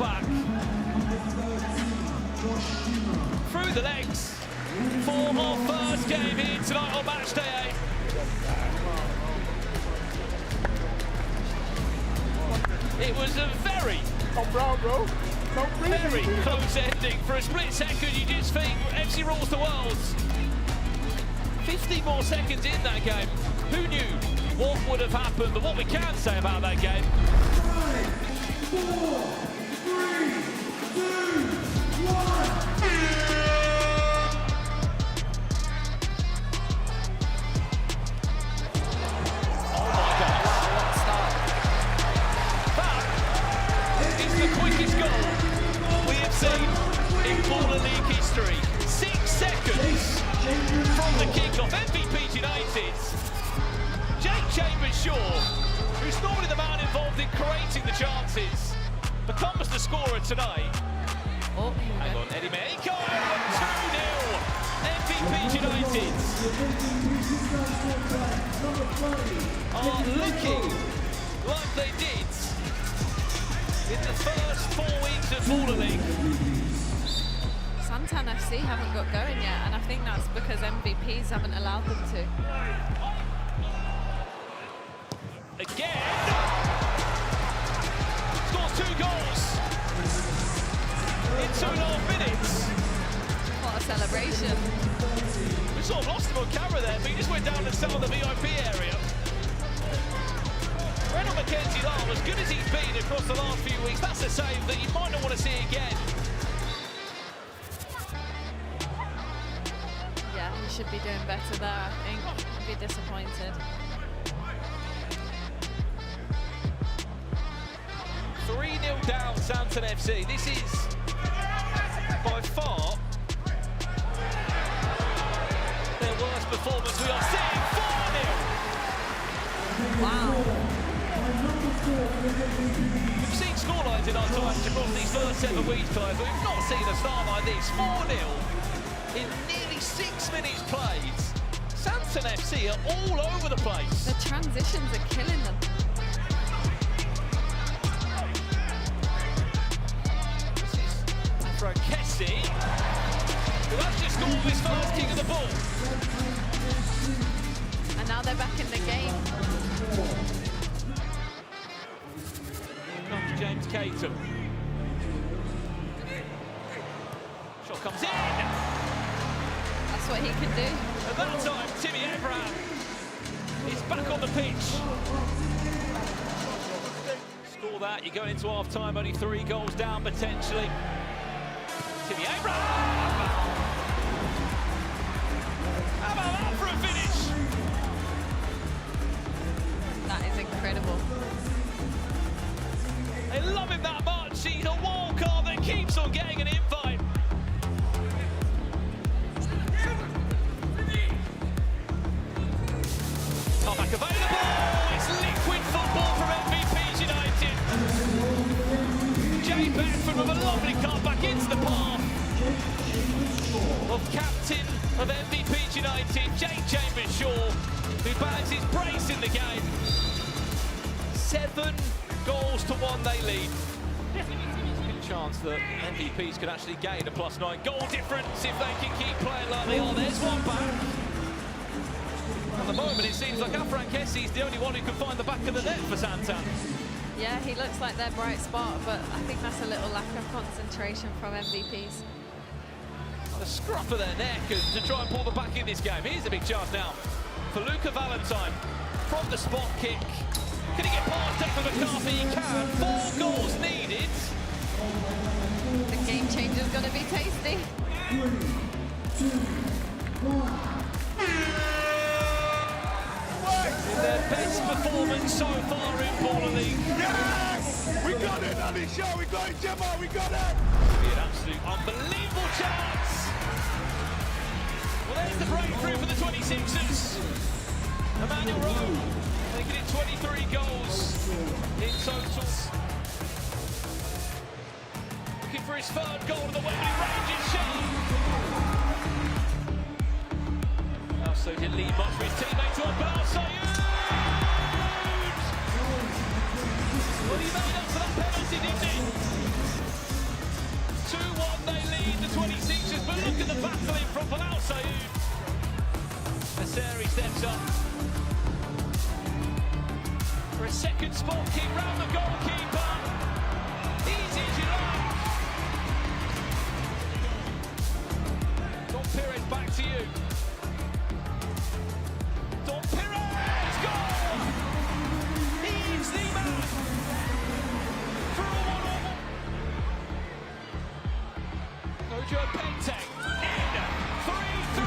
back. Through the legs for our first game here tonight on Matchday 8. It was a very close ending. For a split second, you just think FC rules the world. 50 more seconds in that game. Who knew what would have happened? But what we can say about that game. 5, 4, 3, 2, 1. The quickest goal we have seen in Baller League history. 6 seconds from the kickoff. MVP United. Jake Chambers-Shaw, who's normally the man involved in creating the chances, becomes the scorer tonight. Oh, hang on, Eddie Micah, 2-0. MVP United are looking like they did in the first 4 weeks of Baller League. Santan FC haven't got going yet, and I think that's because MVPs haven't allowed them to. Again! Scores 2 goals in 2.5 minutes. What a celebration. We sort of lost him on camera there, but he just went down and sat on the VIP area. Reynolds Mackenzie-Lar, as good as he's been across the last few weeks, that's a save that you might not want to see again. Yeah, he should be doing better there, I think. I'd be disappointed. 3-0 down, Santan FC. This is by far their worst performance we are seeing. 4-0! Wow. We've seen scorelines in our times across these first 7 weeks, guys, but we've not seen a start like this. 4-0 in nearly 6 minutes played. Santan FC are all over the place. The transitions are killing them. This is Frankesi, who has just scored his first kick of the ball. And now they're back in the game. James Caton. Shot comes in. That's what he can do. At that time, Timmy Abraham is back on the pitch. Score that, you go into half time, only 3 goals down potentially. Timmy Abraham! How about that for a finish? That is incredible. They love him that much. He's a wild card that keeps on getting an invite. Comeback available. It's liquid football from MVP United. Jay Beckford with a lovely cut back into the path of captain of MVP United, Jake Chambers-Shaw, who bags his brace in the game. 7 goals to 1 they lead. Good chance that MVPs could actually gain a +9 goal difference if they can keep playing like they are. There's one back. At the moment it seems like Frankesi is the only one who can find the back of the net for Santan. Yeah, he looks like their bright spot, but I think that's a little lack of concentration from MVPs. The scruff of their neck to try and pull the back in this game. Here's a big chance now for Luca Valentine from the spot kick. Can he get past Declan McCarthy? He can. 4 goals needed. The game changer's going to be tasty. 3, 2, 1. In their best performance so far in Baller League. Yes! We got it, Alisha! We got it, Jama! We got it! Be an absolute unbelievable chance. Well, there's the breakthrough for the 26ers. Emmanuel Rowe making it 23 goals in total. Looking for his 3rd goal of the Wembley Rangers shirt. Also did lead much for his teammate to well, he made up for that penalty, didn't he? battling from Palau Sayoud. Aseri steps up for a second spot kick round the goalkeeper. Easy as you like. Don Pires back to you. Don Pires, goal! He's the man for a 1-1. Kojo Penteng in 3-3.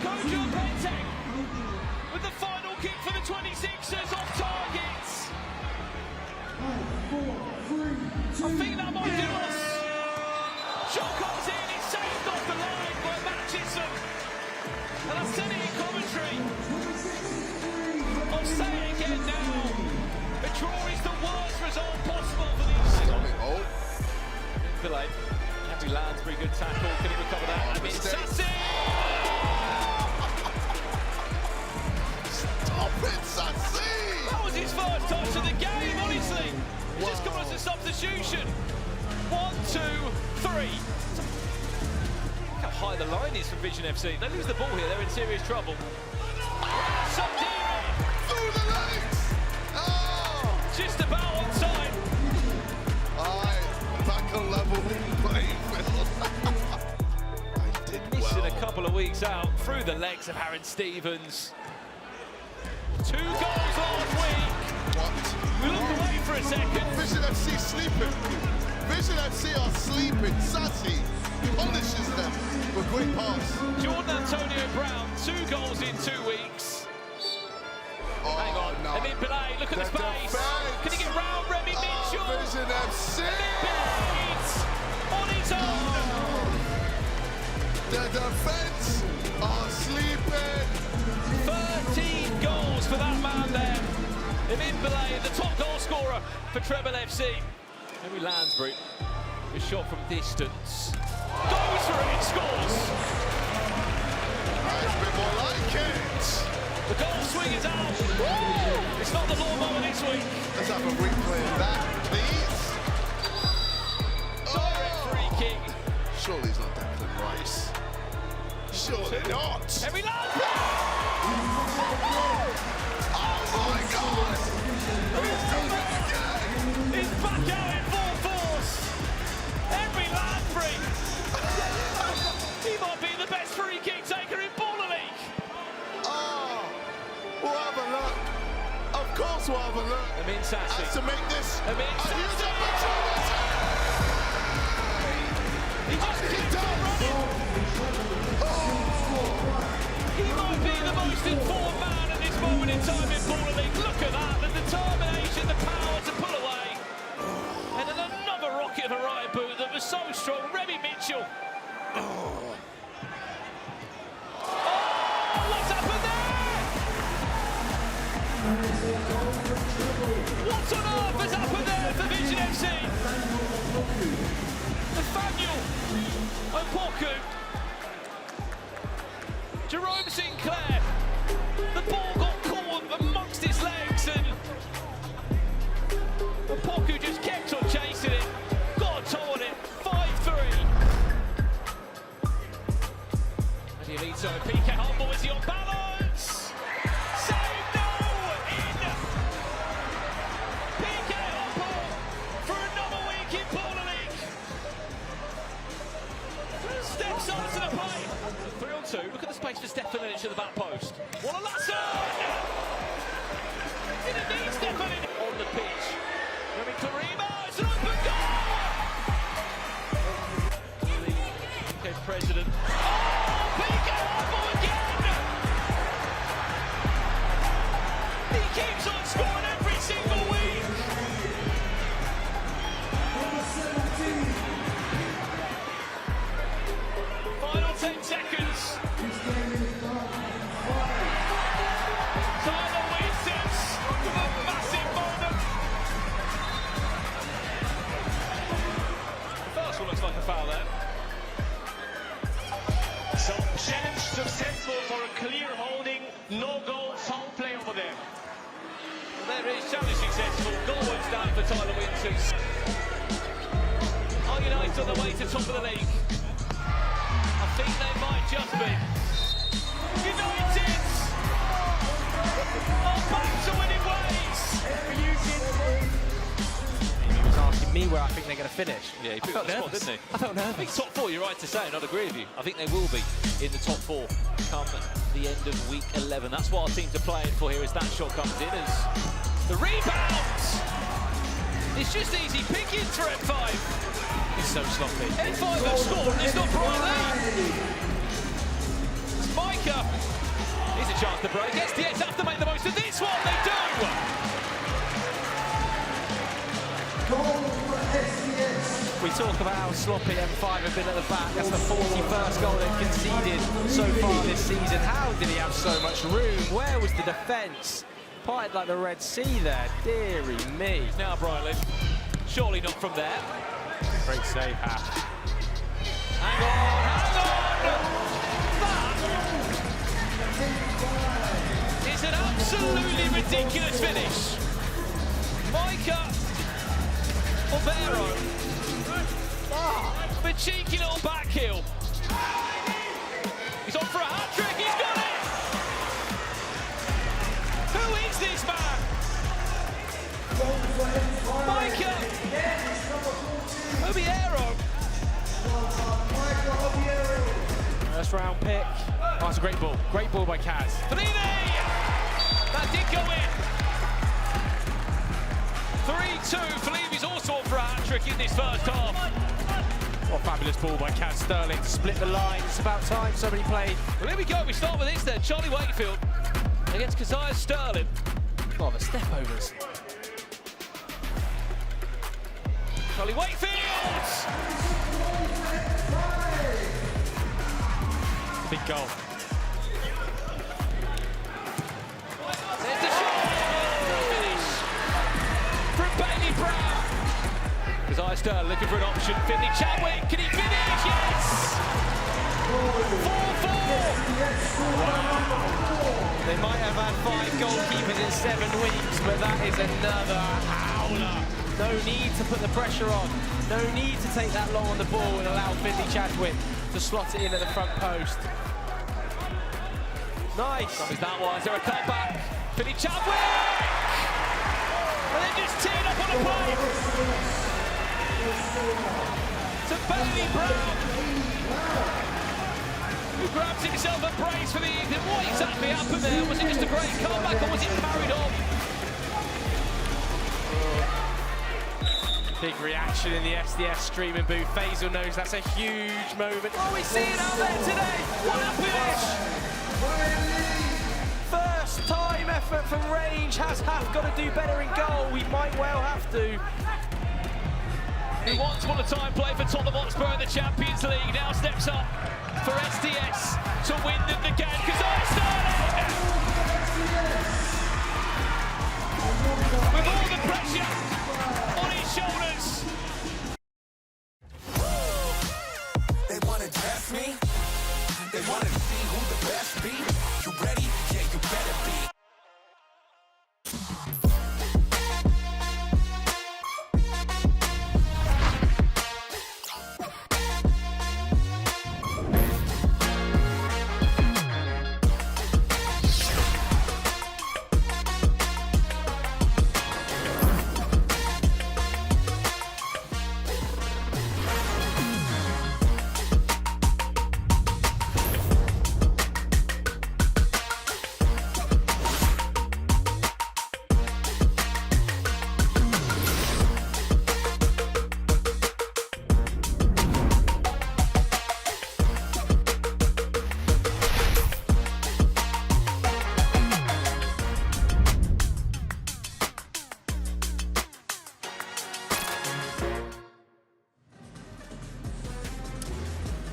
Kojo Penteng with the final kick for the 26ers off target. I think that might do us. Shot comes in, it's saved off the line by Matchday. And I said it in commentary. I'll say it again now. A draw is the worst result possible for these. Delay. Happy Lansbury, good tackle. Can he recover that? I mean, Sassy! Stop it, Sassy! That was his first touch of the game, honestly. He's just gone as a substitution. 1, 2, 3. Look how high the line is from VZN FC. They lose the ball here, they're in serious trouble. Subdiri! Through the legs! Oh! Just about on time. Back a level playing field. I did Missing well. a couple of weeks out through the legs of Aaron Stevens. 2 goals last week. What? We look away for a second. VZN FC sleeping. VZN FC are sleeping. Sassy punishes them with great pass. Jordan Antonio Brown, 2 goals in 2 weeks. Oh, Hang on, no. Emin Belay, look at the space. defense. Can he get round Remy Mitchell? VZN FC. Belay's on his own. The defense are sleeping. 13 goals for that man there. Emin Belay, the top goal scorer for Trebol FC. Henry Lansbury, a shot from distance. Goes for it, scores. That's a bit more like it. The goal swing is out. Woo! It's not the lawnmower this week. Let's have a replay of that, please. Direct free kick. Surely he's not Declan Rice. Surely not. Henry Lansbury! Oh my God! He's done it again. He's back out in full force. Henry Lansbury. He might be the best free kick taker in Baller League. Oh, we'll have a look. Of course we'll have a look. Amin Sassy. Has to make this Amin a huge Sassy. opportunity. He just keeps on running. He might be the most informed man at this moment in time in Baller League. Look at that, the determination, the power to pull away. And then another rocket of a right boot that was so strong. Remy Mitchell. What's happened there? What on earth has happened there for VZN FC? Nathaniel Opoku. Jerome Sinclair. The ball got caught amongst his legs and Opoku just kept on chasing it. Got a toe on it. 5-3. Yanited, PK Humble, is he on balance? Save no! In! PK Humble for another week in Baller League. Steps onto the play. 3-on-2, look at the space for Stefaninic at the back post. What a lesson! Didn't need Stefaninic on the pitch. Remy Karima, it's an open goal! The UK president. PK Humble again! He keeps on scoring every single week! Final 10 seconds. Tyler Winston's with a massive moment. The first one looks like a foul there. So challenge successful for a clear holding, no goal, foul play over there. There is challenge successful. Goal was down for Tyler Winters. Are United on the way to top of the league. I think they might just be. United are back to winning ways. He was asking me where I think they're going to finish. Yeah, he put on the spot, didn't he? I felt I think nervous. top four, you're right to say, and I'd agree with you. I think they will be in the top four come the end of week 11. That's what our teams are playing for here as that shot comes in as the rebound. It's just easy pickings for F5. It's so sloppy. F5 have scored and it's not Brian Lee. It's Micah. Here's a chance to break. SDS have to make the most of this one. They do. Goal for SDS. We talk about how sloppy M5 have been at the back. That's the 41st goal they've conceded so far this season. How did he have so much room? Where was the defence? Parted like the Red Sea there. Deary me. Now Brightly. Surely not from there. Great save, Hap. Hang on, That is an absolutely ridiculous finish. Micah Obero. The cheeky little back heel. He's on for a hat-trick, he's got it! Who is this man? Micah Obiero. First round pick. Oh, that's a great ball. Great ball by Kaz. Freddie! That did go in. 3-2. Felipe's also on for a hat-trick in this first half. What a fabulous ball by Kaz Sterling to split the line. It's about time somebody played. Well, here we go. We start with this then. Charlie Wakefield against Keziah Sterling. Oh, the step overs. Charlie Wakefield! Big goal. There's the shot! Finish from Bailey Brown. Keziah Sterling looking for an option. Finley Chadwick, can he finish? Yes! 4-4! They might have had 5 goalkeepers in 7 weeks, but that is another howler. No need to put the pressure on. No need to take that long on the ball and allow Finley Chadwick to slot it in at the front post. Nice. Is that one? Is there a cutback? Finley Chadwick! And then just teed up on a play. To Bailey Brown. Who grabs himself a brace for the evening. What exactly happened there? Was it just a great comeback or was it carried on? Big reaction in the SDS streaming booth. Faisal knows that's a huge moment. Oh, we see it out there today. What a finish! First time effort from range. Has Haf got to do better in goal? We might well have to. Who once won a time play for Tottenham Hotspur in the Champions League now steps up for SDS to win them again. Keziah Sterling! With all the pressure on his shoulders. They wanna test me. They wanna see who the best be. You ready? Yeah, you better be.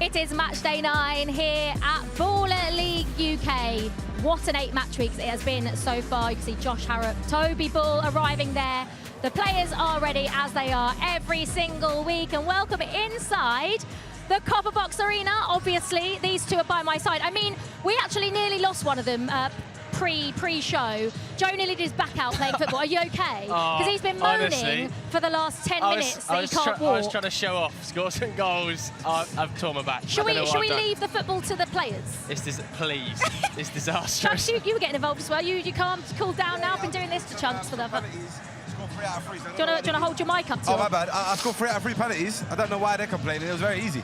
It is Matchday 9 here at Baller League UK. What an 8-match week it has been so far. You can see Josh Harrop, Tobi Brown arriving there. The players are ready as they are every single week. And welcome inside the Copper Box Arena. Obviously, these two are by my side. I mean, we actually nearly lost one of them pre-show. Joe nearly did his back out playing football. Are you okay? Because he's been moaning honestly, for the last 10 minutes that he can't walk. I was trying to show off, score some goals. I've torn my back. Should we leave the football to the players? Please. It's disastrous. Chunks, you were getting involved as well. You calmed, cooled down now. Been doing this to Chunks for the. Do you want to hold your mic up to Oh, my bad. I scored 3 out of 3 penalties. I don't know why they're complaining. It was very easy.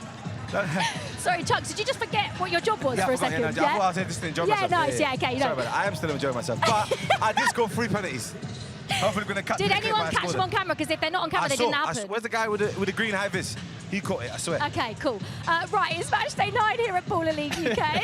Sorry, Chunks, did you just forget what your job was for a second? I thought I was just enjoying myself. Nice, okay. Sorry about that. I am still enjoying myself. But I did score 3 penalties. Hopefully we're going to cut. Did anyone catch them on camera? Because if they're not on camera, they didn't happen. Where's the guy with the green high vis? He caught it, I swear. Okay, cool. Right, it's Matchday 9 here at Baller League UK.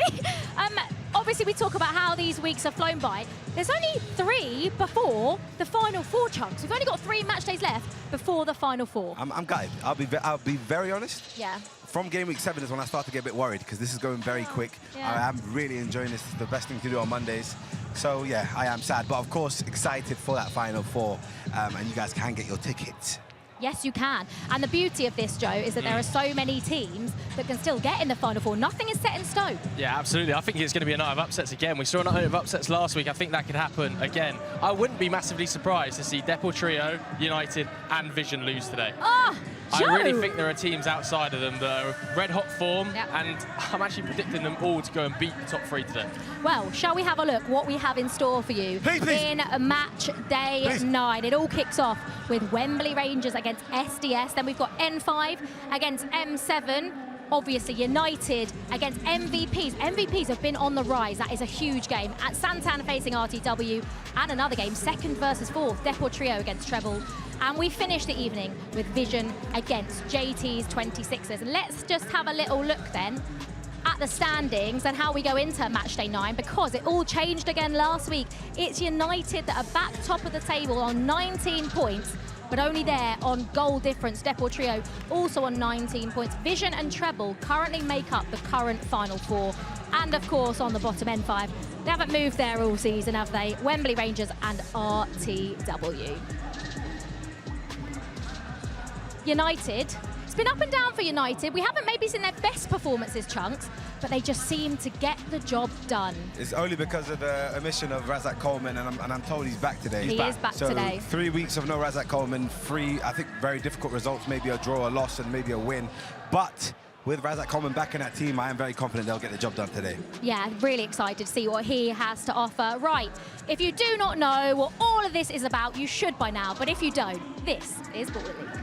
Obviously, we talk about how these weeks have flown by. There's only 3 before the final 4, Chunks. We've only got 3 match days left before the final 4. I'm gutted. I'll be very honest. Yeah. From game week 7 is when I start to get a bit worried because this is going very quick. Yeah. I am really enjoying this. It's the best thing to do on Mondays. So, yeah, I am sad. But, of course, excited for that final 4. And you guys can get your tickets. Yes, you can. And the beauty of this, Joe, is that there are so many teams that can still get in the final 4. Nothing is set in stone. Yeah, absolutely. I think it's going to be a night of upsets again. We saw a night of upsets last week. I think that could happen again. I wouldn't be massively surprised to see Deportrio, Yanited and Vision lose today. Oh, Joe! I really think there are teams outside of them that are red-hot form, and I'm actually predicting them all to go and beat the top 3 today. Well, shall we have a look what we have in store for you in match day 9? It all kicks off with Wembley Rangers against SDS. Then we've got N5 against M7. Obviously, Yanited against MVPs. MVPs have been on the rise. That is a huge game. At Santan facing RTW, and another game, 2nd versus 4th, Deportrio against Trebol. And we finish the evening with Vision against JT's 26ers. Let's just have a little look then at the standings and how we go into match day 9, because it all changed again last week. It's Yanited that are back top of the table on 19 points, but only there on goal difference. Deportrio also on 19 points. Vision and Trebol currently make up the current final 4. And of course, on the bottom, N5. They haven't moved there all season, have they? Wembley Rangers and RTW. Yanited. It's been up and down for Yanited. We haven't maybe seen their best performances, Chunks, but they just seem to get the job done. It's only because of the omission of Razak Coleman, and I'm told he's back today. He is back today. 3 weeks of no Razak Coleman, 3, I think, very difficult results, maybe a draw, a loss, and maybe a win. But with Razak Coleman back in that team, I am very confident they'll get the job done today. Yeah, really excited to see what he has to offer. Right, if you do not know what all of this is about, you should by now. But if you don't, this is Baller League.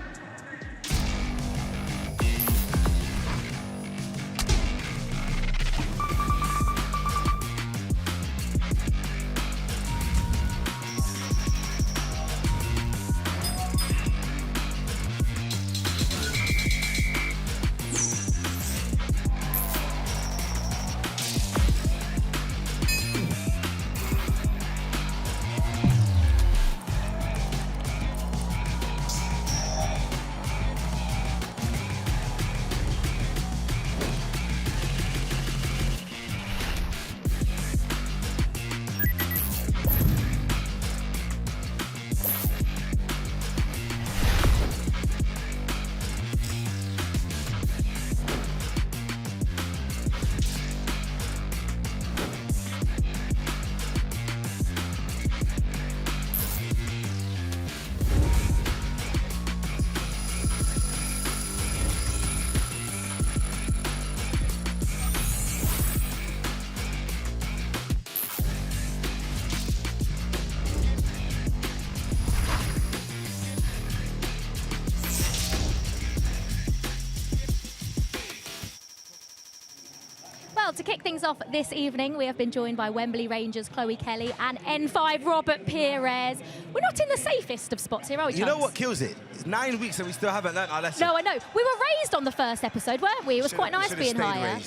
Well, to kick things off this evening, we have been joined by Wembley Rangers, Chloe Kelly, and N5 Robert Pires. We're not in the safest of spots here, are we, Chunks? You know what kills it? It's 9 weeks and we still haven't learned our lesson. No, I know. We were raised on the first episode, weren't we? It was quite nice being higher.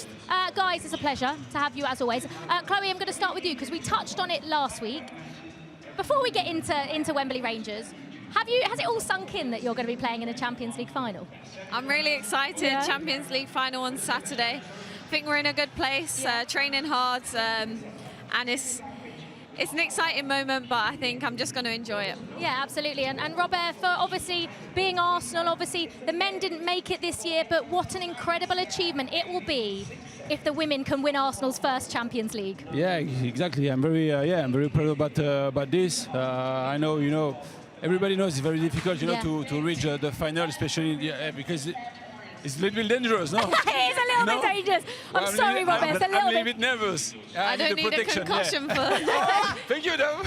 Guys, it's a pleasure to have you as always. Chloe, I'm going to start with you because we touched on it last week. Before we get into Wembley Rangers, has it all sunk in that you're going to be playing in a Champions League final? I'm really excited. Yeah. Champions League final on Saturday. I think we're in a good place, training hard, and it's an exciting moment, but I think I'm just going to enjoy it. Yeah, absolutely. And Robert, for obviously being Arsenal, obviously the men didn't make it this year, but what an incredible achievement it will be if the women can win Arsenal's first Champions League? Yeah, exactly. I'm very proud about this. I know, everybody knows it's very difficult, to reach the final, especially because it's a little bit dangerous, no? It is a little bit dangerous. I'm sorry, Robert. It's a little bit nervous. I don't need a concussion for. Thank you, though.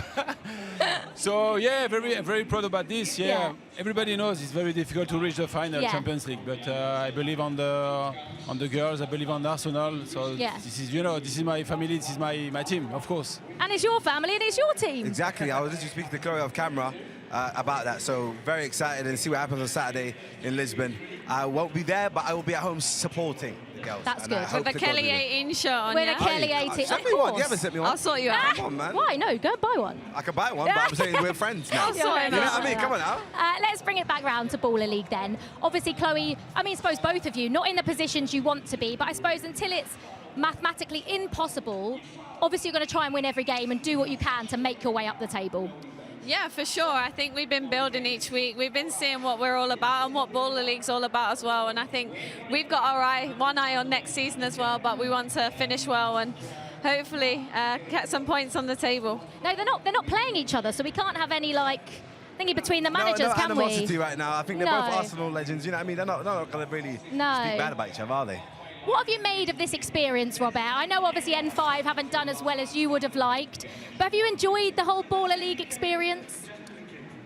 So yeah, very proud about this. Yeah, everybody knows it's very difficult to reach the final Champions League, but I believe on the girls. I believe on Arsenal. So this is my family. This is my team, of course. And it's your family and it's your team. Exactly. I was literally speaking to Chloe off camera about that. So very excited and see what happens on Saturday in Lisbon. I won't be there, but I will be at home supporting the girls. That's good. With the Kelly 18 shirt on. With a Kelly 18. Send me one. You haven't sent me one. I'll sort you out. Come on, man. Why? No, go and buy one. I can buy one, but I'm saying we're friends now. I'll sort You know what I mean? Come on now. Let's bring it back round to Baller League then. Obviously, Chloe, I suppose both of you, not in the positions you want to be, but I suppose until it's mathematically impossible, obviously you're going to try and win every game and do what you can to make your way up the table. Yeah, for sure. I think we've been building each week. We've been seeing what we're all about and what Baller League's all about as well. And I think we've got one eye on next season as well, but we want to finish well and hopefully get some points on the table. No, they're not playing each other, so we can't have any thingy between the managers, can we? No animosity right now. I think they're both Arsenal legends. You know what I mean? They're not going to really speak bad about each other, are they? What have you made of this experience, Robert? I know obviously N5 haven't done as well as you would have liked, but have you enjoyed the whole Baller League experience?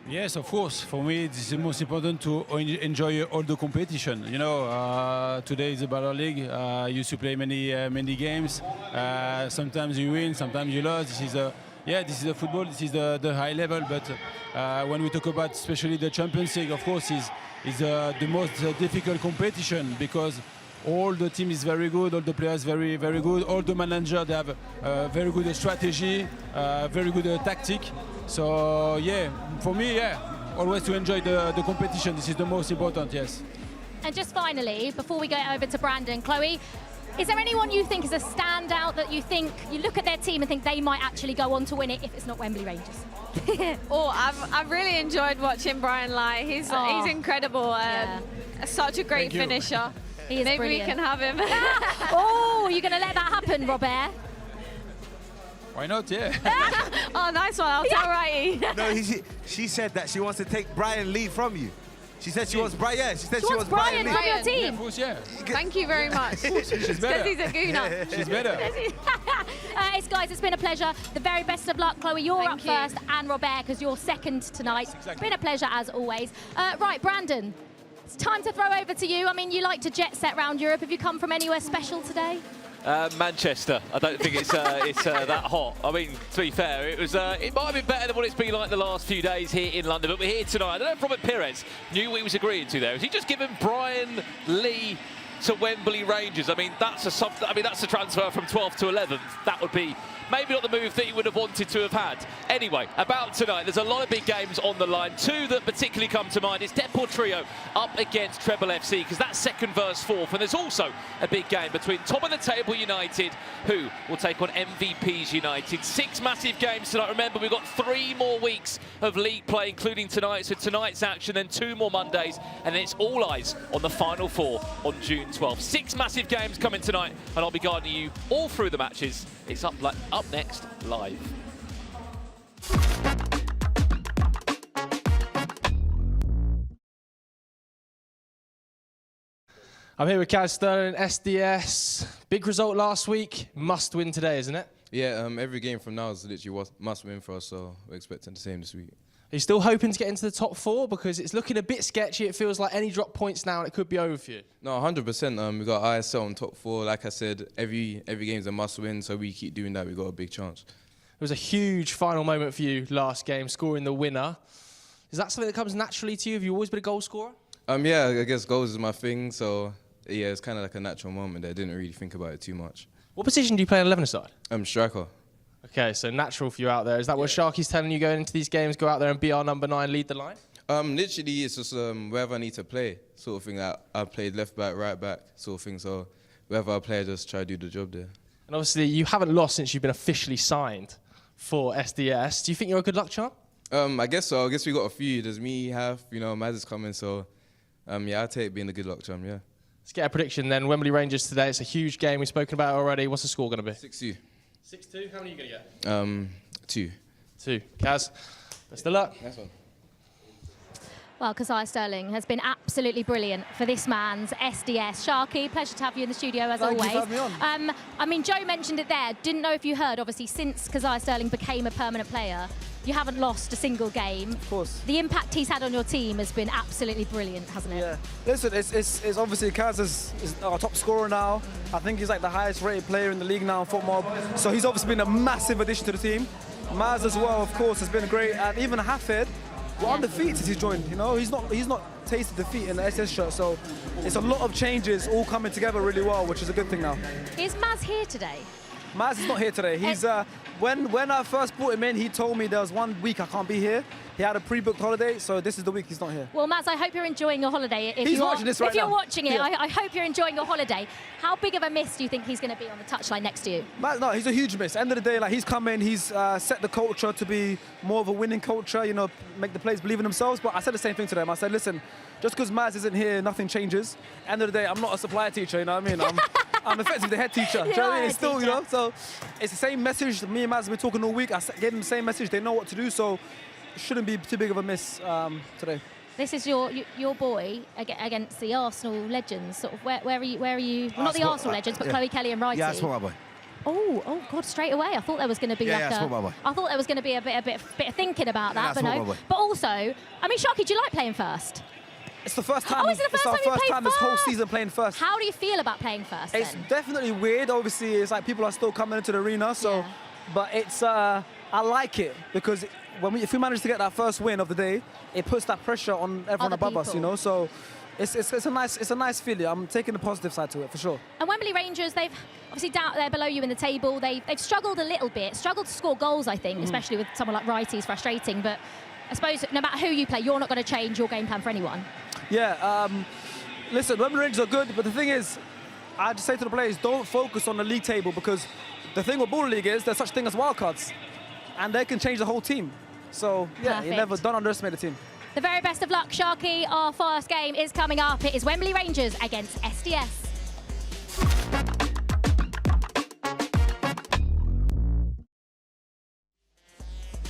Yes, of course. For me, it's the most important to enjoy all the competition. Today is the Baller League. You used to play many games. Sometimes you win, sometimes you lose. This is the football. This is the high level. But when we talk about especially the Champions League, of course, is the most difficult competition because all the team is very good, all the players very, very good, all the manager, they have very good strategy, very good tactic. So for me, always to enjoy the competition. This is the most important, yes. And just finally, before we go over to Brandon, Chloe, is there anyone you think is a standout that you think, you look at their team and think they might actually go on to win it if it's not Wembley Rangers? I've really enjoyed watching Brian Lai. He's incredible. Such a great finisher. Maybe brilliant. we can have him. You're going to let that happen, Robert? Why not, yeah. Oh, nice one. I'll tell Wrighty. No, she said that she wants to take Brian Lee from you. She said she wants Brian. Yeah, she said she wants Brian Lee from your team. Yeah, of course, yeah. Thank you very much. She's better. Because he's a gooner. She's better. Guys, it's been a pleasure. The very best of luck, Chloe. You're up first, and Robert, because you're second tonight. Exactly. It's been a pleasure as always. Right, Brandon. It's time to throw over to you. I mean, you like to jet set around Europe. Have you come from anywhere special today? Manchester. I don't think it's that hot. I mean, to be fair, it might have been better than what it's been like the last few days here in London, but we're here tonight. I don't know if Robert Pires knew what he was agreeing to there. Has he just given Brian Lee to Wembley Rangers? I mean, that's a transfer from 12th to 11th. That would be maybe not the move that he would have wanted to have had. Anyway, about tonight, there's a lot of big games on the line. Two that particularly come to mind is Deportrio up against Trebol FC, because that's second versus fourth. And there's also a big game between top of the table United, who will take on MVPs United. 6 massive games tonight. Remember, we've got 3 more weeks of league play, including tonight. So tonight's action, then 2 more Mondays, and then it's all eyes on the final 4 on June 12th. 6 massive games coming tonight, and I'll be guiding you all through the matches. It's up next, live. I'm here with Kaz Sterling, SDS. Big result last week, must win today, isn't it? Yeah, every game from now is literally must win for us, so we're expecting the same this week. Are you still hoping to get into the top 4? Because it's looking a bit sketchy. It feels like any drop points now and it could be over for you. No, 100%. We got ISL on top 4. Like I said, every game's a must win, so we keep doing that. We got a big chance. It was a huge final moment for you last game, scoring the winner. Is that something that comes naturally to you? Have you always been a goal scorer? Yeah, I guess goals is my thing, so yeah, it's kind of like a natural moment there. I didn't really think about it too much. What position do you play on 11 side? Striker. Okay, so natural for you out there. Is that what Sharky's telling you going into these games? Go out there and be our number 9, lead the line? Literally, it's just wherever I need to play, sort of thing. I played left back, right back, sort of thing. So wherever I play, I just try to do the job there. And obviously, you haven't lost since you've been officially signed for SDS. Do you think you're a good luck charm? I guess so. I guess we got a few. There's me, Half, Maz is coming. So yeah, I'll take being a good luck charm, yeah. Let's get a prediction then. Wembley Rangers today. It's a huge game. We've spoken about it already. What's the score going to be? 6-2. 6-2. How many are you going to get? 2. 2. Kaz, best of luck. Nice one. Well, Kazai Sterling has been absolutely brilliant for this man's SDS. Sharky, pleasure to have you in the studio as always. Thank you for having me on. I mean, Joe mentioned it there. Didn't know if you heard, obviously, since Kazai Sterling became a permanent player, you haven't lost a single game. Of course. The impact he's had on your team has been absolutely brilliant, hasn't it? Yeah. Listen, it's obviously Kaz is our top scorer now. I think he's like the highest rated player in the league now in FootMob. So he's obviously been a massive addition to the team. Maz as well, of course, has been great. And even Hafid, we're undefeated since he's joined. You know, he's not tasted defeat in the SS shirt. So it's a lot of changes all coming together really well, which is a good thing now. Is Maz here today? Maz is not here today. He's when I first brought him in, he told me there was 1 week I can't be here. He had a pre-booked holiday, so this is the week he's not here. Well, Maz, I hope you're enjoying your holiday. He's watching this right now. If you're now. watching it, Yeah. I hope you're enjoying your holiday. How big of a miss do you think he's going to be on the touchline next to you? Maz, no, he's a huge miss. End of the day, like he's come in, he's set the culture to be more of a winning culture. You know, make the players believe in themselves. But I said the same thing to them. I said, listen, just because Maz isn't here, nothing changes. End of the day, I'm not a supply teacher. You know what I mean? I'm effectively the head teacher. Do you know what I mean? It's still, you know, so it's the same message. Me and Maz have been talking all week. I gave them the same message. They know what to do, so it shouldn't be too big of a miss today. This is your boy against the Arsenal legends. Sort of where are you? Well, not the Arsenal legends, but yeah. Chloe Kelly and Wright. Yeah, I spot my boy. Oh God! Straight away, I thought there was going to be I spot my boy. I thought there was going to be a bit of thinking about that, Yeah, but I spot no. my boy. But also, I mean, Sharky, do you like playing first? It's the first time. Oh, is it the first our time you first played time this whole first? season playing first. How do you feel about playing first? It's then? definitely weird. Obviously, it's like people are still coming into the arena. So, Yeah. but it's I like it because if we manage to get that first win of the day, it puts that pressure on everyone Other above us. You people. know, so it's a nice feeling. I'm taking the positive side to it for sure. And Wembley Rangers, they've obviously down there below you in the table. They've struggled a little bit, struggled to score goals, I think, especially with someone like Wright. He's frustrating, but I suppose no matter who you play, you're not going to change your game plan for anyone. Yeah. Listen, Wembley Rangers are good, but the thing is, I just say to the players, don't focus on the league table because the thing with Baller League is there's such thing as wildcards, and they can change the whole team. So yeah, Perfect. don't underestimate the team. The very best of luck, Sharky. Our first game is coming up. It is Wembley Rangers against SDS.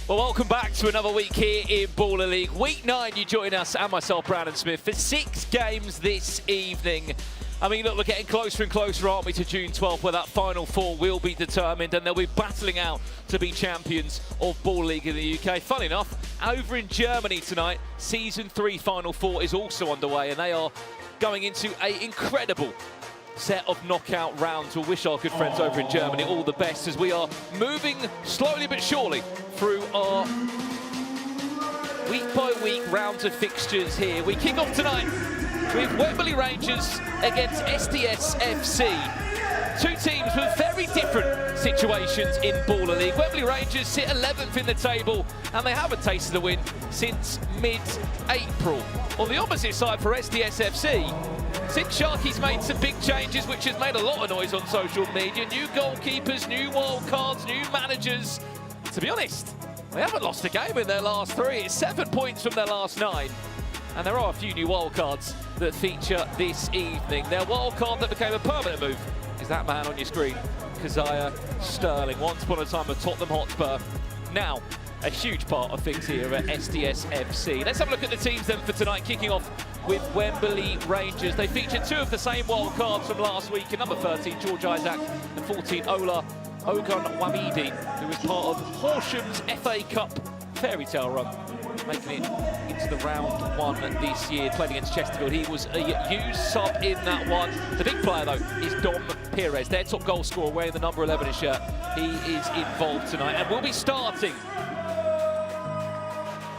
Well, welcome back to another week here in Baller League. Week 9, you join us and myself, Brandon Smith, for 6 games this evening. I mean, look, we're getting closer and closer, aren't we, to June 12th, where that final 4 will be determined, and they'll be battling out to be champions of Baller League in the UK. Fun enough, over in Germany tonight, Season 3 Final 4 is also underway, and they are going into an incredible set of knockout rounds. We'll wish our good friends over in Germany all the best as we are moving slowly but surely through our week-by-week rounds of fixtures here. We kick off tonight with Wembley Rangers against SDS FC. 2 teams with very different situations in Baller League. Wembley Rangers sit 11th in the table and they haven't tasted a win since mid-April. On the opposite side for SDS FC, since Sharky's made some big changes, which has made a lot of noise on social media, new goalkeepers, new wild cards, new managers, to be honest, they haven't lost a game in their last 3. It's 7 points from their last 9. And there are a few new wild cards that feature this evening. Their wild card that became a permanent move is that man on your screen, Kazai Sterling. Once upon a time a Tottenham Hotspur. Now a huge part of things here at SDS FC. Let's have a look at the teams then for tonight, kicking off with Wembley Rangers. They featured 2 of the same wild cards from last week. In number 13, George Isaac, and 14, Ola Ogun Wamidi, who was part of Horsham's FA Cup fairy tale run, making it into the round 1 this year, playing against Chesterfield. He was a used sub in that one. The big player, though, is Dom Pires, their top goal scorer, wearing the number 11 shirt. He is involved tonight and will be starting.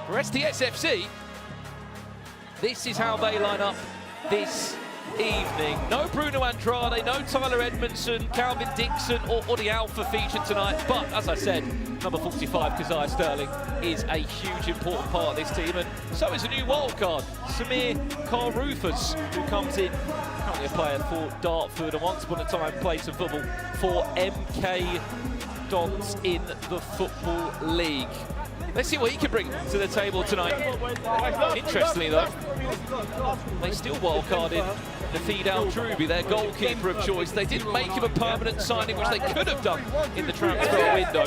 For SDS FC, this is how they line up this evening. No Bruno Andrade, no Tyler Edmondson, Calvin Dixon or Audi Alpha featured tonight. But as I said, number 45, Kazai Sterling, is a huge important part of this team. And so is a new wild card, Samir Carrufus, who comes in, currently a player for Dartford, and once upon a time played some football for MK Dons in the Football League. Let's see what he can bring to the table tonight. Interestingly though, they still wildcarded Fidel Druby, their goalkeeper of choice. They didn't make him a permanent signing, which they could have done in the transfer window.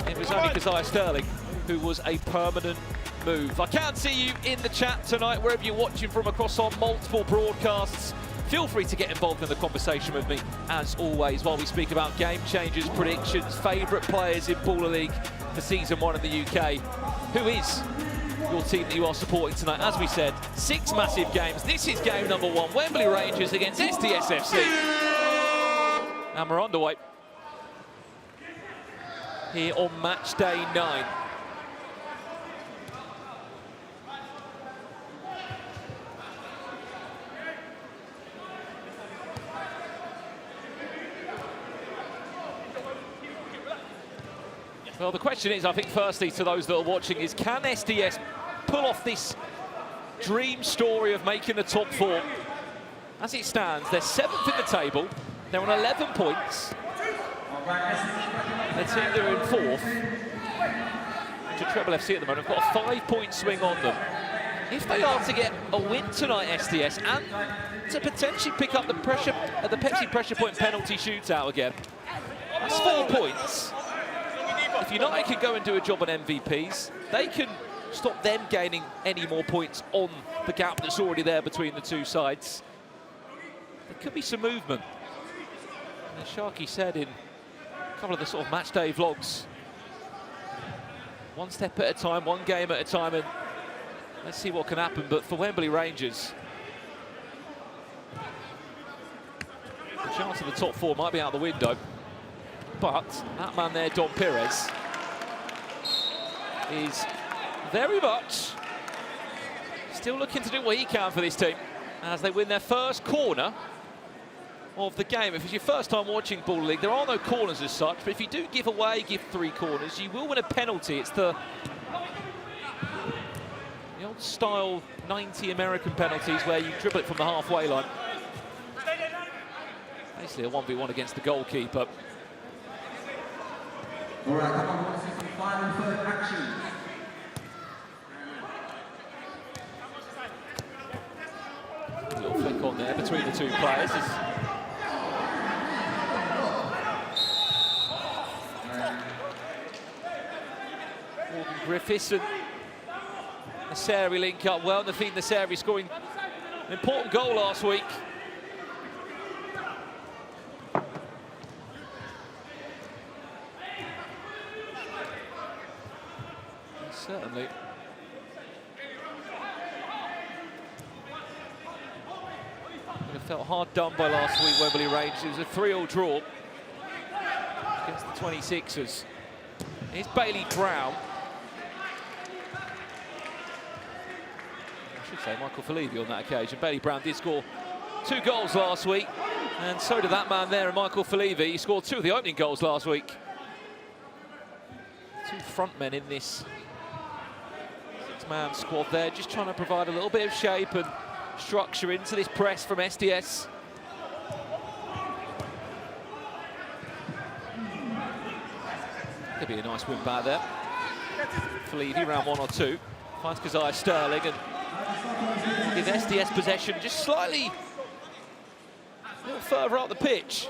It was only Keziah Sterling who was a permanent move. I can see you in the chat tonight, wherever you're watching from across our multiple broadcasts. Feel free to get involved in the conversation with me, as always, while we speak about game changers, predictions, favourite players in Baller League for Season 1 in the UK. Who is your team that you are supporting tonight? As we said, 6 massive games. This is game number 1, Wembley Rangers against SDS FC. And we're underway here on match day 9. Well, the question is, I think, firstly, to those that are watching, is can SDS pull off this dream story of making the top 4? As it stands, they're 7th in the table. They're on 11 points. Their team that are in 4th, to Trebol FC at the moment, have got a 5-point swing on them. If they are to get a win tonight, SDS, and to potentially pick up the pressure at the Pepsi pressure point penalty shootout again, that's 4 points. If United can go and do a job on MVPs, they can stop them gaining any more points on the gap that's already there between the two sides. There could be some movement. And as Sharky said in a couple of the sort of match day vlogs, one step at a time, one game at a time, and let's see what can happen. But for Wembley Rangers, the chance of the top 4 might be out the window. But that man there, Pires, is very much still looking to do what he can for this team as they win their first corner of the game. If it's your first time watching Baller League, there are no corners as such, but if you do give 3 corners, you will win a penalty. It's the old style 90 American penalties where you dribble it from the halfway line. Basically a 1v1 against the goalkeeper. All right, come on, what's this final third action? A little flick on there between the two players. Morgan Griffiths and Naseri link up well. Nafeen Naseri scoring an important goal last week. Certainly. Would have felt hard done by last week, Wembley Rangers. It was a 3-all draw against the 26ers. Here's Bailey Brown. I should say Michael Felivi on that occasion. Bailey Brown did score 2 goals last week, and so did that man there, Michael Felivi. He scored 2 of the opening goals last week. 2 front men in this 6-man squad there, just trying to provide a little bit of shape and structure into this press from SDS. Could be a nice win back there. Felivi round 1 or 2. Finds Keziah Sterling and give SDS possession just slightly a little further up the pitch.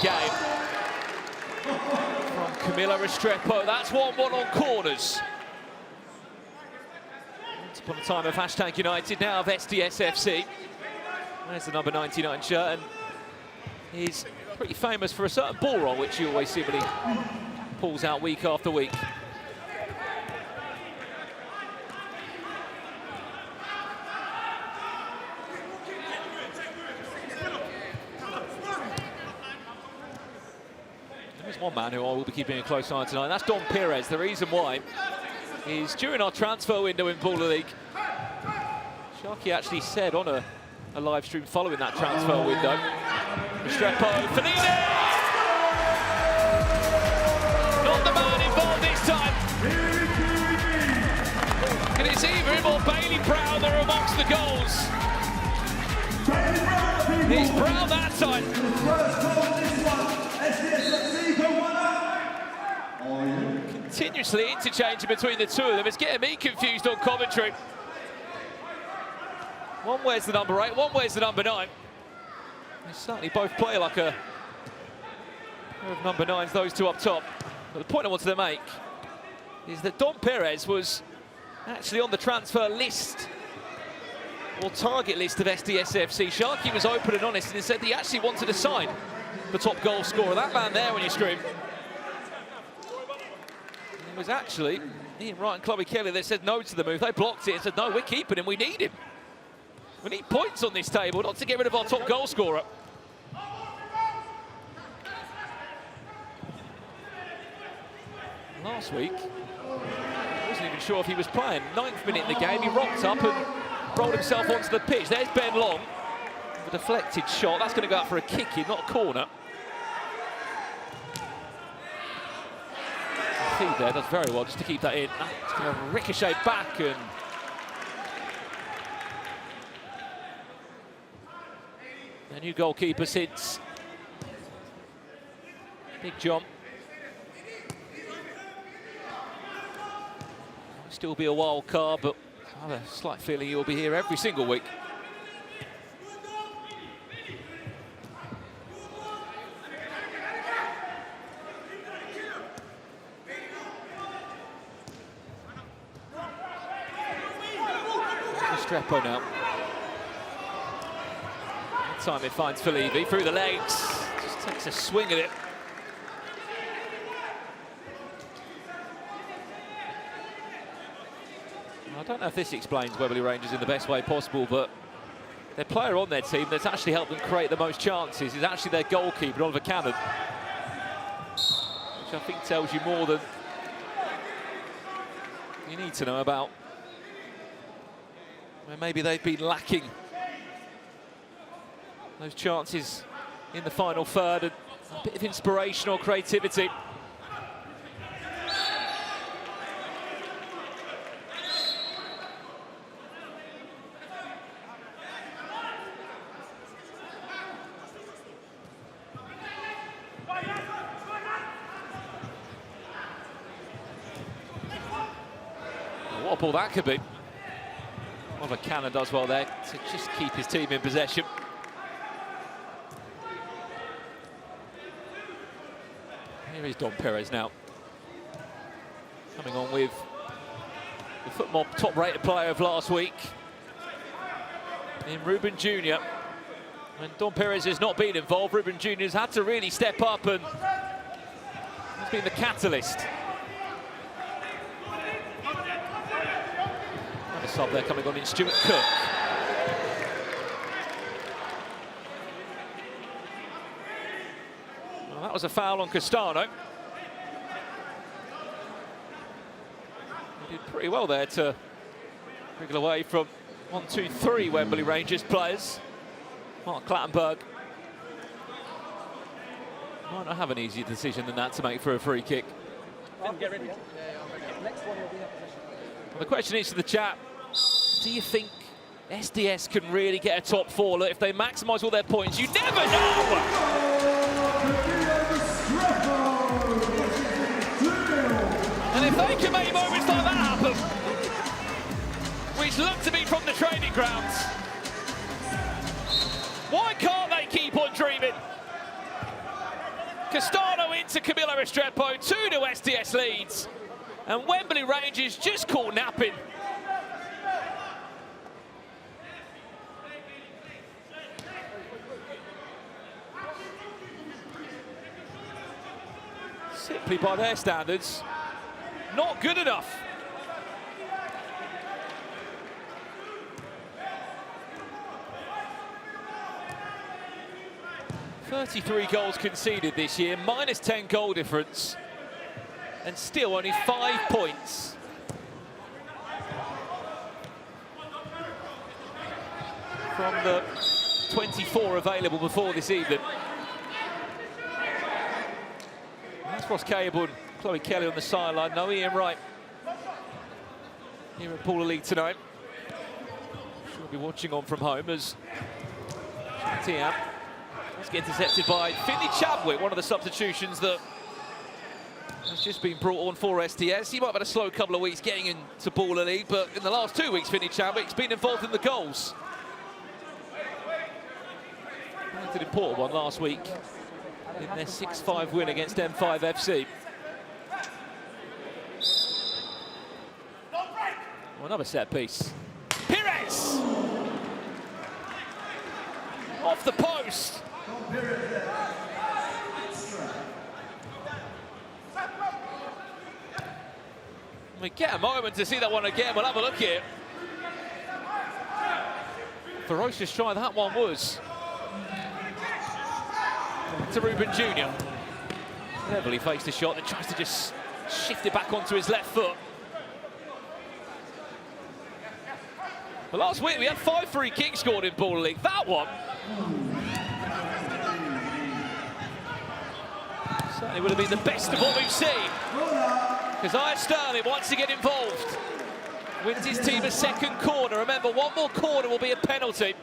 Game from Camilla Restrepo. That's 1-1 on corners. Once upon a time of #United, now of SDS FC. There's the number 99 shirt, and he's pretty famous for a certain ball roll, which he always seemingly pulls out week after week. There's one man who I will be keeping a close eye on tonight, and that's Pires. The reason why is during our transfer window in Baller League, Sharky actually said on a live stream following that transfer window, Restrepo, Fellini! Not the man involved this time. Bailey Brown there amongst the goals. It's Brown that time. Continuously interchanging between the two of them. It's getting me confused on commentary. One wears the number 8, one wears the number 9. They certainly both play like a pair of number 9s, those two up top. But the point I wanted to make is that Don Pires was actually on the transfer list or target list of SDS FC. Sharky was open and honest and he said he actually wanted to sign the top goal scorer. That man there when you scream. It was actually Ian Wright and Chloe Kelly that said no to the move. They blocked it and said, no, we're keeping him, we need him. We need points on this table, not to get rid of our top goal scorer. Last week, I wasn't even sure if he was playing. 9th minute in the game, he rocked up and rolled himself onto the pitch. There's Ben Long, a deflected shot. That's going to go out for a kick-in, not a corner. Feed there does very well just to keep that in. It's going to ricochet back and the new goalkeeper since Big John. Still be a wild card, but I have a slight feeling he'll be here every single week. Strepo now. That time it finds Felivi through the legs, just takes a swing at it. I don't know if this explains Wembley Rangers in the best way possible, but their player on their team that's actually helped them create the most chances is actually their goalkeeper, Oliver Cannon. Which I think tells you more than you need to know about where maybe they've been lacking those chances in the final third and a bit of inspiration or creativity. What a ball that could be. Oliver Cannon does well there to just keep his team in possession. Here is Don Pires now. Coming on with the football top-rated player of last week in Ruben Jr. When Don Pires has not been involved, Ruben Jr. has had to really step up and he's been the catalyst. Sub there coming on in Stuart Cook. Well, that was a foul on Castano. He did pretty well there to wriggle away from 1, 2, 3 Wembley Rangers players. Mark Clattenburg might not have an easier decision than that to make for a free kick. Get ready. Next one will be a possession. Well, the question is to the chat, do you think SDS can really get a top 4? Look, if they maximise all their points, you never know! And if they can make moments like that happen, which look to be from the training grounds, why can't they keep on dreaming? Castano into Camilo Restrepo, 2-0 SDS leads, and Wembley Rangers just caught napping. Simply by their standards, not good enough. "33 goals conceded this year, minus 10 goal difference, and still only 5 points. From the 24 available before this evening. That's Ross Cable and Chloe Kelly on the sideline. No Ian Wright here at Baller League tonight. We'll be watching on from home as Tiam is getting intercepted by Finley Chadwick, one of the substitutions that has just been brought on for SDS. He might have had a slow couple of weeks getting into Baller League, but in the last 2 weeks, Finley Chadwick's been involved in the goals. He did an important one last week in their 6-5 win against F.C FC. Well, another set piece. Pires! Off the post! We get a moment to see that one again. We'll have a look here. Ferocious try that one was. To Ruben Jr. Heavily faced a shot that tries to just shift it back onto his left foot. But last week we had 5 free kicks scored in Baller League. That one certainly would have been the best of what we've seen. Because Sterling wants to get involved. Wins his team a second corner. Remember, one more corner will be a penalty.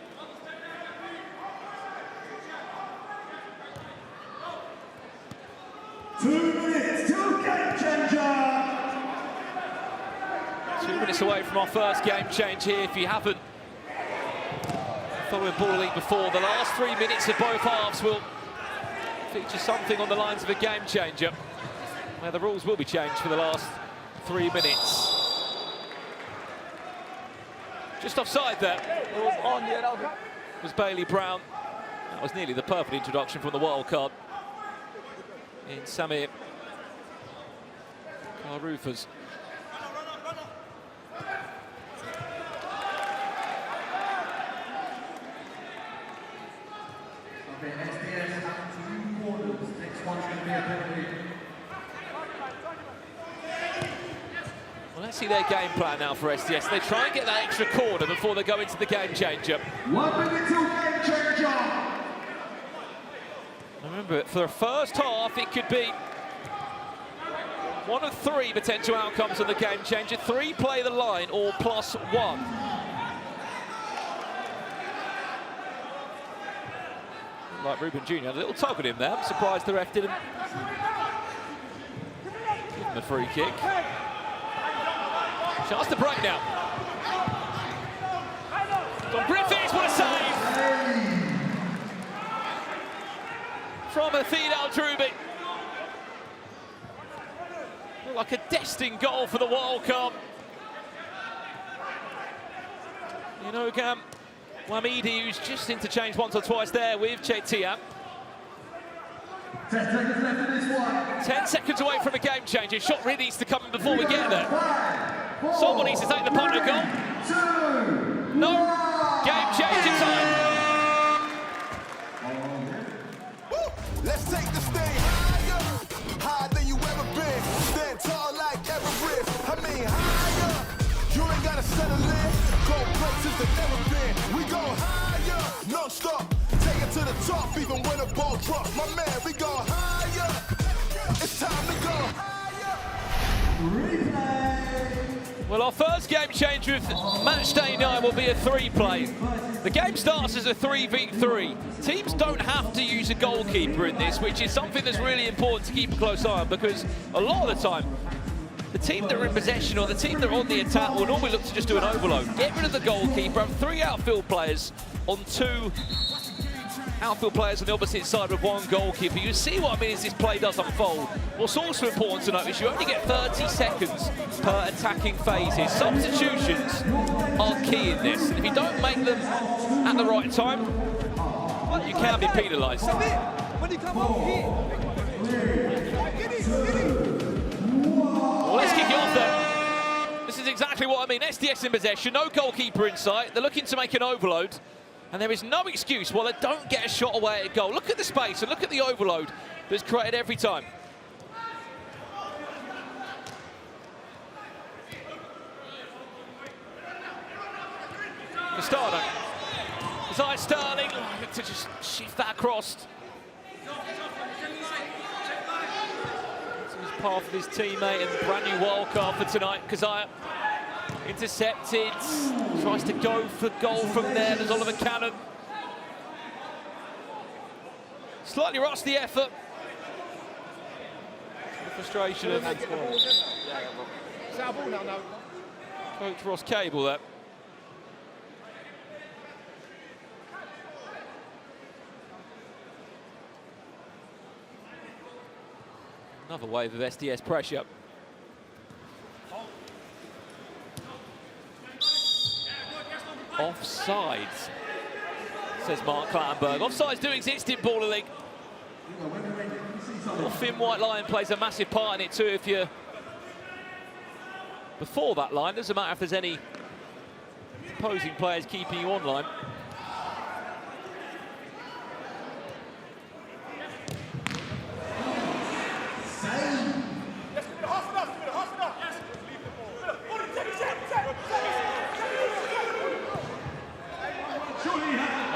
Game changer. 2 minutes away from our first game change here. If you haven't followed Baller League before, the last 3 minutes of both halves will feature something on the lines of a game changer, where the rules will be changed for the last 3 minutes. Just offside there. Was Bailey Brown. That was nearly the perfect introduction from the World Cup in Samir Karufas. Okay, SDS have 2 quarters. Next one's going to be a penalty. Well, let's see their game plan now for SDS. They try and get that extra corner before they go into the game changer. 1 minute to game changer. Remember, for the first half, it could be one of 3 potential outcomes of the game changer. 3 play the line or +1. Like Ruben Jr., a little tug at him there. I'm surprised the ref didn't give him a free kick. Chance to break now. Don Griffiths, what a save! From Athene Al-Troubi. Like a destined goal for the World Cup. You know, Wamidi, who's just interchanged once or twice there with Chetiam. 10 seconds left in this one. 10 seconds away from a game changer. Shot really needs to come in before we get there. Someone needs to take the punt and goal. No. Game changer time. Let's take this thing higher than you ever been. Stand tall like Everest. I mean higher. You ain't gotta settle in. Go places that never been. We go higher, non stop. Take it to the top, even when a ball drops. My man, we go higher. It's time to go higher. Replay. Well, our first game change with Matchday 9 will be a 3-play. The game starts as a 3v3. Teams don't have to use a goalkeeper in this, which is something that's really important to keep a close eye on, because a lot of the time, the team that are in possession or the team that are on the attack will normally look to just do an overload. Get rid of the goalkeeper, have 3 outfield players on 2 outfield players on the opposite side with 1 goalkeeper. You see what I mean as this play does unfold. What's also important to note is you only get 30 seconds per attacking phases. Substitutions are key in this. And if you don't make them at the right time, well, you can be penalised. When you come up here. Well, let's kick it off though. This is exactly what I mean. SDS in possession, no goalkeeper in sight. They're looking to make an overload. And there is no excuse why they don't get a shot away at goal. Look at the space and look at the overload that's created every time. Castano. Desire Sterling, look to just shift that across. To his path of his teammate and brand new wild card for tonight, Kazaya. Intercepted, tries to go for goal from there. There's Oliver Cannon. Slightly rushed the effort. The frustration of Coach Ross Cable there. Another wave of SDS pressure. Offside, says Mark Clattenburg. Offsides do exist in Baller League. Well, Finn White Line plays a massive part in it too. If you're before that line, doesn't matter if there's any opposing players keeping you online.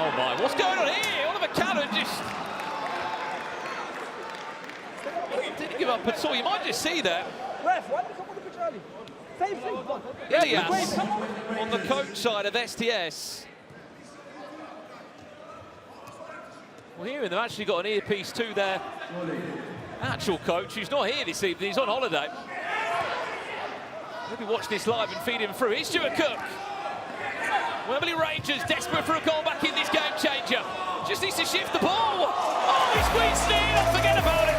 Oh my, what's going on here? Oliver Cannon just didn't give up at all. You might just see that. Ref, why did you come on the pitch early? Same thing. Yeah, yes. On the coach side of SDS. Well, here they've actually got an earpiece too there. Actual coach who's not here this evening, he's on holiday. Maybe watch this live and feed him through. Here's Stuart Cook. Wembley Rangers desperate for a goal back in this game changer. Just needs to shift the ball. Oh, he squeezed it in. Forget about it.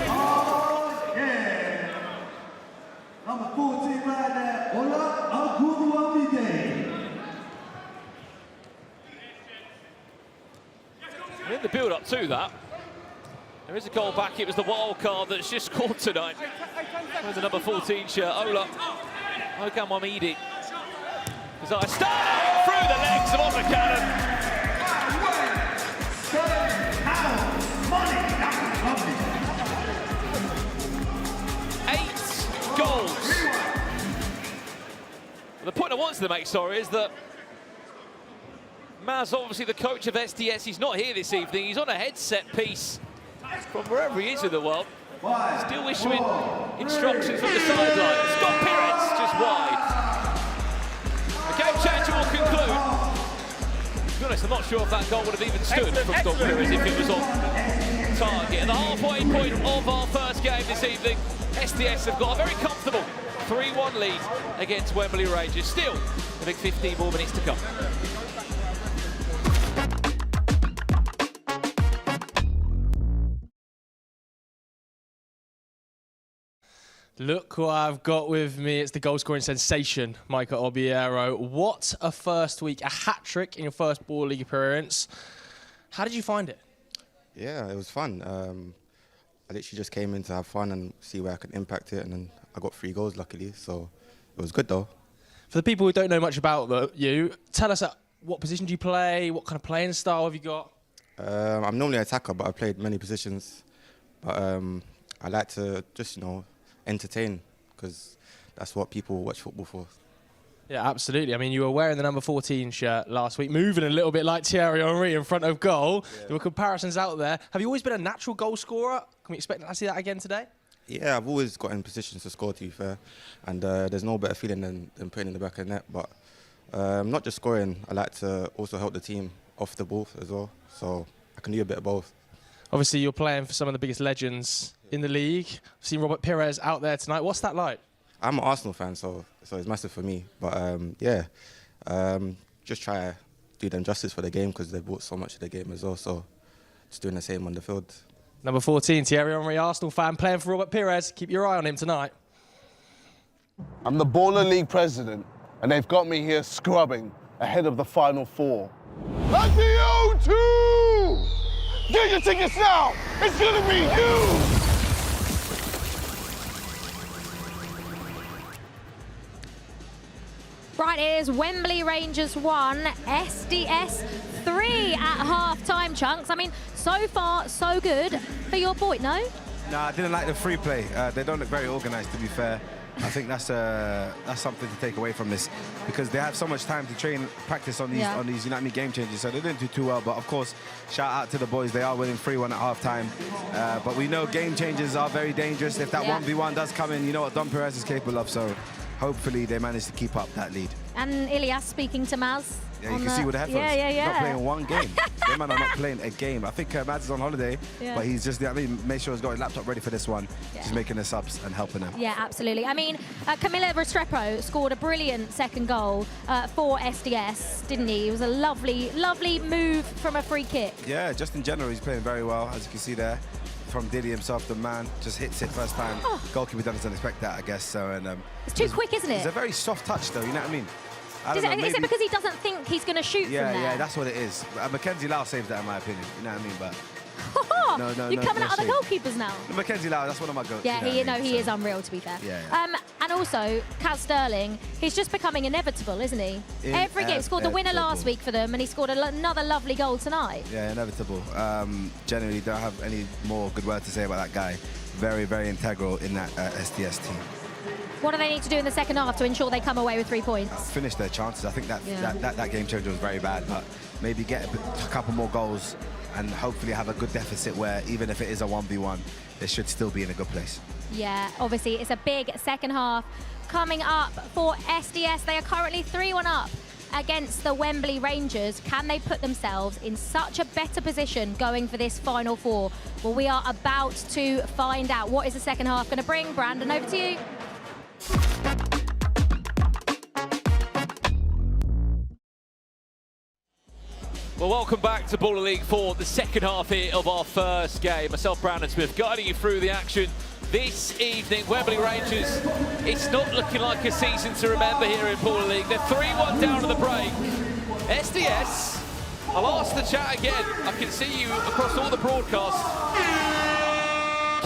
Oh, yeah. Number 14 right there. Ola Agubuamide. We're in the build-up to that. There is a goal back. It was the wild card that's just scored tonight. With the number 14 shirt, Ola Agubuamide. As I start through the legs of Oliver Cannon. 8 goals. Well, the point I wanted to make, sorry, is that Maz, obviously the coach of SDS, he's not here this evening. He's on a headset piece from wherever he is in the world. Still issuing instructions from the sideline. Scott Pires just wide. The game changer will conclude. To be honest, I'm not sure if that goal would have even stood from Scott Pires if it was on target. At the halfway point of our first game this evening, SDS have got a very comfortable 3-1 lead against Wembley Rangers. Still, a big 15 more minutes to come. Look what I've got with me. It's the goal-scoring sensation, Micah Obiero. What a first week. A hat-trick in your first Ball League appearance. How did you find it? Yeah, it was fun. I literally just came in to have fun and see where I could impact it, and then I got 3 goals, luckily, so it was good, though. For the people who don't know much about you, tell us what position do you play? What kind of playing style have you got? I'm normally an attacker, but I've played many positions. But I like to just, entertain, because that's what people watch football for. Yeah, absolutely. I mean, you were wearing the number 14 shirt last week, moving a little bit like Thierry Henry in front of goal. Yeah. There were comparisons out there. Have you always been a natural goal scorer? Can we expect to see that again today? Yeah, I've always got in positions to score, to be fair. And there's no better feeling than putting in the back of the net. But not just scoring, I like to also help the team off the ball as well. So I can do a bit of both. Obviously, you're playing for some of the biggest legends in the league. I've seen Robert Pires out there tonight. What's that like? I'm an Arsenal fan, so it's massive for me. But just try to do them justice for the game, because they've brought so much to the game as well. So just doing the same on the field. Number 14, Thierry Henry, Arsenal fan, playing for Robert Pires. Keep your eye on him tonight. I'm the Baller League president, and they've got me here scrubbing ahead of the Final Four. At the O2! Get your tickets now! It's gonna be huge! Right, it is Wembley Rangers 1, SDS 3 at half-time, Chunks. I mean, so far, so good for your boy, no? No, I didn't like the free play. They don't look very organised, to be fair. I think that's something to take away from this, because they have so much time to train, practice on these you know what I mean, game changes. So they didn't do too well, but of course, shout out to the boys. They are winning 3-1 at half-time. But we know game changes are very dangerous. If that 1v1 does come in, you know what Don Pires is capable of. So hopefully they manage to keep up that lead. And Ilyas speaking to Maz. Yeah, you can see with the headphones. Yeah. Not playing one game. Them man are not playing a game. I think Maz is on holiday, but he's just, I mean, make sure he's got his laptop ready for this one. Just making the subs and helping them. Yeah, absolutely. I mean, Camilo Restrepo scored a brilliant second goal for SDS, didn't he? It was a lovely, lovely move from a free kick. Yeah, just in general, he's playing very well, as you can see there. From Diddy himself, the man just hits it first time. Goalkeeper doesn't expect that, I guess. So, and it's too quick, isn't it? It's a very soft touch, though. You know what I mean? Is it because he doesn't think he's going to shoot from there? Yeah, that's what it is. Mackenzie Lau saves that, in my opinion. You know what I mean? But you're coming out of the goalkeepers now. Mackenzie Lau, that's one of my goals. Yeah, he is unreal, to be fair. And also, Kaz Sterling, he's just becoming inevitable, isn't he? Every game, he scored the winner last week for them, and he scored another lovely goal tonight. Yeah, inevitable. Generally, don't have any more good words to say about that guy. Very, very integral in that SDS team. What do they need to do in the second half to ensure they come away with 3 points? Finish their chances. I think that game changer was very bad, but maybe get a couple more goals and hopefully have a good deficit where even if it is a 1v1, they should still be in a good place. Yeah, obviously it's a big second half coming up for SDS. They are currently 3-1 up against the Wembley Rangers. Can they put themselves in such a better position going for this Final Four? Well, we are about to find out. What is the second half going to bring? Brandon, over to you. Well, welcome back to Baller League for the second half here of our first game. Myself, Brandon Smith, guiding you through the action this evening. Wembley Rangers, it's not looking like a season to remember here in Baller League. They're 3-1 down to the break. SDS, I'll ask the chat again. I can see you across all the broadcasts.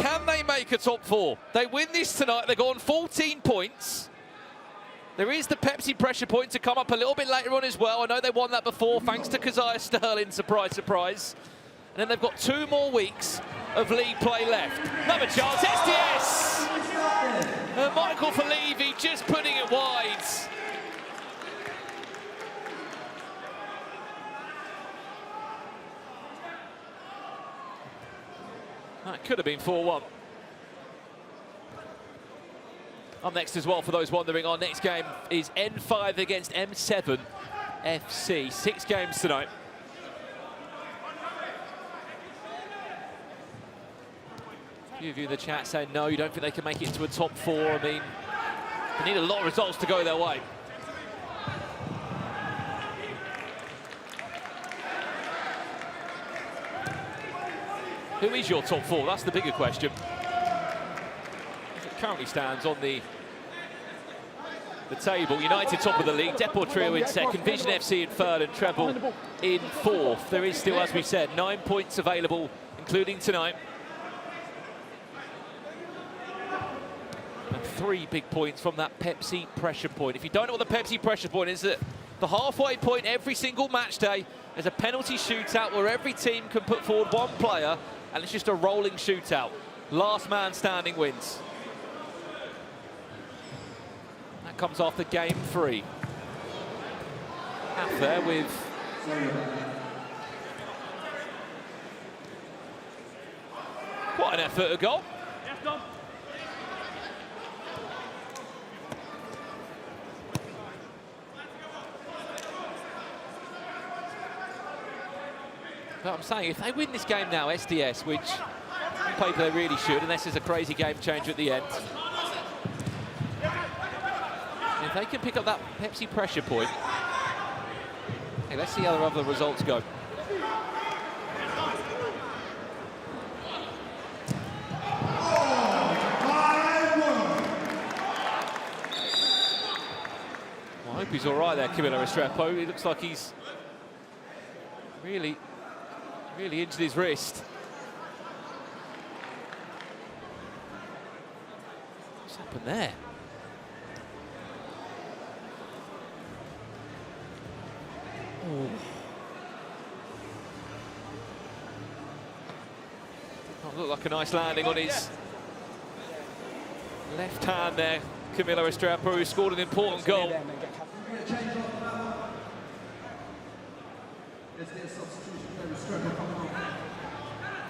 Can they make a top four? They win this tonight, they go on 14 points. There is the Pepsi pressure point to come up a little bit later on as well. I know they won that before, thanks to Keziah Sterling, surprise, surprise. And then they've got 2 more weeks of league play left. Another chance, SDS! Michael for Levy, just putting it wide. That could have been 4-1. Up next as well, for those wondering, our next game is N5 against M7 FC. 6 games tonight. A few of you in the chat saying no, you don't think they can make it into a top 4. I mean, they need a lot of results to go their way. Who is your top 4? That's the bigger question. It currently stands on the table. Yanited top of the league, Deportrio in second, VZN FC in third, and Trebol in fourth. There is still, as we said, 9 points available, including tonight. And 3 big points from that Pepsi pressure point. If you don't know what the Pepsi pressure point is, at the halfway point every single match day, there's a penalty shootout where every team can put forward 1 player, and it's just a rolling shootout. Last man standing wins. That comes after game 3. Half there with quite an effort to goal. But I'm saying, if they win this game now, SDS, which on paper they really should, unless there's a crazy game changer at the end. If they can pick up that Pepsi pressure point, hey, let's see how the other results go. Well, I hope he's all right there, Camilo Restrepo. He looks like he's really injured his wrist. What's happened there? Oh. Did not look like a nice landing on his left hand there. Camilo Restrepo, who scored an important goal.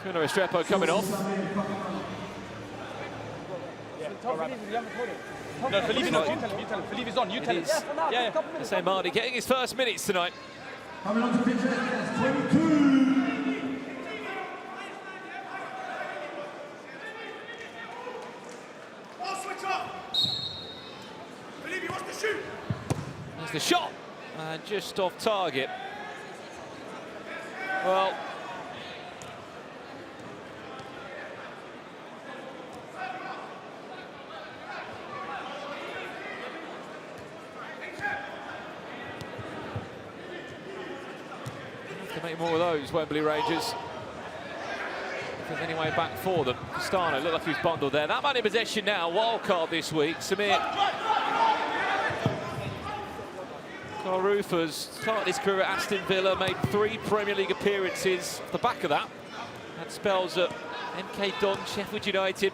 Camilo Restrepo coming off. No, Felipe's not. You tell him. Felipe's on. You tell him. Yeah. Say Mardi getting his first minutes tonight. Coming on to pitch, that's 22. Switch up. Felipe wants to shoot. There's the shot, just off target. Well, have to make more of those, Wembley Rangers. If there's any way back for them. Castano looked like he was bundled there. That man in possession now, wild card this week. Samir Carruthers started his career at Aston Villa, made 3 Premier League appearances. Off the back of that, had spells at MK Don, Sheffield United.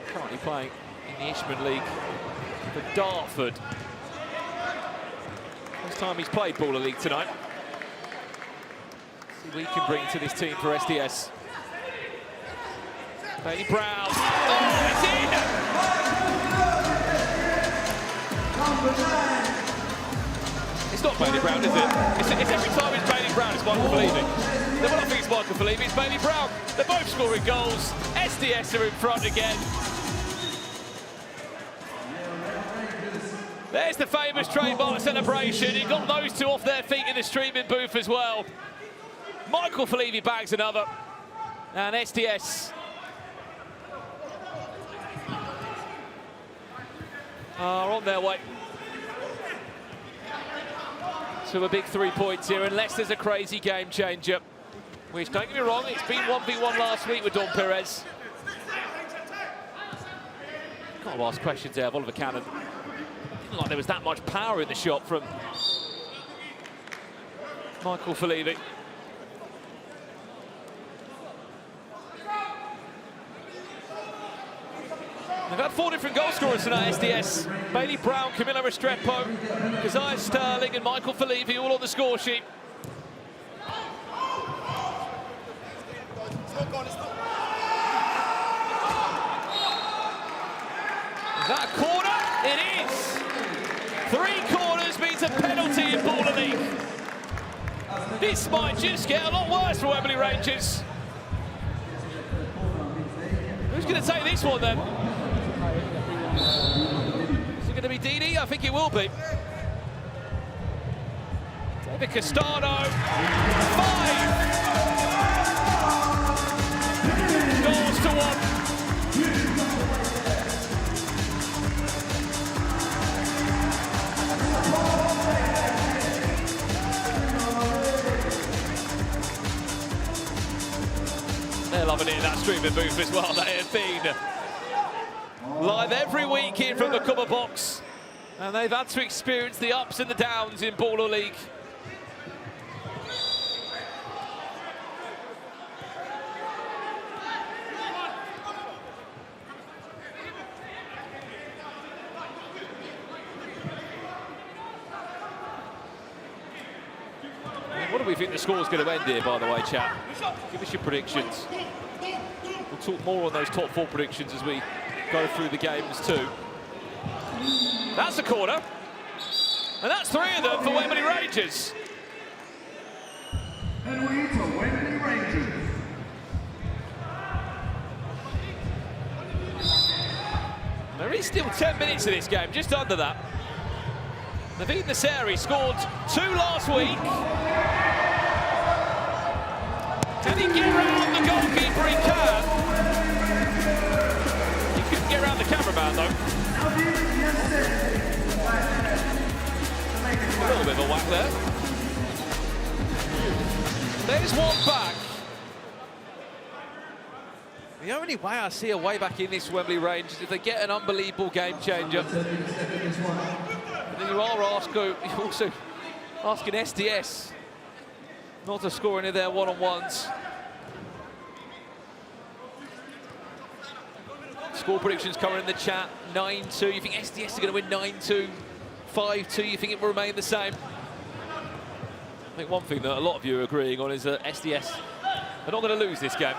Currently playing in the Ishman League for Dartford. First time he's played Baller League tonight. See what he can bring to this team for SDS. Bailey Brown. Oh, it's in! It's not Bailey Brown, is it? It's every time it's Bailey Brown, it's Michael Felipe. Well, I don't think it's Michael Felipe, it's Bailey Brown. They're both scoring goals. SDS are in front again. There's the famous trademark celebration. He got those two off their feet in the streaming booth as well. Michael Felipe bags another. And SDS are on their way to a big 3 points here, unless there's a crazy game changer. Which, don't get me wrong, it's been 1v1 last week with Don Pires. Got to ask questions there of Oliver Cannon. Didn't like there was that much power in the shot from Michael Felipe. They've had 4 different goal scorers tonight, SDS. Bailey Brown, Camilo Restrepo, Keziah Sterling and Michael Felipe all on the score sheet. Is that a corner? It is! 3 corners means a penalty in Baller League. This might just get a lot worse for Wembley Rangers. Who's going to take this one then? Is it going to be Didi? I think it will be. David Castano. 5 goals to 1. They're loving it in that streaming booth as well. They have been live every week in from the cover box, and they've had to experience the ups and the downs in Baller League. What do we think the score's going to end here, by the way, chat? Give us your predictions. We'll talk more on those top 4 predictions as we go through the games too. That's a corner. And that's 3 of them for Wembley Rangers. And we to Wembley Rangers. There is still 10 minutes of this game, just under that. Naveed Nasseri scored 2 last week. Can he get around the goalkeeper? He can. He couldn't get around the cameraman though. A little bit of a whack there. There's one back. The only way I see a way back in this Wembley Rangers is if they get an unbelievable game changer. And then you are also asking SDS not to score any of their one-on-ones. Score predictions coming in the chat. 9-2. You think SDS are going to win 9-2? 5-2. You think it will remain the same? I think one thing that a lot of you are agreeing on is that SDS are not going to lose this game.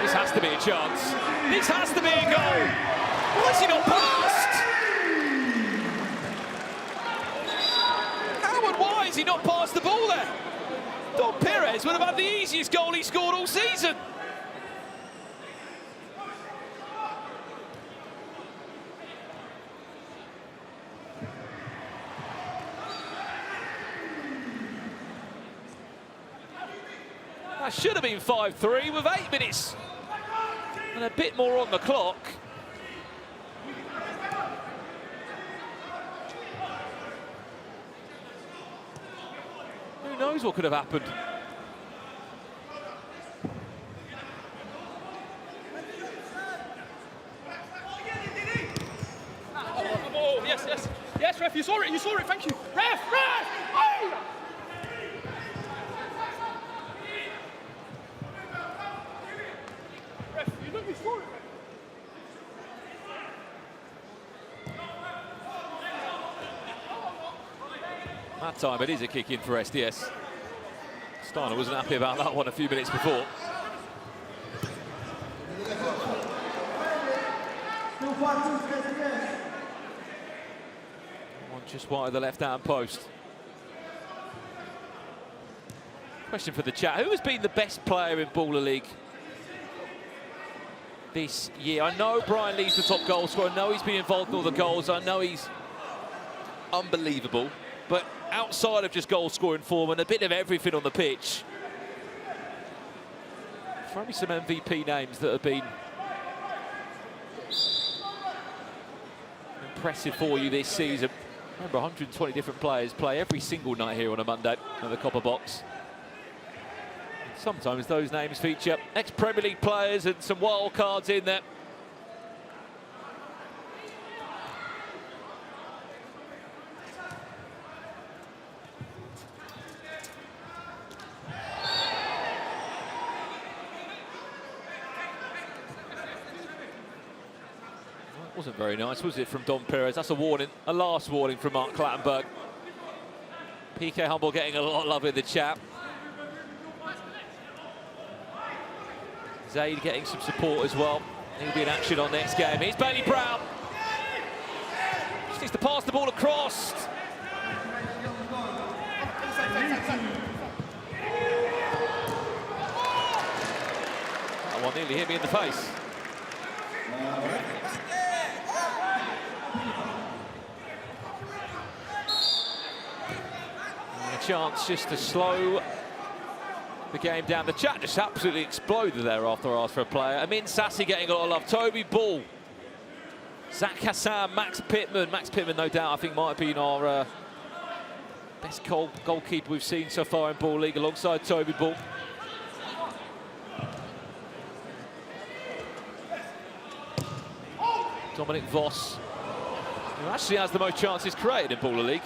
This has to be a chance. This has to be a goal. Why is he not passed? How and why has he not passed the ball there? Thought Pires would have had the easiest goal he scored all season. That should have been 5-3 with 8 minutes and a bit more on the clock. Who knows what could have happened? Oh, yes, yes. Yes, ref, you saw it, thank you. Ref! Oh! Ref, you look, you saw it, ref. That time it is a kick in for SDS. Steiner wasn't happy about that one a few minutes before. One just wide of the left-hand post. Question for the chat. Who has been the best player in Baller League this year? I know Brian Lee's the top goal scorer. I know he's been involved in all the goals. I know he's unbelievable. But outside of just goal scoring form and a bit of everything on the pitch, throw me some MVP names that have been impressive for you this season. Remember, 120 different players play every single night here on a Monday at the Copper Box. And sometimes those names feature ex-Premier League players and some wild cards in there. Wasn't very nice, was it, from Don Pires? That's a warning, a last warning from Mark Clattenburg. PK Humble getting a lot of love in the chat. Zaid getting some support as well. He'll be in action on next game. Here's Bailey Brown. Just needs to pass the ball across. That one nearly hit me in the face. Chance just to slow the game down. The chat just absolutely exploded there after I asked for a player. Amin Sassi getting a lot of love. Tobi Ball, Zach Hassan, Max Pittman. Max Pittman, no doubt, I think might have been our best goalkeeper we've seen so far in Ball League, alongside Tobi Ball. Dominic Voss, who actually has the most chances created in Baller League.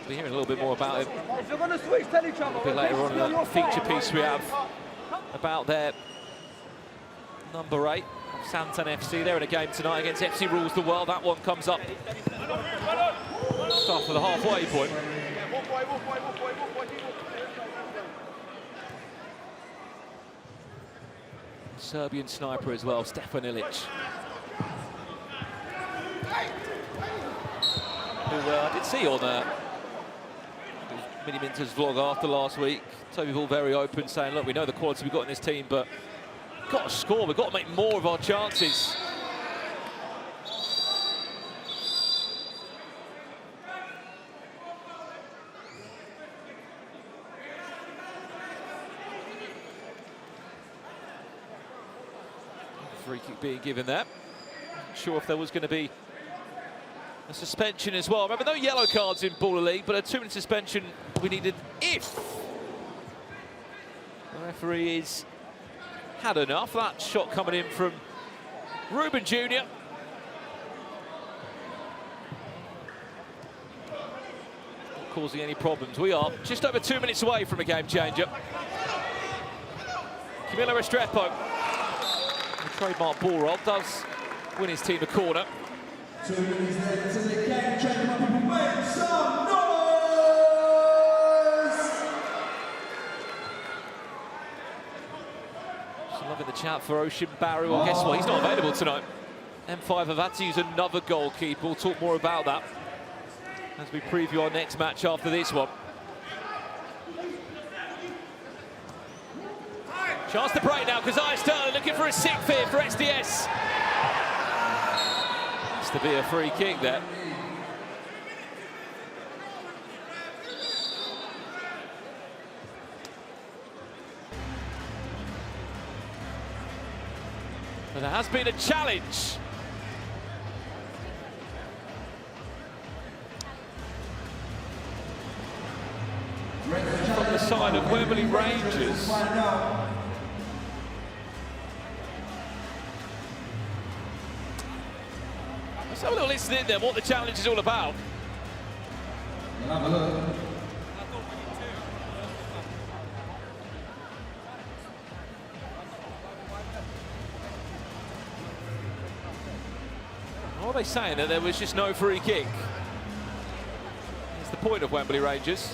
We'll be hearing a little bit more about him If you're going to switch, tell each other. a bit later on in the feature piece we have about their number 8, Santan FC. They're in a game tonight against FC Rules the World. That one comes up just after the halfway point. Serbian sniper as well, Stefan Ilic. Who I did see on Miniminter's vlog after last week. Tobi Ball very open, saying, look, we know the quality we've got in this team, but we've got to score, we've got to make more of our chances. Free kick being given there. Not sure if there was going to be a suspension as well. Remember, no yellow cards in Baller League, but a 2-minute suspension we needed if the referee had enough. That shot coming in from Ruben Jr. causing any problems. We are just over 2 minutes away from a game changer. Camilo Restrepo, the trademark ball roll, does win his team a corner. 2 minutes later to the game changer. My people, make some noise! Just loving the chat for Ocean Barry. Well, guess what? He's not available tonight. M5 have had to use another goalkeeper. We'll talk more about that as we preview our next match after this one. Chance to break now, because Sterling looking for a sixth here for SDS. Has to be a free kick there. But there has been a challenge. From the side of Wembley Rangers. Let's have a little listen in there, what the challenge is all about. Have a look. What are they saying? That there was just no free kick? It's the point of Wembley Rangers.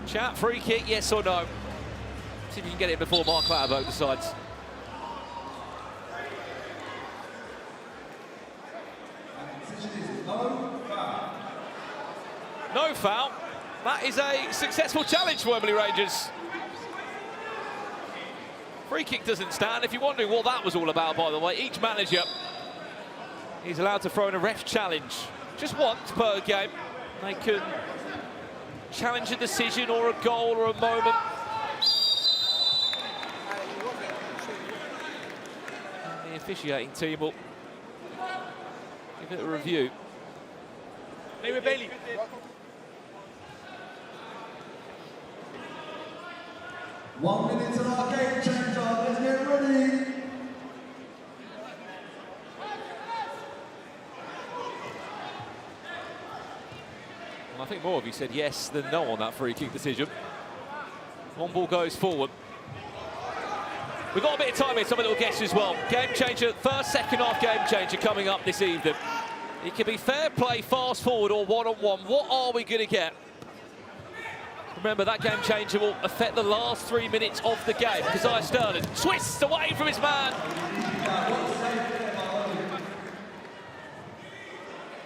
Chat, free kick, yes or no? See if you can get it before Mark Clatterboat decides. No foul. That is a successful challenge for Wembley Rangers. Free kick doesn't stand. If you're wondering what that was all about, by the way, each manager is allowed to throw in a ref challenge just once per game. They can challenge a decision or a goal or a moment. And the officiating team will give it a review. Bailey. One minute to our game changer. Let's get ready. I think more of you said yes than no on that free kick decision. One ball goes forward. We've got a bit of time here, some little guests as well. Game changer, first, second half game changer coming up this evening. It can be fair play, fast forward or one-on-one. What are we going to get? Remember, that game changer will affect the last 3 minutes of the game, because Sterling twists away from his man.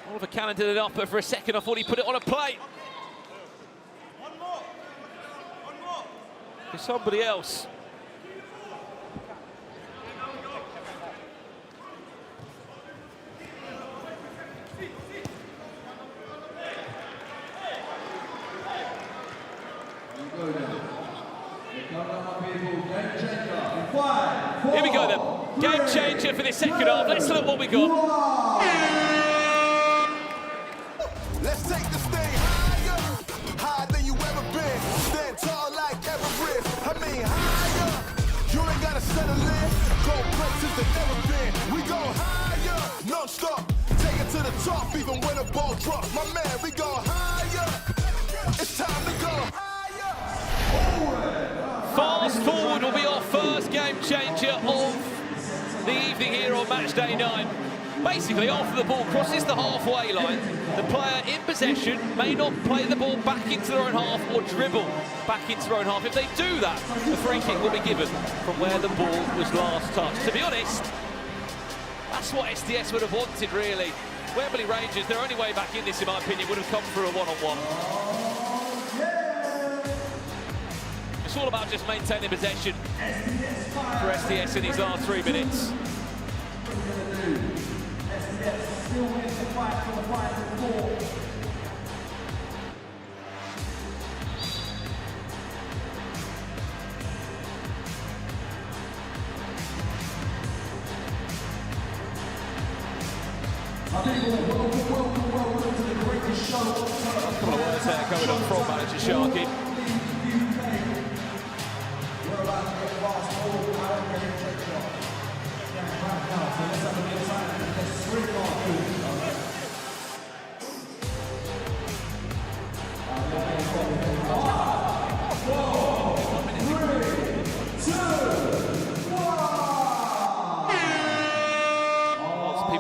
Oliver Cannon did it up, but for a second I thought he put it on a plate. One more. For somebody else. Here we go then. Game changer for this second half. Let's look what we got. Let's take the stage higher, higher than you ever been. Stand tall like Everest. I mean higher. You ain't gotta settle in. Go places that never been. We go higher, non-stop. Take it to the top, even when the ball drops. My man, we go higher. It's time to go higher. Fast forward will be our first game changer of the evening here on Matchday 9. Basically, after the ball crosses the halfway line, the player in possession may not play the ball back into their own half or dribble back into their own half. If they do that, the free kick will be given from where the ball was last touched. To be honest, that's what SDS would have wanted, really. Wembley Rangers, their only way back in this, in my opinion, would have come through a one-on-one. It's all about just maintaining possession for SDS in these last 3 minutes. Still wins the fight for the final 4. Welcome to the greatest show. A couple of words there coming up from manager Sharky. We're about to get fast forward.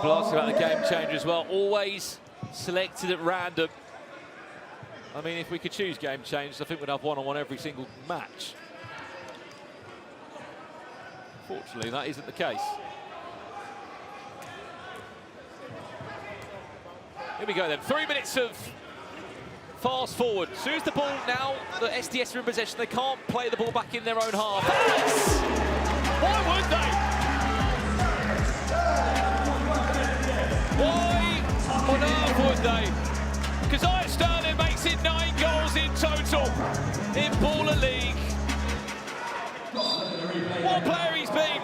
People asking about the game changer as well. Always selected at random. I mean, if we could choose game changers, I think we'd have one-on-one every single match. Fortunately, that isn't the case. Here we go then. 3 minutes of fast forward. As soon as the ball now, the SDS are in possession, they can't play the ball back in their own half. Why would they? Why on earth would they? Because Sterling makes it 9 goals in total in Baller League. What a player he's been.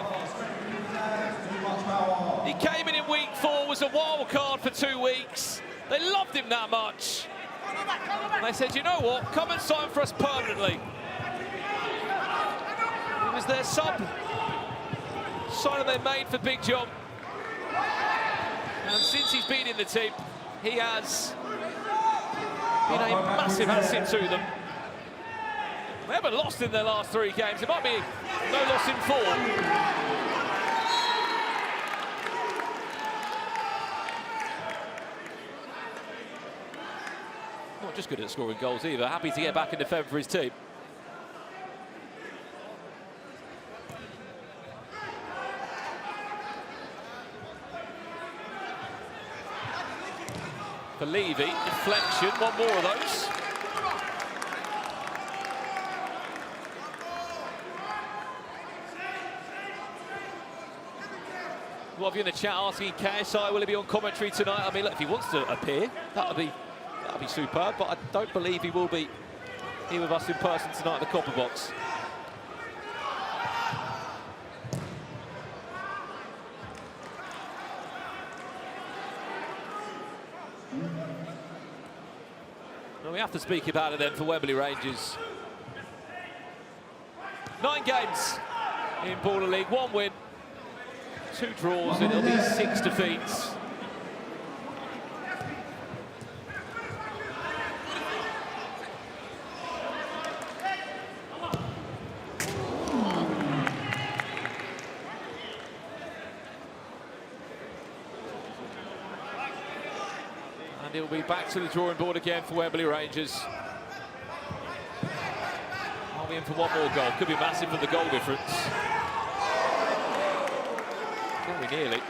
He came in week 4, was a wild card for 2 weeks. They loved him that much. And they said, you know what, come and sign for us permanently. He was their sub. Signing they made for Big John. And since he's been in the team, he has been a massive asset to them. They haven't lost in their last 3 games. It might be no loss in 4. Not just good at scoring goals either. Happy to get back and defend for his team. For Levy, deflection, one more of those. A lot of you in the chat asking KSI, will he be on commentary tonight? I mean, look, if he wants to appear, that'll be superb, but I don't believe he will be here with us in person tonight at the Copper Box. Well, we have to speak about it then for Wembley Rangers. 9 games in Baller League, 1 win, 2 draws, and it'll be 6 defeats. And it'll be back to the drawing board again for Wembley Rangers. I'll be in for 1 more goal. Could be massive for the goal difference. Very nearly.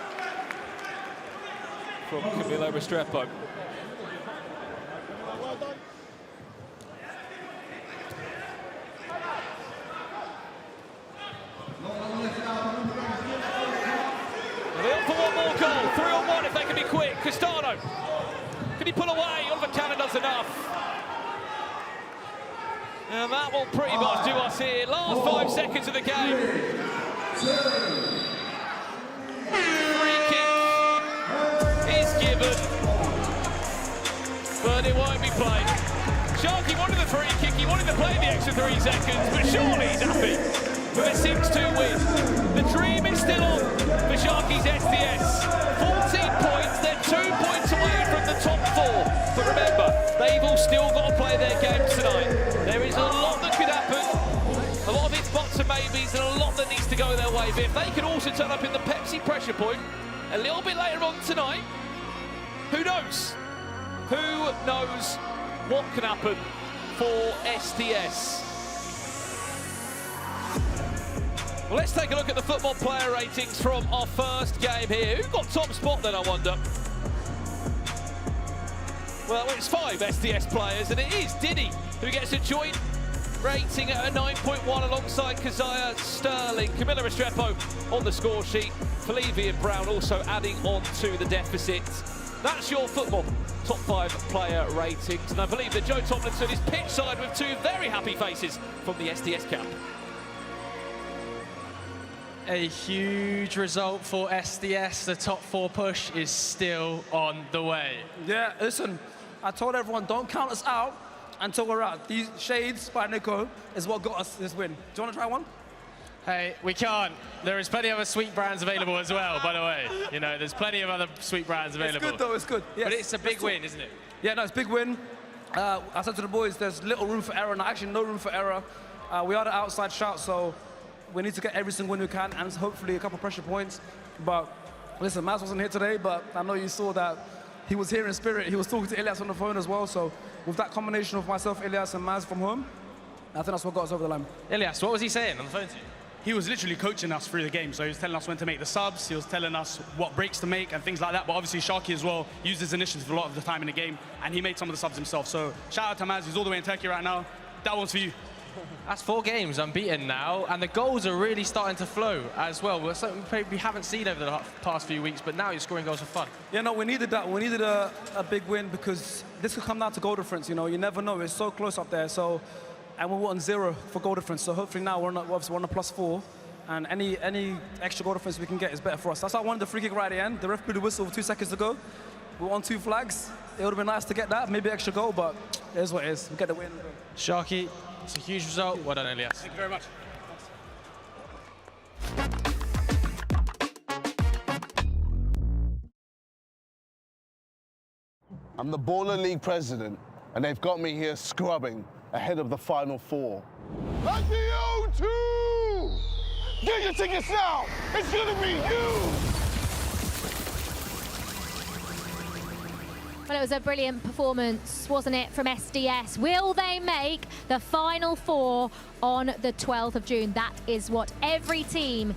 From Camilo Restrepo. They're up for 1 more goal. 3-on-1 if they can be quick. Castano. Can he pull away? Oliver Cannon does enough. And that will pretty much do us here. Last 5 seconds of the game. Free kick is given, but it won't be played. Sharky wanted the free kick, he wanted to play the extra 3 seconds, but surely he's happy with a 6-2 win. The dream is still on for Sharky's SDS. 14 points, they're 2 points away from the top 4. But remember, they've all still got to play their games tonight. There is a lot that could happen. A lot of it's buts and maybes, and a lot that needs to go their way. But if they could also turn up in the Pepsi pressure point a little bit later on tonight, who knows? Who knows what can happen for SDS? Well, let's take a look at the football player ratings from our first game here. Who got top spot then, I wonder? Well, it's 5 SDS players, and it is Diddy who gets a joint rating at a 9.1 alongside Keziah Sterling. Camilo Restrepo on the score sheet. Levy and Brown also adding on to the deficit. That's your football top 5 player ratings. And I believe that Joe Tomlinson is pitch side with 2 very happy faces from the SDS camp. A huge result for SDS. The top 4 push is still on the way. Yeah, listen, I told everyone, don't count us out until we're out. These shades by Nico is what got us this win. Do you want to try one? Hey, we can't. There is plenty of other sweet brands available as well, by the way. You know, there's plenty of other sweet brands available. It's good, though, it's good. Yes. But it's a big win, isn't it? Yeah, no, it's a big win. I said to the boys, there's little room for error, and actually no room for error. We are the outside shout, so we need to get every single win we can, and hopefully a couple pressure points. But Listen, Maz wasn't here today, but I know you saw that he was here in spirit. He was talking to Ilias on the phone as well. So with that combination of myself, Ilias, and Maz from home, I think that's what got us over the line. Ilias, what was he saying on the phone to you? He was literally coaching us through the game. So he was telling us when to make the subs. He was telling us what breaks to make and things like that. But obviously Sharky as well used his initiative a lot of the time in the game, and he made some of the subs himself. So shout out to Maz, who's all the way in Turkey right now. That one's for you. That's 4 games unbeaten now, and the goals are really starting to flow as well. It's something we haven't seen over the past few weeks, but now you're scoring goals for fun. Yeah, no, we needed that. We needed a big win because this could come down to goal difference. You know, you never know. It's so close up there. So, and we were on 0 for goal difference. So hopefully now we're on a +4, and any extra goal difference we can get is better for us. That's why I wanted the free kick right at the end. The ref blew the whistle 2 seconds to go. We were on 2 flags. It would have been nice to get that, maybe extra goal, but it is what it is. We get the win. Sharky, it's a huge result. Well done, Ilias. Thank you very much. I'm the Baller League president, and they've got me here scrubbing ahead of the Final Four. At the O2! Get your tickets now! It's gonna be huge! Well, it was a brilliant performance, wasn't it, from SDS? Will they make the Final Four on the 12th of June? That is what every team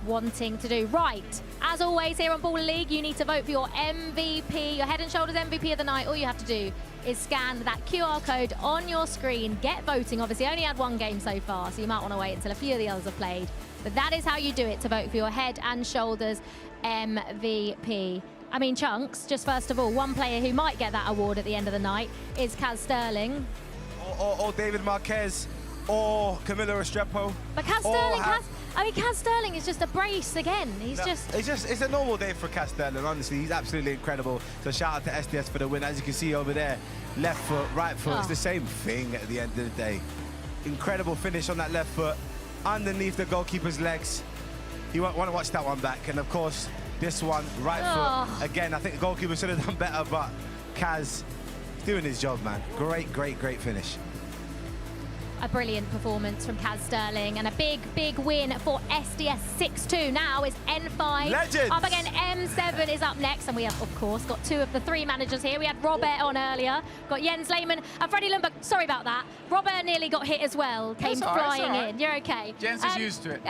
wanting to do. Right, as always here on Baller League, you need to vote for your MVP, your Head and Shoulders MVP of the night. All you have to do is scan that QR code on your screen, get voting. Obviously, only had 1 game so far, so you might want to wait until a few of the others have played. But that is how you do it, to vote for your Head and Shoulders MVP. I mean, Chunks, just first of all, one player who might get that award at the end of the night is Kaz Sterling. Or David Marquez, or Camilo Restrepo. But Kaz Sterling, Kaz Sterling is just a brace again. It's a normal day for Kaz Sterling, honestly. He's absolutely incredible. So shout out to SDS for the win. As you can see over there, left foot, right foot, it's the same thing at the end of the day. Incredible finish on that left foot, underneath the goalkeeper's legs. You want to watch that one back. And of course, this one, right foot. Again, I think the goalkeeper should have done better, but Kaz doing his job, man. Great finish. A brilliant performance from Kaz Sterling, and a big win for SDS 6-2. Now is N5 Legends. up again. M7 is up next, and we have, of course, got 2 of the 3 managers here. We had Robert on earlier, got Jens Lehmann and Freddie Ljungberg. Sorry about that. Robert nearly got hit as well, came flying in. You're okay. Jens is used to it.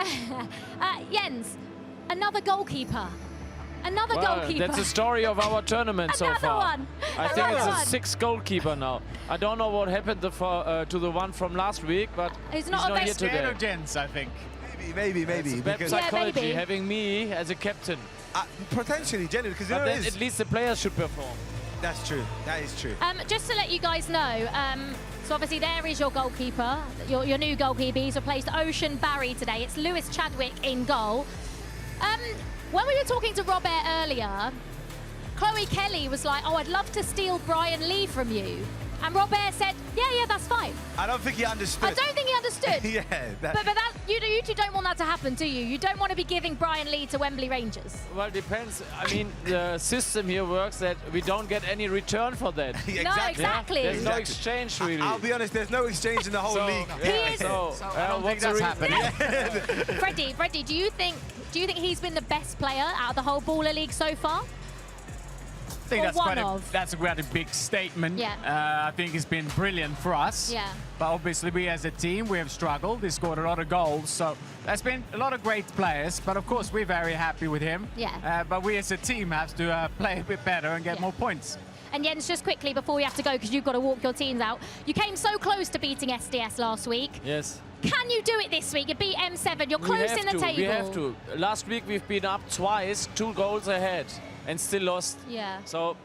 Jens, another goalkeeper. Another goalkeeper. That's the story of our tournament so far. I think it's a 6th goalkeeper now. I don't know what happened to the one from last week, but he's not here today. Jens, I think. Maybe. Because psychology, having me as a captain. Potentially, genuinely, because then at least the players should perform. That's true. That is true. Just to let you guys know, so obviously there is your goalkeeper, your new goalkeeper. He's replaced Ocean Barry today. It's Lewis Chadwick in goal. When we were talking to Robert earlier, Chloe Kelly was like, oh, I'd love to steal Brian Lee from you. And Robert said, yeah, that's fine. I don't think he understood. I don't think he understood. Yeah. But that, you two don't want that to happen, do you? You don't want to be giving Brian Lee to Wembley Rangers. Well, it depends. I mean, the system here works that we don't get any return for that. Exactly. No, exactly. There's no exchange, really. I'll be honest, there's no exchange in the whole league. I don't think that's happening. Freddie, do you think he's been the best player out of the whole Baller League so far? I think that's quite a big statement. Yeah. I think it's been brilliant for us. Yeah. But obviously we as a team, we have struggled. He scored a lot of goals. So there's been a lot of great players. But of course, we're very happy with him. Yeah. But we as a team have to play a bit better and get more points. And Jens, just quickly before we have to go, because you've got to walk your teams out, you came so close to beating SDS last week. Yes. Can you do it this week? You beat M7, you're close in the table. We have to. Last week we've been up twice, 2 goals ahead, and still lost. Yeah. So,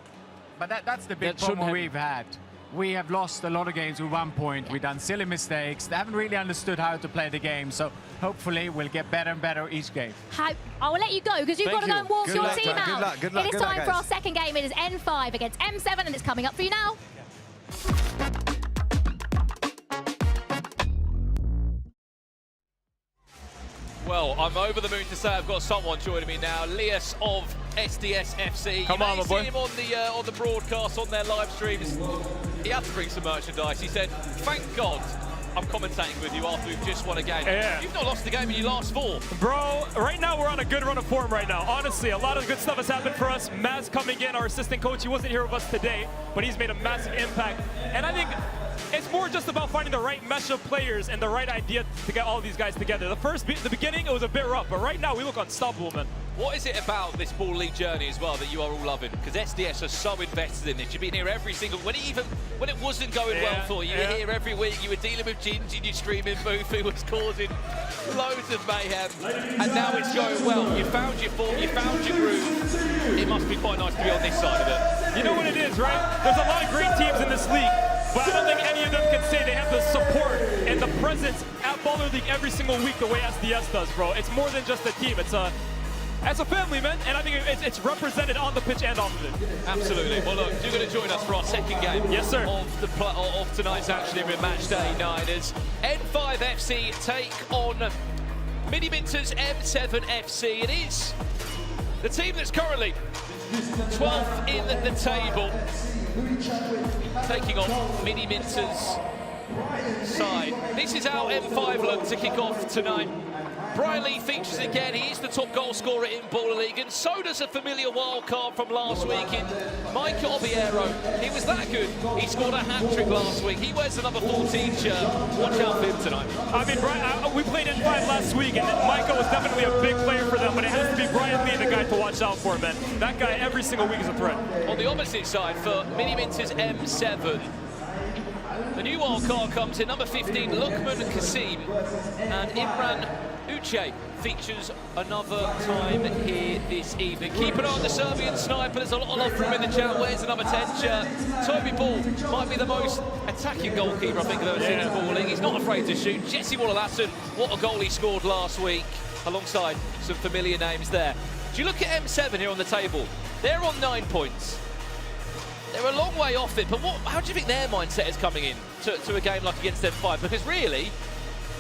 but that's the big problem we've had. We have lost a lot of games with 1 point. Yeah. We've done silly mistakes. They haven't really understood how to play the game. So hopefully we'll get better and better each game. I will let you go because you've got to go and walk your team out. Good luck. It is time for our second game. It is N5 against M7, and it's coming up for you now. Well, I'm over the moon to say I've got someone joining me now, Lias of SDS FC. Come on, my boy. You may have seen him on the broadcast, on their live streams. He had to bring some merchandise. He said, thank God I'm commentating with you after we've just won a game. Yeah. You've not lost the game in your last 4. Bro, right now we're on a good run of form right now. Honestly, a lot of good stuff has happened for us. Maz coming in, our assistant coach, he wasn't here with us today, but he's made a massive impact. And I think it's more just about finding the right mesh of players and the right idea to get all these guys together. The beginning, it was a bit rough, but right now we look unstoppable, man. What is it about this ball league journey as well that you are all loving? Because SDS are so invested in this. You've been here every single, when it wasn't going well for you, you were here every week. You were dealing with Ginge in your streaming booth who was causing loads of mayhem, and now it's going well. You found your form, you found your groove. It must be quite nice to be on this side of it. You know what it is, right? There's a lot of great teams in this league, but I don't think any of them can say they have the support and the presence at Baller League every single week the way SDS does, bro. It's more than just a team. It's a family, man, and I think it's represented on the pitch and off of it. Absolutely. Well, look, you're going to join us for our second game. Yes, sir. Of tonight's action here in Matchday 9 as N5 FC take on Miniminter's M7 FC. It is the team that's currently 12th in the table, taking on Miniminter's side. This is our M5 look to kick off tonight. Brian Lee features again. He is the top goal scorer in Baller League, and so does a familiar wild card from last week in Micah. He was that good. He scored a hat-trick last week. He wears the number 14 shirt. Watch out for him tonight. I mean, Brian, we played N5 last week, and Micah was definitely a big player for them, but it has to be Brian Lee, the guy to watch out for, man. That guy every single week is a threat. On the opposite side, for Miniminter's M7, the new wild card comes in number 15, Lehmann Kasim, and Imran Uche features another time here this evening. Keep an eye on the Serbian sniper. There's a lot of love for him in the chat. Where's the number 10 shirt? Tobi Brown might be the most attacking goalkeeper I think I've ever seen in Ball League. He's not afraid to shoot. Jesse Wallace, what a goal he scored last week, alongside some familiar names there. Do you look at M7 here on the table? They're on 9 points. They're a long way off it, but how do you think their mindset is coming in to a game like against M5? Because really,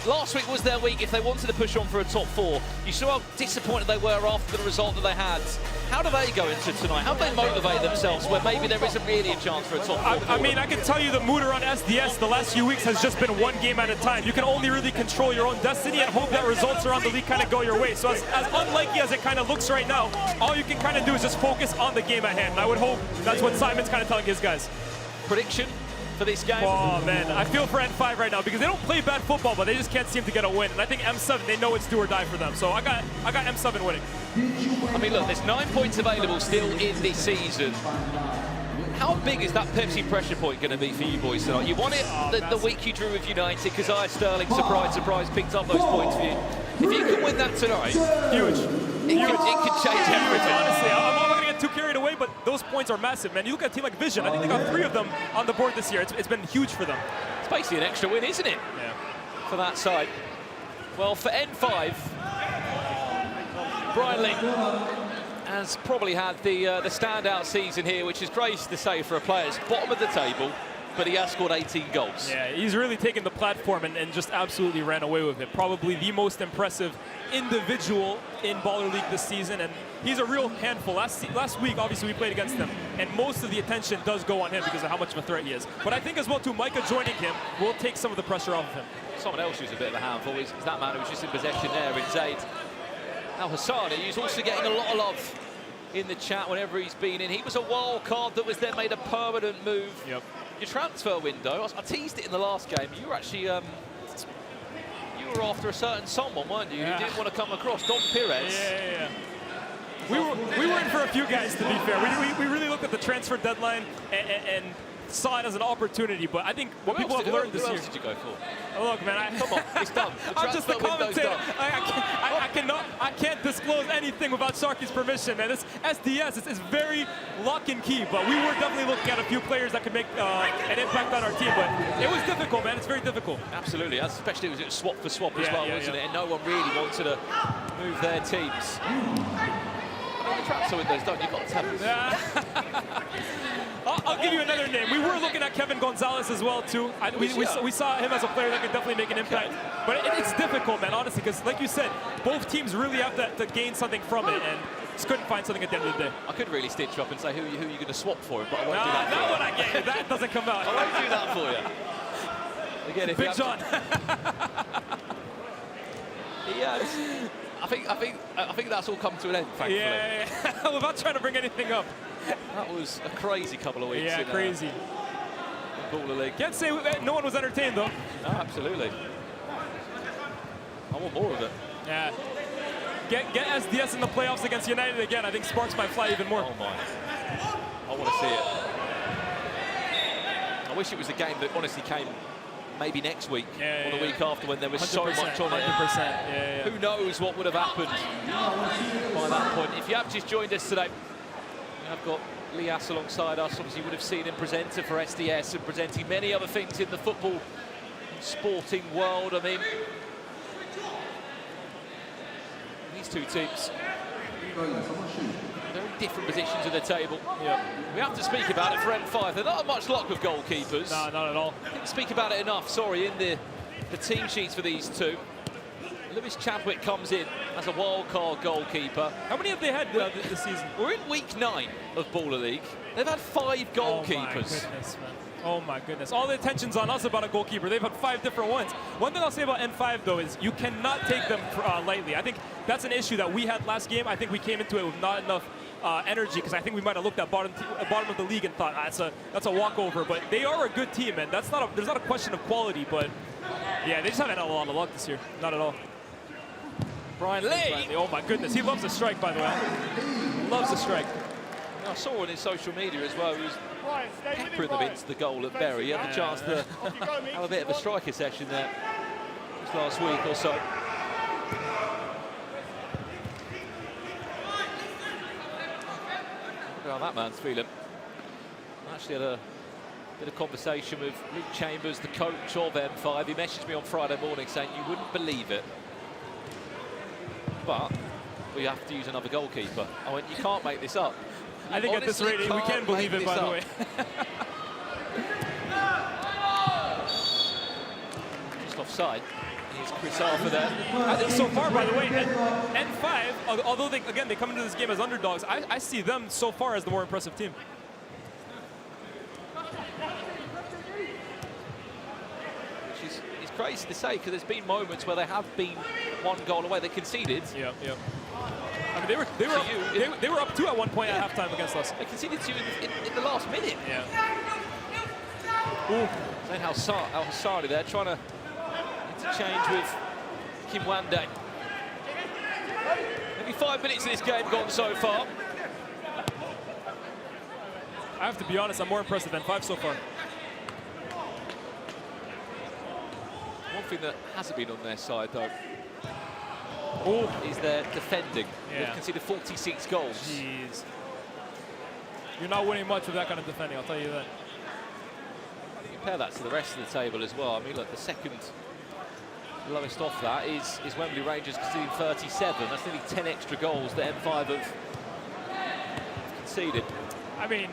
last week was their week. If they wanted to push on for a top 4, you saw how disappointed they were after the result that they had. How do they go into tonight? How do they motivate themselves where maybe there isn't really a chance for a top 4? I mean, I can tell you the mood around SDS the last few weeks has just been one game at a time. You can only really control your own destiny and hope that results around the league kind of go your way. So as unlikely as it kind of looks right now, all you can kind of do is just focus on the game at hand. And I would hope that's what Simon's kind of telling his guys. Prediction for this game? Oh, man, I feel for N5 right now because they don't play bad football, but they just can't seem to get a win. And I think M7, they know it's do or die for them. So I got M7 winning. I mean, look, there's 9 points available still in this season. How big is that Pepsi pressure point going to be for you boys tonight? You won it the week you drew with Yanited because Sterling, surprise, picked up those points for you. If you can win that tonight, huge. It could change everything. Honestly, I'm not going to get too carried away, but those points are massive, man. You look at a team like Vision, I think they got 3 of them on the board this year. It's been huge for them. It's basically an extra win, isn't it? Yeah. For that side. Well, for N5, Brian Lee has probably had the standout season here, which is crazy to say for a player. It's bottom of the table, but he has scored 18 goals. Yeah, he's really taken the platform and just absolutely ran away with it. Probably the most impressive individual in Baller League this season, and he's a real handful. Last week, obviously, we played against him, and most of the attention does go on him because of how much of a threat he is. But I think as well, too, Micah joining him will take some of the pressure off of him. Someone else who's a bit of a handful is that man who was just in possession there in Zaid. Now Hassani, who's also getting a lot of love in the chat whenever he's been in. He was a wild card that was then made a permanent move. Yep. Your transfer window, I teased it in the last game. You were actually, you were after a certain someone, weren't you? Yeah. Who didn't want to come across, Pires. Yeah. We were in for a few guys, to be fair. We really looked at the transfer deadline and saw it as an opportunity, but I think what people have learned this year. Who else did you go for? Oh, look, man, come on, it's done. I'm just a commentator. I can't disclose anything without Sharky's permission, man. This SDS is very lock and key, but we were definitely looking at a few players that could make an impact on our team, but it was difficult, man. It's very difficult. Absolutely, especially it was swap for swap as well, wasn't it? And no one really wanted to move their teams. The transfer window's done, you've got to tell us. I'll give you another name. We were looking at Kevin Gonzalez as well, too. We saw him as a player that could definitely make an impact. But it's difficult, man, honestly, because like you said, both teams really have to gain something from it, and just couldn't find something at the end of the day. I could really stitch you up and say who you're going to swap for him, but I won't do that. Not what I get. That doesn't come out. I won't do that for you. Again, if Big John. I think that's all come to an end, thankfully. Yeah. Without trying to bring anything up. That was a crazy couple of weeks. Yeah, crazy. Baller League. Can't say no one was entertained though. No, absolutely. I want more of it. Yeah. Get SDS in the playoffs against Yanited again. I think sparks might fly even more. Oh my. I want to see it. I wish it was a game that honestly came maybe next week or the week after when there was so much on it. 100%. Who knows what would have happened by that point. If you have just joined us today, we have got Lias alongside us. Obviously, you would have seen him presenter for SDS and presenting many other things in the football and sporting world. I mean, these two teams, very different positions in the table. Yeah. We have to speak about it for M5. They're not much luck with goalkeepers. No, not at all. Didn't speak about it enough, sorry, in the team sheets for these two. Lewis Chadwick comes in as a wild-card goalkeeper. How many have they had this season? We're in week 9 of Baller League. They've had 5 goalkeepers. Oh my goodness, man. Oh my goodness. All the attention's on us about a goalkeeper. They've had 5 different ones. One thing I'll say about N5, though, is you cannot take them lightly. I think that's an issue that we had last game. I think we came into it with not enough energy, because I think we might have looked at bottom of the league and thought, that's a walkover. But they are a good team, and there's not a question of quality. But yeah, they just haven't had a lot of luck this year. Not at all. Brian Lee. Oh my goodness, he loves the strike, by the way. Loves the strike. I saw on his social media as well. He was peppering them into the goal at Bury. He had the chance to have a bit of a striker session there just last week or so. Look how that man's feeling. I actually had a bit of conversation with Luke Chambers, the coach of M5. He messaged me on Friday morning saying, you wouldn't believe it, but we have to use another goalkeeper. I went, you can't make this up. I think at this rate, we can believe it, by the way. Just offside. Here's Chris Arthur there. I think so far, by the way, N5, although they come into this game as underdogs, I see them so far as the more impressive team. Which is crazy to say, because there's been moments where they have been 1 goal away. They conceded. Yeah. I mean, they were up 2 at one point at halftime against us. They conceded 2 in the last minute. Yeah. Then Al-Hassari there trying to interchange with Kim Wande. Maybe 5 minutes of this game gone so far. I have to be honest, I'm more impressed than N5 so far. One thing that hasn't been on their side, though, is their defending. Yeah. They've conceded 46 goals. Jeez. You're not winning much with that kind of defending, I'll tell you that. Compare that to the rest of the table as well. I mean, look, the second lowest off that is Wembley Rangers conceding 37. That's nearly 10 extra goals that M5 have conceded. I mean,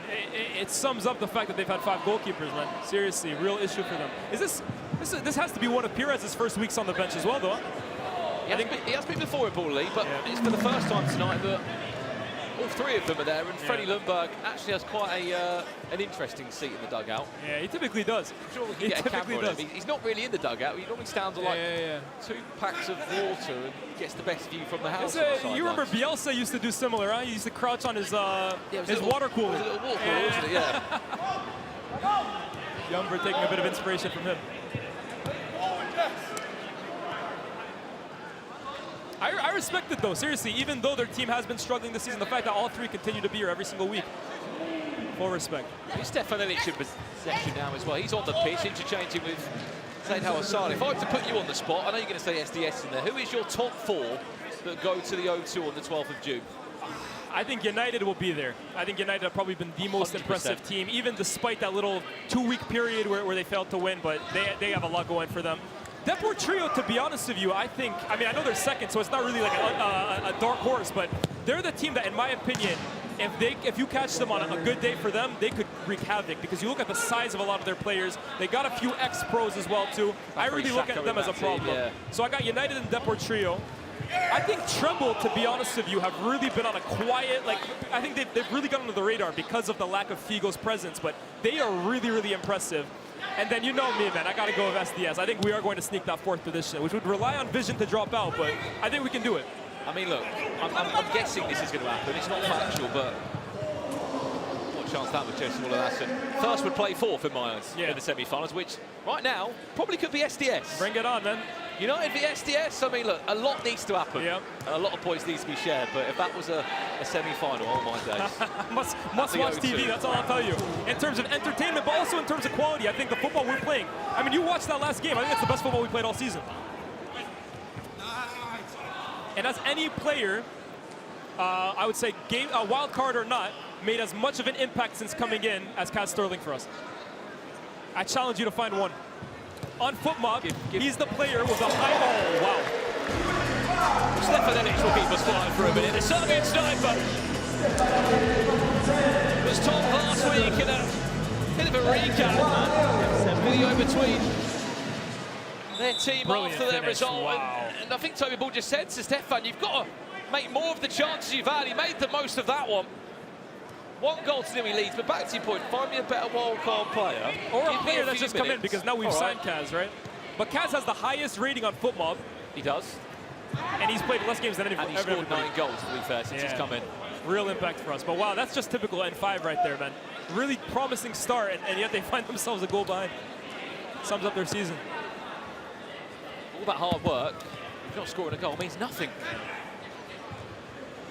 it sums up the fact that they've had 5 goalkeepers, man. Seriously, real issue for them. This has to be one of Pires' first weeks on the bench as well, though. He has been before in Baller League, but it's for the first time tonight that all 3 of them are there, and Freddie Ljungberg actually has quite an interesting seat in the dugout. Yeah, he typically does. I'm sure we can get a camera on him. He's not really in the dugout. He normally stands on 2 packs of water and gets the best view from the house. You remember Bielsa used to do similar, huh? He used to crouch on his water cooler. It was a little water cooler, wasn't it? Yeah. Ljungberg taking a bit of inspiration from him. I respect it, though, seriously, even though their team has been struggling this season, the fact that all 3 continue to be here every single week. Full respect. Stefan Ilic in possession now as well. He's on the pitch, interchanging with Zaid Al-Hassari. If I were to put you on the spot, I know you're going to say SDS in there. Who is your top 4 that go to the O2 on the 12th of June? I think Yanited will be there. I think Yanited have probably been the most 100%. impressive team, even despite that little 2-week period where they failed to win, but they have a lot going for them. Deportrio, to be honest with you, I mean, I know they're second, so it's not really like a dark horse, but they're the team that, in my opinion, if you catch them on a good day for them, they could wreak havoc, because you look at the size of a lot of their players. They got a few ex-pros as well, too. I really look at them as a problem. So I got Yanited and Deportrio. I think Trebol, to be honest with you, have really been on a quiet, I think they've really gone under the radar because of the lack of Figo's presence, but they are really, really impressive. And then you know me, man. I got to go with SDS. I think we are going to sneak that 4th position, which would rely on vision to drop out, but I think we can do it. I mean, look, I'm guessing this is going to happen. It's not factual, but what chance that would chase all of that. First would play 4th in my eyes in the semi-finals, which right now probably could be SDS. Bring it on, man. United v SDS. I mean, look, a lot needs to happen. Yep. A lot of points needs to be shared, but if that was a semi-final, oh my days. must watch TV, that's all I'll tell you. In terms of entertainment, but also in terms of quality, I think the football we're playing, I mean, you watched that last game. I think it's the best football we played all season. And as any player, I would say, wild card or not, made as much of an impact since coming in as Kat Sterling for us. I challenge you to find one. On FootMob, he's the player with a high... Oh, wow. Stefan Ellich will keep us quiet for a minute. The Serbian sniper was told last week in a bit of a recap. Video between their team after their result. Wow. And I think Tobi Brown just said to Stefan, you've got to make more of the chances you've had. He made the most of that one. 1 goal to nil he leads, but back to your point, find me a better wildcard player. Or a player that's just come in, because now we've signed Kaz, right? But Kaz has the highest rating on FootMob. He does. And he's played less games than anyone. And he's scored 9 goals, to be fair, since he's come in. Real impact for us. But wow, that's just typical N5 right there, man. Really promising start, and yet they find themselves a goal behind. Sums up their season. All that hard work, not scoring a goal means nothing.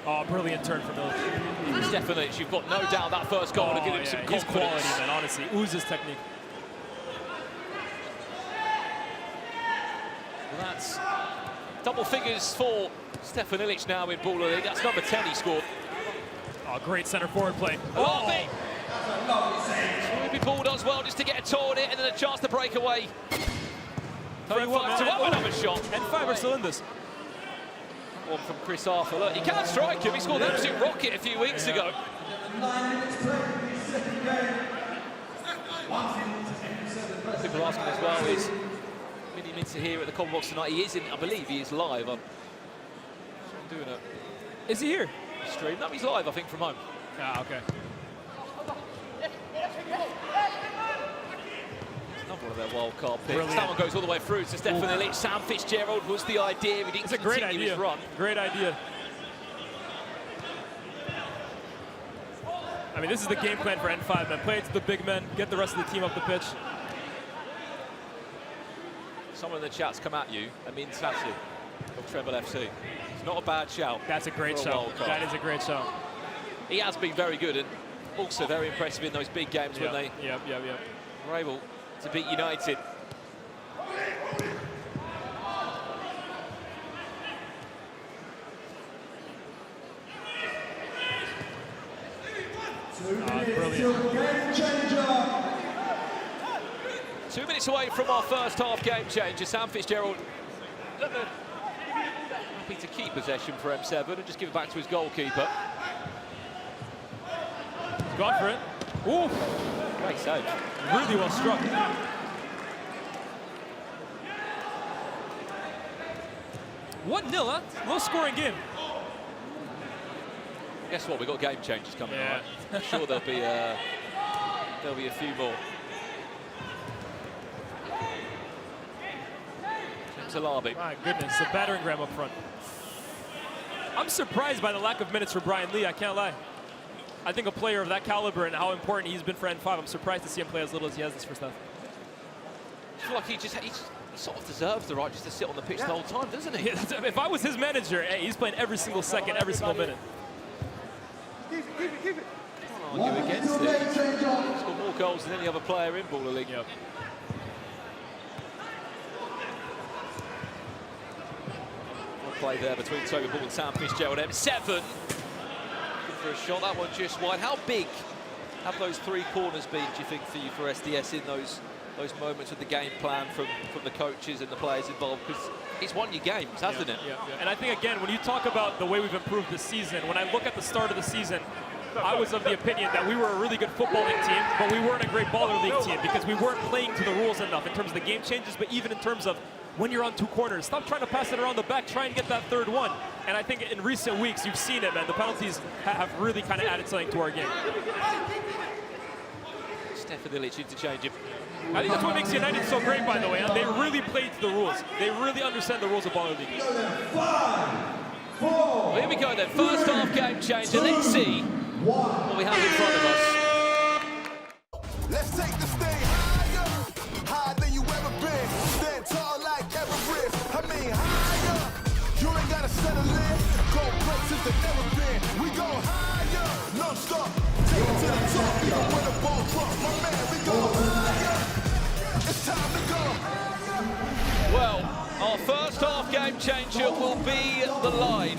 Oh, brilliant turn from Illich. Stefan Ellich, you've got no doubt that first goal to give him some confidence. He's quality, man, honestly. Oozes technique. Well, that's double figures for Stefan Ellich now in Baller League. That's number 10 he scored. Oh, great centre forward play. Tobi Brown does well just to get a toe on it and then a chance to break away. Tell you what, man, another shot. And 5 are still in this. One from Chris Arthur. Look, he can't strike him. He scored an absolute rocket a few weeks ago. People asking as well, is Miniminter here at the Commonwealth tonight? He is in, I believe he is live. I'm doing it. Is he here? Stream. No, he's live, I think, from home. Ah, okay. Another one of their wild card picks. That one goes all the way through to Stefan Ellich. Sam Fitzgerald was the idea. He didn't continue his run. Great idea. I mean, this is the game plan for N5, man. Play it to the big men, get the rest of the team up the pitch. Someone in the chat's come at you. Amin Sassi of Trebol FC. It's not a bad shout. That's a great shout. That is a great shout. He has been very good and also very impressive in those big games when they were able to beat United. Brilliant. 2 minutes away from our first half game changer. Sam Fitzgerald happy to keep possession for M7 and just give it back to his goalkeeper. He's gone for it. Ooh. Great save. Really well struck. 1-0, huh? Low scoring game. Guess what? We've got game changers coming on. I'm sure there'll be a few more. Alabi. My goodness, a battering ram up front. I'm surprised by the lack of minutes for Brian Lee, I can't lie. I think a player of that caliber and how important he's been for N5, I'm surprised to see him play as little as he has this first half. I feel like he sort of deserves the right just to sit on the pitch the whole time, doesn't he? If I was his manager, hey, he's playing every single second, every single minute. Keep it. Can't argue against it. He's got more goals than any other player in Baller League. Yep. Play there between Tobi Brown and Sam Fitzgerald. M7 looking for a shot. That one just wide. How big have those 3 corners been, do you think, for you for SDS in those moments of the game plan from the coaches and the players involved? Because it's won you games, hasn't it? Yeah. And I think, again, when you talk about the way we've improved this season, when I look at the start of the season, I was of the opinion that we were a really good football league team, but we weren't a great baller league team because we weren't playing to the rules enough in terms of the game changes, but even in terms of when you're on 2 corners, stop trying to pass it around the back, try and get that third one. And I think in recent weeks, you've seen it, man. The penalties have really kind of added something to our game. Stefan Ilic interchange him. I think that's what makes United so great, by the way. They really play to the rules. They really understand the rules of Baller League. Well, here we go then. First half game changer. Let's see what we have in front of us. Let's take the stage higher, higher than you ever been. Stand tall like Everest. I mean higher. You ain't gotta settle in. Go places that never been. We go higher, no stop. Take it to the top. When the ball drops, my man, we go higher. It's time to go. Well, our first half game changer will be the line.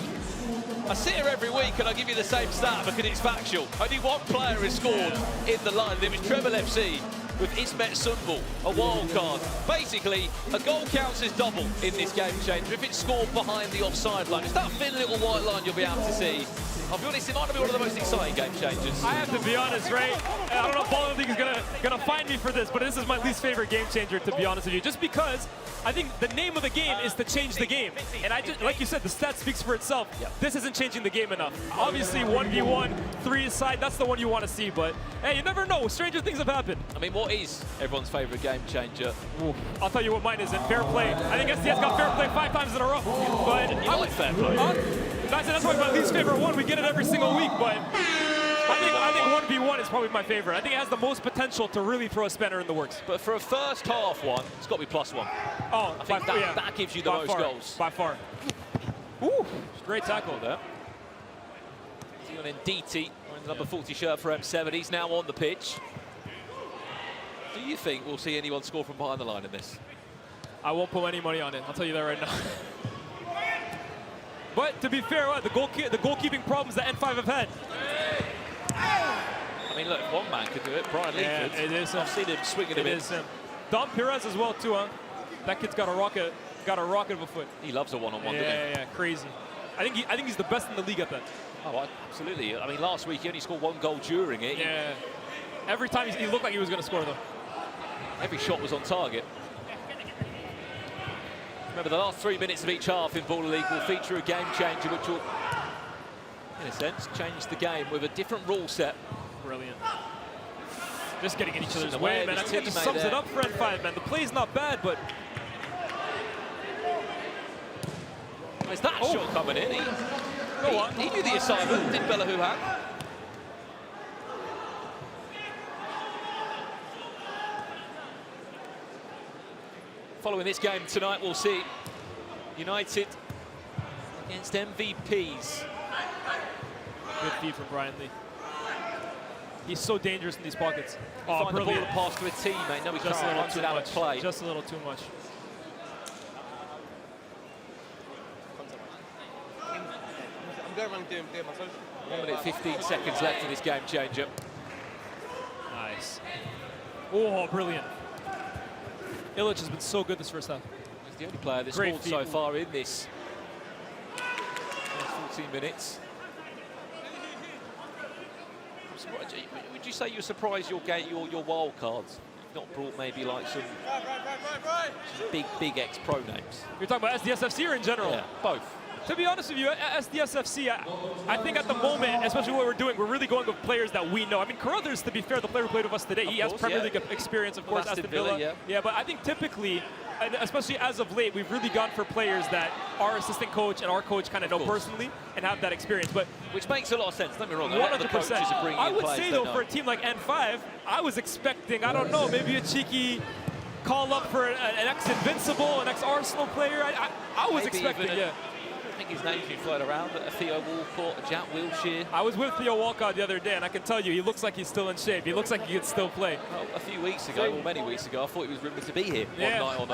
I sit here every week and I give you the same stat because it's factual. Only one player has scored in the line. It was Trebol FC with Ismet Sunbul, a wild card. Basically, a goal counts as double in this game changer if it's scored behind the offside line. It's that thin little white line you'll be able to see. I'll be honest, it might not be one of the most exciting game changers. I have to be honest, right? I don't know if Baller League is gonna find me for this, but this is my least favorite game changer, to be honest with you. Just because I think the name of the game is to change the game. And I just, like you said, the stat speaks for itself. Yep. This isn't changing the game enough. Obviously, 1v1, 3-a-side, that's the one you want to see. But hey, you never know. Stranger things have happened. I mean, what is everyone's favorite game changer? Ooh, I'll tell you what mine isn't. Fair play. I think SDS got fair play 5 times in a row. But you like fair play? That's probably my least favorite one. We get it every single week, but I think 1v1 is probably my favorite. I think it has the most potential to really throw a spanner in the works. But for a first half one, it's got to be +1. Oh, I think that gives you the most goals. By far. Ooh, great tackle there. And then DT, wearing the number 40 shirt for M7. He's now on the pitch. Do you think we'll see anyone score from behind the line in this? I won't put any money on it. I'll tell you that right now. But to be fair, the goalkeeping problems that N5 have had. I mean, look, one man could do it. Brian Lee could. It is him. I've seen him swinging him in. Dom Pires as well too, huh? That kid's got a rocket of a foot. He loves a one-on-one, doesn't he? Yeah, crazy. I think he's the best in the league at that. Oh, absolutely. I mean, last week he only scored 1 goal during it. Yeah. Every time he looked like he was going to score, though. Every shot was on target. Remember, the last 3 minutes of each half in Baller League will feature a game changer, which will, in a sense, change the game with a different rule set. Brilliant. Just getting in each other's way, man. I think it just sums it up for N5, man. The play's not bad, but... Is that shot coming in? He knew the assignment, did Bellahuhan. Following this game tonight, we'll see United against MVPs. Good feed from Brian Lee. He's so dangerous in these pockets. Oh, find the ball and pass to a teammate. No, he just can't. Onto that play. Just a little too much. I'm going around doing myself. 1 minute 15 seconds left in this game changer. Nice. Oh, brilliant. Ilic has been so good this first half. He's the only player that's scored so far in this 14 minutes. Would you say you're surprised your wild cards? You've not brought maybe like some big ex-pro names. You're talking about SDS FC or in general? Yeah, both. To be honest with you, SDS FC, I think at the moment, especially what we're doing, we're really going with players that we know. I mean, Carruthers, to be fair, the player who played with us today, he has Premier League experience, of course, Aston Villa. Yeah, but I think typically, and especially as of late, we've really gone for players that our assistant coach and our coach kind of know personally and have that experience. But which makes a lot of sense. Don't be wrong. 100%. I would say though, for a team like N5, I was expecting, I don't know, maybe a cheeky call up for an ex-Invincible, an ex-Arsenal player. I was expecting, I think his name's been floated around, but Theo Walcott, Jack Wilshere. I was with Theo Walcott the other day, and I can tell you, he looks like he's still in shape. He looks like he could still play. Well, a few weeks ago, or many weeks ago, I thought he was rumoured to be here one night on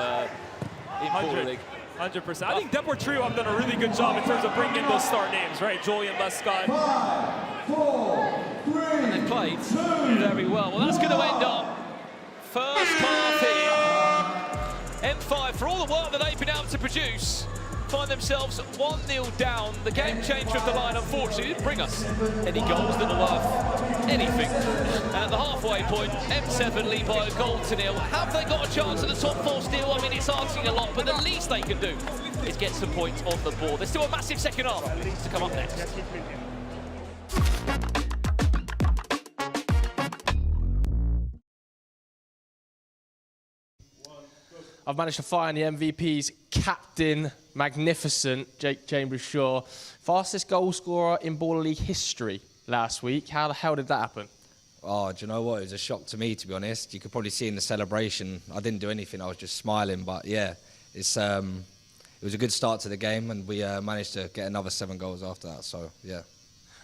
in Baller League. 100%. I think Deportrio have done a really good job in terms of bringing in those star names, right? Julian Lescott. 5, 4, 3, and they played very well. Well, that's going to end up first half here. M5, for all the work that they've been able to produce, find themselves 1-0 down. The game changer of the line, unfortunately, didn't bring us any goals that are worth anything. And at the halfway point, M7 lead by a goal to 0. Have they got a chance at the top 4 still? I mean, it's asking a lot, but the least they can do is get some points on the board. There's still a massive second half to come up next. I've managed to find the MVP's captain, magnificent Jake Chambers-Shaw. Fastest goal scorer in Baller League history last week. How the hell did that happen? Oh, do you know what? It was a shock to me, to be honest. You could probably see in the celebration, I didn't do anything, I was just smiling. But yeah, it was a good start to the game, and we managed to get another 7 goals after that, so yeah.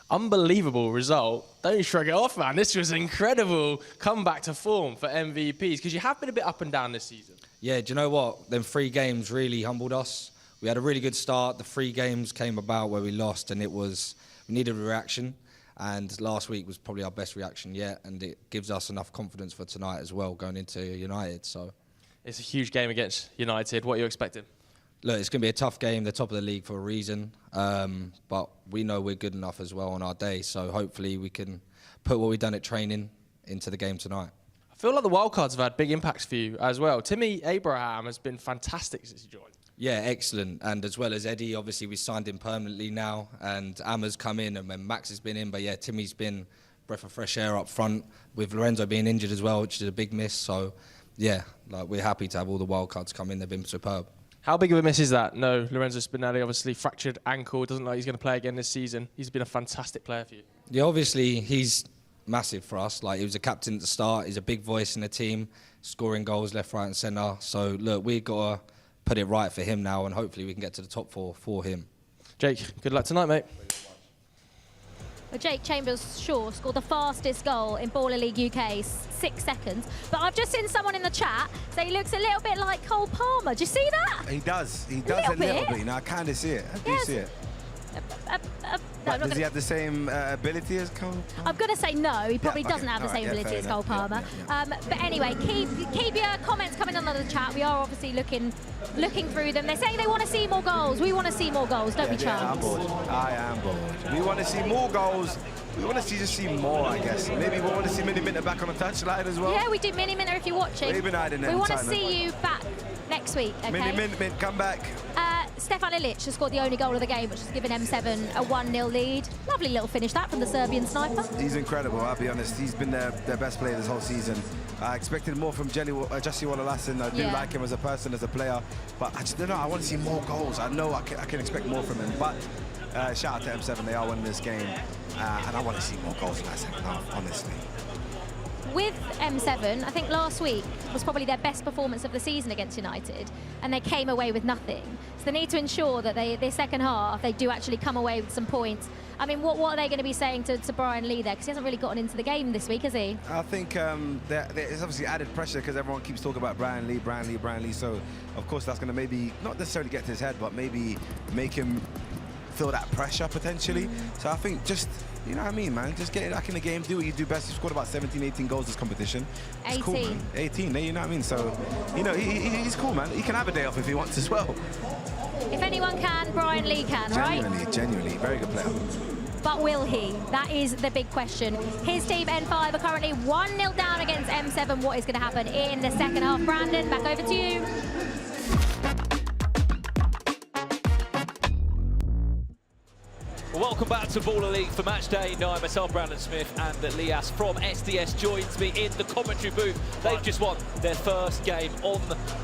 Unbelievable result. Don't shrug it off, man. This was incredible comeback to form for MVPs, because you have been a bit up and down this season. Yeah, do you know what? Them 3 games really humbled us. We had a really good start. The 3 games came about where we lost, and we needed a reaction. And last week was probably our best reaction yet, and it gives us enough confidence for tonight as well, going into United. So it's a huge game against United. What are you expecting? Look, it's going to be a tough game. They're top of the league for a reason, but we know we're good enough as well on our day. So hopefully we can put what we've done at training into the game tonight. I feel like the wildcards have had big impacts for you as well. Timmy Abraham has been fantastic since he joined. Yeah, excellent. And as well as Eddie, obviously we signed him permanently now, and Amma's come in, and then Max has been in. But yeah, Timmy's been a breath of fresh air up front, with Lorenzo being injured as well, which is a big miss. So yeah, like, we're happy to have all the wildcards come in. They've been superb. How big of a miss is that? No, Lorenzo Spinelli, obviously fractured ankle. Doesn't look like he's going to play again this season. He's been a fantastic player for you. Yeah, obviously he's massive for us. Like, he was a captain at the start. He's a big voice in the team, scoring goals left, right and centre. So look, we've got to put it right for him now, and hopefully we can get to the top 4 for him. Jake, good luck tonight, mate. Well, Jake Chambers-Shaw scored the fastest goal in Baller League UK, 6 seconds. But I've just seen someone in the chat say he looks a little bit like Cole Palmer. Do you see that? He does. He does a little bit. You know, I kind of see it. I do see it. But does he have the same ability as Cole? I'm going to say no. He probably doesn't have the same ability as Cole Palmer. But anyway, keep your comments coming on the chat. We are obviously looking through them. They're saying they want to see more goals. We want to see more goals, don't we, Charles? I'm bored. I am bored. We want to see more goals. We want to just see more, I guess. Maybe we want to see Miniminter back on the touchline as well. Yeah, we do. Miniminter, if you're watching. We want to see you back next week, okay? Miniminter, come back. Stefan Ilic has scored the only goal of the game, which has given M7 a 1-0 lead. Lovely little finish that from the Serbian sniper. He's incredible, I'll be honest. He's been their best player this whole season. I expected more from Jesse Wallace-Lasson. I do like him as a person, as a player, but I just don't know. I want to see more goals. I know I can expect more from him, but shout out to M7. They are winning this game, and I want to see more goals in that second half, honestly. With M7, I think last week was probably their best performance of the season against United, and they came away with nothing. So they need to ensure that their second half, they do actually come away with some points. I mean, what are they going to be saying to Brian Lee there? Because he hasn't really gotten into the game this week, has he? I think there's obviously added pressure because everyone keeps talking about Brian Lee. So, of course, that's going to maybe not necessarily get to his head, but maybe make him feel that pressure potentially. So I think just, you know what I mean, man? Just get back in the game, do what you do best. You've scored about 17, 18 goals this competition. It's 18. Cool, man. 18, you know what I mean? So, you know, he's cool, man. He can have a day off if he wants as well. If anyone can, Brian Lee can, right? Genuinely, very good player. But will he? That is the big question. His team, N5, are currently 1-0 down against M7. What is going to happen in the second half? Brandon, back over to you. Welcome back to Baller League for Matchday 9. Myself, Brandon Smith, and Lias from SDS joins me in the commentary booth. They've just won their first game on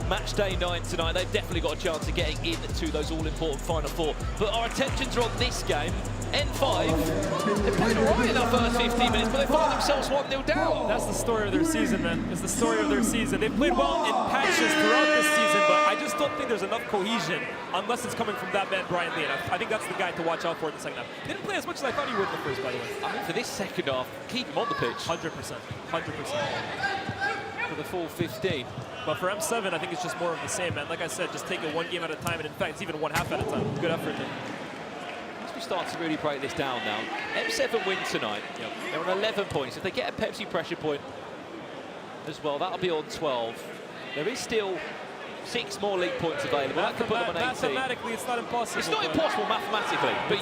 Matchday 9 tonight. They've definitely got a chance of getting into those all-important Final Four. But our attentions are on this game. N5, they played all right in that first 15 minutes, but they found themselves 1-0 down. That's the story of their season, man. It's the story of their season. They've played well in patches throughout this season, but I just don't think there's enough cohesion unless it's coming from that man, Brian Lee. I think that's the guy to watch out for in the second half. They didn't play as much as I thought he would in the first, by the way. I mean, for this second half, keep him on the pitch. 100%. 100%. For the full 15. But for M7, I think it's just more of the same, man. Like I said, just take it one game at a time, and in fact, it's even one half at a time. Good effort there. We start to really break this down now. M7 win tonight. Yep. They're on 11 points. If they get a Pepsi pressure point as well, that'll be on 12. There is still 6 more league points available. That could put them on 18. Mathematically, it's not impossible. It's not impossible mathematically, but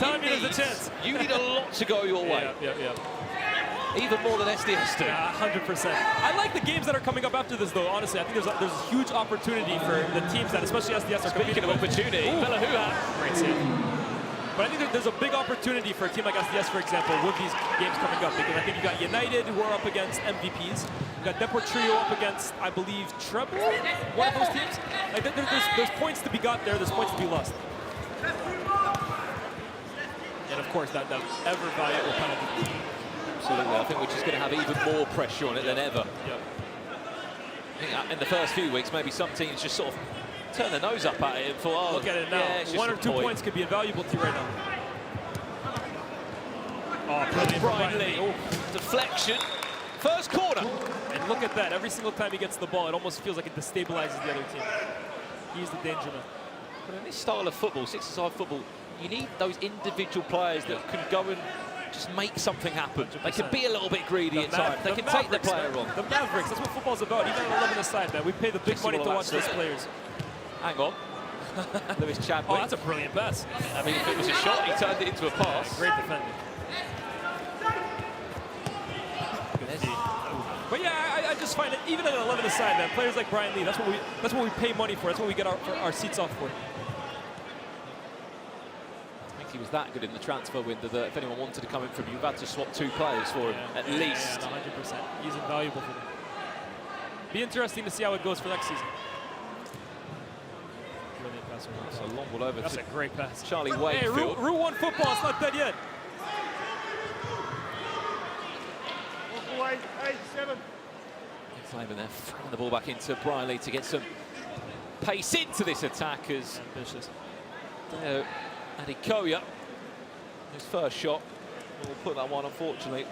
you need a lot to go your way. Yeah. Even more than SDS do. Yeah, 100%. I like the games that are coming up after this, though. Honestly, I think there's a huge opportunity for the teams that, especially SDS, are competing. Speaking of opportunity, Bella Huha. Great save. But I think that there's a big opportunity for a team like SDS, for example, with these games coming up. Because I think you got Yanited, who are up against MVPs. You got Deportrio up against, I believe, Trebol, one of those teams. Like, there's points to be got there, there's points to be lost. And of course, that ever valuable penalty. Absolutely, I think we're just going to have even more pressure on it than ever. Yep. I think in the first few weeks, maybe some teams just sort of turn their nose up at it and thought, oh, look at it now. Yeah, 1 or 2 points could be invaluable to you right now. Oh, brilliant. Brian Lee. Oh, deflection. First corner. And look at that. Every single time he gets the ball, it almost feels like it destabilizes the other team. He's the danger man. But in this style of football, six-a-side football, you need those individual players that can go and just make something happen. 100%. They can be a little bit greedy at times. They can take the player on. The Mavericks, that's what football's about. Even at 11-a-side, man. We pay the big money to watch those players. Hang on. Lewis Chadwick. Oh, that's a brilliant pass. I mean, if it was a shot, he turned it into a pass. Great defending. But yeah, I just find it, even at 11-a-side, man, players like Brian Lee, that's what we pay money for. That's what we get our seats off for. I think he was that good in the transfer window that if anyone wanted to come in from you, you've had to swap 2 players for him, at least. Yeah, 100%. He's invaluable for them. Be interesting to see how it goes for next season. Brilliant pass. That's a long ball over. That's a great pass. Charlie Wakefield. Hey, Rule 1 football, it's not dead yet. Lehmann there, throwing the ball back into Brian Lee to get some pace into this attack as ambitious. Adikoya, his first shot, will put that one, unfortunately,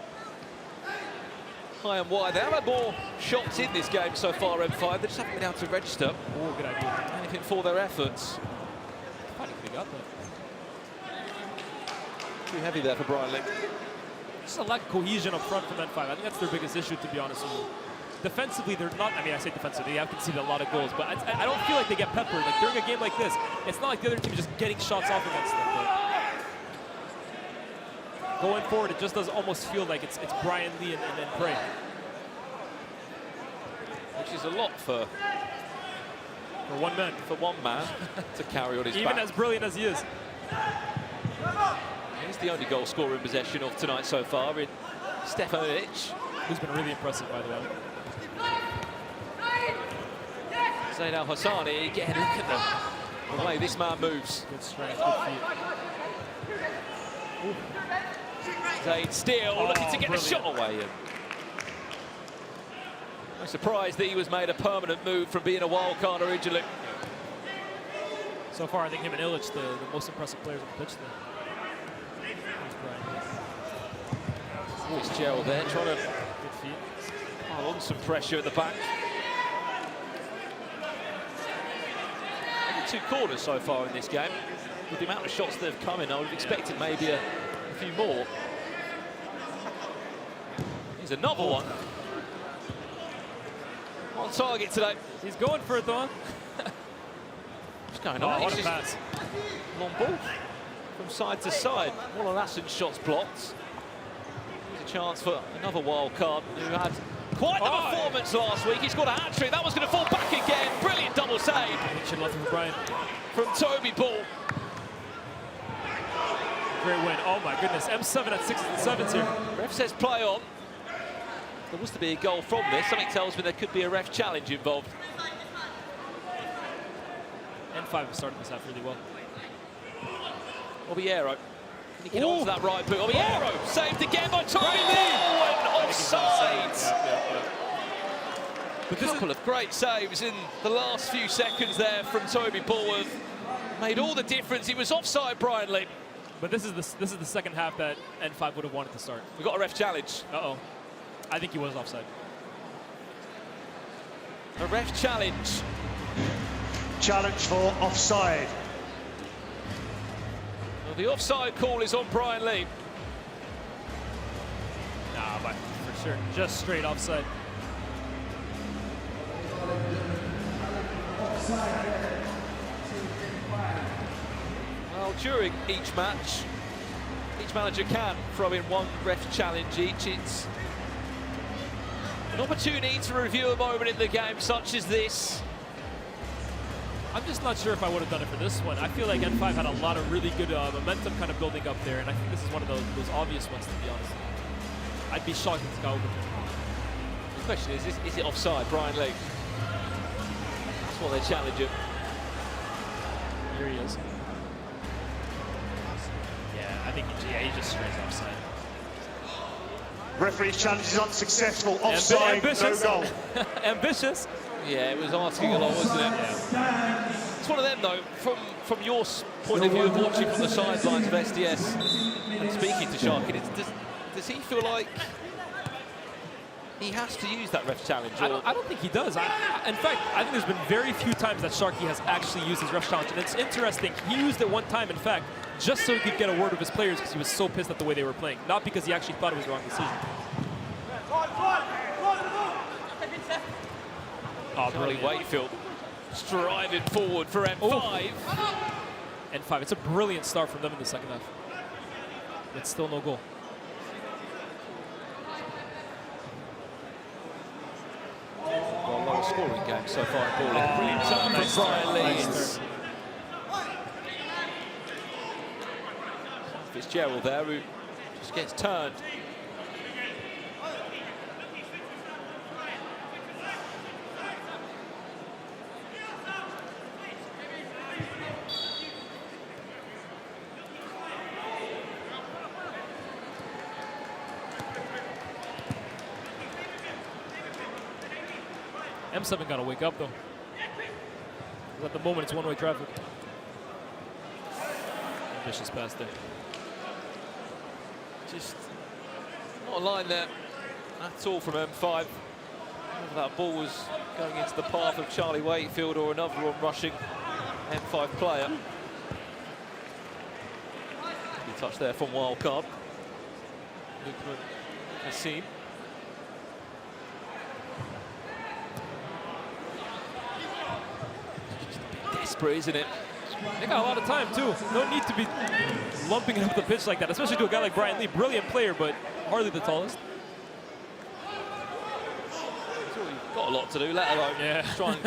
high and wide. They have had more shots in this game so far, M5. They just haven't been able to register. Oh, good idea. Anything for their efforts. I think they got that. Too heavy there for Brian Lee. Just a lack of cohesion up front from N5. I think that's their biggest issue, to be honest with you. Defensively, they're not, I mean, I say defensively, they have conceded a lot of goals, but I don't feel like they get peppered. Like, during a game like this, it's not like the other team is just getting shots off against them. But going forward, it just does almost feel like it's Brian Lee and then Prey. Which is a lot for one man. For one man to carry on his Even back. as brilliant as he is. He's the only goal scorer in possession of tonight so far in Stefanovic. Who's been really impressive, by the way. Zaid Al-Hassani, again, look at the way this man moves. Good strength, good feet. Zaid still looking to get brilliant. the shot away. I'm surprised that he was made a permanent move from being a wild card originally. So far, I think him and Illich, the most impressive players on the pitch there. Fitzgerald there, trying to pile on some pressure at the back. Only 2 corners so far in this game. With the amount of shots that have come in, I would have expected maybe a few more. Here's another one. On target today. He's going for it, though. What's going on? What a pass. Long ball from side to side. One of Lassen's shots blocked. Chance for another wild card who had quite the performance last week. He scored a hat-trick. That was going to fall back again. Brilliant double save from Tobi Brown. Great win. Oh my goodness. M7 at 6 and 7s here. Ref says play on. There was to be a goal from this. Something tells me there could be a ref challenge involved. N5 have started this out really well. Obiero. Can he get onto that right boot? Obiero saved again by Tobi Brown. Offside. A couple of great saves in the last few seconds there from Tobi Brown. Made all the difference. He was offside, Brian Lee. But this is the second half that N5 would have wanted to start. We got a ref challenge. Uh-oh. I think he was offside. A ref challenge. Challenge for offside. Well, the offside call is on Brian Lee. Nah, but for sure, just straight offside. Well, during each match, each manager can throw in one ref challenge each. It's an opportunity to review a moment in the game such as this. I'm just not sure if I would have done it for this one. I feel like N5 had a lot of really good momentum kind of building up there, and I think this is one of those obvious ones, to be honest. I'd be shocked if it's got over. The question is it offside, Brian Lee? That's what they challenge him. Here he is. Yeah, I think he just strays offside. Referee's challenge is unsuccessful. Offside, no goal. Ambitious. Yeah, it was asking a lot, wasn't it? Yeah. It's one of them, though, from your point of view of watching from the sidelines of SDS and speaking to Sharky, does he feel like he has to use that ref challenge? I don't think he does. In fact, I think there's been very few times that Sharky has actually used his ref challenge. And it's interesting, he used it one time, in fact, just so he could get a word with his players because he was so pissed at the way they were playing. Not because he actually thought it was the wrong decision. Oh, Charlie Wakefield striding forward for M5. Oh. N5, it's a brilliant start from them in the second half. It's still no goal. Well, low scoring game so far in ball. Brilliant time from Brian Lee. Fitzgerald there, who just gets turned. M7 got to wake up, though. At the moment, it's one-way traffic. Ambitious pass there. Just not a line there at all from M5. That ball was going into the path of Charlie Wakefield or another on-rushing M5 player. Good touch there from Wildcard. Lehmann has seen. Desperate, isn't it? They got a lot of time, too. No need to be lumping it up the pitch like that, especially to a guy like Brian Lee. Brilliant player, but hardly the tallest. Got a lot to do, let alone try and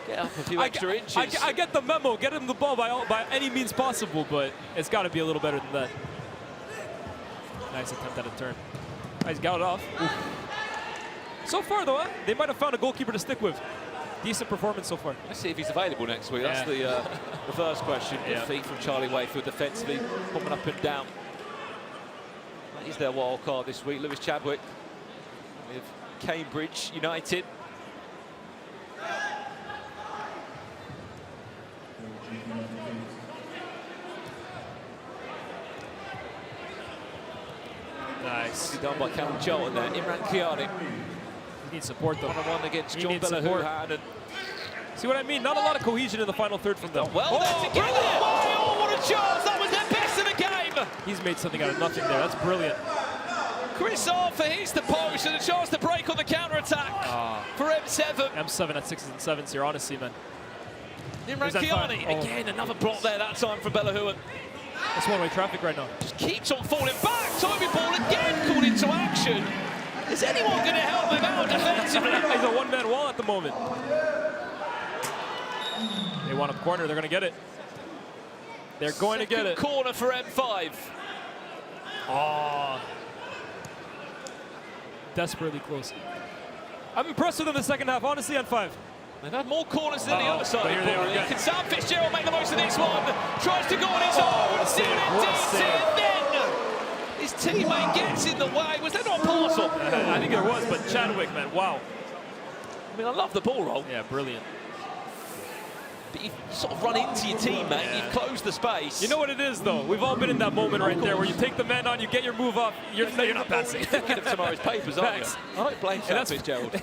get up a few extra inches. I get the memo. Get him the ball by any means possible, but it's got to be a little better than that. Nice attempt at a turn. Nice, got it off. Oof. So far, though, they might have found a goalkeeper to stick with. Decent performance so far. Let's see if he's available next week. That's the first question. Good feet from Charlie Wakefield defensively, popping up and down. That is their wild card this week. Lewis Chadwick with Cambridge United. Nice. Done by Callum Charlton there. Imran Kiani. He needs support, though. One-on-one against John Bellahuhan. See what I mean? Not a lot of cohesion in the final third from them. Well, they're together. Oh, what a chance. That was their best of the game. He's made something out of nothing there. That's brilliant. Chris Arthur hits the post and a chance to break on the counter-attack for M7. M7 at 6s and 7s here, honestly, man. Imran Kiani, again, another block there that time from Bellahuhan. It's one-way traffic right now. Just keeps on falling back. Tobi Brown again called into action. Is anyone going to help him out defensively? He's a one-man wall at the moment. They want a corner. They're going to get it. They're going to get it. Corner for M5. Oh. Desperately close. I'm impressed with them in the second half, honestly, M5. They've had more corners than the other side. Here they are. Can Sam Fitzgerald make the most of this one? Tries to go on his own. Still indeed, and then his teammate gets in the way. Was there not a pass on? I think there was, but Chadwick, man, wow. I mean, I love the ball roll. Yeah, brilliant. But you sort of run into your teammate, you've closed the space. You know what it is, though? We've all been in that moment right there where you take the man on, you get your move up, you're not passing. Thinking of tomorrow's papers, aren't you? I don't blame Sam Fitzgerald.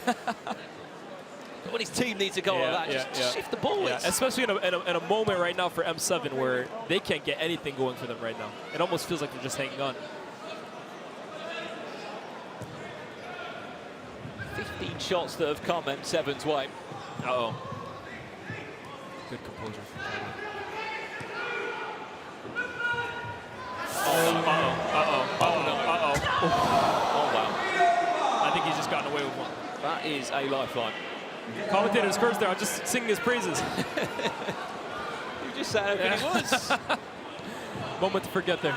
When his team needs a goal like that, just shift the ball. Yeah. Especially in a moment right now for M7 where they can't get anything going for them right now. It almost feels like they're just hanging on. 15 shots that have come M7's way. Uh-oh. Good composure. Oh, wow. I think he's just gotten away with one. That is a lifeline. Commentator's curse there. I'm just singing his praises. You just said how good he was. Moment to forget there.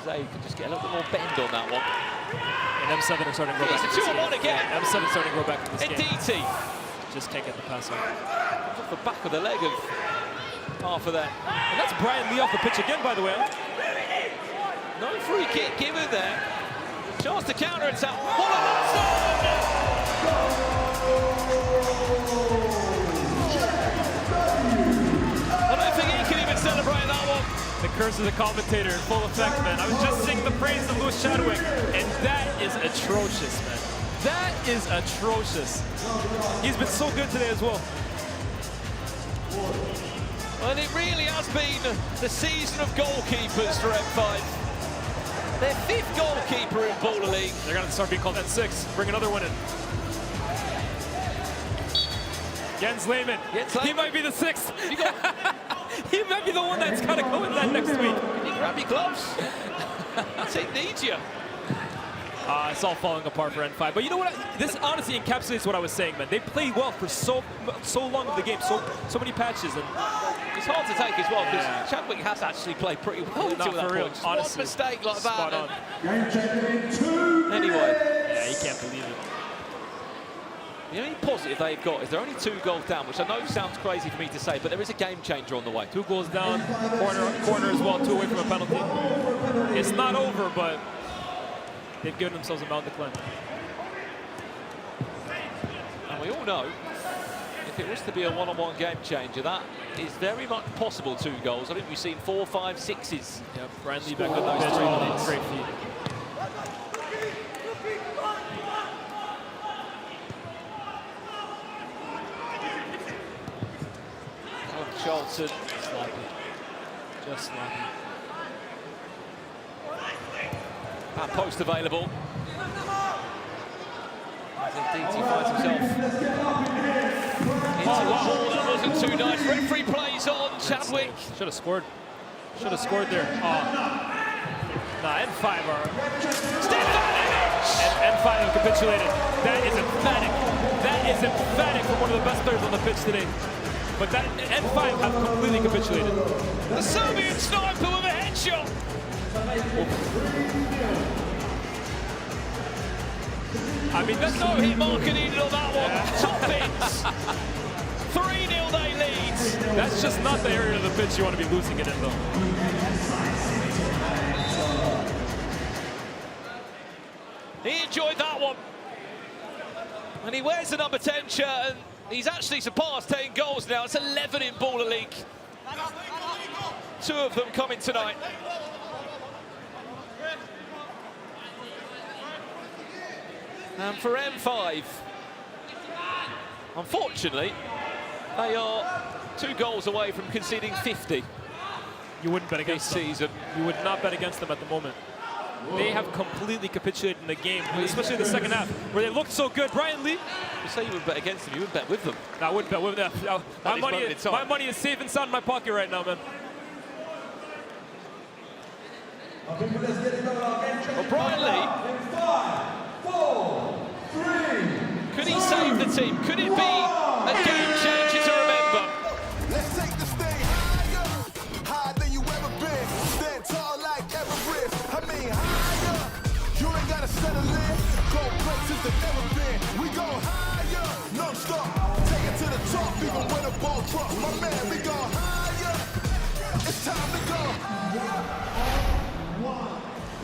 So you could just get a little bit more bend on that one. And M7 are starting to go back. It's a 2-on-1 again. Yeah, M7 starting to go back in this game. DT. Just can't get the pass on. Off the back of the leg of half of that. And that's Brian Lee off the pitch again, by the way. No free kick given there. Chance to counter attack. I don't think he can even celebrate that one. The curse of the commentator in full effect, man. I was just singing the praise of Lewis Chadwick, and that is atrocious, man. That is atrocious. He's been so good today as well. And it really has been the season of goalkeepers for M5. Their 5th goalkeeper in Baller League. They're going to start being called N6. Bring another one in. Jens Lehmann. He might be the 6th. He might be the one that's got to go in that next week. Can you grab your gloves? The team needs you. It's all falling apart for N5. But you know what? This honestly encapsulates what I was saying, man. They played well for so long of the game, so many patches. And it's hard to take as well because Chadwick has actually played pretty well until that for real, point. honestly. One mistake like Spot that. on. Anyway. Yeah, you can't believe it. The only positive they've got is they're only 2 goals down, which I know sounds crazy for me to say, but there is a game changer on the way. 2 goals down, corner as well, 2 away from a penalty. It's not over, but they've given themselves a mountain to climb. And we all know, if it was to be a one-on-one game changer, that is very much possible. 2 goals. I think we've seen 4, 5, 6s. Yeah, Brantley back on those 3 minutes. Great feed. Charlton. Sloppy. Just sloppy. That post available. I think DT finds himself into the ball. That wasn't too nice. Referee plays on. Chadwick. Should have scored. Should have scored there. Nah, N5 are... N5 have capitulated. That is emphatic. That is emphatic from one of the best players on the pitch today. But that N5 have completely capitulated. The Serbian sniper with a headshot. I mean, there's no hit marker needed on that one. Top hits. 3-0 they lead. That's just not the area of the pitch you want to be losing it in, though. He enjoyed that one. And he wears the number 10 shirt, and he's actually surpassed 10 goals now. It's 11 in Baller League. 2 of them coming tonight. And for M5, unfortunately, they are 2 goals away from conceding 50. You wouldn't bet against them. Season. You would not bet against them at the moment. They have completely capitulated in the game, especially in the second half, where they looked so good. Brian Lee. You say you wouldn't bet against them, you wouldn't bet with them. No, I wouldn't bet with them. My money is safe and sound in my pocket right now, man. Well, Brian Lee, could he save the team? Could it be a game changer to remember? Let's take the stage higher, higher than you ever been. Stand tall like Everest. I mean higher. You ain't gotta settle in. Go places that never been. We go higher, non-stop. Take it to the top, even when the ball drops. My man, we go higher. It's time to go.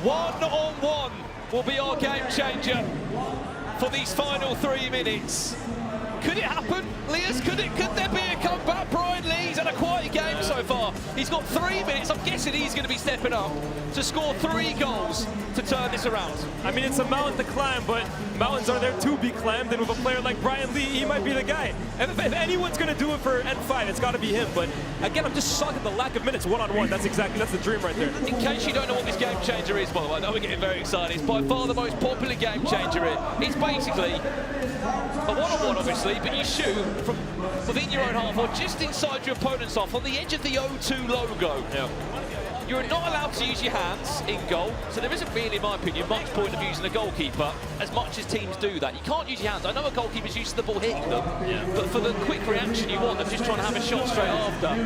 1-on-1 will be our game changer for these final 3 minutes. Could it happen, Lias? Could there be a comeback? Brian Lee's had a quiet game so far. He's got 3 minutes. I'm guessing he's going to be stepping up to score 3 goals to turn this around. I mean, it's a mountain to climb, but mountains are there to be climbed, and with a player like Brian Lee, he might be the guy. And if anyone's going to do it for N5, it's got to be him. But again, I'm just shocked at the lack of minutes one-on-one. That's the dream right there. In case you don't know what this game changer is, by the way, I know we're getting very excited. It's by far the most popular game changer. It's basically a one-on-one, obviously, but you shoot from within your own half or just inside your opponent's half on the edge of the O2 logo. Yeah. You're not allowed to use your hands in goal, so there isn't really, in my opinion, much point of using a goalkeeper, as much as teams do that. You can't use your hands. I know a goalkeeper's used to the ball hitting them, but for the quick reaction you want them just trying to have a shot straight after.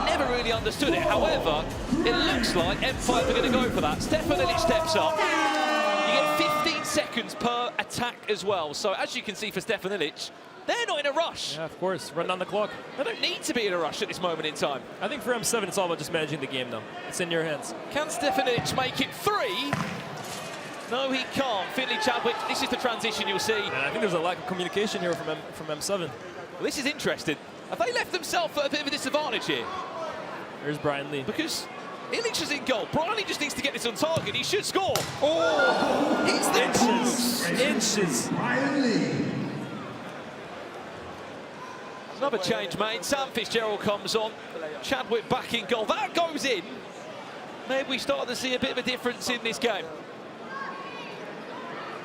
Never really understood it. However, it looks like M5 are going to go for that. Stefan Ilic steps up. You get 15 seconds per attack as well. So as you can see for Stefan Ilic, they're not in a rush. Yeah, of course. Run down the clock. They don't need to be in a rush at this moment in time. I think for M7, it's all about just managing the game now. It's in your hands. Can Stefan Ilic make it 3? No, he can't. Finley Chadwick, this is the transition you'll see. And I think there's a lack of communication here from M7. Well, this is interesting. Have they left themselves at a bit of a disadvantage here? There's Brian Lee. Because Ilic is in goal. Brian Lee just needs to get this on target. He should score. Oh! It's the inches. Brian Lee. Another change made. Sam Fitzgerald comes on. Chadwick back in goal. That goes in. Maybe we start to see a bit of a difference in this game.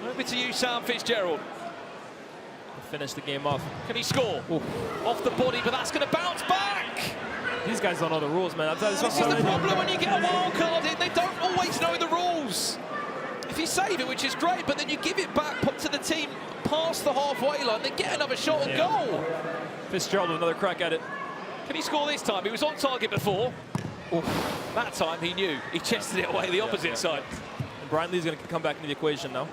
Maybe to use Sam Fitzgerald. Finish the game off. Can he score? Ooh. Off the body, but that's going to bounce back. These guys don't know the rules, man. This is the problem when you get a wild card in. They don't always know the rules. If you save it, which is great, but then you give it back to the team past the halfway line, they get another shot and goal. Fitzgerald with another crack at it. Can he score this time? He was on target before. Oof. That time he knew. He chested it away the opposite side. And Brian Lee's going to come back into the equation now.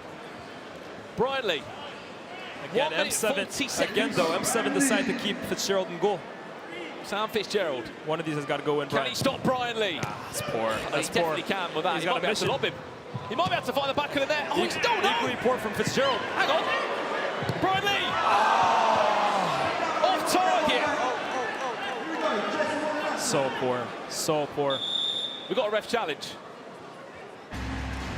Brian Lee. Again, M7. Again, though, M7 decided to keep Fitzgerald in goal. Sam Fitzgerald. One of these has got to go in. Can he stop Brian Lee? That's poor. That's he definitely can with that. He's he might be able to lob him. He might be able to find the back of the net. Oh, he's still not. Equally poor from Fitzgerald. Hang on. Brian Lee. Off target. So poor. So poor. We've got a ref challenge.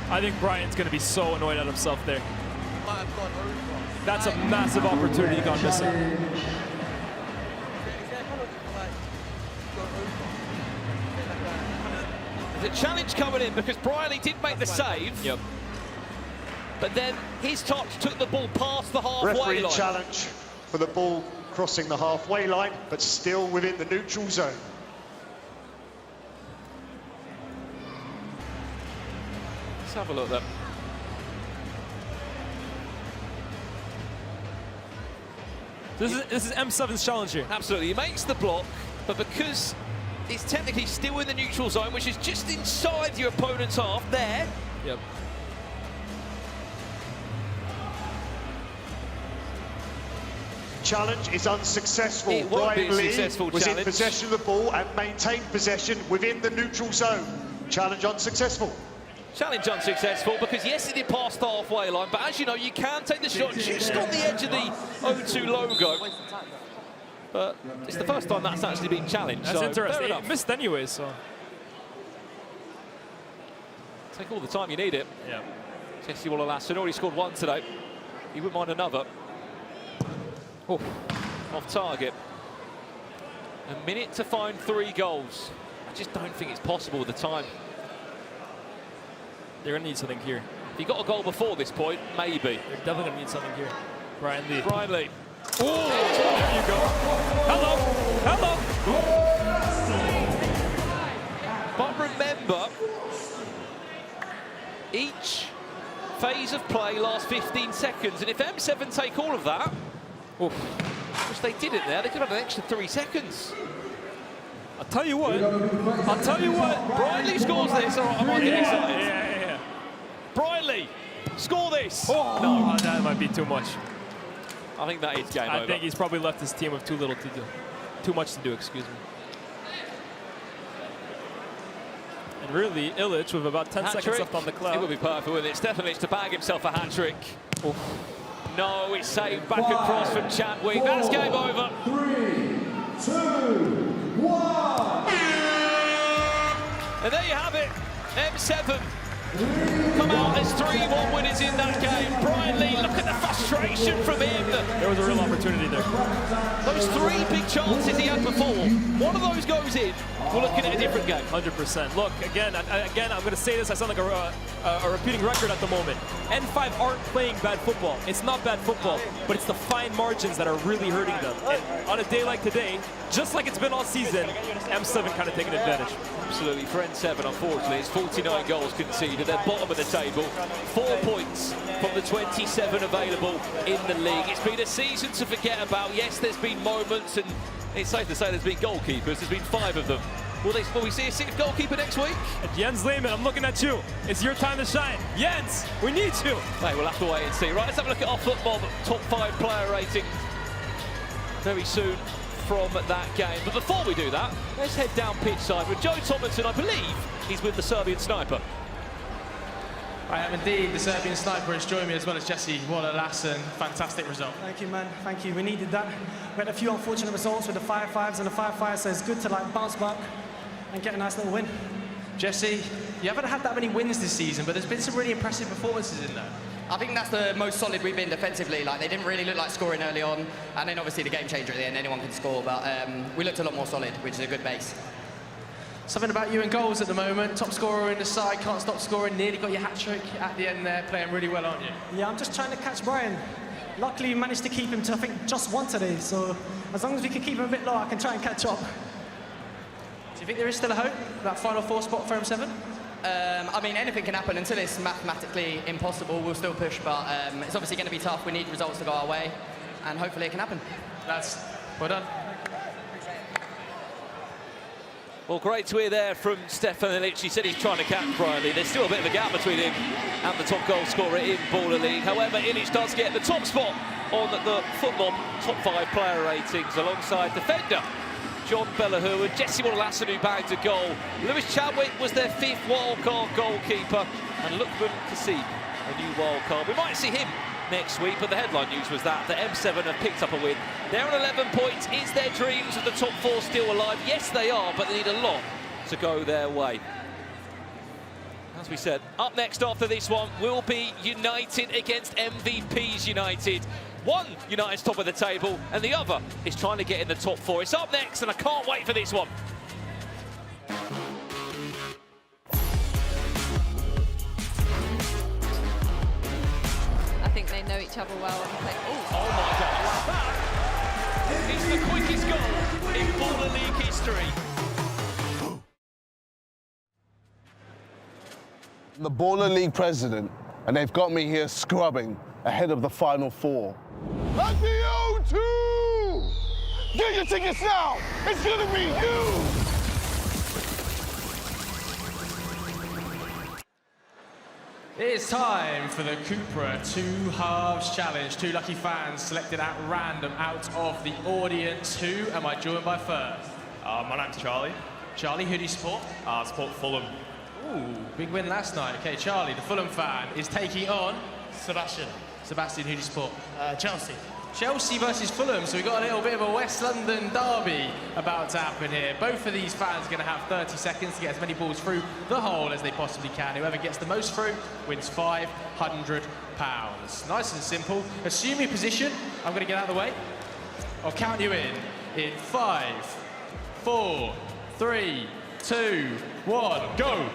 I think Brian's going to be so annoyed at himself there. That's a massive opportunity gone missing. There's a challenge coming in because Brian Lee did make the save. Yep. But then his touch took the ball past the halfway Referee line. challenge for the ball crossing the halfway line, but still within the neutral zone. Let's have a look then. This is M7's challenge here. Absolutely, he makes the block, but because it's technically still in the neutral zone, which is just inside your opponent's half there. Yep. Challenge is unsuccessful. It won't be a Brian Lee successful was challenge. in possession of the ball and maintained possession within the neutral zone. Challenge unsuccessful. Challenge unsuccessful because yes, it did pass the halfway line, but as you know, you can take the shot just on the edge of the O2 logo. But it's the first time that's actually been challenged. That's so interesting. It missed anyway, so. Take all the time you need it. Yeah. Jesse Wallace already scored one today. He wouldn't mind another. Oh, off target. A minute to find 3 goals. I just don't think it's possible with the time. They're going to need something here. If he got a goal before this point, maybe. They're definitely going to need something here. Brian Lee. Brian Lee. Oh, there you go. Hello. Hello. But remember, each phase of play lasts 15 seconds, and if M7 take all of that, which they didn't there, they could have an extra 3 seconds. I'll tell you what. Brian Lee scores this. All right, I might get excited. Yeah. Brian Lee, score this. Oh, no, that might be too much. I think that is game over. I think he's probably left his team with too little to do. Too much to do, excuse me. And really, Ilic with about 10 seconds left on the clock. It would be perfect, wouldn't it? Stefan Ilic to bag himself a hat-trick. No, it's saved back across from Chadwick. That's game over. 3, 2, 1. And there you have it. M7 come out as 3-1 winners in that game. Brian Lee, look at the frustration aggression from him. There was a real opportunity there. Those 3 big chances he had before, one of those goes in, we're looking at a different game. 100%. Look, again, I'm going to say this, I sound like a repeating record at the moment. N5 aren't playing bad football. It's not bad football, but it's the fine margins that are really hurting them. And on a day like today, just like it's been all season, M7 kind of taking advantage. Absolutely. For N7, unfortunately, it's 49 goals conceded. They're bottom of the table. 4 points from the 27 available in the league. It's been a season to forget about. Yes, there's been moments, and it's safe to say there's been goalkeepers. There's been 5 of them. Will we see a 6th goalkeeper next week? Jens Lehmann, I'm looking at you. It's your time to shine. Jens, we need you. Hey, we'll have to wait and see. Right, let's have a look at our football top 5 player rating very soon from that game. But before we do that, let's head down pitch side with Joe Tomlinson. I believe he's with the Serbian sniper. I am indeed. The Serbian sniper has joined me, as well as Jesse. What a lesson. Fantastic result. Thank you, man. Thank you. We needed that. We had a few unfortunate results with the 5-5s and the 5-5s, so it's good to bounce back and get a nice little win. Jesse, you haven't had that many wins this season, but there's been some really impressive performances in there. I think that's the most solid we've been defensively. They didn't really look like scoring early on, and then obviously the game changer at the end, anyone can score, but we looked a lot more solid, which is a good base. Something about you in goals at the moment, top scorer in the side, can't stop scoring, nearly got your hat-trick at the end there, playing really well, aren't you? Yeah, I'm just trying to catch Brian. Luckily, we managed to keep him to, I think, just 1 today, so as long as we can keep him a bit low, I can try and catch up. Do you think there is still a hope, that final 4 spot for M7? I mean, anything can happen. Until it's mathematically impossible, we'll still push, but it's obviously going to be tough. We need results to go our way, and hopefully it can happen. That's well done. Well, great to hear there from Stefan Ilic. He said he's trying to catch Brian Lee. There's still a bit of a gap between him and the top goal scorer in Baller League. However, Ilic does get the top spot on the football top 5 player ratings alongside defender John Bellahoo and Jesse Wallace, who bagged a goal. Lewis Chadwick was their 5th wildcard goalkeeper, and Lukman Kasib, a new wildcard. We might see him next week, but the headline news was that the M7 have picked up a win. They're on 11 points. Is their dreams of the top 4 still alive? Yes, they are, but they need a lot to go their way. As we said, up next after this one will be United against MVPs United. One United's top of the table, and the other is trying to get in the top 4. It's up next, and I can't wait for this one. I think they know each other well and play. Oh my God! It's the quickest goal in Baller League history. I'm the Baller League president, and they've got me here scrubbing ahead of the final 4. At the O2! Get your tickets now! It's gonna be huge! It is time for the Cupra 2 Halves Challenge. 2 lucky fans selected at random out of the audience. Who am I joined by first? My name's Charlie. Charlie, who do you support? I support Fulham. Ooh, big win last night. Okay, Charlie, the Fulham fan, is taking on... Sebastian. Sebastian, who do you support? Chelsea. Chelsea versus Fulham, so we've got a little bit of a West London derby about to happen here. Both of these fans are going to have 30 seconds to get as many balls through the hole as they possibly can. Whoever gets the most through wins £500. Nice and simple. Assume your position. I'm going to get out of the way. I'll count you in 5, 4, 3, 2, 1, go!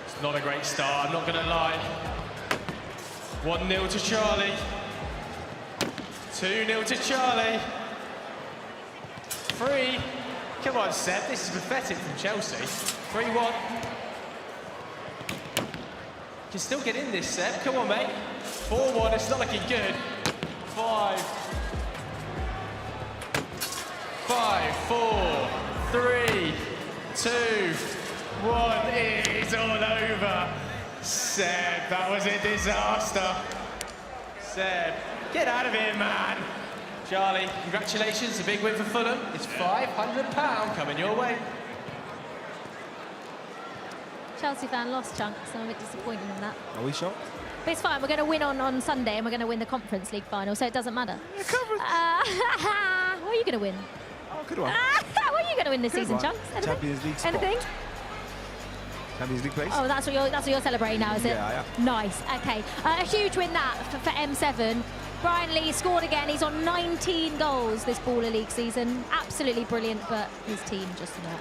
It's not a great start, I'm not going to lie. 1-0 to Charlie. 2-0 to Charlie. 3. Come on, Seb, this is pathetic from Chelsea. 3-1. Can still get in this, Seb. Come on, mate. 4-1, it's not looking good. 5. 5, 4, 3, 2, 1. It's all over. Seb, that was a disaster. Seb, get out of here, man. Charlie, congratulations, a big win for Fulham. It's £500 coming your way. Chelsea fan lost, Chunk, so I'm a bit disappointed in that. Are we shocked? But it's fine, we're going to win on Sunday and we're going to win the Conference League final, so it doesn't matter. What are you going to win? Oh, good one. What are you going to win this Good season, one. Chunks? Anything? Champions League spot. Anything? Champions League place. Oh, that's what you're celebrating now, is it? Yeah, I am. Nice. Okay, a huge win that for M7. Brian Lee scored again. He's on 19 goals this Baller League season. Absolutely brilliant, but his team just not.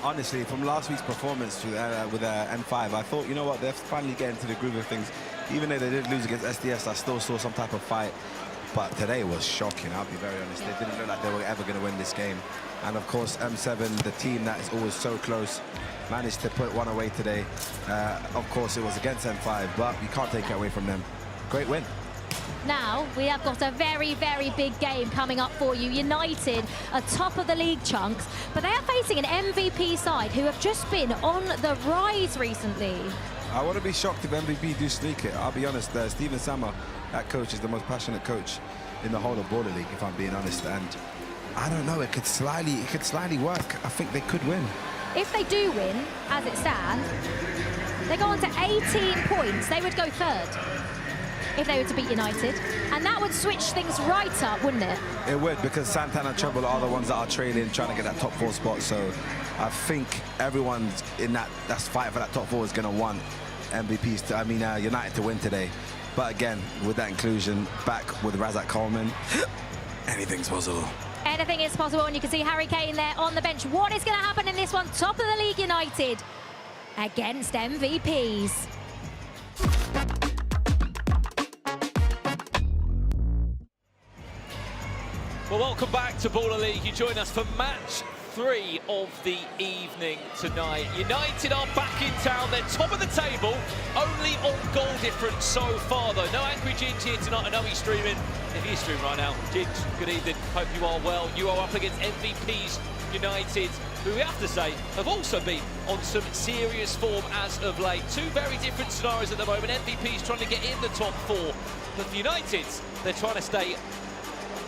Honestly, from last week's performance with N5, I thought, you know what, they're finally getting to the groove of things. Even though they did lose against SDS, I still saw some type of fight. But today was shocking, I'll be very honest. They didn't look like they were ever going to win this game. And of course, M7, the team that is always so close, managed to put one away today. Of course, it was against M5, but you can't take it away from them. Great win. Now, we have got a very, very big game coming up for you. United are top of the league chunks, but they are facing an MVP side who have just been on the rise recently. I want to be shocked if MVP do sneak it. I'll be honest, Steven Sammer, that coach, is the most passionate coach in the whole of Baller League, if I'm being honest. And I don't know, it could slightly work. I think they could win. If they do win, as it stands, they go on to 18 points. They would go third if they were to beat United, and that would switch things right up, wouldn't it? It would, because Santan and Trebol are the ones that are trailing, trying to get that top 4 spot. So I think everyone in that's fighting for that top 4 is going to want MVPs United to win today. But again, with that inclusion, back with Razak Coleman, anything's possible. Anything is possible, and you can see Harry Kane there on the bench. What is going to happen in this one? Top of the league United against MVPs. Well, welcome back to Baller League. You join us for match 3 of the evening tonight. United are back in town. They're top of the table, only on goal difference so far, though. No Angry Ginge here tonight. I know he's streaming. If he's streaming right now, Ginge, good evening. Hope you are well. You are up against MVPs United, who we have to say have also been on some serious form as of late. Two very different scenarios at the moment. MVPs trying to get in the top 4, but for United, they're trying to stay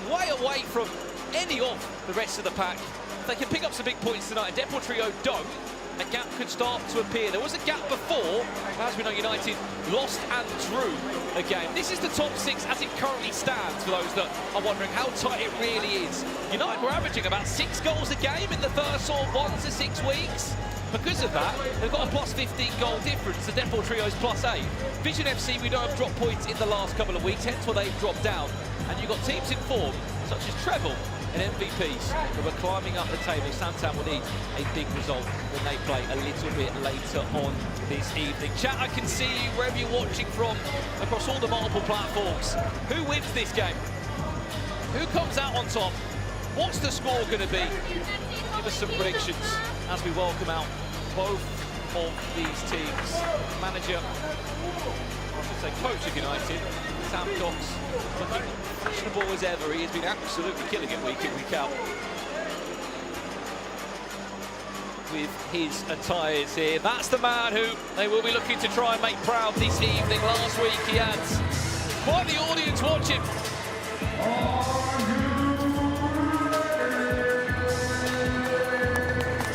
way away from any of the rest of the pack. They can pick up some big points tonight. Deportrio don't. A gap could start to appear. There was a gap before. As we know, United lost and drew a game. This is the top 6 as it currently stands, for those that are wondering how tight it really is. United were averaging about 6 goals a game in the first 1 to 6 weeks. Because of that, they've got a plus 15 goal difference. The Deportrio's plus 8. VZN FC, we know, have dropped points in the last couple of weeks, hence why they've dropped down. And you've got teams in form, such as Trebol and MVPs, who are climbing up the table. Santan will need a big result when they play a little bit later on this evening. Chat, I can see you wherever you're watching from, across all the multiple platforms. Who wins this game? Who comes out on top? What's the score going to be? Give us some predictions as we welcome out both of these teams. Manager, I should say coach of United, Sam Cox, looking fashionable as ever. He has been absolutely killing it week in, week out with his attires here. That's the man who they will be looking to try and make proud this evening. Last week he had quite the audience watching.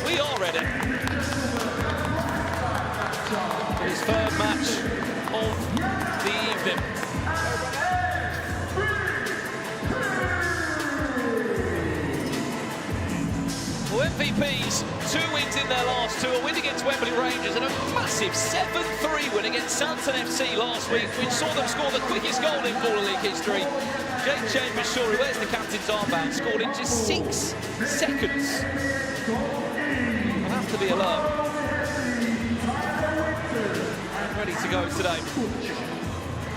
We are ready. His third match of the evening. Well, MVPs, 2 wins in their last 2. A win against Wembley Rangers and a massive 7-3 win against Santan FC last week, which saw them score the quickest goal in Baller League history. Jake Chambers, sure, who wears the captain's armband, scored in just 6 seconds. We'll have to be alert. Ready to go today.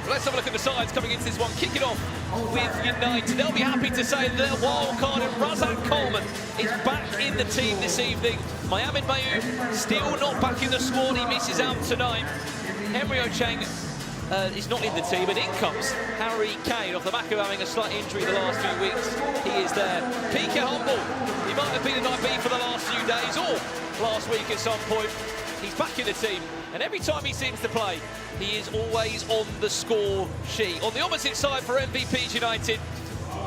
Well, let's have a look at the sides coming into this one. Kick it off with United. They'll be happy to say their wild card and Razak Coleman is back in the team this evening. Mohamed Mayouf still not back in the squad. He misses out tonight. Emryo Chang is not in the team, and in comes Harry Kane off the back of having a slight injury the last few weeks. He is there. PK Humble, he might have been an IB for the last few days or last week at some point. He's back in the team, and every time he seems to play, he is always on the score sheet. On the opposite side for MVPs United,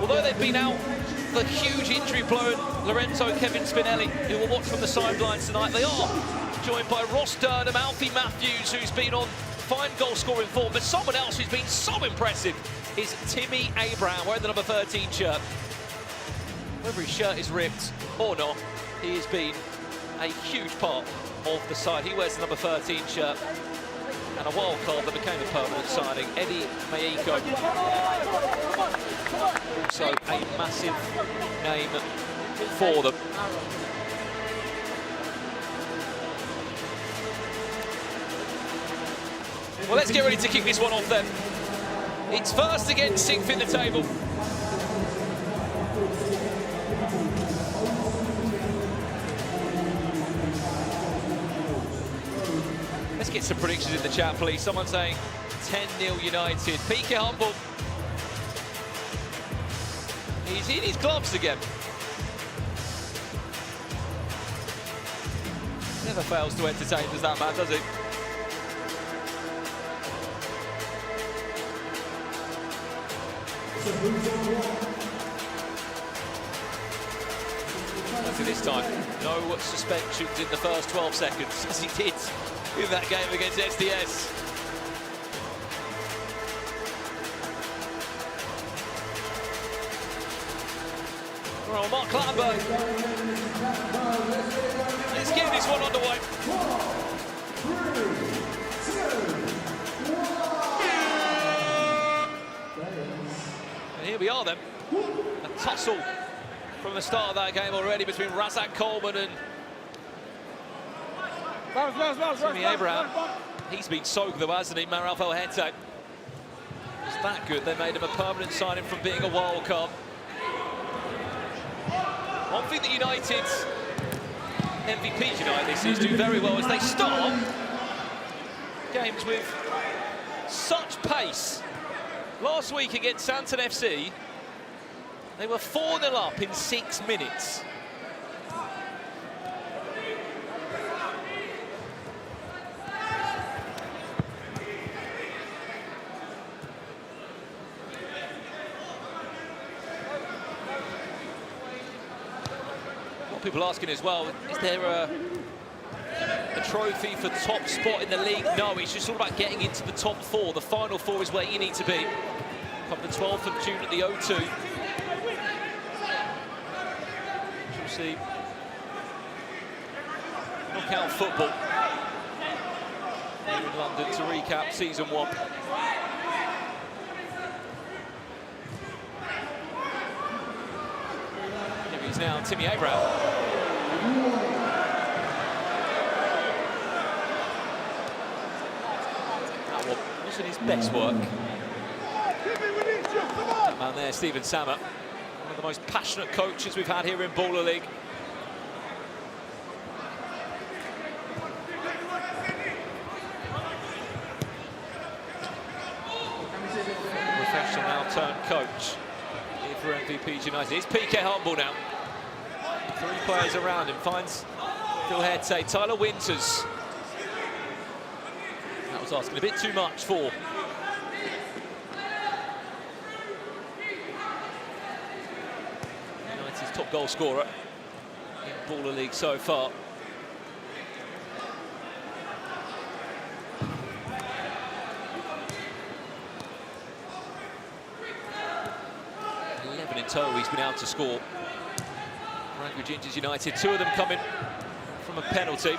although they've been out for huge injury-blown Lorenzo Kevin Spinelli, who will watch from the sidelines tonight, they are joined by Ross Durham, Alfie Matthews, who's been on fine goal-scoring form, but someone else who's been so impressive is Timmy Abraham, wearing the number 13 shirt. Whether his shirt is ripped or not, he has been a huge part of the side. He wears the number 13 shirt. And a wild card that became a permanent signing, Eddie Micah. Also a massive name for them. Well, let's get ready to kick this one off then. It's first against sixth in the table. Let's get some predictions in the chat, please. Someone saying 10-0 United. PK Humble. He's in his gloves again. Never fails to entertain, does that man, does he? Nothing this time. No suspensions in the first 12 seconds, as he did in that game against SDS. Well, Mark Ljungberg. Let's get this one underway. And here we are then. A tussle from the start of that game already between Razak Coleman and Tobi Brown. He's been soaked though, hasn't he? Maralfo Hente. It's that good. They made him a permanent signing from being a wild card. One thing that United's MVP tonight this is do very well is they start games with such pace. Last week against Santan FC, they were 4-0 up in 6 minutes. People asking as well, is there a trophy for top spot in the league? No, it's just all about getting into the top 4. The final 4 is where you need to be. Come the 12th of June at the O2. We'll see knockout football here in London to recap season 1. Here he is now, Timmy Abraham. That one wasn't his best work. That man there, Stephen Sammer, one of the most passionate coaches we've had here in Baller League. Professional now turned coach here for MVP United. It's PK Humble now. 3 players around him, finds Phil Hete, Tyler Winters. That was asking a bit too much for United's top goal scorer in Baller League so far. In total, he's been able to score. Wembley Rangers United, 2 of them coming from a penalty.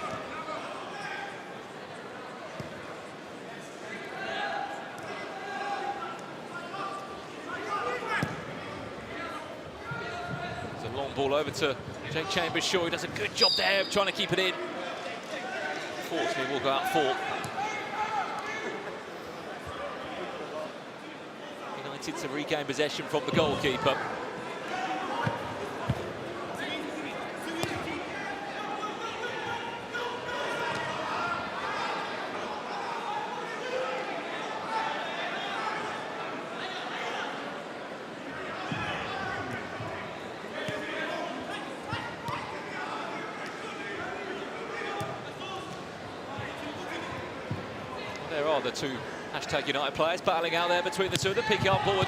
It's a long ball over to Jake Chambers. Sure, he does a good job there of trying to keep it in. Fortunately, we'll go out 4. United to regain possession from the goalkeeper. There are the 2 #United players battling out there between the 2 of them, picking up forward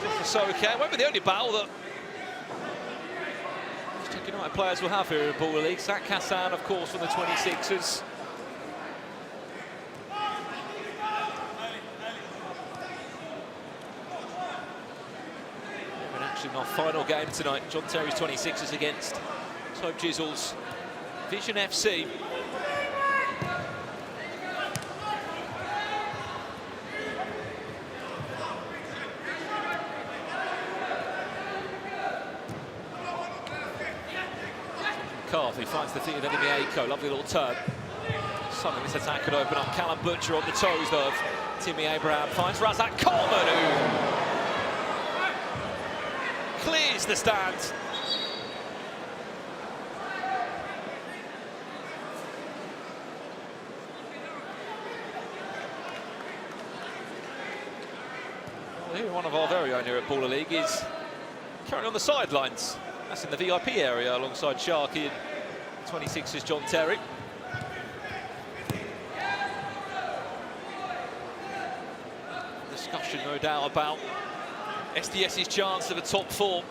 for Soke. Won't be the only battle that #United players will have here in Baller League. Zach Hassan, of course, from the 26ers. In action, our final game tonight, John Terry's 26ers against Tobe Jizzle's Vision FC. McCarthy finds the feet of Eddie Mieko. Lovely little turn. Suddenly this attack could open up. Callum Butcher on the toes though of Timmy Abraham. Finds Razak Coleman, who clears the stand. One of our very own here at Baller League is currently on the sidelines. That's in the VIP area alongside Sharky and 26 is John Terry. Discussion, no doubt, about SDS's chance of a top four.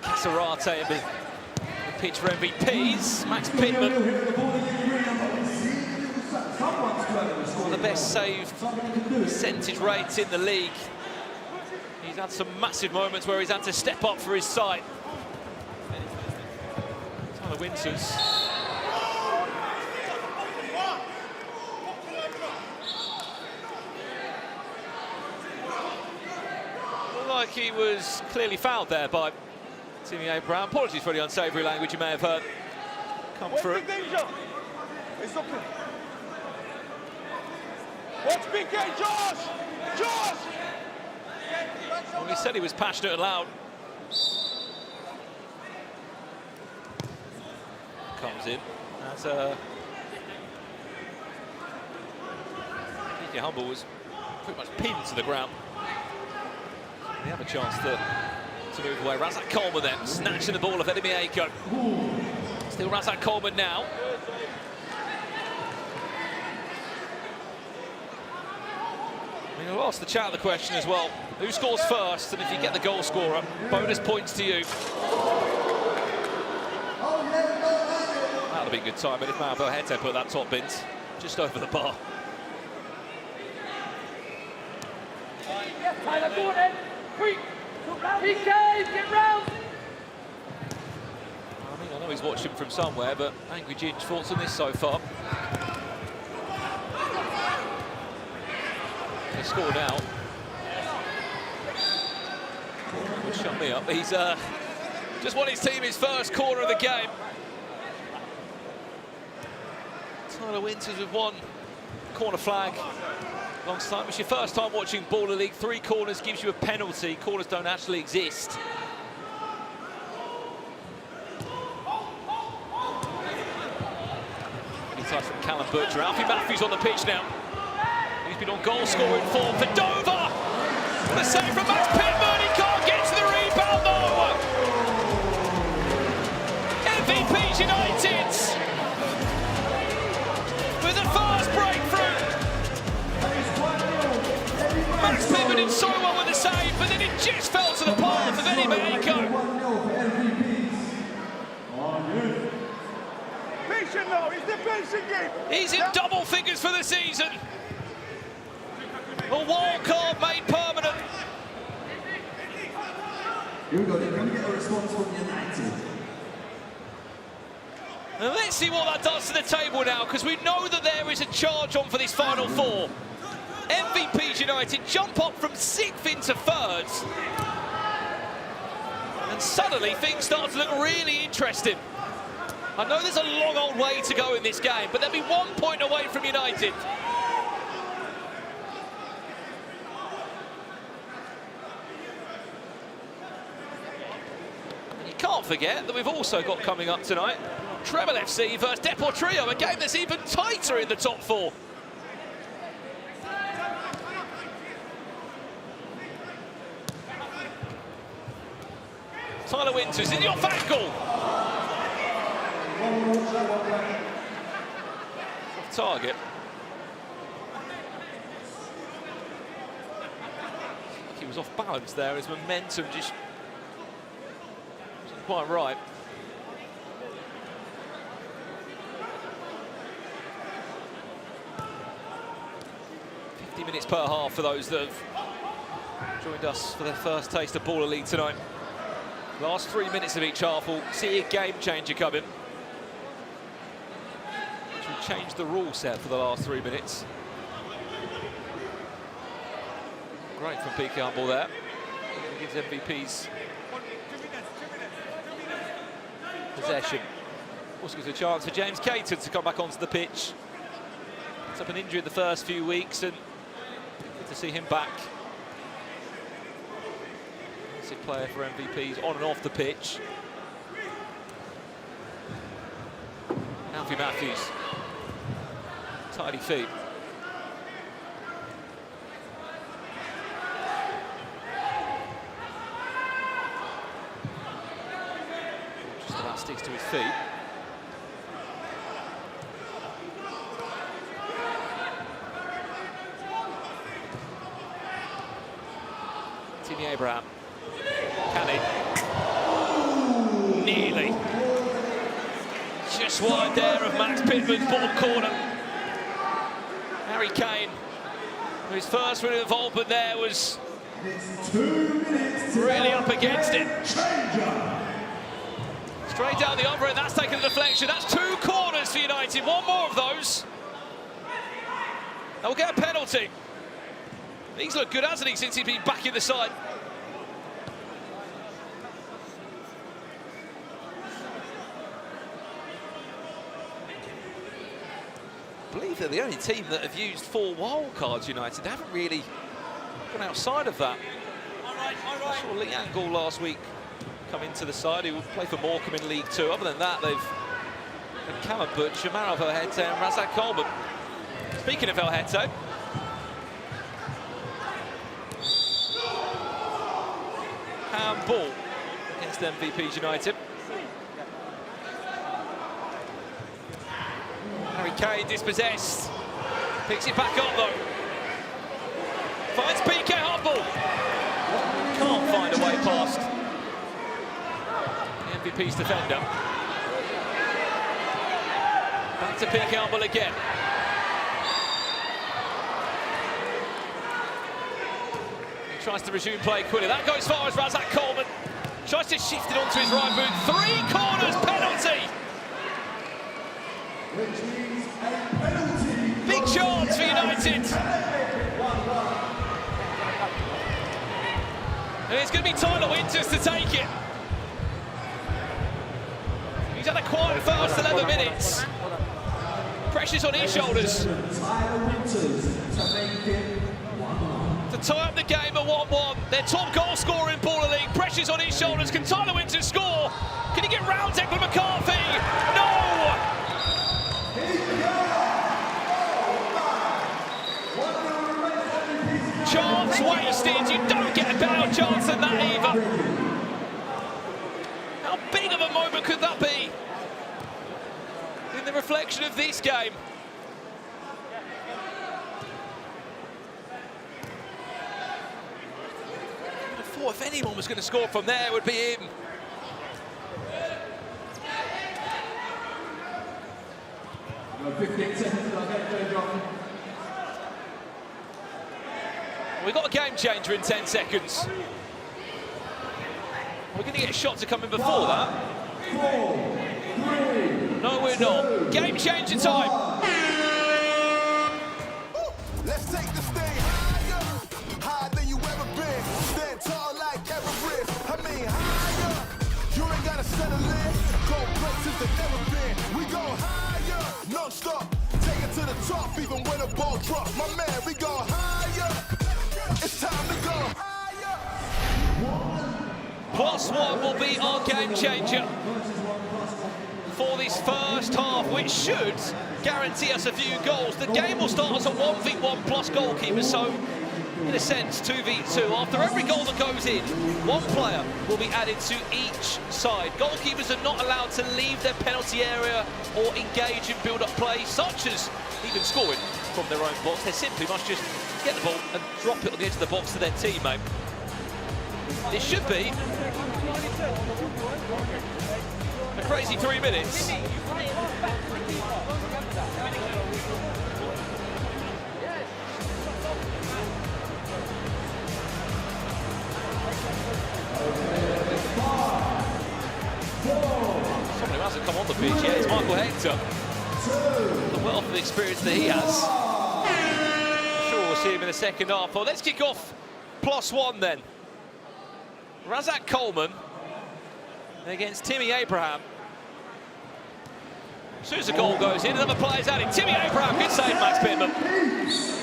Casarate the pitch for MVPs. Max Pittman, one of the best save percentage rates in the league. He's had some massive moments where he's had to step up for his side. Tyler Winters. Looked like he was clearly fouled there by Timmy Abraham. Apologies for the unsavoury language you may have heard come through. It's okay. Watch BK, Josh! Josh! Well, he said he was passionate and loud. Comes in. That's DJ Humble was pretty much pinned to the ground. They have a chance to move away. Razak Coleman then, snatching the ball of Eddie Mieko. Still Razak Coleman now. I mean, I'll ask the chat the question as well. Who scores first? And if you get the goal scorer, bonus points to you. That'll be a good time, but if Malvo Hete put that top bins just over the bar. Tyler Gordon, quick! PK, get round! I know he's watching from somewhere, but Angry Ginge, thoughts on this so far? They score now. Will shut me up. He's just won his team his first corner of the game. Tyler Winters with one corner flag. Alongside, it's your first time watching Baller League. 3 corners gives you a penalty. Corners don't actually exist. Any touch from Callum Butcher. Alfie Matthews on the pitch now. He's been on goal scoring form for Dover. The save from Max Pittman. He can't get to the rebound though. MVPs United with the first breakthrough. Max Pittman did so well with the save, but then it just fell to the path of Eddie Mieko. Patient now, it's the patient game. He's in double figures for the season. A wild card made permanent. Here we go, they're going to get a response from Yanited. And let's see what that does to the table now, because we know that there is a charge on for this final 4. MVPs United jump up from 6th into 3rd. And suddenly things start to look really interesting. I know there's a long old way to go in this game, but they'll be 1 point away from United. And you can't forget that we've also got coming up tonight Trebol FC versus Deportrio, a game that's even tighter in the top 4. Tyler Winters in the off angle. target. He was off balance there. His momentum just wasn't quite right. Minutes per half for those that have joined us for their first taste of Baller League tonight. Last 3 minutes of each half will see a game changer coming, which will change the rule set for the last 3 minutes. Great from Peak Humble there. He gives MVPs possession. Also gives a chance for James Caton to come back onto the pitch. Picked up an injury in the first few weeks, and to see him back. He's a player for MVPs on and off the pitch. Alfie Matthews. Tidy feet. Just about sticks to his feet. Abraham. Can he? Nearly. Just wide there of Max Pittman's bottom corner. Harry Kane, his first real involvement there, was really up against it. Straight down the other end, that's taken a deflection. That's 2 corners for United, one more of those. They'll get a penalty. He's looked good, hasn't he, since he's been back in the side. I believe they're the only team that have used 4 wild cards, United. They haven't really gone outside of that. I saw Lee Angle last week come into the side, who will play for Morecambe in League 2. Other than that, they've had Callum Butch, Shamarov Elhete and Razak Coleman. Speaking of Elhete, handball against MVPs United. Harry Kane dispossessed. Picks it back up though. Finds PK Humble. Can't find a way past the MVP's defender. Back to PK Humble again. He tries to resume play quickly. That goes far as Razak Coleman. Tries to shift it onto his right boot. 3 corners, penalty. Big chance for United. And it's going to be Tyler Winters to take it. He's had a quiet first 11 minutes. Pressure's on his shoulders. To tie up the game at 1-1. Their top goal scorer in Baller League. Pressure's on his shoulders. Can Tyler Winters score? Can he get round Declan McCarthy? No! Chance wasted. You don't get a better chance than that either. How big of a moment could that be in the reflection of this game? I would have thought if anyone was going to score from there, it would be him. We've got a game changer in 10 seconds. We're going to get a shot to come in before that. No, we're not. Game changer time. Let's take this thing higher, higher than you ever been. Stand tall like Everest. I mean higher. You ain't gotta settle in. Go places that never been. We go higher, non-stop. Take it to the top, even when the ball drops. My man, we go higher. It's time to go higher. +1 will be our game changer for this first half, which should guarantee us a few goals. The game will start as a 1v1 plus goalkeeper, so in a sense, 2v2. After every goal that goes in, one player will be added to each side. Goalkeepers are not allowed to leave their penalty area or engage in build-up play, such as even scoring from their own box. They simply must just get the ball and drop it on the edge of the box to their teammate. It should be a crazy 3 minutes. Someone who hasn't come on the pitch yet is Michael Hector. The wealth of experience that he has. I'm sure we'll see him in the second half. Well, let's kick off +1 then. Razak Coleman against Timmy Abraham. As soon as the goal goes in, another player's added. Timmy Abraham, good save, Max Pittman. He's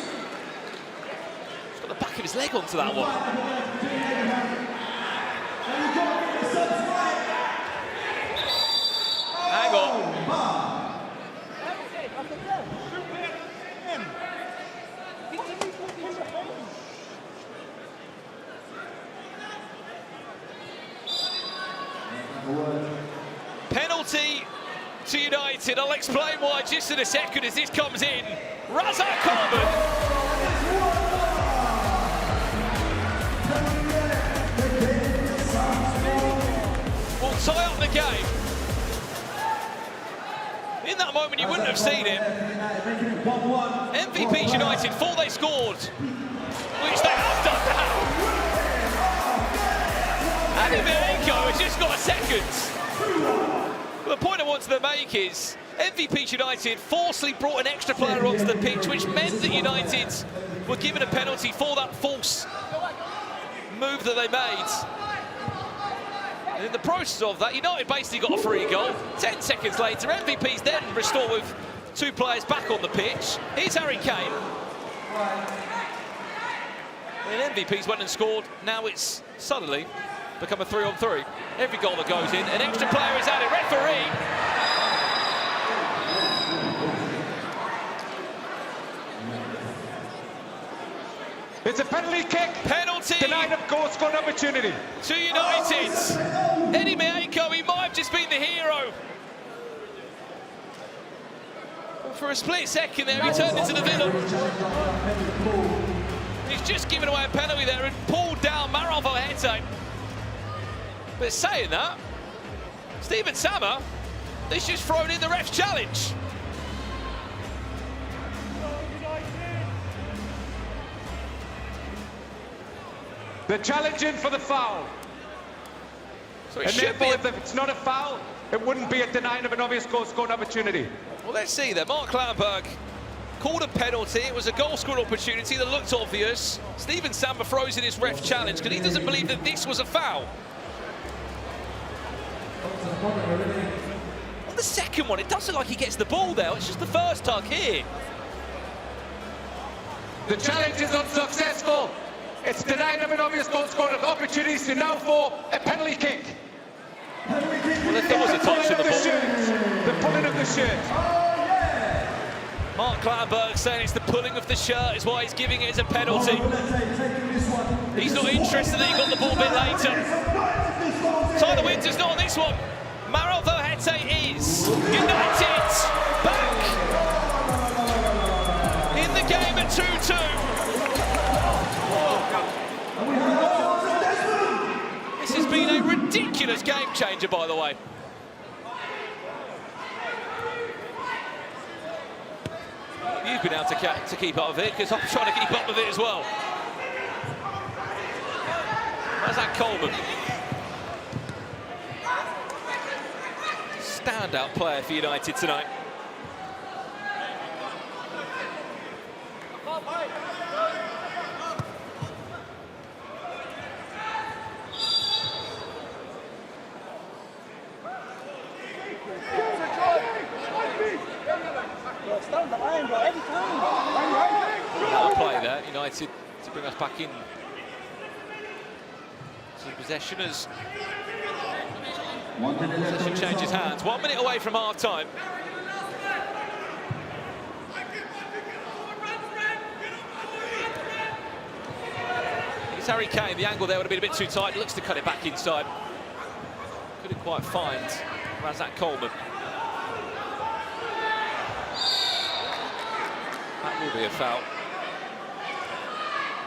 got the back of his leg onto that one. Hang on. Penalty to United. I'll explain why just in a second as this comes in. Razak Coleman. Will tie up the game. In that moment, you wouldn't have seen it. MVP's United, before they scored, which they have done now. And Miniminter has just got a second. Well, the point I wanted to make is MVP's United forcibly brought an extra player onto the pitch, which meant that United were given a penalty for that false move that they made. And in the process of that, United basically got a free goal. 10 seconds later, MVP's then restored with 2 players back on the pitch. Here's Harry Kane. And MVP's went and scored. Now it's suddenly become a 3-on-3. Every goal that goes in, an extra player is added. Referee. It's a penalty kick. Penalty. Denied of goal scoring opportunity. To United. Eddie Miyako, he might have just been the hero. But for a split second there, he turned into the villain. He's just given away a penalty there and pulled down Maralvo Hete. But saying that, Stephen Sama, he's just thrown in the ref's challenge. They're challenging for the foul. So and therefore, if it's not a foul, it wouldn't be a denying of an obvious goal scoring opportunity. Well, let's see there. Mark Ljungberg called a penalty. It was a goal scoring opportunity that looked obvious. Stephen Sama throws in his ref challenge because he doesn't believe that this was a foul. On the second one, it does look like he gets the ball there. It's just the first tug here. The challenge is unsuccessful. It's denied of an obvious goal scoring opportunity, so now for a penalty kick. Well, there was a touch of the ball. The pulling of the shirt. Mark Ljungberg saying it's the pulling of the shirt is why he's giving it as a penalty. He's not interested that he got the ball a bit later. Tyler Winter's not on this one. Maralvo Hete is. United back in the game at 2-2. This has been a ridiculous game changer, by the way. You've been able to keep up with it, because I'm trying to keep up with it as well. Razak Coleman. Standout player for United tonight. I'll play there, United to bring us back in to possession as possession changes hands. 1 minute away from half time. It's Harry Kane. The angle there would have been a bit too tight. Looks to cut it back inside. Couldn't quite find Razak Coleman. That will be a foul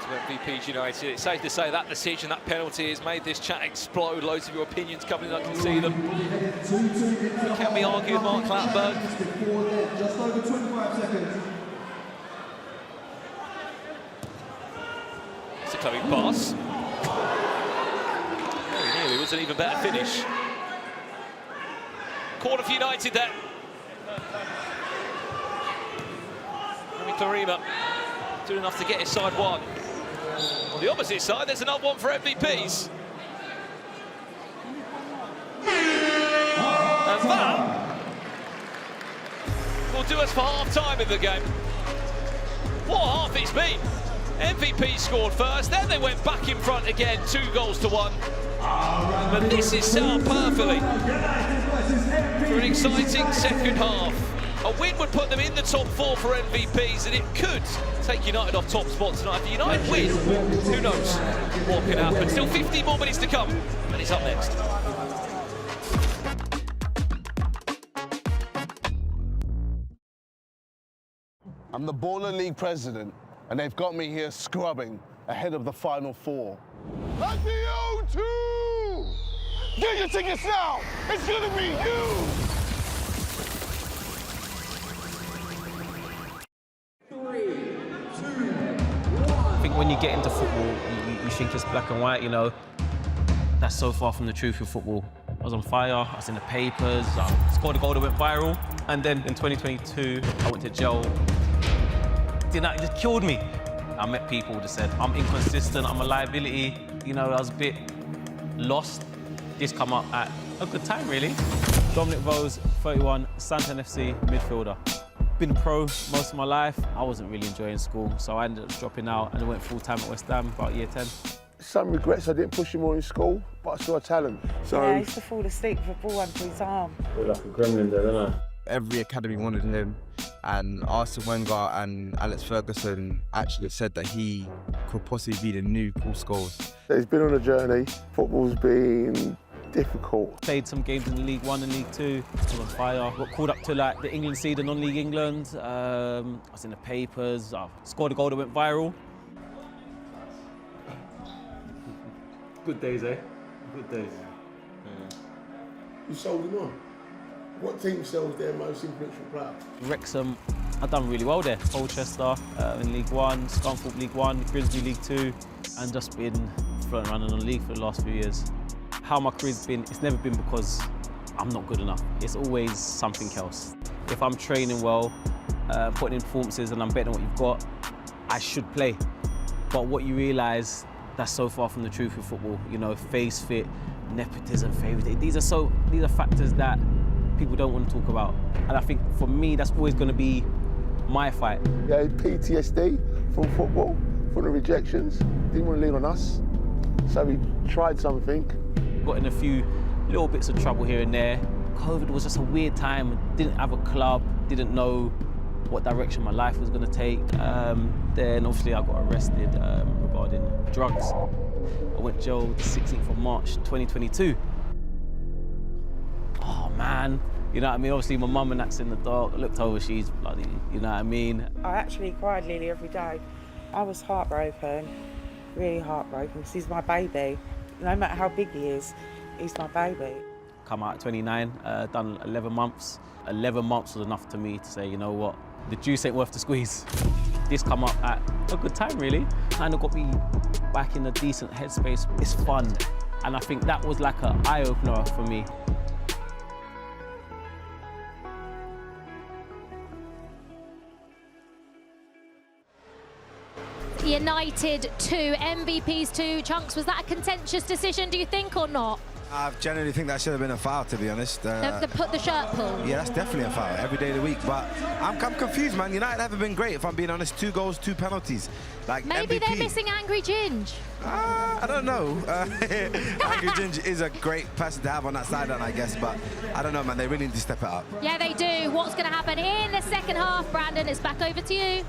to MVPs United. It's safe to say that decision, that penalty, has made this chat explode. Loads of your opinions coming in, I can see them. Can we argue with Mark Clattenburg? Just over 25 seconds. It's a Chloe pass. Very nearly was an even better finish. Corner for United there. Clarima doing enough to get his side one. On the opposite side, there's another one for MVPs. And that will do us for half-time in the game. What a half it's been. MVP scored first, then they went back in front again, 2-1. But this is set up perfectly for an exciting second half. A win would put them in the top 4 for MVPs, and it could take United off top spot tonight. If United win, who knows what can happen. Still 50 more minutes to come, and it's up next. I'm the Baller League president, and they've got me here scrubbing ahead of the Final Four. At the O2! Get your tickets now! It's gonna be huge! I think when you get into football, you think it's black and white, you know. That's so far from the truth in football. I was on fire, I was in the papers, I scored a goal that went viral, and then in 2022, I went to jail. It just killed me. I met people that said, I'm inconsistent, I'm a liability. You know, I was a bit lost. This come up at a good time, really. Dominic Vose, 31, Santan FC, midfielder. Been pro most of my life. I wasn't really enjoying school, so I ended up dropping out and I went full-time at West Ham about year 10. Some regrets I didn't push him more in school, but I saw a talent. So yeah, I used to fall asleep with a ball under his arm. You're like a gremlin there, don't I? Every academy wanted him, and Arsene Wenger and Alex Ferguson actually said that he could possibly be the new Paul Scholes. He's been on a journey. Football's been difficult. Played some games in League One and League Two. I was on fire. Got called up to like the England seed and non-league England. I was in the papers. I scored a goal that went viral. Good days, eh? Good days. You sold him on. What team sells their most influential player? Wrexham, I've done really well there. Colchester in League One, Scunthorpe League One, Grimsby League Two, and just been floating around in the league for the last few years. How my career's been, it's never been because I'm not good enough. It's always something else. If I'm training well, putting in performances and I'm better than what you've got, I should play. But what you realise, that's so far from the truth in football. You know, face fit, nepotism, favouritism. These are factors that people don't want to talk about. And I think for me, that's always going to be my fight. Yeah, PTSD from football, from the rejections. Didn't want to lean on us, so we tried something. Got in a few little bits of trouble here and there. COVID was just a weird time. Didn't have a club, didn't know what direction my life was going to take. Then obviously I got arrested regarding drugs. I went to jail the 16th of March 2022. Oh man, you know what I mean? Obviously my mum and that's in the dark. I looked over, she's bloody, you know what I mean? I actually cried nearly every day. I was heartbroken, really heartbroken, because he's my baby. No matter how big he is, he's my baby. Come out at 29, done 11 months. 11 months was enough to me to say, you know what, the juice ain't worth the squeeze. This come up at a good time, really. Kind of got me back in a decent headspace. It's fun. And I think that was like an eye-opener for me. Yanited 2, MVPs 2. Chunks, was that a contentious decision, do you think, or not? I generally think that should have been a foul, to be honest. The shirt pull? Yeah, that's definitely a foul, every day of the week. But I'm confused, man. United haven't been great, if I'm being honest. 2 goals, 2 penalties. Like Maybe MVP. They're missing Angry Ginge. I don't know. Angry Ginge is a great person to have on that sideline, I guess. But I don't know, man. They really need to step it up. Yeah, they do. What's going to happen in the second half? Brandon, it's back over to you.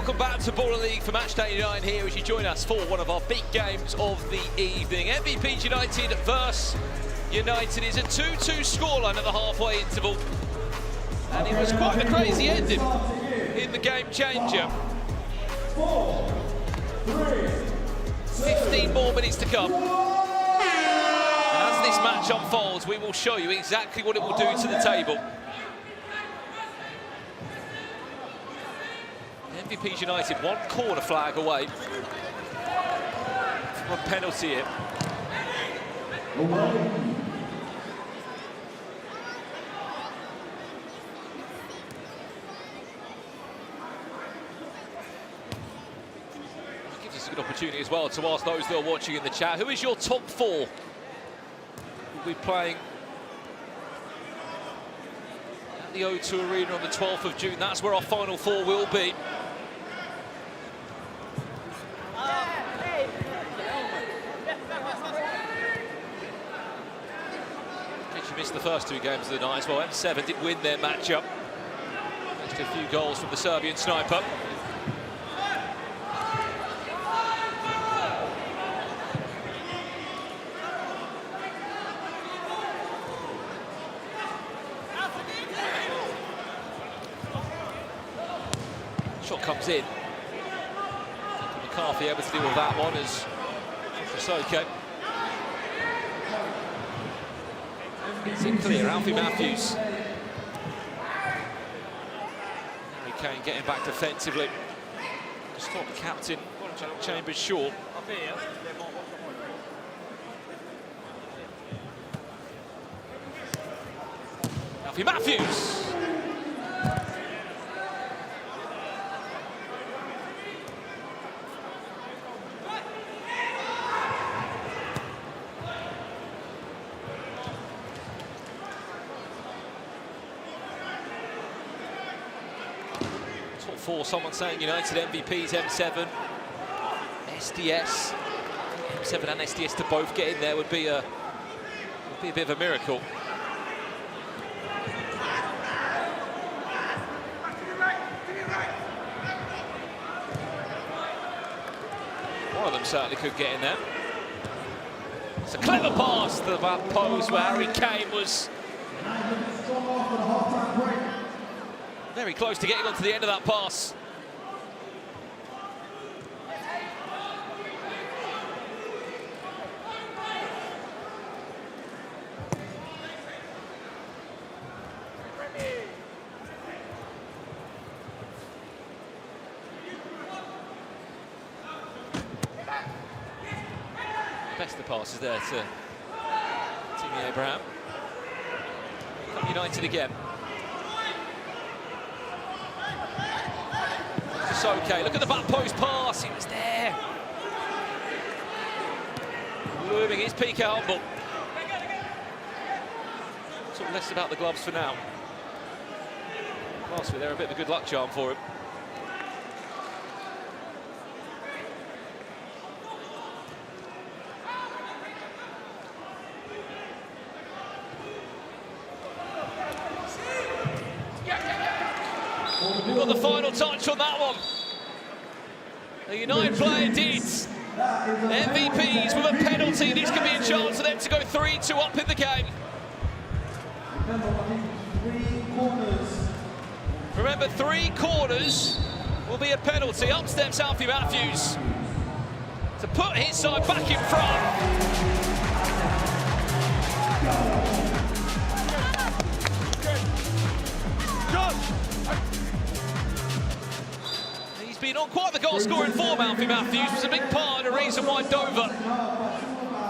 Welcome back to Baller League for Matchday 9 here as you join us for one of our big games of the evening. MVPs United versus United is a 2-2 scoreline at the halfway interval. And it was quite a crazy ending in the game changer. 15 more minutes to come. And as this match unfolds, we will show you exactly what it will do to the table. MVPs United one corner flag away from a penalty here. Gives us a good opportunity as well to ask those that are watching in the chat, who is your top four? We'll be playing at the O2 Arena on the 12th of June. That's where our final four will be. Missed the first two games of the night as well. M7 did win their matchup. Thanks to a few goals from the Serbian sniper. Shot comes in. McCarthy able to deal with that one as it's okay. It's in clear, Alfie Matthews. Harry Kane getting back defensively. To stop the captain, Chambers short. Alfie Matthews. For someone saying United MVPs, M7, SDS, M7 and SDS to both get in there would be a bit of a miracle. One of them certainly could get in there. It's a clever pass to the back post where Harry Kane was very close to getting onto the end of that pass. Best of passes there to Timmy Abraham. United again. It's okay. Look at the back post pass. He was there. Looming his peak out, but talk less about the gloves for now. Last week they're a bit of a good luck charm for him. We've got the final touch on that one. The United player did. MVPs with a penalty. This could be a chance for them to go 3-2 up in the game. Remember, 3 corners will be a penalty. Up steps Alfie Matthews to put his side back in front. Been on quite the goal-scoring form, Alfie Matthews. Was a big part of the reason why Dover,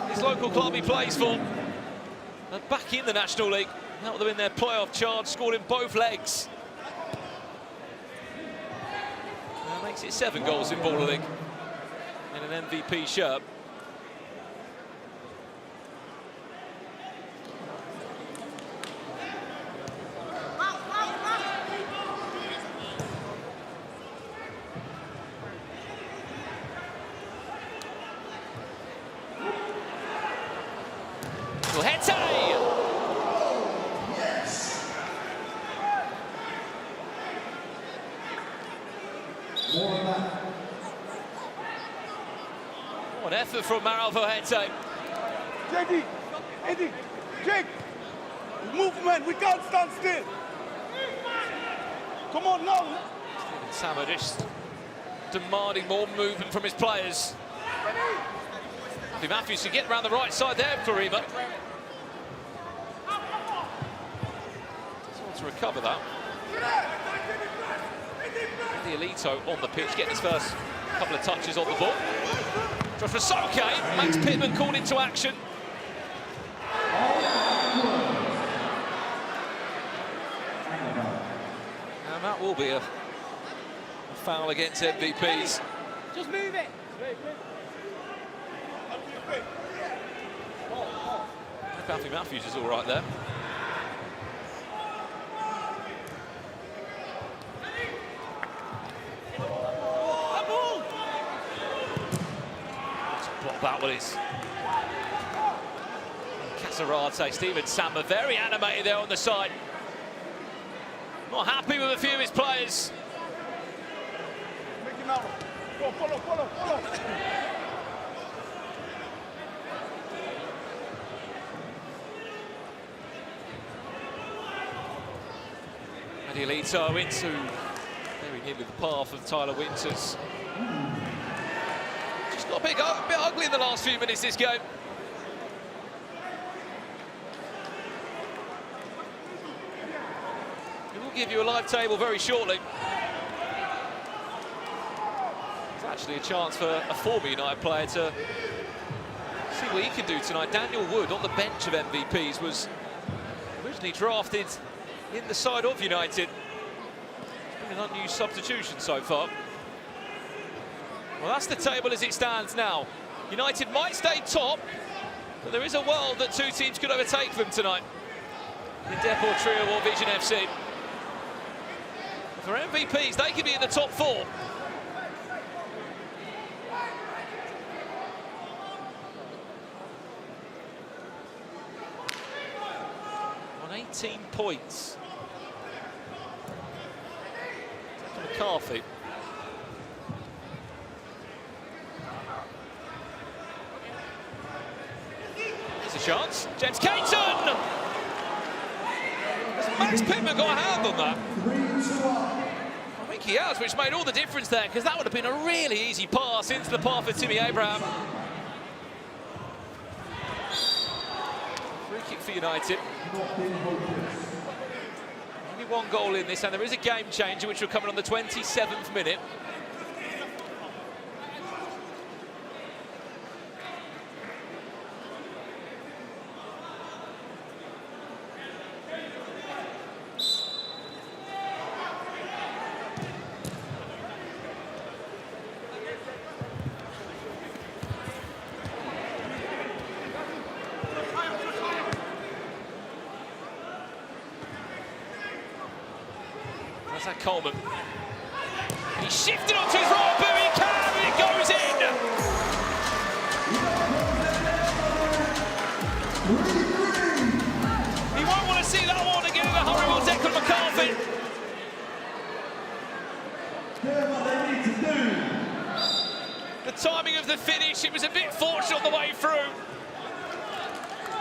his local club he plays for, are back in the National League. Helped them in their playoff charge, scored in both legs. That makes it 7 goals in Baller League in an MVP shirt. What an effort from Maralvo Hete. JD, Eddie, Jake, movement, we can't stand still. Come on now. Sama just demanding more movement from his players. Matthews to get around the right side there for Rima. Just want to recover that. The Elito on the pitch, getting his first couple of touches on the ball. Joshua Soke, Max Pittman called into action. And that will be a foul against MVPs. Just move it. Alfie Matthews is all right there. What that one is. Casarate, Steven Samba, very animated there on the side. Not happy with a few of his players. Follow. Elito into very nearly the path of Tyler Winters. Just got a bit ugly in the last few minutes this game. We will give you a live table very shortly. It's actually a chance for a former United player to see what he can do tonight. Daniel Wood on the bench of MVPs was originally drafted in the side of United. It's been an unused substitution so far. Well, that's the table as it stands now. United might stay top, but there is a world that two teams could overtake them tonight in Deportrio or VZN FC. For MVPs, they could be in the top four. On 18 points. McCarthy. There's a chance. James Caton! Has Max Pittman got a hand on that? I think he has, which made all the difference there, because that would have been a really easy pass into the path of Timmy Abraham. Free kick for United. Only one goal in this, and there is a game changer, which will come in on the 27th minute. That's that Coleman. He shifted onto his right boot, he can, and it goes in! He won't want to see that one again in a hurry, will Declan McCarthy. The timing of the finish, it was a bit fortunate on the way through.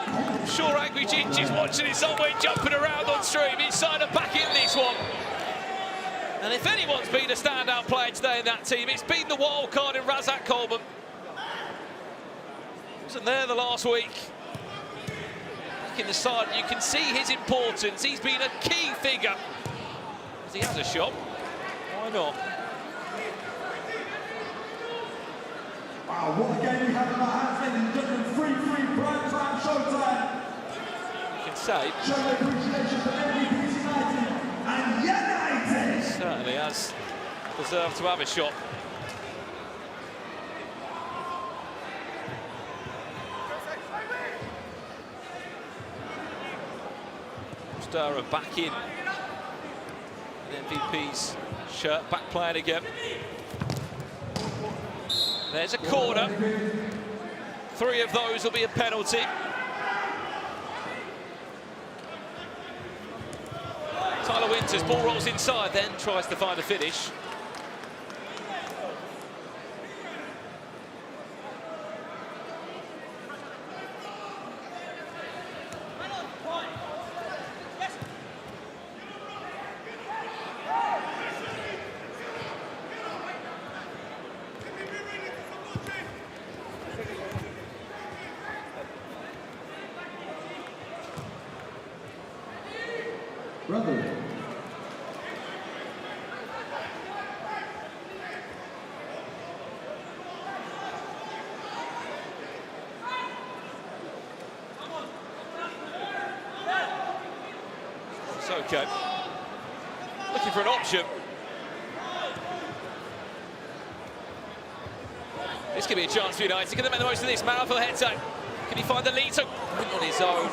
I'm sure Angry Ginger's watching it somewhere, jumping around on stream. Inside and back in this one. And if anyone's been a standout player today in that team, it's been the wild card in Razak Coleman. Wasn't there the last week. Back in the side, you can see his importance. He's been a key figure. As he has a shot, why not? Wow, what a game we have in our hands, ladies and gentlemen. 3-3 prime time showtime. You can say. Show appreciation for MVPs United and Yanited. Certainly has deserved to have a shot. Stirrer back in. And MVP's shirt back playing again. There's a corner. 3 of those will be a penalty. Tyler Winters, ball rolls inside, then tries to find a finish. Okay. Looking for an option. This could be a chance for United. Can they make the most of this? Marafel heads out. Can he find the lead? So on his own.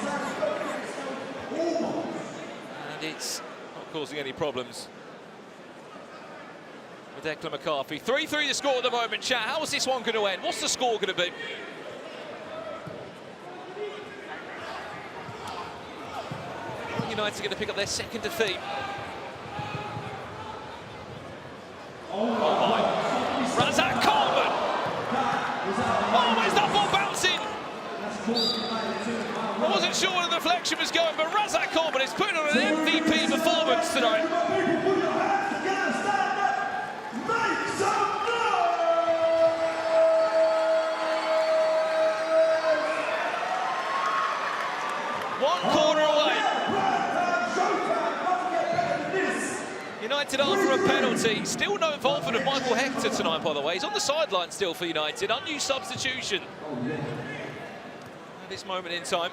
And it's not causing any problems with Declan McCarthy. 3-3 the score at the moment. Chat, how is this one going to end? What's the score going to be? United are going to pick up their second defeat. Oh my. Razak Coleman! Oh, where's that ball bouncing? I wasn't sure where the deflection was going, but Razak Coleman is putting on an MVP performance tonight. One corner away. United after a penalty. Still no involvement of Michael Hector tonight, by the way. He's on the sideline still for United. Unused substitution at this moment in time.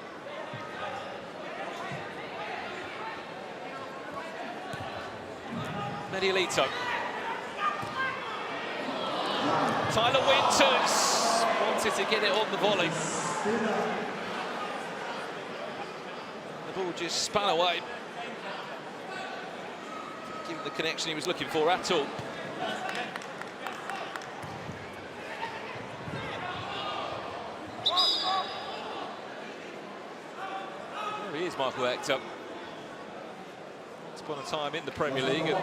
Medialito. Tyler Winters wanted to get it on the volley. The ball just spun away. Given the connection he was looking for at all. There he is, Michael Hector. Once upon a time in the Premier League.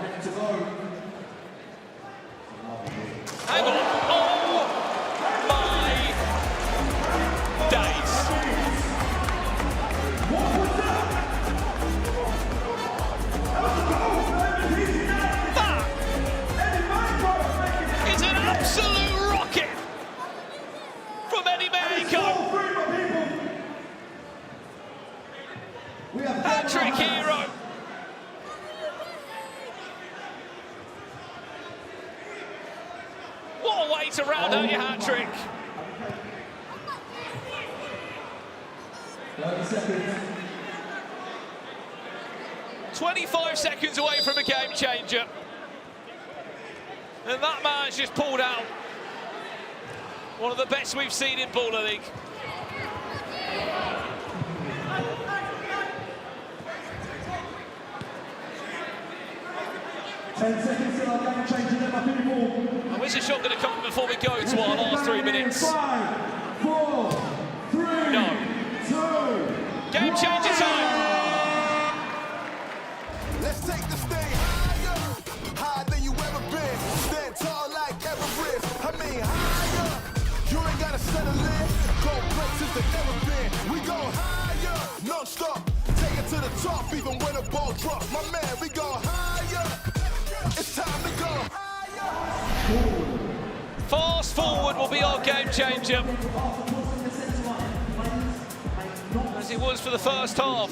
Hang on! Oh my days! Absolute rocket from Eddie Micah. Hat-trick hero. What a way to round out your hat-trick. 25 seconds away from a game changer. And that man's just pulled out one of the best we've seen in Baller League. And where's the shot going to come before we go to our last 3 minutes? 5, 4, 3, no. 2, Game changer time. Let's take the stage higher, higher than you ever been. Stand tall like Everest. I mean higher. You ain't gotta settle in. Go places that never been. We go higher, non-stop. Take it to the top, even when the ball drops. My man, we go higher. It's time to go higher. Fast forward will be our game changer. As it was for the first half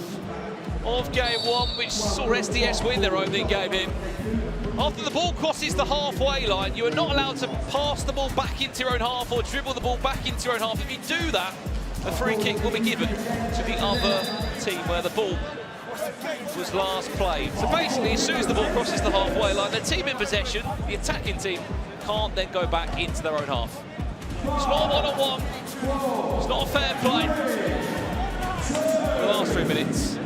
of game one, which saw SDS win their opening game in. After the ball crosses the halfway line, you are not allowed to pass the ball back into your own half or dribble the ball back into your own half. If you do that, a free kick will be given to the other team where the ball was last played. So basically, as soon as the ball crosses the halfway line, the team in possession, the attacking team, can't then go back into their own half. It's not a one-on-one. It's not a fair play. The last 3 minutes.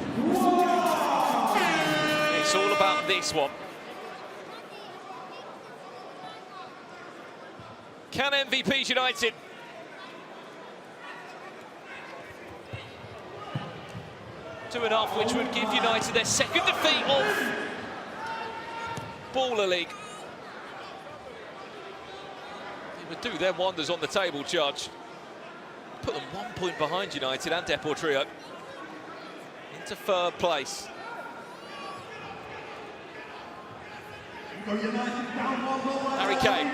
It's all about this one. Can MVPs United two enough, which would give United their second defeat of Baller League? It would do their wonders on the table, Judge. Put them 1 point behind United and Deportrio into third place. Harry Kane,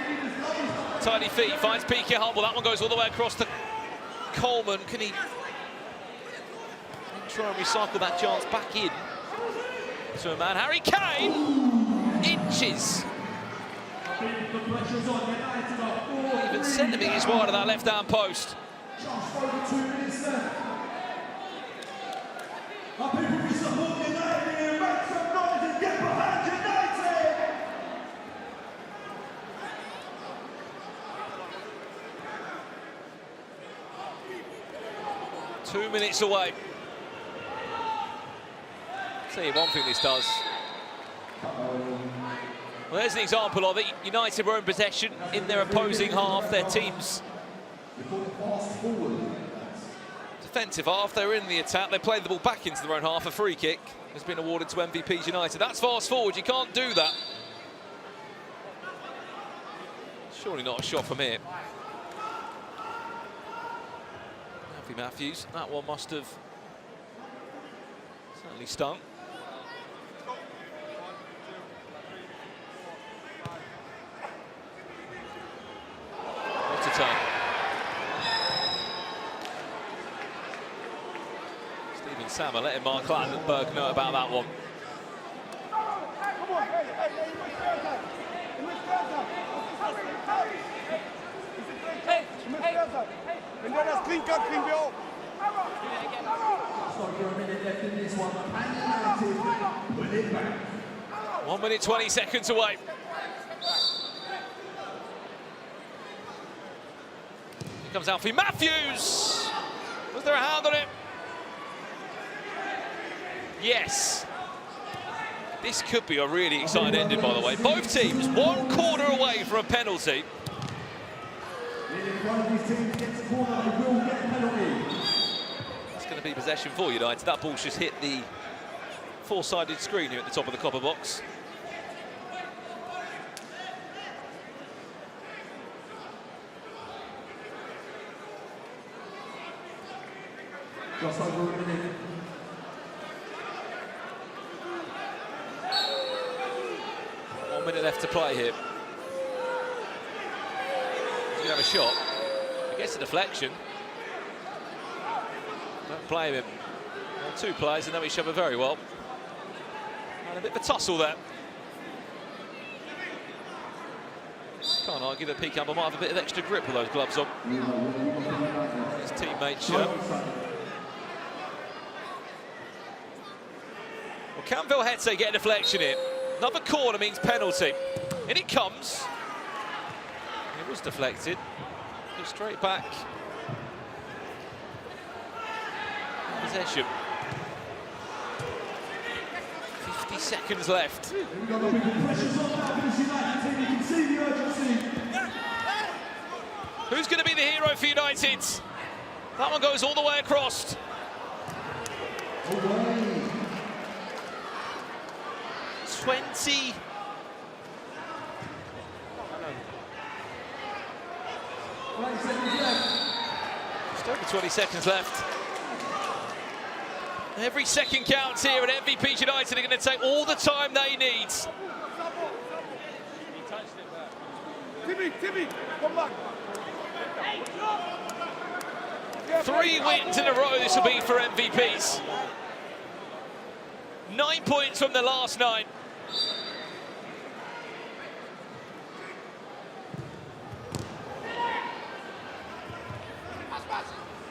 tiny feet, finds Piqué Humble. That one goes all the way across to Coleman. Can he try and recycle that chance back in to a man? Harry Kane, inches. Even centimetres wide of that left-hand post. Our people we support United here, make some noise and get behind United! 2 minutes away. Tell you one thing this does. Well, there's an example of it. United were in possession in their opposing half. Their team's defensive half, they were in the attack. They played the ball back into their own half. A free kick has been awarded to MVPs United. That's fast forward. You can't do that. Surely not a shot from here. Matthews, that one must have certainly stung. What a turn. Stephen Sammer letting Mark Ljungberg know about that one. Wenn der das kriegen kann, kriegen wir auch. 1 minute 20 seconds away. Here comes Alfie Matthews. Was there a hand on it? Yes. This could be a really exciting ending, by the way. Both teams 1 corner away from a penalty. It's going to be possession for United. That ball's just hit the 4-sided screen here at the top of the copper box. Just over a minute. One minute left to play here. He's going to have a shot. He gets a deflection. Don't blame him. Well, 2 players who know each other very well. And a bit of a tussle there. Can't argue that Peakamber might have a bit of extra grip with those gloves on. His teammate shirt. Well, can Vilhetse get a deflection here? Another corner means penalty. In it comes. It was deflected. Goes straight back. Possession. 50 seconds left. Who's going to be the hero for United? That one goes all the way across. Just over 20 seconds left. Every second counts here, and MVPs United are going to take all the time they need. Timmy, come back. 3 wins in a row this will be for MVPs. 9 points from the last 9.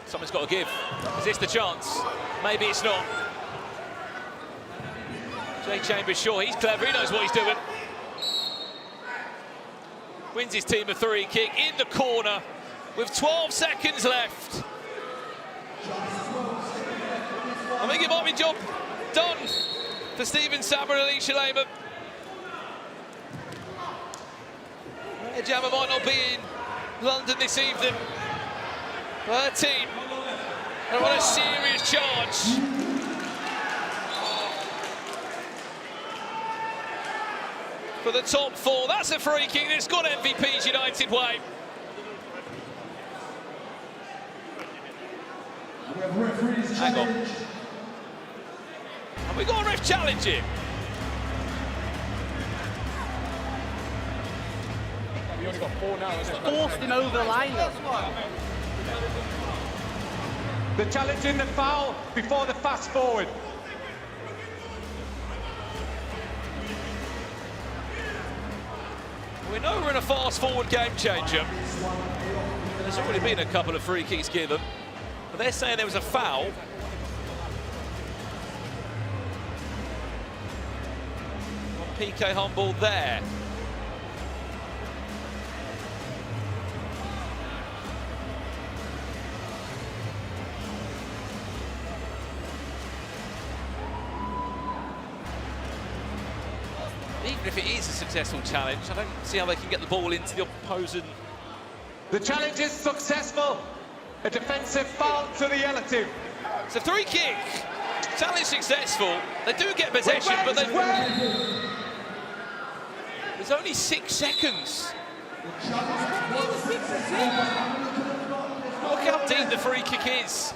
Someone's got to give. Is this the chance? Maybe it's not. Jay Chambers, sure, he's clever, he knows what he's doing. Wins his team a 3 kick in the corner with 12 seconds left. I think it might be job done for Stephen Sammer and Alisha Lehmann. Jama might not be in London this evening. Her team are on a serious charge. For the top 4, that's a free kick that's gone MVPs United way. Hang on. Have we got a ref challenge here? We only got 4 now, isn't it? Forced him over the line. The challenge in the foul before the fast forward. We know we're in a fast forward game changer. There's already been a couple of free kicks given, but they're saying there was a foul PK Humble there. Even if it is a successful challenge, I don't see how they can get the ball into the opposing. The challenge is successful. A defensive foul to the relative. It's a free kick. Challenge successful. They do get possession, but there's only 6 seconds. Look how deep the free kick is.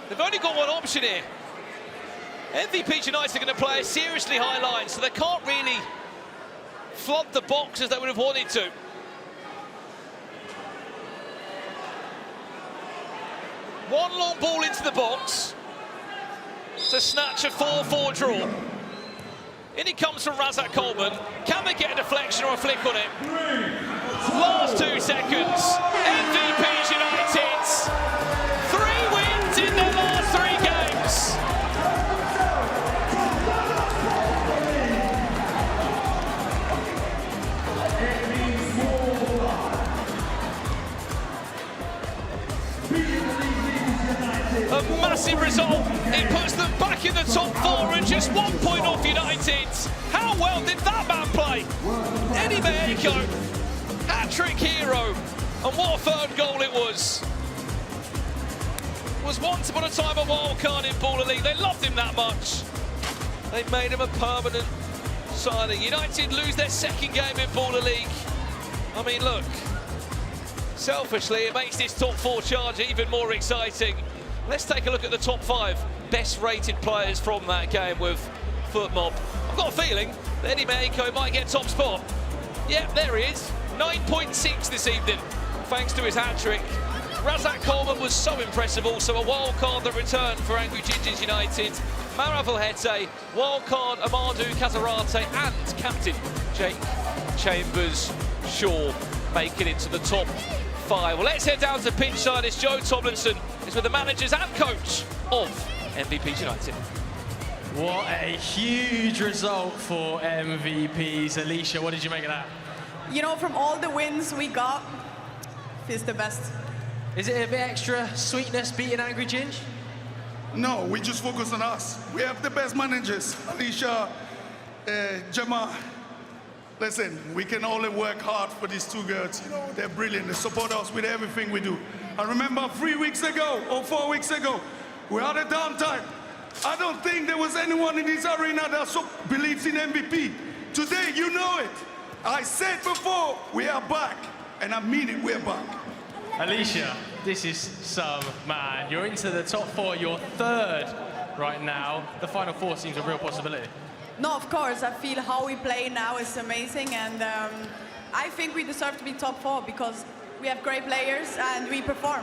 They've only got one option here. MVP United are going to play a seriously high line, so they can't really flood the box as they would have wanted to. One long ball into the box to snatch a 4-4 draw. In it comes from Razak Coleman. Can they get a deflection or a flick on it? Last 2 seconds. MVP United. 3 wins in their last 3 games. A massive result. It puts them back in the top 4 and just 1 point off United. How well did that man play? Eddie Micah, hat-trick hero. And what a third goal it was. Was once upon a time a wild card in Baller League. They loved him that much. They made him a permanent signing. United lose their 2nd game in Baller League. I mean, look. Selfishly, it makes this top 4 charge even more exciting. Let's take a look at the top 5 best-rated players from that game with Footmob. I've got a feeling that Eddie Meiko might get top spot. Yep, there he is. 9.6 this evening, thanks to his hat-trick. Razak Coleman was so impressive also, a wild card that returned for Angry Gingers United. Maravel Hete, wild card Amadou Kazarate and captain Jake Chambers-Shaw making it to the top 5. Well, let's head down to pitch side as Joe Tomlinson is with the managers and coach of MVP United. What a huge result for MVPs. Alisha, what did you make of that? You know, from all the wins we got, it's the best. Is it a bit extra sweetness beating Angry Ginge? No, we just focus on us. We have the best managers. Alisha, Jama. Listen, we can only work hard for these 2 girls. You know, they're brilliant. They support us with everything we do. I remember 3 weeks ago or 4 weeks ago, we had a downtime. I don't think there was anyone in this arena that believes in MVP. Today, you know it. I said before, we are back. And I mean it, we're back. Alisha, this is some man. You're into the top 4, you're 3rd right now. The final 4 seems a real possibility. No, of course. I feel how we play now is amazing, and I think we deserve to be top 4 because we have great players and we perform.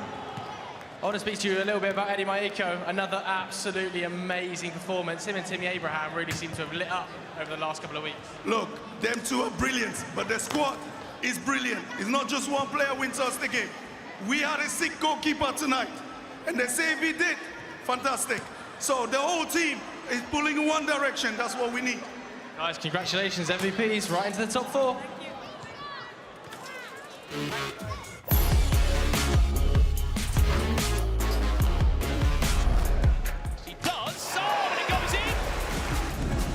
I want to speak to you a little bit about Eddie Maiko. Another absolutely amazing performance. Him and Timmy Abraham really seem to have lit up over the last couple of weeks. Look, them 2 are brilliant, but the squad is brilliant. It's not just one player wins us the game. We had a sick goalkeeper tonight, and the save he did, fantastic. So the whole team is pulling in one direction. That's what we need. Guys, congratulations, MVPs, right into the top 4. He does, and it goes in.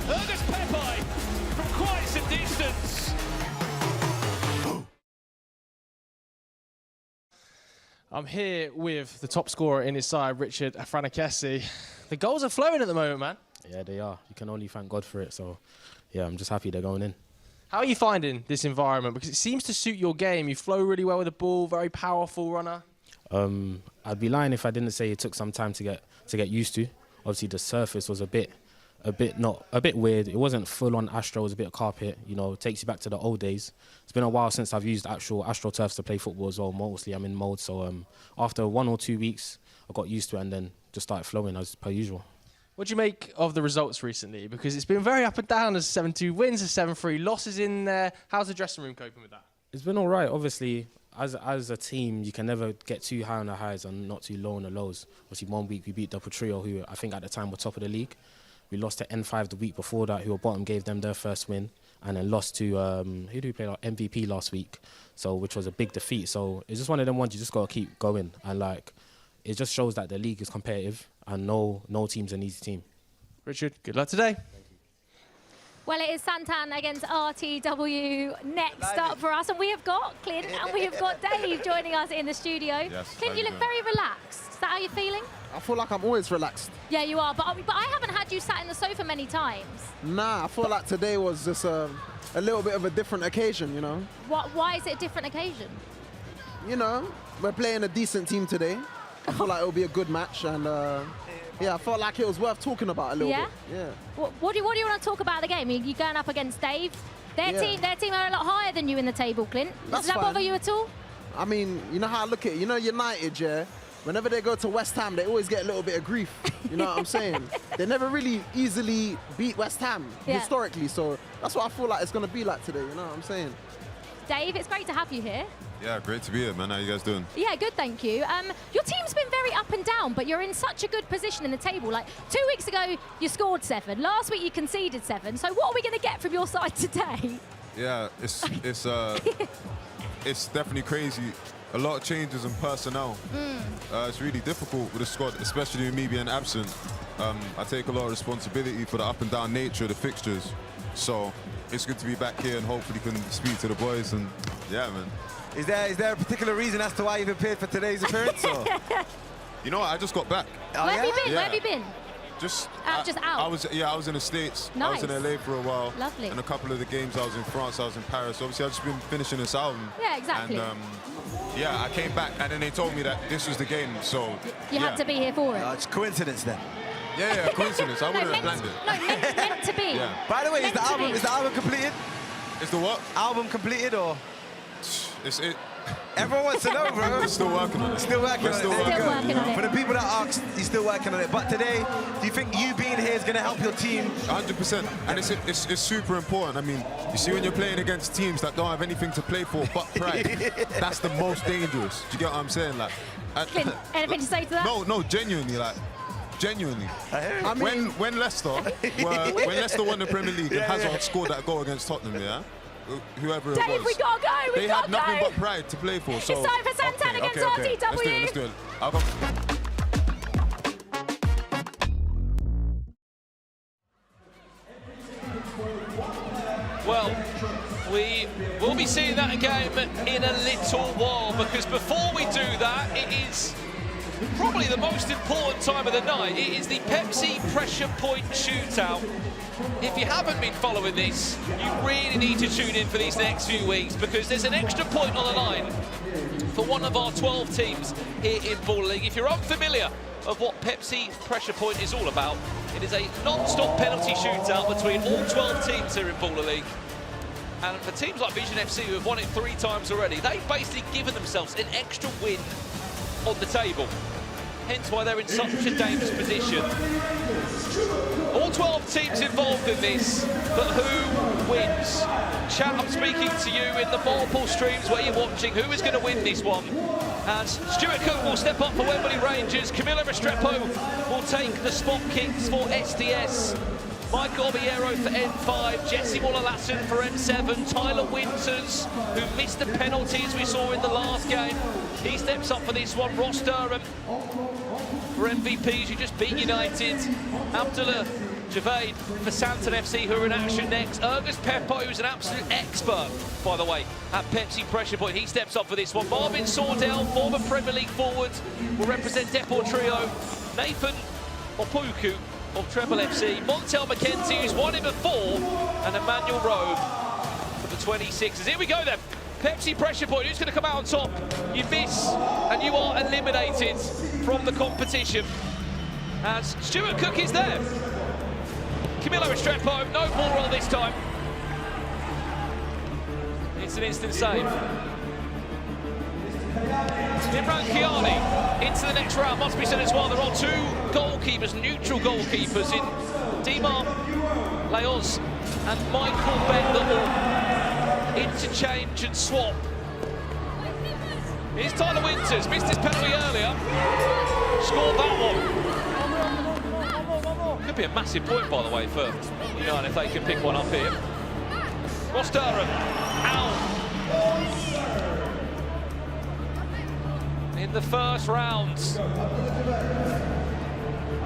Ergus Pepe from quite some distance. I'm here with the top scorer in his side, Richard Afranakesi. The goals are flowing at the moment, man. Yeah, they are. You can only thank God for it. So, yeah, I'm just happy they're going in. How are you finding this environment? Because it seems to suit your game. You flow really well with the ball, very powerful runner. I'd be lying if I didn't say it took some time to get used to. Obviously, the surface was a bit weird. It wasn't full on Astro. It was a bit of carpet. You know, it takes you back to the old days. It's been a while since I've used actual Astro turfs to play football as well. Mostly, I'm in mold. So after 1 or 2 weeks, I got used to it and then just started flowing as per usual. What do you make of the results recently? Because it's been very up and down. There's 7-2 wins, there's 7-3 losses in there. How's the dressing room coping with that? It's been all right. Obviously, as a team, you can never get too high on the highs and not too low on the lows. Obviously, 1 week we beat Deportrio, who I think at the time were top of the league. We lost to N5 the week before that, who were bottom, gave them their first win, and then lost to who did we play? Like MVP last week, so which was a big defeat. So it's just one of them ones you just gotta keep going, and like it just shows that the league is competitive and no team's an easy team. Richard, good luck today. Well, it is Santan against RTW next up for us, and we have got Clint and we have got Dave joining us in the studio. Yes, Clint, you look very relaxed. Is that how you're feeling? I feel like I'm always relaxed. Yeah, you are, but I haven't had you sat in the sofa many times. Nah, I feel like today was just a little bit of a different occasion, you know? Why is it a different occasion? You know, we're playing a decent team today. I feel like it'll be a good match, and yeah, I felt like it was worth talking about a little bit. Yeah. What do you want to talk about the game? You're going up against Dave. Their team are a lot higher than you in the table, Clint. Does that bother you at all? I mean, you know how I look at it. You know, United, yeah. Whenever they go to West Ham, they always get a little bit of grief. You know what I'm saying? They never really easily beat West Ham historically, so that's what I feel like it's going to be like today. You know what I'm saying? Dave, it's great to have you here. Yeah, great to be here, man. How you guys doing? Yeah, good, thank you. Your team's been very up and down, but you're in such a good position in the table. Like 2 weeks ago, you scored 7. Last week, you conceded 7. So what are we going to get from your side today? Yeah, it's definitely crazy. A lot of changes in personnel. It's really difficult with the squad, especially with me being absent. I take a lot of responsibility for the up and down nature of the fixtures. So it's good to be back here and hopefully can speak to the boys, and yeah, man. Is there a particular reason as to why you've appeared for today's appearance? Or? You know what? I just got back. Where have you been? Yeah. Where have you been? Just out. I was in the States. Nice. I was in LA for a while. Lovely. And a couple of the games I was in France, I was in Paris. Obviously, I've just been finishing this album. Yeah, exactly. And yeah, I came back and then they told me that this was the game. So you had to be here for it. It's coincidence then. Yeah, coincidence. I wouldn't have planned it. No, meant to be. Yeah. By the way, is the album completed? Is the what? Album completed or? It. Everyone wants to know, bro. We're still working on it. Still working on it. Still working on it. For the people that asked, he's still working on it. But today, do you think you being here is going to help your team? 100%. And it's super important. I mean, you see when you're playing against teams that don't have anything to play for but pride, that's the most dangerous. Do you get what I'm saying? Like, Clint, anything to say to that? No, genuinely, like. Genuinely. I mean, when Leicester won the Premier League and Hazard scored that goal against Tottenham, whoever it was. Dave, we gotta go. They had nothing but pride to play for. So it's time for Santan against RTW. Let's do it. I'll go. Well, we will be seeing that game in a little while, because before we do that, it is probably the most important time of the night. It is the Pepsi Pressure Point Shootout. If you haven't been following this, you really need to tune in for these next few weeks, because there's an extra point on the line for one of our 12 teams here in Baller League. If you're unfamiliar of what Pepsi Pressure Point is all about, it is a non-stop penalty shootout between all 12 teams here in Baller League. And for teams like VZN FC, who have won it 3 times already, they've basically given themselves an extra win on the table. Hence why they're in such a dangerous position. All 12 teams involved in this, but who wins? Chat, I'm speaking to you in the multiple streams where you're watching. Who is going to win this one? As Stuart Cook will step up for Wembley Rangers, Camilo Restrepo will take the spot kicks for SDS. Micah for N5, Jesse Waller-Lasson for N7, Tyler Winters, who missed the penalty as we saw in the last game. He steps up for this one. Ross Durham for MVPs, who just beat United. Abdullah Javed for Santan FC, who are in action next. Ergus Peppo, who's an absolute expert, by the way, at Pepsi Pressure Point. He steps up for this one. Marvin Sordell, former Premier League forward, will represent Deportrio. Nathan Opoku of Trebol FC, Montel McKenzie, who's won it before, and Emmanuel Rowe for the 26ers. Here we go then. Pepsi Pressure Point, who's going to come out on top? You miss, and you are eliminated from the competition. As Stuart Cook is there. Camilo Restrepo, no ball roll this time. It's an instant save. Imran Kiani into the next round, must be said as well. There are 2 goalkeepers, neutral goalkeepers in Dimar Laoz and Michael Beck that will interchange and swap. Here's Tyler Winters, missed his penalty earlier, scored that one. Could be a massive point, by the way, for United if they can pick one up here. Mostara out. In the first round.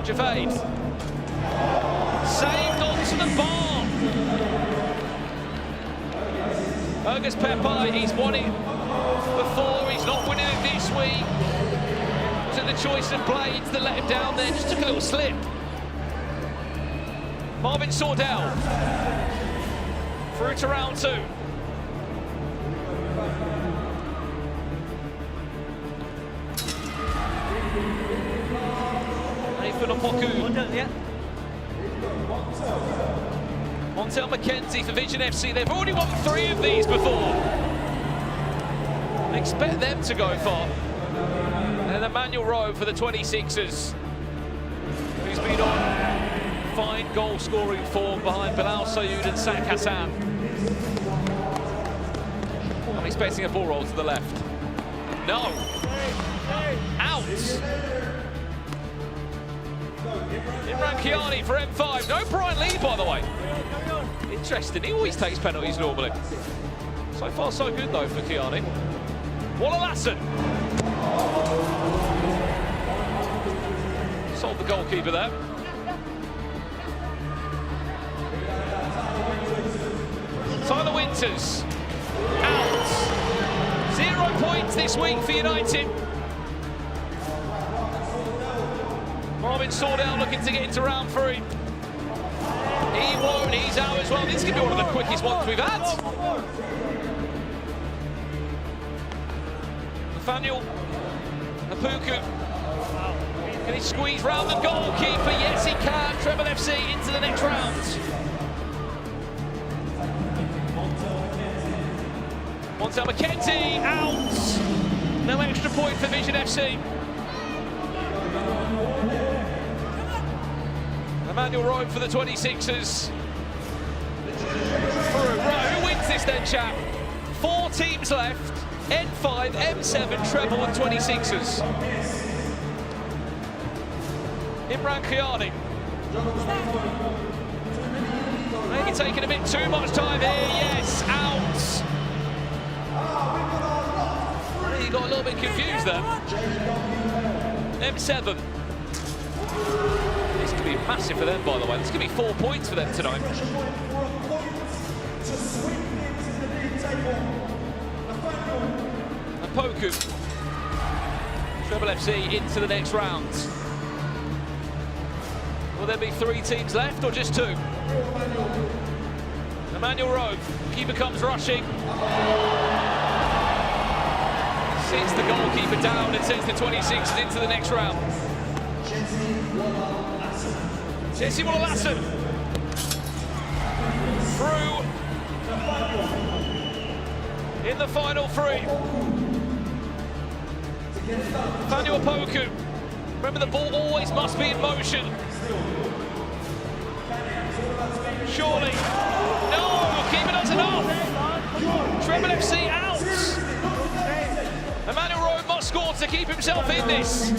Javade. Saved onto the bar. Fergus Pepper, he's won it before, he's not winning it this week. Was it the choice of blades that let him down there? Just took a little slip. Marvin Sordell. Through to round 2. Nathan Opoku. Montel McKenzie for VZN FC. They've already won 3 of these before. I expect them to go far. And Emmanuel Rowe for the 26ers, who's been on fine goal scoring form behind Bilal Sayoud and Sak Hassan. I'm expecting a ball roll to the left. No. Out. Imran Kiani for M5. No Brian Lee, by the way. Interesting. He always takes penalties normally. So far, so good, though, for Kiani. Walla Lasson. Sold the goalkeeper there. Tyler Winters. Out. 0 points this week for United. Marvin Sordell looking to get into round 3. He won't, he's out as well. This is going to be one of the quickest ones we've had. Nathaniel Apuku. Can he squeeze round the goalkeeper? Yes, he can. Trebol FC into the next round. Montel McKenzie out. No extra point for VZN FC. Emmanuel Rowe for the 26ers. Through. Right, who wins this then, chap? 4 teams left. N5, M7, Trebol and 26ers. Imran Kiani. Maybe taking a bit too much time here. Yes, out. He got a little bit confused there. M7. This could be massive for them, by the way. This could be 4 points for them tonight. And Poku. Trebol FC into the next round. Will there be 3 teams left or just 2? Emmanuel Rowe. Keeper comes rushing. Sits the goalkeeper down and sends the 26ers into the next round. Jesse Walla-Lasson through in the final 3. Nathaniel Opoku. Remember, the ball always must be in motion. Surely. No, keeper does enough. Trebol FC out. Emmanuel Rowe must score to keep himself in this.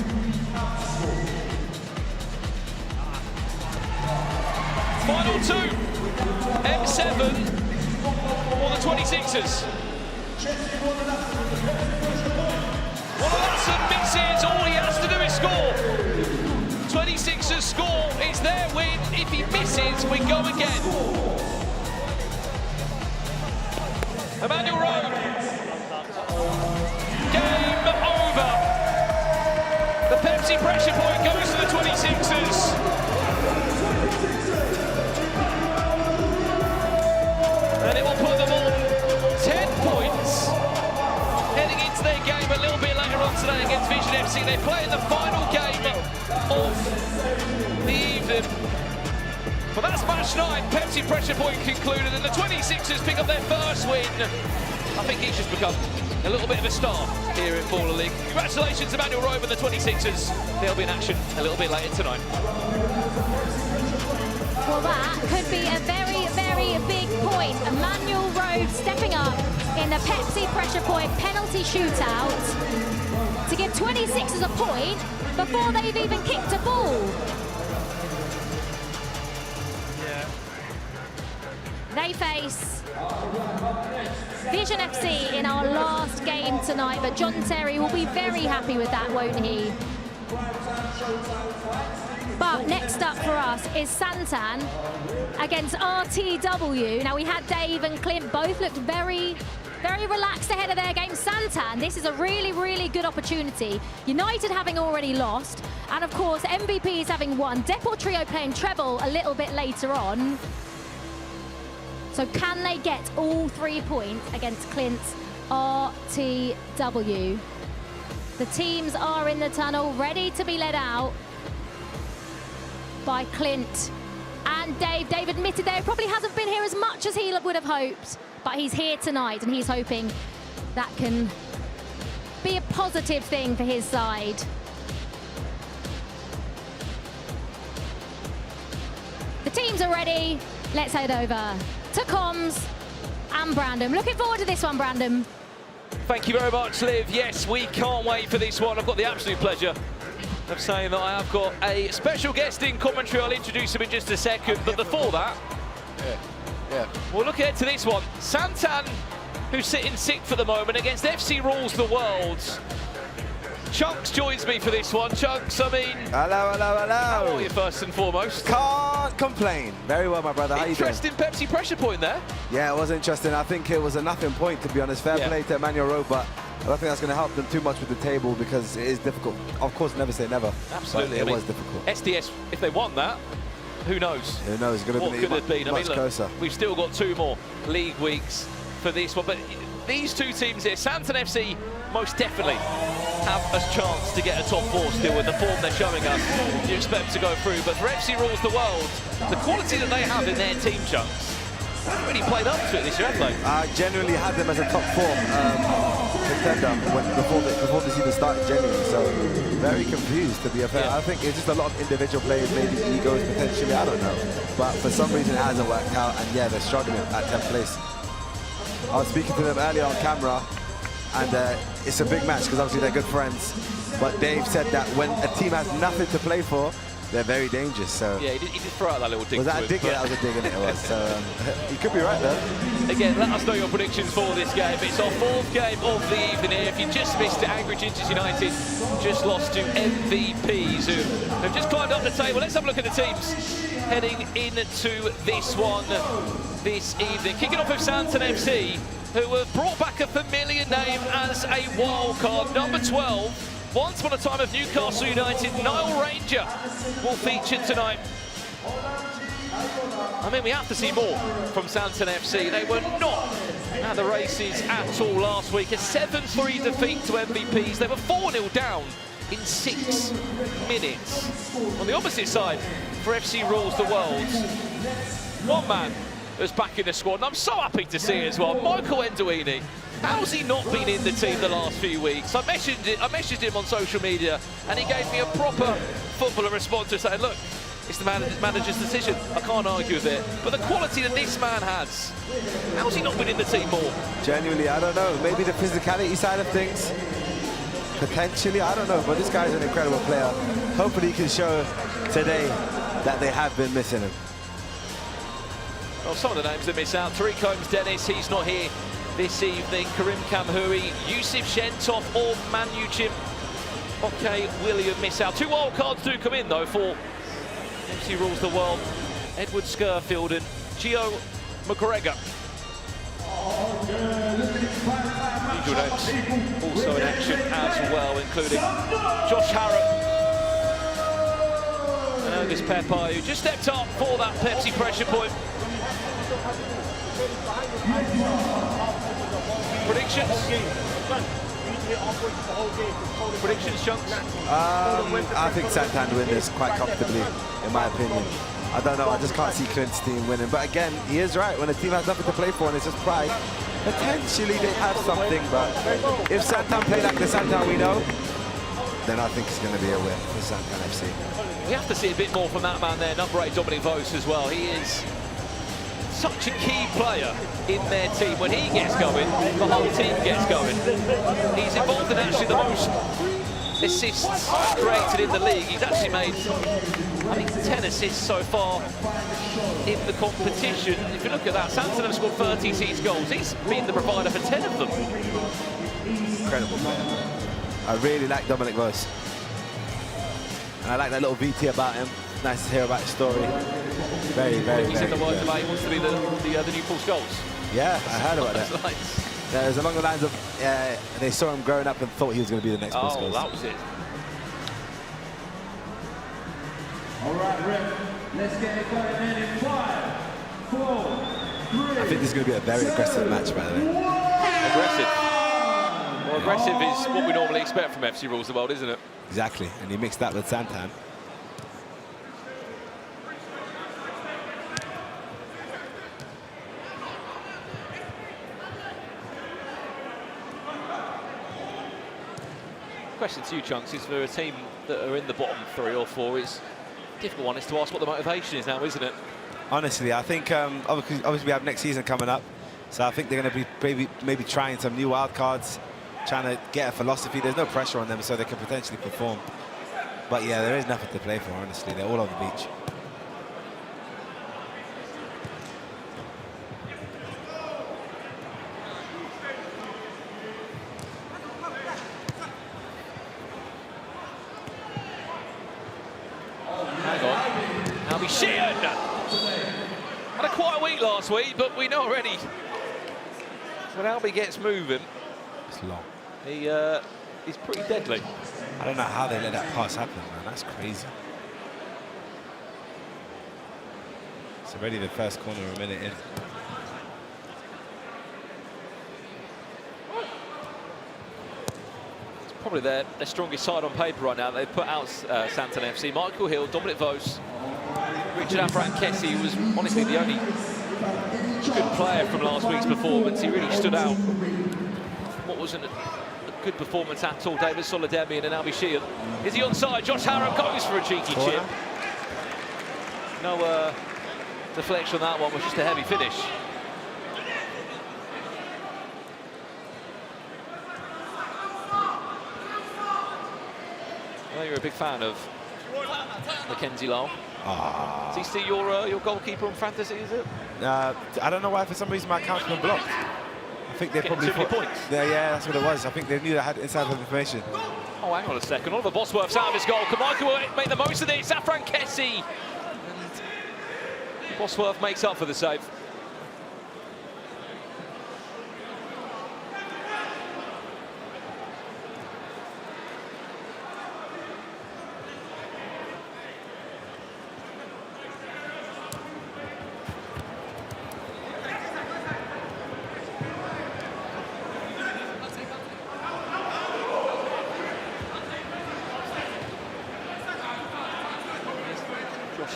Final 2. M7 or the 26ers. Walla-Lasson misses. All he has to do is score. 26ers score. It's their win. If he misses, we go again. Emmanuel Rowe. Game over. The Pepsi pressure point goes to the 26ers. And it will put them on 10 points. Heading into their game a little bit later on today against VZN FC. They play in the final game of the evening. But that's match 9. Pepsi pressure point concluded, and the 26ers pick up their first win. I think he's just become a little bit of a star here in Baller League. Congratulations to Emmanuel Rowe and the 26ers. They'll be in action a little bit later tonight. Well, that could be a very, very big point. Emmanuel Rowe stepping up in the Pepsi pressure point penalty shootout to give 26ers a point before they've even kicked a ball. They face VZN FC in our last game tonight, but John Terry will be very happy with that, won't he? But next up for us is Santan against RTW. Now, we had Dave and Clint both looked very relaxed ahead of their game. Santan, this is a really, really good opportunity. United having already lost, and of course, MVP is having won. Deportrio playing Trebol a little bit later on. So can they get all 3 points against Clint's RTW? The teams are in the tunnel, ready to be led out by Clint and Dave. Dave admitted there probably hasn't been here as much as he would have hoped, but he's here tonight and he's hoping that can be a positive thing for his side. The teams are ready. Let's head over to comms and Brandon. Looking forward to this one, Brandon. Thank you very much, Liv. Yes, we can't wait for this one. I've got the absolute pleasure of saying that I have got a special guest in commentary. I'll introduce him in just a second, but before that, we'll look ahead to this one. Santan, who's sitting sixth for the moment, against FC Rules the World. Chunks joins me for this one. Chunks, I mean... Hello, hello, hello. How are you, first and foremost? Can't complain. Very well, my brother. How you doing? Interesting Pepsi pressure point there. Yeah, it was interesting. I think it was a nothing point, to be honest. Fair play to Emmanuel Rowe, but I don't think that's going to help them too much with the table because it is difficult. Of course, never say never. Absolutely. It was difficult. SDS, if they won that, who knows? Who knows? What could it have been? Much closer. Look, we've still got 2 more league weeks for this one, but these 2 teams here, Santan FC, most definitely have a chance to get a top 4 still with the form they're showing us. You expect to go through, but for FC Rules the World, the quality that they have in their team, Chunks, they've really played up to it this year, haven't they? I genuinely had them as a top 4 contender before this even started, genuinely. So very confused, to be fair. I think it's just a lot of individual players, maybe egos potentially, I don't know. But for some reason it hasn't worked out, and yeah, they're struggling at 10th place. I was speaking to them earlier on camera, and it's a big match because obviously they're good friends. But Dave said that when a team has nothing to play for, they're very dangerous. So yeah, he did throw out that little dig. Was that a dig? Yeah, that was a dig, it was. So he could be right there. Again, let us know your predictions for this game. It's our 4th game of the evening here. If you just missed it, Angry Gingers United just lost to MVPs, who have just climbed up the table. Let's have a look at the teams heading into this one this evening. Kicking off with Santan FC, who have brought back a familiar name as a wild card. Number 12. Once upon a time of Newcastle United, Nile Ranger will feature tonight. I mean, we have to see more from Santan FC. They were not at the races at all last week. A 7-3 defeat to MVPs. They were 4-0 down in 6 minutes. On the opposite side, for FC Rules the World, one man was back in the squad, and I'm so happy to see it as well. Michael Enduini. How's he not been in the team the last few weeks? I messaged him on social media, and he gave me a proper footballer response to saying, look, it's the manager's decision. I can't argue with it. But the quality that this man has, how's he not been in the team more? Genuinely, I don't know. Maybe the physicality side of things. Potentially, I don't know. But this guy's an incredible player. Hopefully he can show today that they have been missing him. Well, some of the names that miss out. Tariq Holmes Dennis, he's not here this evening. Karim Kamhoui, Yusuf Shentov or Manu Chim. Okay, William miss out. 2 wild cards do come in though for FC Rules the World. Edward Skirfield and Gio McGregor. Usual names also in action as well, including Josh Harrop and August Peppa, who just stepped up for that Pepsi pressure point. Predictions? Predictions, Chunks? I think Santan win this quite comfortably, in my opinion. I don't know, I just can't see Clint's team winning. But again, he is right. When a team has nothing to play for and it's just pride, potentially they have something. But if Santan play like the Santan we know, then I think it's going to be a win for Santan FC. We have to see a bit more from that man there, number 8, Dominic Vos as well. He is such a key player in their team. When he gets going, the whole team gets going. He's involved in actually the most assists created in the league. He's actually made, I think, 10 assists so far in the competition. If you look at that, Santan have scored 36 goals. He's been the provider for 10 of them. Incredible player. I really like Dominic Voss. And I like that little VT about him. Nice to hear about his story. Very, very, He's in the words about he wants to be the new Paul Scholes. Yeah, I heard about that. Yeah, it was along the lines of they saw him growing up and thought he was going to be the next Paul Scholes. Oh, that was it. All right, Rick, let's get it going then in 5, 4, 3. I think this is going to be a very aggressive match, by the way. Aggressive. Well, aggressive is what we normally expect from FC Rules the World, isn't it? Exactly, and he mixed that with Santan. Question to you, Chunks, is for a team that are in the bottom 3 or 4, it's a difficult one is to ask what the motivation is now, isn't it? Honestly, I think obviously we have next season coming up, so I think they're going to be maybe trying some new wild cards, trying to get a philosophy. There's no pressure on them, so they can potentially perform. But yeah, there is nothing to play for, honestly. They're all on the beach. Shearer had a quiet week last week, but we know already when Albie gets moving, it's long. He's pretty deadly. I don't know how they let that pass happen, man. That's crazy. It's already the first corner a minute in. It's probably their strongest side on paper right now. They've put out Santan FC, Michael Hill, Dominic Voss, Richard Afran-Kessie was honestly the only good player from last week's performance. He really stood out. What wasn't a good performance at all. David Soledemi and Albie Shearer. Is he onside? Josh Harrop goes for a cheeky chip. No deflection on that one, was just a heavy finish. I know you're a big fan of Mackenzie Lowell. Does he see your goalkeeper on fantasy, is it? I don't know why, for some reason, my account's been blocked. I think they probably too many points. Yeah, that's what it was. I think they knew they had inside information. Oh, hang on a second. Oliver Bosworth's out of his goal. Can Micah make the most of this? Afran-Kessie. Bosworth makes up for the save.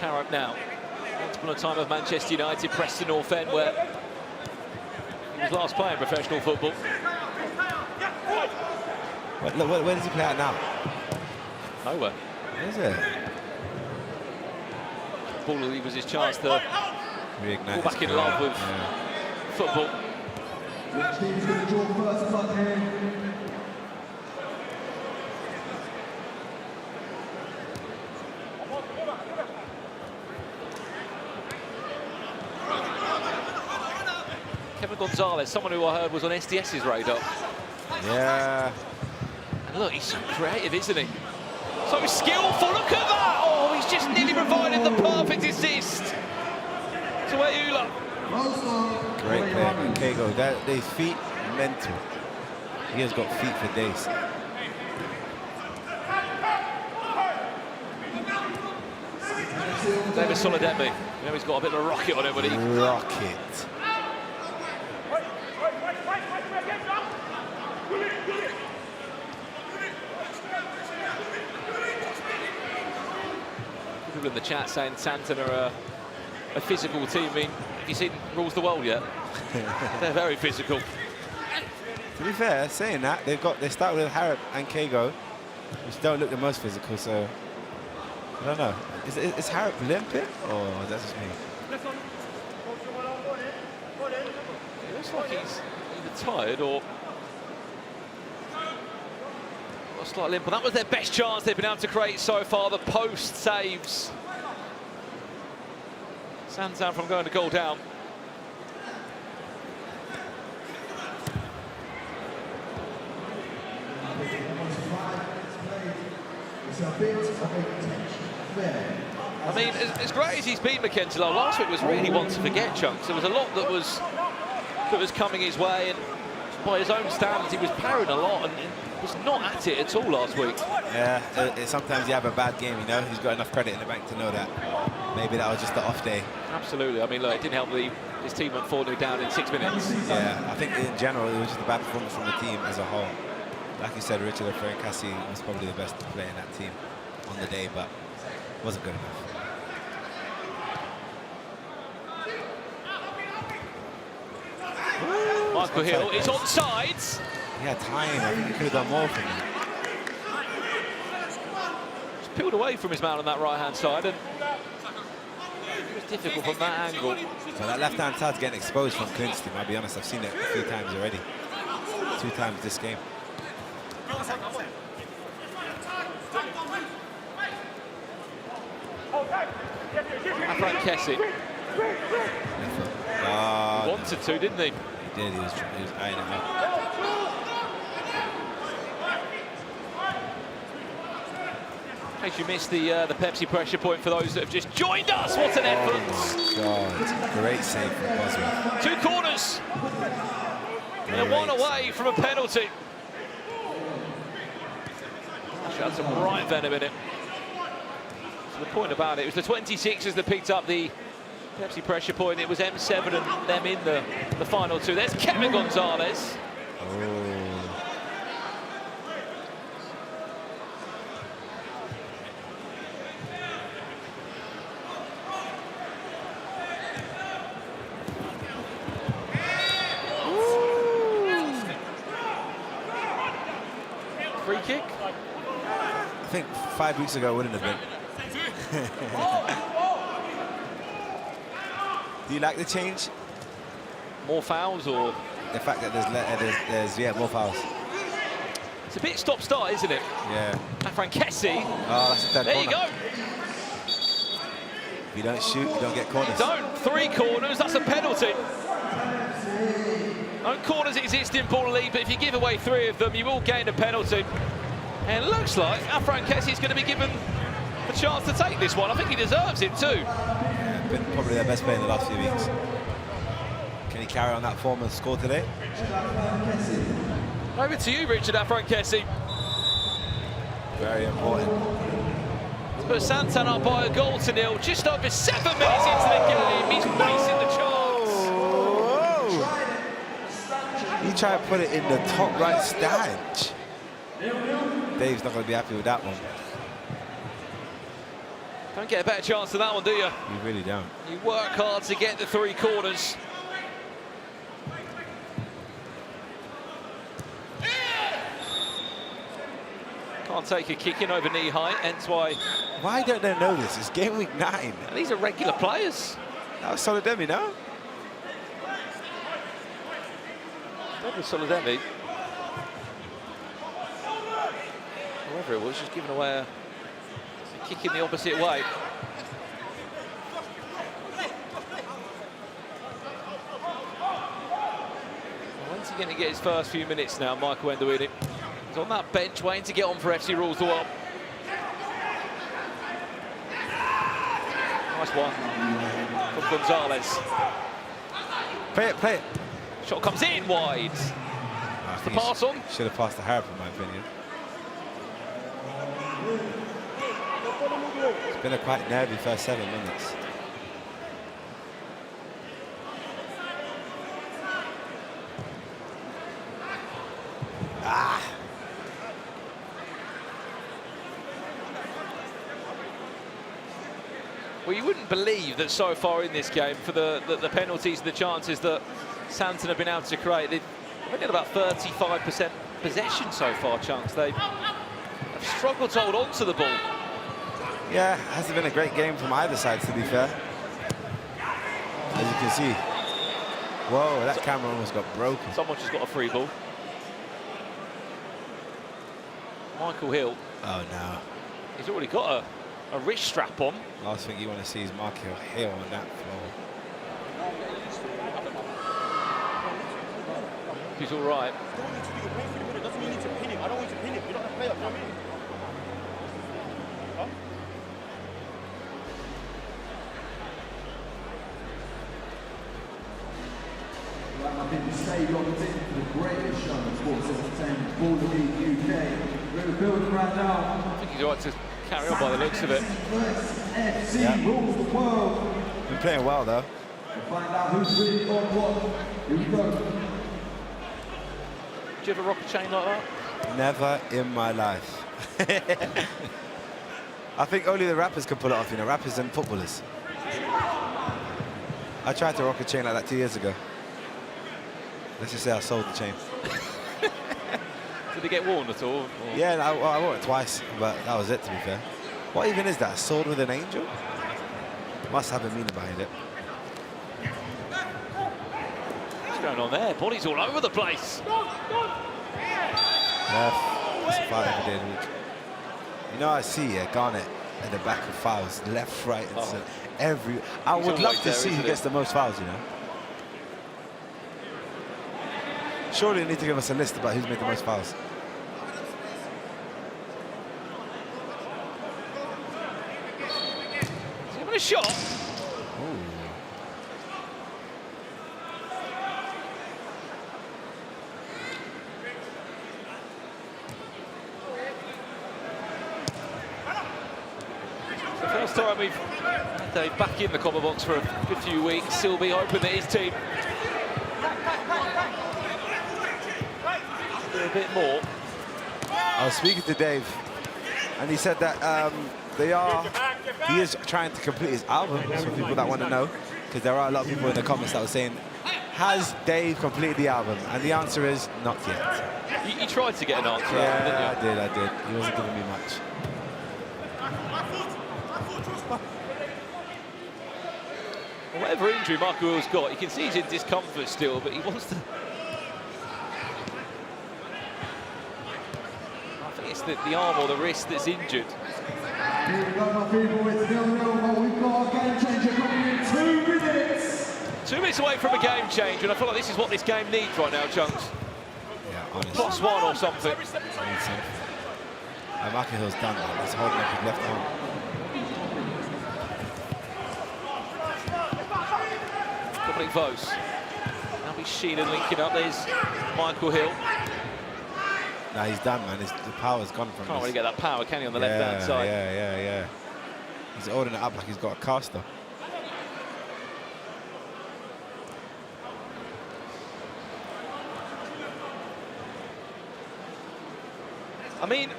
Harrop now. Once upon a time of Manchester United, Preston North End, where he was last playing professional football. Where does he play at now? Nowhere. Is it? Ball League was his chance to fall back in love with football. Which team's going to draw first blood here? Kevin Gonzalez, someone who I heard was on SDS's radar. Yeah. And look, he's so creative, isn't he? So skillful, look at that! Oh, he's just nearly provided the perfect assist to Eula. Great player, Figo. His feet, mental. He has got feet for days. David Soledemi. You know, he's got a bit of a rocket on him, but he... Rocket. People in the chat saying Santan are a physical team. I mean, have you seen Rules the World yet? They're very physical. To be fair, saying that, they start with Harrop and Figo, which don't look the most physical, so I don't know. Is Harrop limping, or that's just me? It looks like he's either tired or Got a slight limp, but that was their best chance they've been able to create so far. The post saves Santan from going to goal down. I mean, as great as he's been, Mackenzie, last week was really one to forget, Chunks. There was a lot that was coming his way, and by his own standards, he was parrying a lot and was not at it at all last week. Yeah, sometimes you have a bad game, you know. He's got enough credit in the bank to know that. Maybe that was just the off day. Absolutely. I mean, look, it didn't help that his team went 4-0 down in 6 minutes. Yeah, I think in general, it was just a bad performance from the team as a whole. Like you said, Richard Francasi was probably the best player in that team on the day, but wasn't good enough. Michael Hill is on sides. He had time. I think he could have done more for him. Just peeled away from his man on that right-hand side, and it was difficult from that angle. So that left-hand side's getting exposed from Clint's team. I'll be honest, I've seen it a few times already. 2 times this game. Francasi. He wanted to, didn't he? He did. He was eyeing him up. In case you missed the Pepsi pressure point for those that have just joined us, what an effort! God, great save from Boswell. 2 corners. They're 1 away from a penalty. Actually had some right venom in it. So the point about it was the 26ers that picked up the Pepsi pressure point. It was M7 and them in the final 2. There's Kevin Gonzalez. Free kick? I think 5 weeks ago it wouldn't have been. Do you like the change? More fouls, or the fact that there's more fouls? It's a bit stop-start, isn't it? Yeah. Francasi. Oh, that's a dead there corner. You go. If you don't shoot, you don't get corners. Don't. 3 corners, that's a penalty. No corners exist in Ball League, but if you give away 3 of them, you will gain a penalty. And it looks like Francasi is going to be given a chance to take this one. I think he deserves it too. Yeah, been probably their best player in the last few weeks. Can he carry on that form and score today? Over to you, Richard Francasi. Very important. To put Santan up by a goal to 0, just over 7 minutes into the game. He's racing the charts. He tried to put it in the top right stand. Dave's not going to be happy with that one. Don't get a better chance than that one, do you? You really don't. You work hard to get the 3 corners. Can't take a kick in over knee height, hence why... Why don't they know this? It's game week 9. And these are regular players. That was Solidemi, no? That was Solidemi. Whoever it was, just giving away a kick in the opposite way. When's he going to get his first few minutes now, Michael Enduini? He's on that bench waiting to get on for FC Rules the World. Nice one from Gonzalez. Play it, play it. Shot comes in wide. The pass on. Should have passed to Harrop, in my opinion. It's been a quite nervy first 7 minutes. Well, you wouldn't believe that so far in this game, for the penalties and the chances that Santan have been able to create, they've only got about 35% possession so far, Chunks. They have struggled to hold on to the ball. Yeah, hasn't been a great game from either side, to be fair. As you can see. Whoa, that camera almost got broken. Someone just got a free ball. Michael Hill. Oh, no. He's already got a wrist strap on. Last thing you want to see is Michael Hill on that floor. He's all right. Doesn't mean you need to pin him. I don't want you to pin him. You don't have to play up, you know what I mean? Huh? I think we stay locked in for the greatest show in sports entertainment, Baller League UK. We're building right now. I think he's all right to carry on by the looks of it. FC rules the world. Been playing well, though. We'll find out who's really on what. Here we go. Do you ever rock a chain like that? Never in my life. I think only the rappers can pull it off, you know, rappers and footballers. I tried to rock a chain like that 2 years ago. Let's just say I sold the chain. Did it get worn at all? Or? Yeah, I wore it twice, but that was it, to be fair. What even is that, a sword with an angel? Must have a meaning behind it. What's going on there? Bodies all over the place. It's a fight every day of the week. You know, I see Garnett at the back of fouls, left, right, and center. I would love to see who gets the most fouls, you know. Surely you need to give us a list about who's made the most fouls. Is he having a shot? Ooh. The first time we've had Dave back in the combo box for a good few weeks. Sylvie hoping that his team do a bit more. I was speaking to Dave, and he said that he is trying to complete his album, for people that want to know, because there are a lot of people in the comments that were saying, has Dave completed the album? And the answer is, not yet. You tried to get an answer Yeah, out, didn't you? I did. He wasn't giving me much. Whatever injury Michael Hill's got, you can see he's in discomfort still, but he wants to... I think it's the arm or the wrist that's injured. Here we go, my people. It's 0-0, but we've got a game changer coming in 2 minutes. 2 minutes away from a game changer, and I feel like this is what this game needs right now, Chunks. Yeah, honestly. +1 or something. Michael Hill's done that. He's holding up his left arm. Dominic Vos. Now be Shearer linking up. There's Michael Hill. Nah, he's done, man. The power's gone from Can't really get that power, can he, on the left-hand side? Yeah. He's holding it up like he's got a caster. I mean,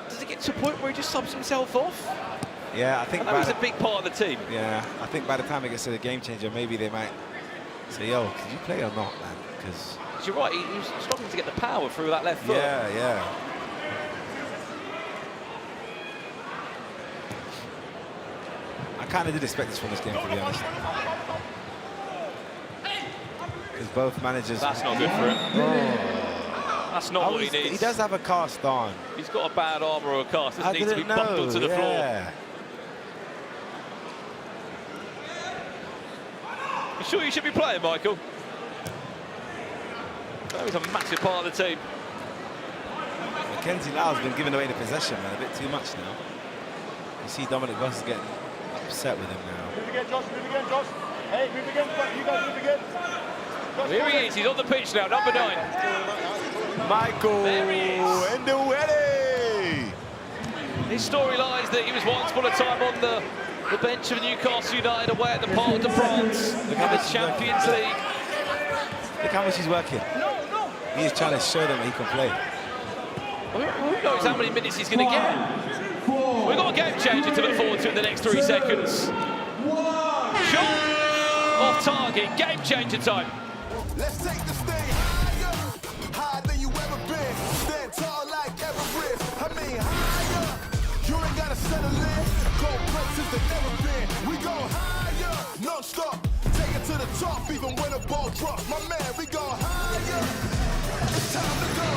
does it get to a point where he just subs himself off? Yeah, I think he's a big part of the team. Yeah, I think by the time it gets to the game changer, maybe they might say, yo, can you play or not, man? Because you're right, he was struggling to get the power through that left foot. Yeah. I kind of did expect this from this game, to be honest. Because both managers... That's not good for him. Oh. That's not what he needs. He does have a cast on. He's got a bad arm or a cast. Doesn't need to be bundled to the floor. You sure you should be playing, Michael? Oh, he's a massive part of the team. Mackenzie Lau's been giving away the possession, man, a bit too much now. You see Dominic Vos is getting upset with him now. Move again, Josh. Hey, move again. You guys move again. Here he is. He's on the pitch now, number 9. Michael in the wedding. His storyline is that he was once upon a time on the bench of Newcastle United away at the Parc de France in the Champions League. Look how much he's working. He is trying to show them that he can play. Who knows how many minutes he's going to get? We've got a game changer to look forward to in the next 3 seconds. Shot off target, game changer time. Let's take the stage higher than you ever been. Stand tall like Everest. I mean higher. You ain't gotta settle in. Go places that never been. We go higher, non-stop. Take it to the top, even when a ball drops. My man, we go higher. It's time to go.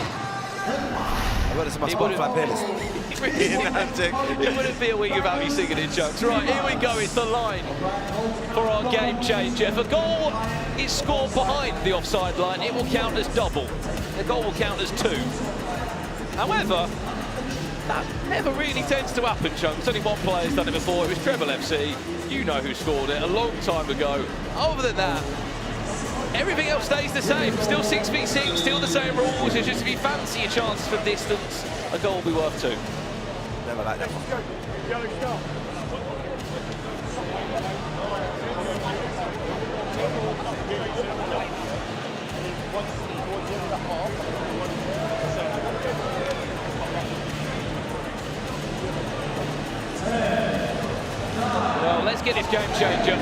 I got this in my Spotify playlist. It wouldn't be a week without you singing in jokes. Right, here we go. It's the line for our game changer. If a goal is scored behind the offside line, it will count as double. The goal will count as 2. However, that never really tends to happen, Chunks. Only one player's done it before. It was Trebol FC. You know who scored it a long time ago. Other than that, everything else stays the same. Still 6v6, still the same rules. It's just if you fancy a chance from distance, a goal will be worth 2. Never like that one. Well, let's get this game changer.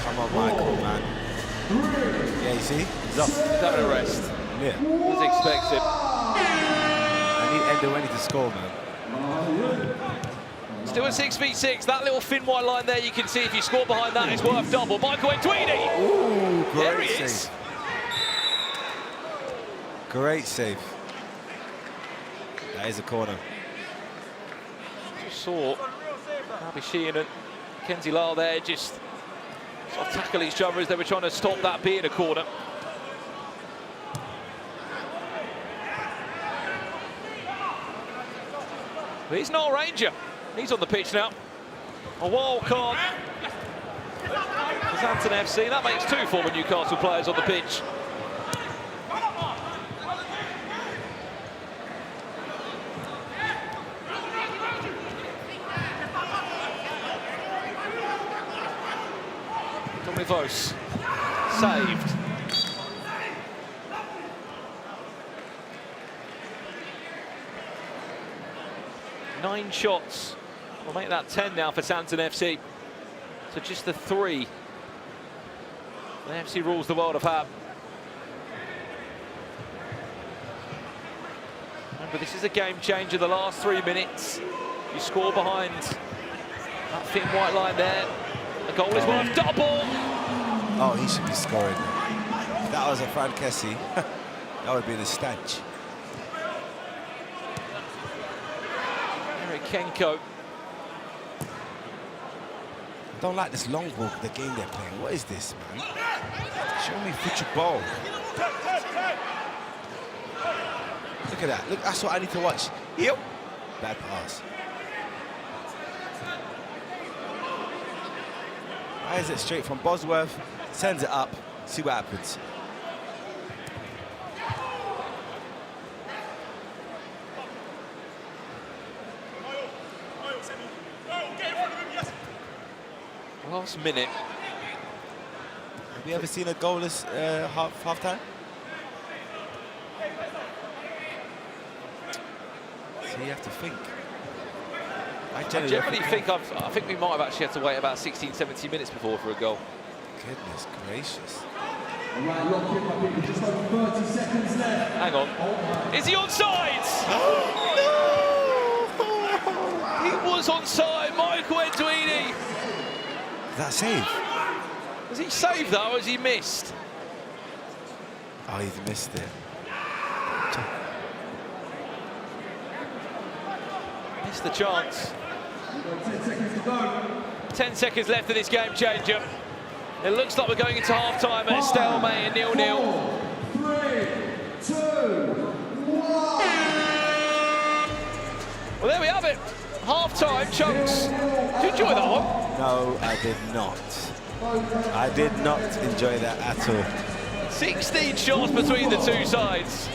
Come on, Michael, man. Yeah, you see? He's off. He's having a rest. Yeah. As expected. I need Endo to score, man. Still at 6v6. That little thin white line there, you can see if you score behind that, it's worth double. Michael Entwini. Ooh, great there he save. is. Great save. That is a corner. Just saw Shearer and Kenzie Lyle there just sort of tackle each other as they were trying to stop that being a corner. But he's not a Ranger. He's on the pitch now. A wild card for Santan FC. That makes 2 former Newcastle players on the pitch. Vos saved. Nine shots. We'll make that 10 now for Santan FC. So just the 3. The FC rules the world of Hab. Remember, this is a game changer. The last 3 minutes. You score behind that thin white line there. The goal is worth double. Oh, he should be scoring. If that was a Fran Kessie, that would be the stench. Eric Kenko. I don't like this long ball, the game they're playing. What is this, man? Show me football. Look at that. Look, that's what I need to watch. Yep. Bad pass. Why is it straight from Bosworth? Sends it up. See what happens. Last minute. Have you ever seen a goalless half time? So you have to think. I generally think I think we might have actually had to wait about 16, 17 minutes before for a goal. Goodness gracious. All right, lock in, my people. Just over 30 seconds left. Hang on. Is he onside? No! He was onside, Michael Entwini. That save? Was he saved though, or has he missed? Oh, he's missed it. Missed the chance. 10 seconds to go. 10 seconds left of this game changer. It looks like we're going into half-time at a stalemate and 0-0. 3, 2, 1. Well, there we have it. Half-time, Chunks. Did you enjoy that one? No, I did not. I did not enjoy that at all. 16 shots between the two sides.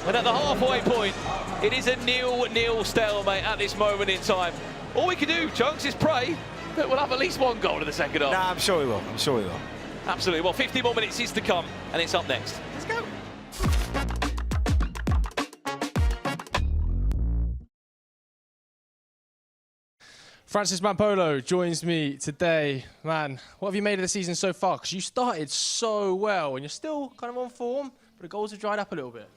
And at the halfway point, it is a 0-0 stalemate at this moment in time. All we can do, Chunks, is pray that we'll have at least one goal in the second half. Nah, I'm sure we will. I'm sure we will. Absolutely. Well, 50 more minutes is to come, and it's up next. Let's go. Francis Mampolo joins me today. Man, what have you made of the season so far? Because you started so well and you're still kind of on form, but the goals have dried up a little bit.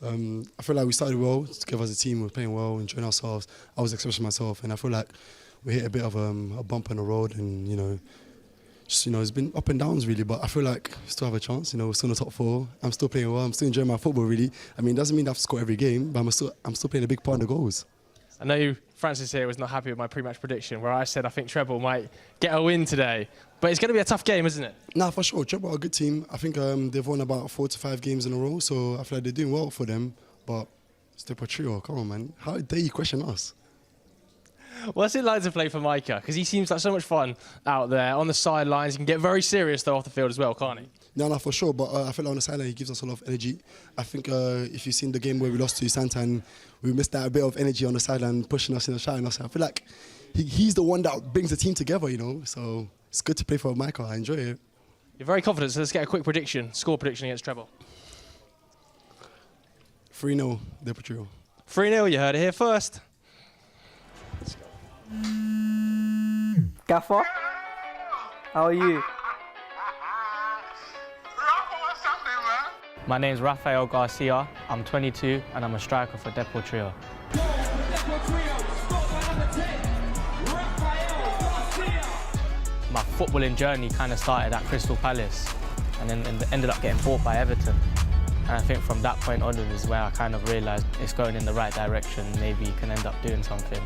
I feel like we started well together as a team. We were playing well, enjoying ourselves. I was expressing myself, and I feel like we hit a bit of a bump in the road, and you know, just, you know, it's been up and downs really, but I feel like we still have a chance. You know, we're still in the top 4. I'm still playing well. I'm still enjoying my football really. I mean, it doesn't mean I have to score every game, but I'm still playing a big part in the goals. I know Francis here was not happy with my pre-match prediction, where I said I think Trebol might get a win today. But it's going to be a tough game, isn't it? Nah, for sure. Trebol are a good team. I think they've won about 4 to 5 games in a row, so I feel like they're doing well for them. But it's Deportrio. Come on, man. How dare you question us? What's it like to play for Micah? Because he seems like so much fun out there on the sidelines. He can get very serious though off the field as well, can't he? No, for sure. But I feel like on the sideline he gives us a lot of energy. I think if you've seen the game where we lost to Santan, we missed that a bit of energy on the sideline, pushing us and shouting us. I feel like he's the one that brings the team together, you know. So it's good to play for Micah. I enjoy it. You're very confident, so let's get a quick prediction, score prediction against Trebol. 3-0, Deportrio. 3-0, you heard it here first. Gaffer, how are you? My name's Rafael Garcia, I'm 22 and I'm a striker for Deportrio. My footballing journey kind of started at Crystal Palace and then ended up getting bought by Everton. And I think from that point onwards is where I kind of realised it's going in the right direction, maybe you can end up doing something.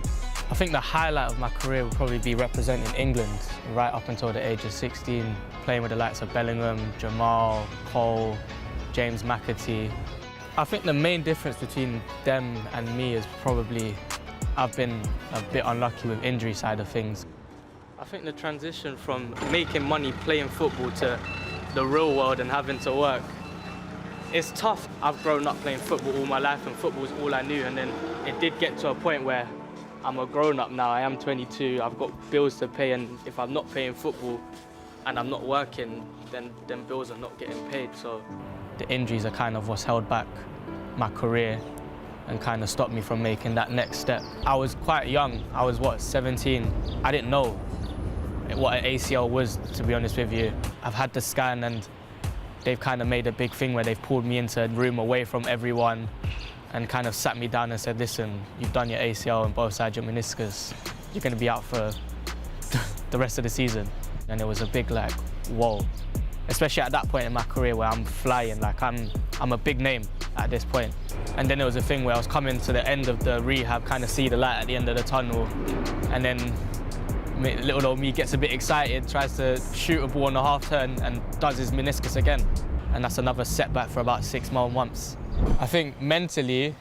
I think the highlight of my career would probably be representing England right up until the age of 16, playing with the likes of Bellingham, Jamal, Cole, James McAtee. I think the main difference between them and me is probably I've been a bit unlucky with injury side of things. I think the transition from making money playing football to the real world and having to work, it's tough. I've grown up playing football all my life and football was all I knew, and then it did get to a point where I'm a grown-up now, I am 22, I've got bills to pay, and if I'm not playing football and I'm not working, then bills are not getting paid. So the injuries are kind of what's held back my career and kind of stopped me from making that next step. I was quite young, I was 17? I didn't know what an ACL was, to be honest with you. I've had the scan and they've kind of made a big thing where they've pulled me into a room away from everyone and kind of sat me down and said, listen, you've done your ACL on both sides of your meniscus. You're going to be out for the rest of the season. And it was a big, like, whoa. Especially at that point in my career where I'm flying, like I'm a big name at this point. And then there was a thing where I was coming to the end of the rehab, kind of see the light at the end of the tunnel. And then little old me gets a bit excited, tries to shoot a ball on the half turn and does his meniscus again. And that's another setback for about 6 more months. I think mentally,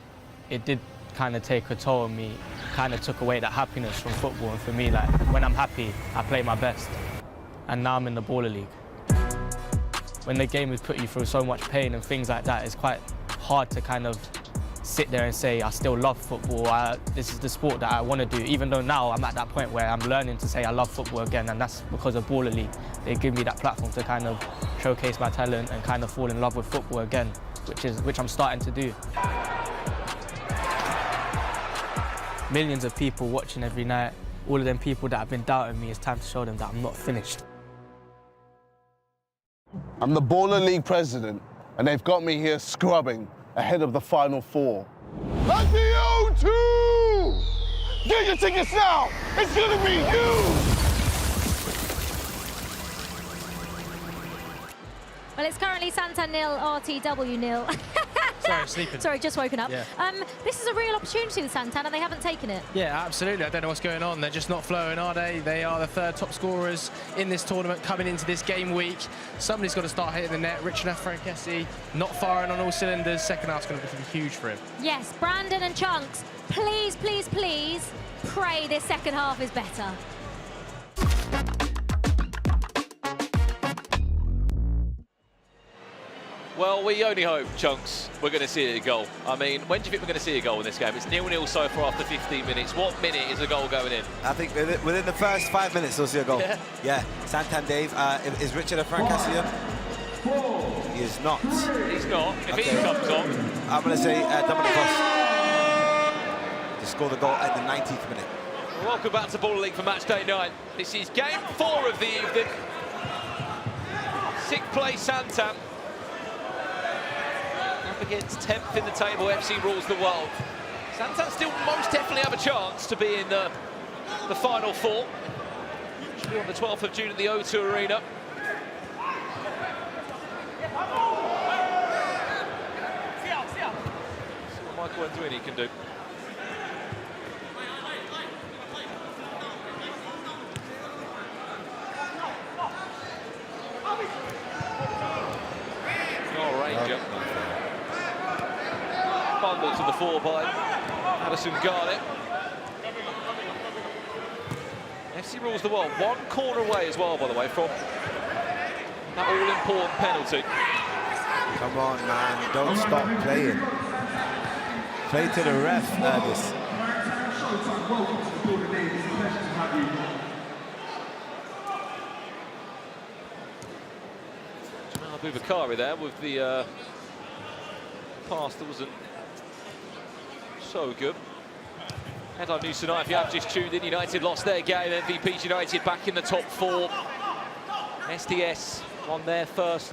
it did kind of take a toll on me, kind of took away that happiness from football. And for me, like, when I'm happy, I play my best. And now I'm in the Baller League. When the game has put you through so much pain and things like that, it's quite hard to kind of sit there and say, I still love football, this is the sport that I want to do, even though now I'm at that point where I'm learning to say I love football again, and that's because of Baller League. They give me that platform to kind of showcase my talent and kind of fall in love with football again, which I'm starting to do. Millions of people watching every night, all of them people that have been doubting me, it's time to show them that I'm not finished. I'm the Baller League president, and they've got me here scrubbing ahead of the Final Four. At the O2! Get your tickets now! It's gonna be huge! Well, it's currently Santan 0, RTW 0. Sorry, sleeping. Sorry, just woken up. Yeah. This is a real opportunity with Santan, and they haven't taken it. Yeah, absolutely. I don't know what's going on. They're just not flowing, are they? They are the 3rd top scorers in this tournament coming into this game week. Somebody's got to start hitting the net. Richard Frankesi not firing on all cylinders. Second half's going to be huge for him. Yes, Brandon and Chunks, please, please, please pray this second half is better. Well, we only hope, Chunks, we're going to see a goal. I mean, when do you think we're going to see a goal in this game? It's 0-0 so far after 15 minutes. What minute is a goal going in? I think within the first 5 minutes, we'll see a goal. Yeah. Santan Dave. Is Richard Frankesi? He is not. He's not. If he comes on. I'm going to say Dominic Voss to score the goal at the 90th minute. Well, welcome back to Baller League for Matchday night. This is game 4 of the evening. 6th place Santan. Against 10th in the table, FC rules the world. Santan still most definitely have a chance to be in the Final Four. Should be on the 12th of June at the O2 Arena. See what Michael Nduini can do. Ranger. Bundled to the 4 by Addison Garnett. FC rules the world. 1 corner away as well, by the way, from that all-important penalty. Come on, man. Don't stop playing. Play to the ref, Ernest. Bubakari there with the pass that wasn't so good. Headline news tonight, if you have just tuned in, United lost their game. MVP's United back in the top 4. SDS won their first.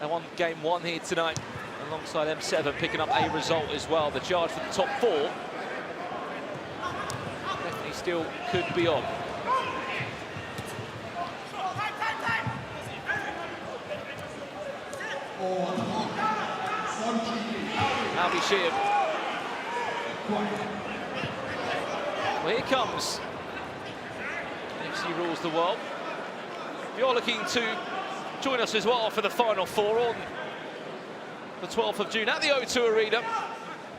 They won game 1 here tonight, alongside M7 picking up a result as well. The charge for the top 4 definitely still could be on. Shearer. Well, here comes FC rules the world. If you're looking to join us as well for the Final 4 on the 12th of June at the O2 Arena,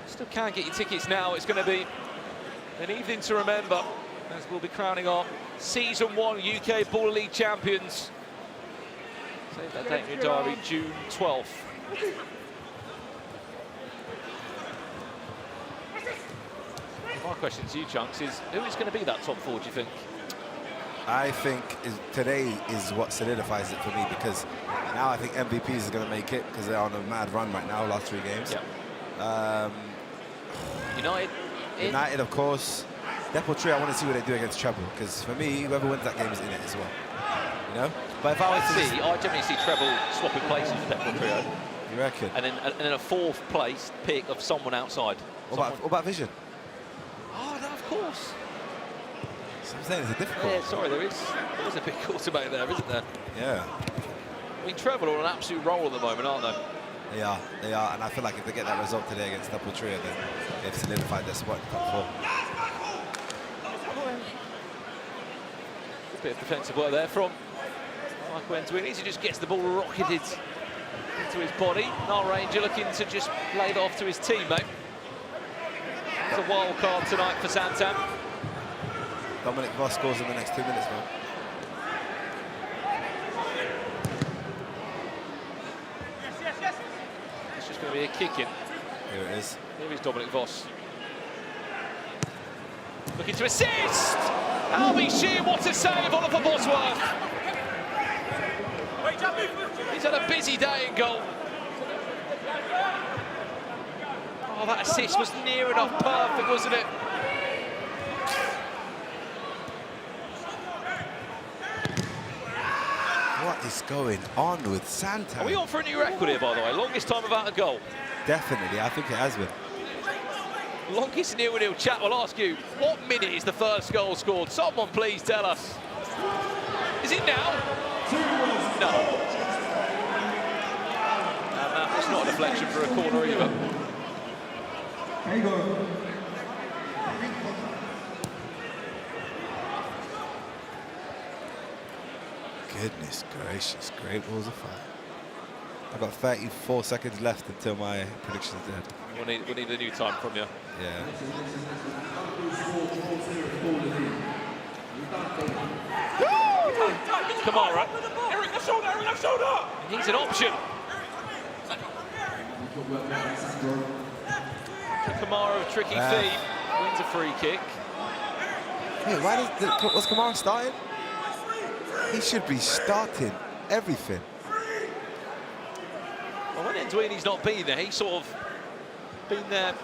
still can get your tickets now. It's going to be an evening to remember, as we'll be crowning our Season 1 UK Baller League champions. Save that date in your diary, June 12th. My question to you, Chunks, is who is going to be that top 4, do you think? I think today is what solidifies it for me, because now I think MVPs is going to make it, because they're on a mad run right now, last 3 games. Yep. United, of course. Deportrio, I want to see what they do against Trebol, because for me, whoever wins that game is in it as well. You know? But if I was to I generally see Trebol swapping places with Deportrio. You reckon? And then a 4th place pick of someone outside. What about Vision? Oh, no, of course. So I'm saying it's a difficult. Yeah, sorry, there is a big call to make there, isn't there? Yeah. I mean, Trebol are on an absolute roll at the moment, aren't they? They are, and I feel like if they get that result today against Deportrio, then they've solidified their spot in the top 4. A bit of defensive work there from Micah Nduini. He just gets the ball rocketed into his body. Now Ranger looking to just lay it off to his teammate. It's a wild card tonight for Santan. Dominic Voss scores in the next 2 minutes, man. It's just going to be a kick in. Here it is. Here is Dominic Voss. Looking to assist! Shearer, what a save, Oliver Bosworth. He's had a busy day in goal. Oh, that assist was near enough perfect, wasn't it? What is going on with Santan? Are we on for a new record here, by the way? Longest time without a goal. Definitely, I think it has been. Longest 0-0 chat. We'll ask you, what minute is the first goal scored? Someone please tell us. Is it now? No. And that's not a deflection for a corner either. Goodness gracious, great balls of fire. I've got 34 seconds left until my prediction's dead. We'll need a new time from you. Yeah. Kamara. He needs an option. Kamara, tricky feed, wins a free kick. Hey, was Kamara starting? He should be starting everything. Well, when Nduini's not been there, he's sort of been there.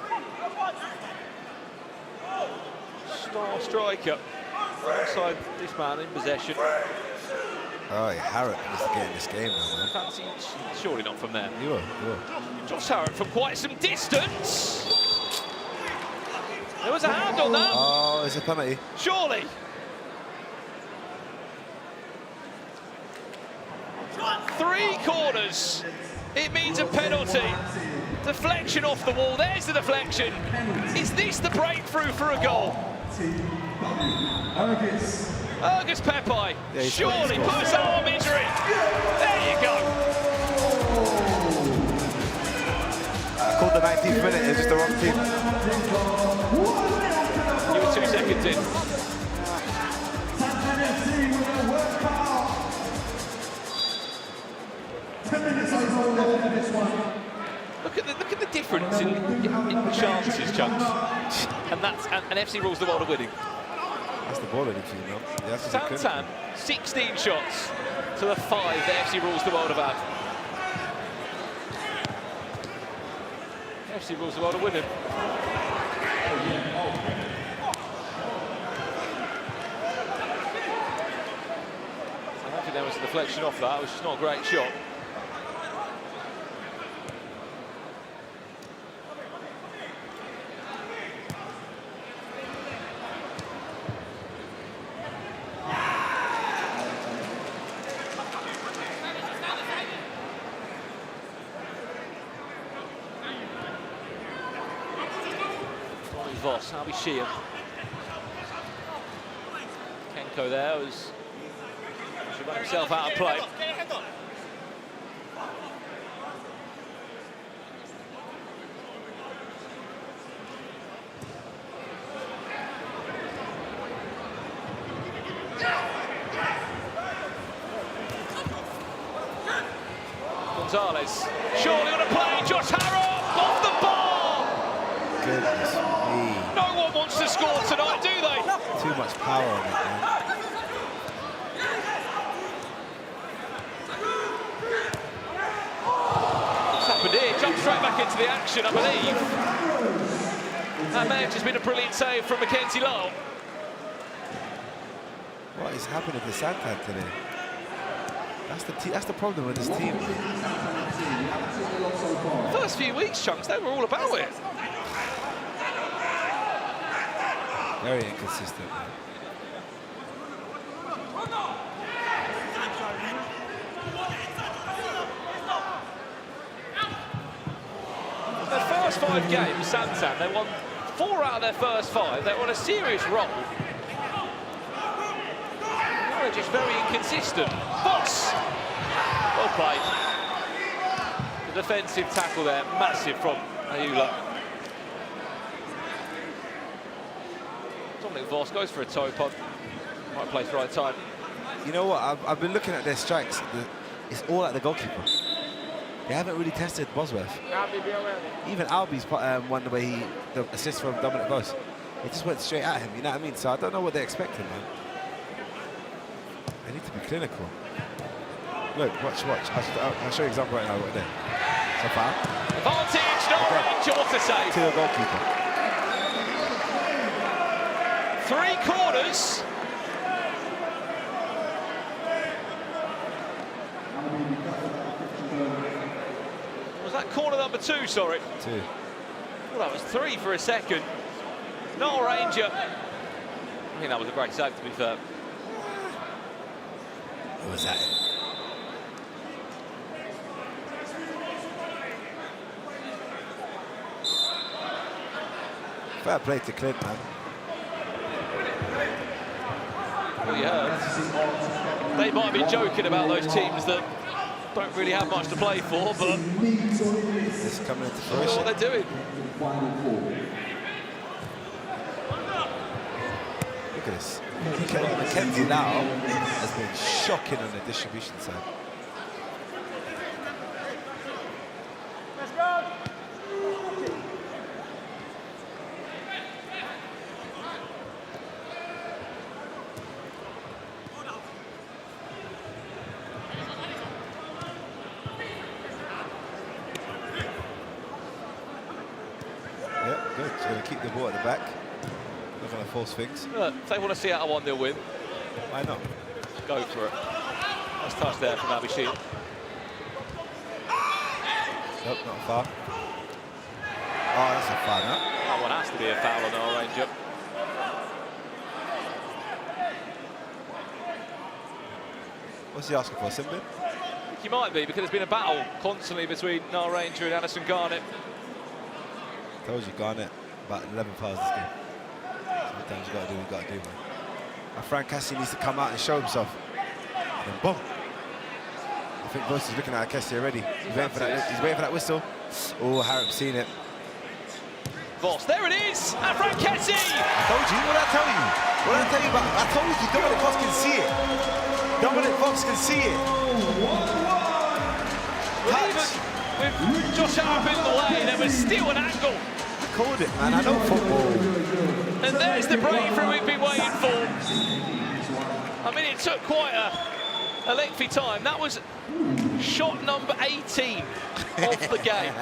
Star striker alongside this man in possession. Oh, yeah, Harrop is getting this game now, man. Fancy, surely not from there. You will. Josh Harrop from quite some distance. There was a hand on that. Oh, it's a penalty. Surely. corners, it means a penalty. Deflection off the wall, there's the deflection. Is this the breakthrough for a goal? Ergus Pepe, surely puts arm injury. There you go. I called the 19th minute, it's just the wrong team. You were 2 seconds in. Look at the difference in chances, Chunks. And FC rules the world of winning. That's the ball in the team, though. Yeah, Santan, 16 shots to the 5 that FC rules the world of had. FC rules the world of winning. I don't think there was a deflection off that. It was just not a great shot. I'll be Shearer. Kenko there was should run himself out of play. Gonzalez, surely on a play, Josh Harrop off the bar! Goodness me. No one wants to score tonight, do they? Too much power on it, man. What's happened here? Jump straight back into the action, I believe. That may have just been a brilliant save from Mackenzie Lyle. What is happening to Santan today? That's the problem with this team. First few weeks, Chunks, they were all about it. Very inconsistent. Their first 5 games, Santan, they won 4 out of their first 5. They were on a serious roll. They're just very inconsistent. Boss! Well played. The defensive tackle there, massive from Ayula. Dominic Voss goes for a toe pod. Right place, right time. You know what? I've been looking at their strikes. It's all at the goalkeeper. They haven't really tested Bosworth. Even Albi's one way the assist from Dominic Voss. It just went straight at him. You know what I mean? So I don't know what they're expecting, man. They need to be clinical. Look, watch. I'll show you an example right now. Right there. So far. Advantage, no range, what a save. To the goalkeeper. 3 corners. Was that corner number 2, sorry? 2. Well, that was 3 for a second. No Ranger. I think that was a great save, to be fair. Who was that? Fair play to Clint, man. Well, yeah. They might have been joking about those teams that don't really have much to play for, but it's coming into fruition. What they're doing. Look at this. Mackenzie now has been shocking on the distribution side. Keep the ball at the back. Not going to force things. Look, if they want to see out a 1-0 win, why not? Go for it. Nice touch there from Alisha. Nope, not far. Oh, that's a foul, huh? That one has to be a foul on our Ranger. What's he asking for, Simbin? he might be, because there's been a battle constantly between Nile Ranger and Addison Garnett. Told you, Garnett, about 11 fouls this game. Sometimes you got to do what you got to do, man. And Frank Cassie needs to come out and show himself. And then boom. I think Voss is looking at Cassie already. He's waiting for that whistle. Oh, Harrop's seen it. Voss, there it is! And Frank Cassie! I told you, what did I tell you? What did I tell you about? I told you, Dominic Voss can see it. Dominic Voss can see it. Well, even with Josh Harrop in the way, there was still an angle. I called it, man. I know football. And there's the breakthrough we've been waiting for. I mean, it took quite a lengthy time. That was shot number 18 of the game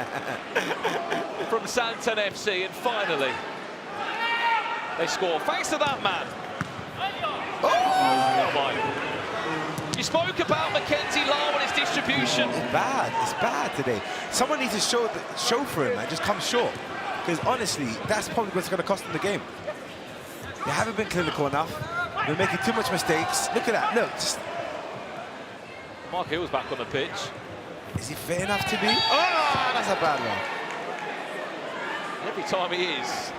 from Santan FC, and finally they score. Thanks to that man. Oh my. You spoke about Mackenzie Lau and his distribution. It's bad today. Someone needs to show for him and just come short. Because honestly, that's probably what's going to cost them the game. They haven't been clinical enough. They're making too much mistakes. Look at that. Look. Mark Hill's back on the pitch. Is he fit enough to be? Oh, that's a bad one. Every time he is.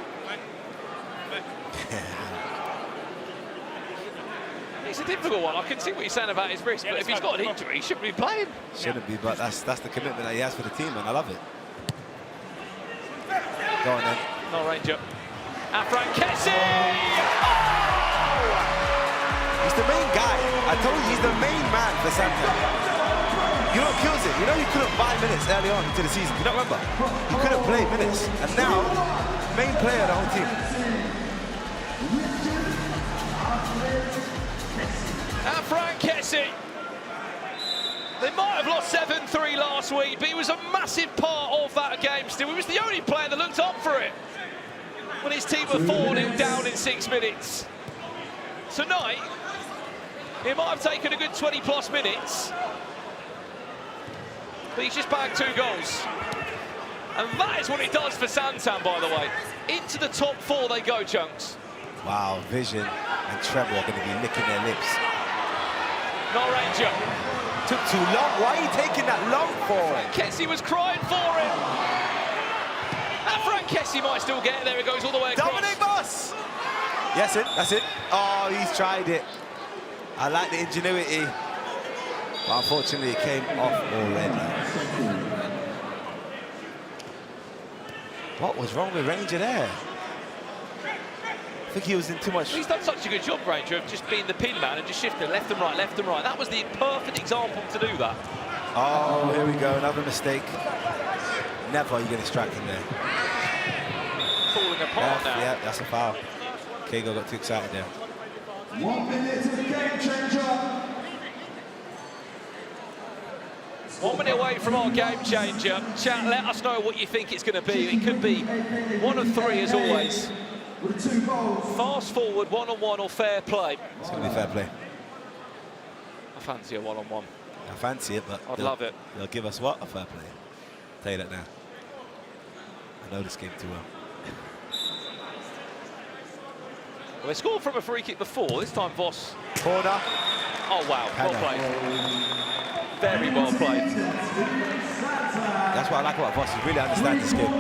It's a difficult one. I can see what you're saying about his wrist, but if he's got an injury, he shouldn't be playing. Shouldn't be, but that's the commitment that he has for the team, and I love it. Go on then. No Ranger. And Frank Cassie! He's the main guy. I told you, he's the main man for Santan. You know what kills it? You know he couldn't buy minutes early on into the season. You don't remember? He couldn't play minutes. And now, main player of the whole team. And Frank Cassie. They might have lost 7-3 last week, but he was a massive part of that game still. He was the only player that looked up for it when his team were 4-0 down in 6 minutes. Tonight, it might have taken a good 20+ minutes, but he's just bagged 2 goals. And that is what it does for Santan, by the way. Into the top 4 they go, Chunks. Wow, Vision and Trebol are going to be licking their lips. No Ranger. Took too long. Why are you taking that long for? Frank Cassie was crying for him. And Frank Cassie might still get it. There it goes all the way across. Dominic Voss! Yes, that's it. Oh, he's tried it. I like the ingenuity. But unfortunately, it came off already. What was wrong with Ranger there? I think he was in too much. He's done such a good job, Ranger, of just being the pin man and just shifting left and right, left and right. That was the perfect example to do that. Oh, here we go, another mistake. Never are you going to strike him there. Falling apart now. Yeah, that's a foul. Figo got too excited there. 1 minute to the game changer. 1 minute away from our game changer. Chat, let us know what you think it's going to be. It could be 1 of 3 as always. Fast forward, 1-on-1 or fair play. It's going to be fair play. I fancy a 1-on-1. I fancy it, but I'd love it. They'll give us what? A fair play. I'll tell you that now. I know this game too well. Well, they scored from a free kick before. This time, Voss. Corner. Oh, wow. Well played. Very well played. That's what I like about Voss. He really understands this game.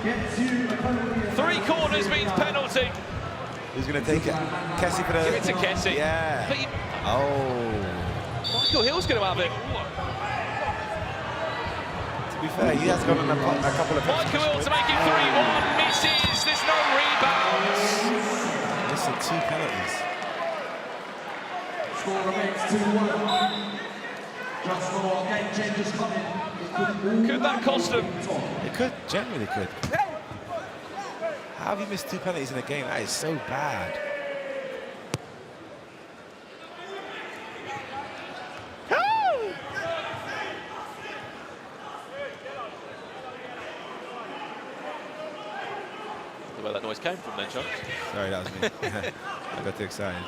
3 corners means penalty. Who's going to take it? Cassie for the... Give it to Cassie. Yeah. But Michael Hill's going to have it. To be fair, he has gone on a couple of... Michael Hill to make it 3-1. Misses. There's no rebounds. Listen, 2 penalties. Score remains 2-1. Just for game changers coming. Could that cost them? It could, generally could. How have you missed 2 penalties in a game? That is so bad. Where that noise came from then, Chunks. Sorry, that was me. I got too excited.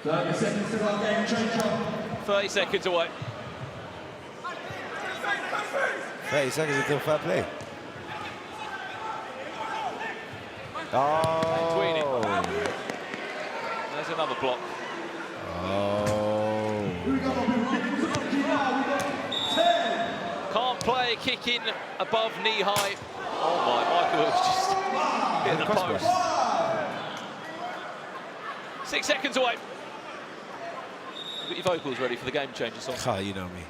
30 seconds to our game changer. 30 seconds away. 30 seconds until fair play. Oh. There's another block. Oh. kick in above knee high. Oh my, Micah was just hitting the post. 6 seconds away. Got your vocals ready for the game changer song? Oh, you know me.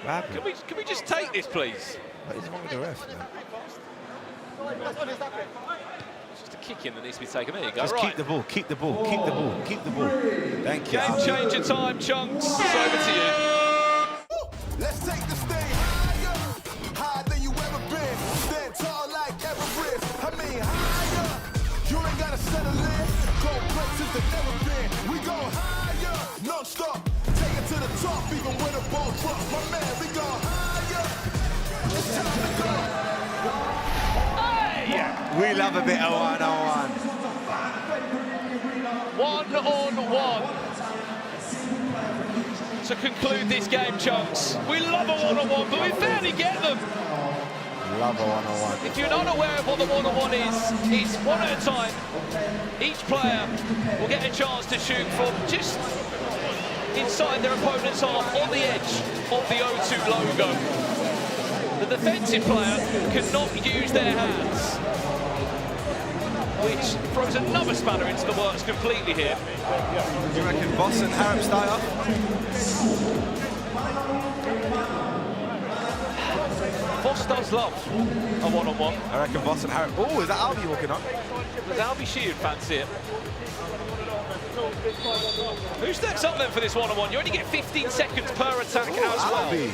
Can we just take this, please? What is wrong with the ref, man? It's just a kick in that needs to be taken. There you go. Just right. keep the ball, keep the ball, keep the ball, keep the ball. Thank you. Game changer time, Chunks. It's over to you. Let's take the stage higher, higher than you ever been. Stand tall like Everest. I mean higher. You ain't gotta settle in. Go places that never been. We go higher, non-stop. Take it to the top, even with a ball drop. My man, we go higher. It's time to go. We love a bit of one-on-one. 1-on-1 to conclude this game, Chunks. We love a one-on-one, but we barely get them. Love a one-on-one. If you're not aware of what the one-on-one is, it's one at a time. Each player will get a chance to shoot from just inside their opponent's half, on the edge of the O2 logo. The defensive player cannot use their hands, which throws another spanner into the works completely here. Do you reckon Boss and Harrop start up? Boss does love a one-on-one. I reckon Boss and Harrop. Oh, is that Albie walking up? Does Albie Shearer fancy it? Who steps up then for this one-on-one? You only get 15 seconds per attack as well. Albie.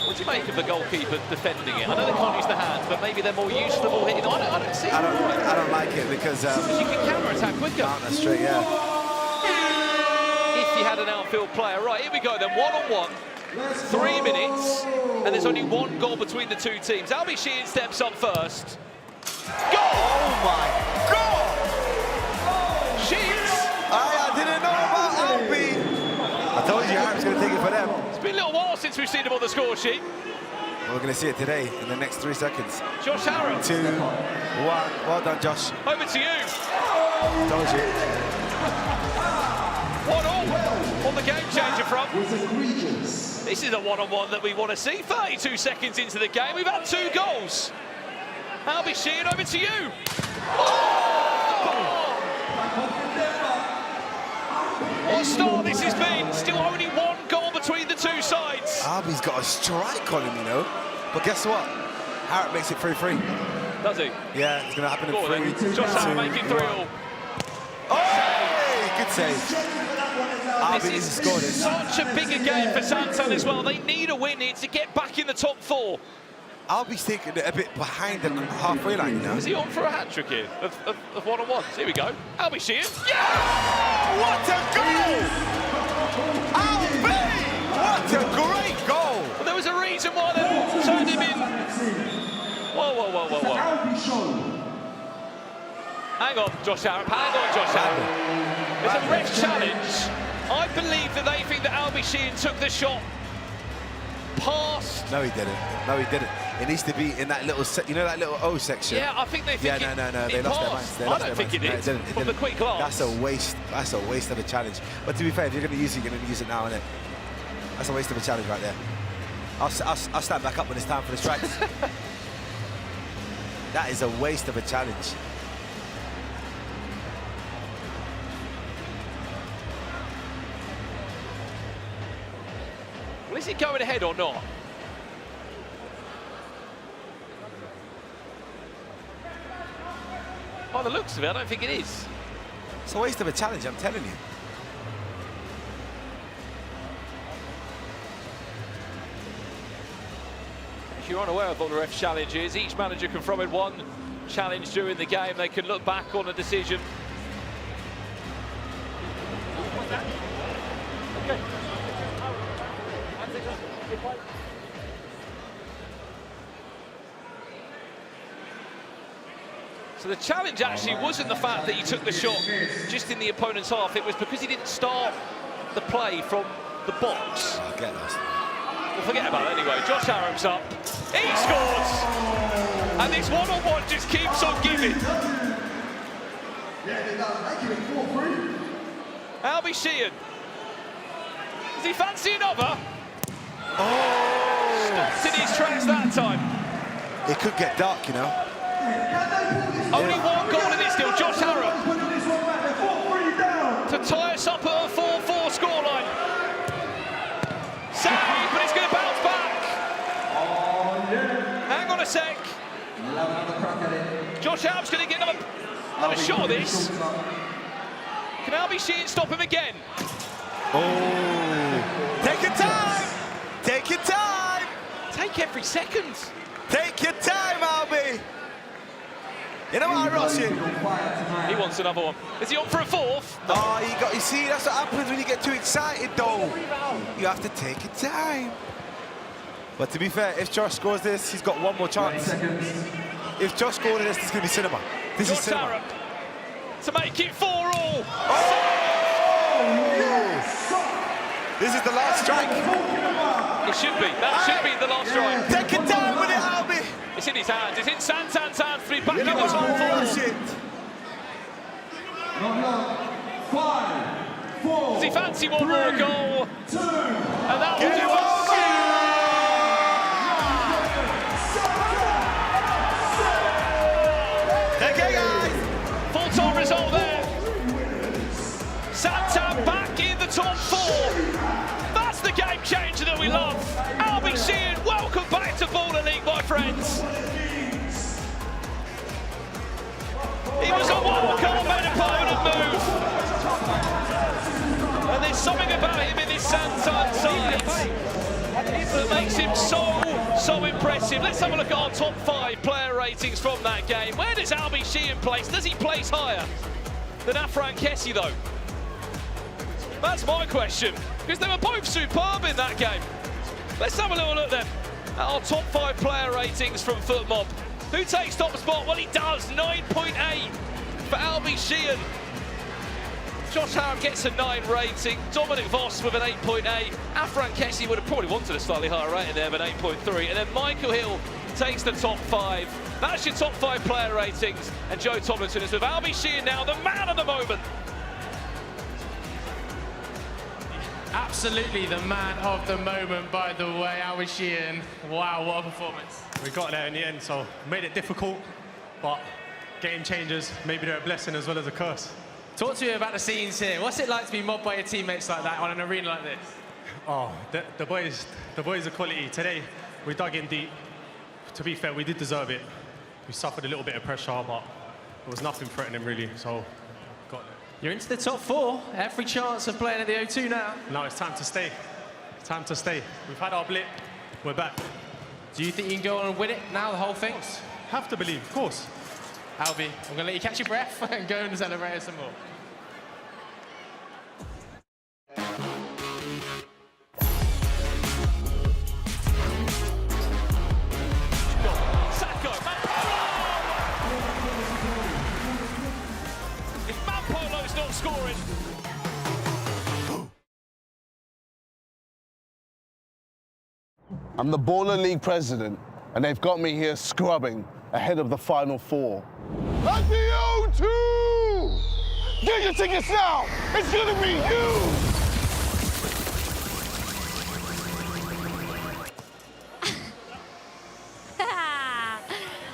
What do you make of the goalkeeper defending it? I know they can't use the hands, but maybe they're more used to the ball hitting. I don't see it. I don't like it because you can counter-attack quicker. Counter straight, yeah. If you had an outfield player. Right, here we go then, one-on-one. 3 minutes, and there's only one goal between the two teams. Albie Sheehan steps up first. Goal! Oh my God! Sheets! I didn't know about Albie. I told you Harrop's going to take it for them. It's been a little while since we've seen him on the score sheet. We're going to see it today in the next 3 seconds. Josh Harrop. 2, 1. Well done, Josh. Over to you. Told you. 1-all on the game changer front. This is a one-on-one that we want to see. 32 seconds into the game, we've had 2 goals. Albie Sheehan, over to you. Oh! What a start this has been. Still only 1 goal between the two sides. Albie's got a strike on him, you know. But guess what? Harrop makes it 3-3. Does he? Yeah, it's going to happen in 3. Josh Harrop making 3-all. Oh, hey, good save. This is such a bigger game for Santan as well. They need a win here to get back in the top 4. Albie's taking it a bit behind the halfway line, you know. Is he on for a hat-trick here of one-on-ones? Here we go. Albie Sheehan. Yeah! What a goal! Albie! What a great goal! Well, there was a reason why they turned him in. Whoa. Hang on, Josh Harrop. There's a ref challenge. I believe that they think that Albie Sheehan took the shot past. No, he didn't. It needs to be in that little, you know, that little O section. Yeah, I think they think no. They lost their minds. I don't think it did. From the quick glance. That's a waste. That's a waste of a challenge. But to be fair, if you're going to use it, you're going to use it now, innit? That's a waste of a challenge right there. I'll stand back up when it's time for the strikes. That is a waste of a challenge. Well, is it going ahead or not? By the looks of it, I don't think it is. It's a waste of a challenge, I'm telling you. If you're unaware of what the ref challenge is, each manager confronted one challenge during the game. They can look back on a decision. So the challenge actually wasn't the fact that he took the shot just in the opponent's half. It was because he didn't start the play from the box. I'll get lost. We'll forget about it anyway. Josh Harrop's up. He scores! And this one-on-one just keeps on giving. Albie Sheehan. Does he fancy another? Oh! Stopped in his tracks that time. It could get dark, you know. Only one goal in it still. Josh Harrop to tie us up at a 4-4 scoreline. Save, but it's going to bounce back. Hang on a sec. Josh Harrop's going to get another shot of this. Can Albie Sheehan stop him again? Oh! Take your time. Take your time. Take every second. Take your time, Albie. You know what, Rossi? He wants another one. Is he on for a fourth? No. Oh, you see, that's what happens when you get too excited, though. You have to take your time. But to be fair, if Josh scores this, he's got one more chance. If Josh scores this, this is going to be cinema. This is cinema. Harrop to make it 4-all. Oh! This is the last strike. It should be. That should be the last strike. Take your time with it, Albie. It's in his hands. It's in Santan's hands to be back in the top four. Does he fancy one more goal? And that will do us. Full-time result there. Santan back in the top four. That's the game changer that we love. Albie Sheehan, welcome back to Baller League, my friends. He was a wildcard, made a permanent move. And there's something about him in this Santan side that makes him so impressive. Let's have a look at our top 5 player ratings from that game. Where does Albie Sheehan place? Does he place higher than Afran Kessie, though? That's my question, because they were both superb in that game. Let's have a little look then at our top 5 player ratings from FootMob. Who takes top spot? Well, he does. 9.8 for Albie Sheehan. Josh Harrop gets a 9 rating. Dominic Voss with an 8.8. Afran Kessie would have probably wanted a slightly higher rating there, but 8.3. And then Michael Hill takes the top 5. That's your top 5 player ratings. And Joe Tomlinson is with Albie Sheehan now, the man of the moment. Absolutely the man of the moment, by the way, Albie Sheehan. Wow, what a performance. We got there in the end, so made it difficult, but game changers, maybe they're a blessing as well as a curse. Talk to me about the scenes here. What's it like to be mobbed by your teammates like that on an arena like this? Oh, the boys are quality. Today, we dug in deep. To be fair, we did deserve it. We suffered a little bit of pressure, but there was nothing threatening really, so got it. You're into the top 4. Every chance of playing at the O2 now. Now it's time to stay. Time to stay. We've had our blip. We're back. Do you think you can go on and win it now, the whole thing? Have to believe, of course. Albie, I'm going to let you catch your breath and go and celebrate some more. If Mampolo's not scoring. I'm the Baller League president, and they've got me here scrubbing ahead of the Final Four. At the O2! Get your tickets now! It's gonna be huge!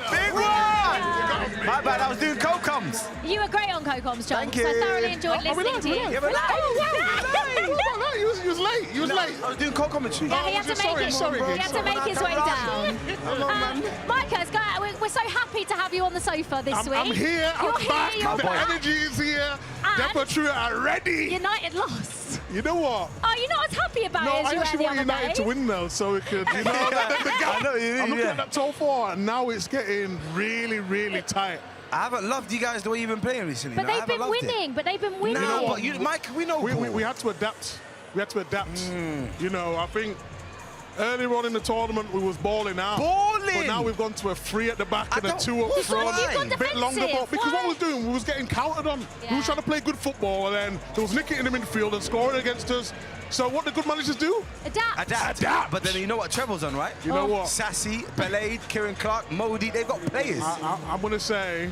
Big one! My bad, I was doing co-coms. You were great on co-coms, John. Thank you. I thoroughly enjoyed listening to you. Yeah, relax. You was late. You was late. I was doing co-commentary. Yeah, he had to make he had to make his way down. Micah, we're so happy to have you on the sofa this week. I'm here. You're I'm back. You're The back. energy is here. And Deportrio are ready. United lost. You know what? Oh, you're not as happy about No, it as I you were actually the want other United day. to win though, so it could, you know, the gap. I know you I'm mean, looking at that top 4, and now it's getting really, really tight. I haven't loved you guys the way you've been playing recently. But no, I they've haven't been loved winning. But they've been winning. No, but you, Mike, we know. We had to adapt. We had to adapt. You know, I think earlier on in the tournament we was balling out. But now we've gone to a 3 at the back and a 2 up front. You've A bit longer ball. Because what we was doing, we was getting counted on. We was trying to play good football, and then there was Nicky in the midfield and scoring against us. So what the good managers do? Adapt. But then you know what Treble's on, right? You know what? Sassy, Belade, Kieran Clark, Modi, they've got players. I'm going to say,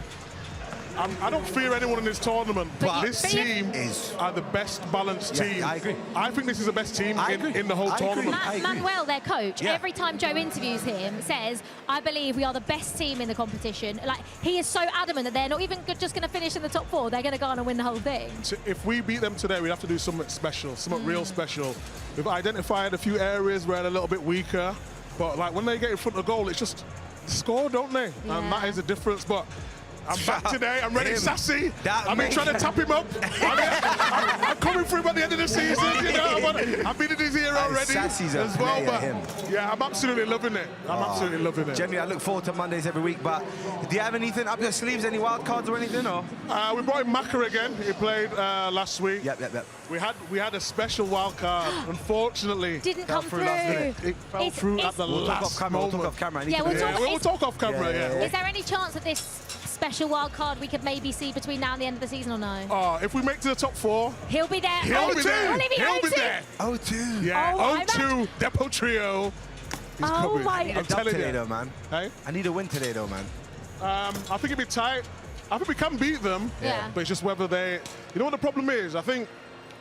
I don't fear anyone in this tournament, but this team are the best balanced team. I agree. I think this is the best team in the whole tournament. Manuel, their coach, every time Joe interviews him, says, I believe we are the best team in the competition. Like, he is so adamant that they're not even just going to finish in the top 4. They're going to go on and win the whole thing. So if we beat them today, we'd have to do something special, something real special. We've identified a few areas where they're a little bit weaker, but like when they get in front of goal, it's just score, don't they? Yeah. And that is the difference. But I'm back today. I'm ready, sassy. I've been trying to tap him up. I'm coming through by the end of the season. You know, I've been in his ear already as well. But yeah, I'm absolutely loving it. I'm absolutely loving it. Generally, I look forward to Mondays every week. But do you have anything up your sleeves? Any wild cards or anything? Or we brought in Micah again. He played last week. Yep. We had a special wild card. Unfortunately, didn't come through. It fell through at the last moment. We'll talk off camera. We'll talk off camera. Yeah. Is there any chance that this special wild card we could maybe see between now and the end of the season or no? If we make to the top 4, he'll be there. He'll be there. He'll be there. 0-2. Yeah, 0-2. Deportrio. He's coming. I'm telling you, though, man. Hey? I need a win today, though, man. I think it'd be tight. I think we can beat them. Yeah. But it's just whether they. You know what the problem is? I think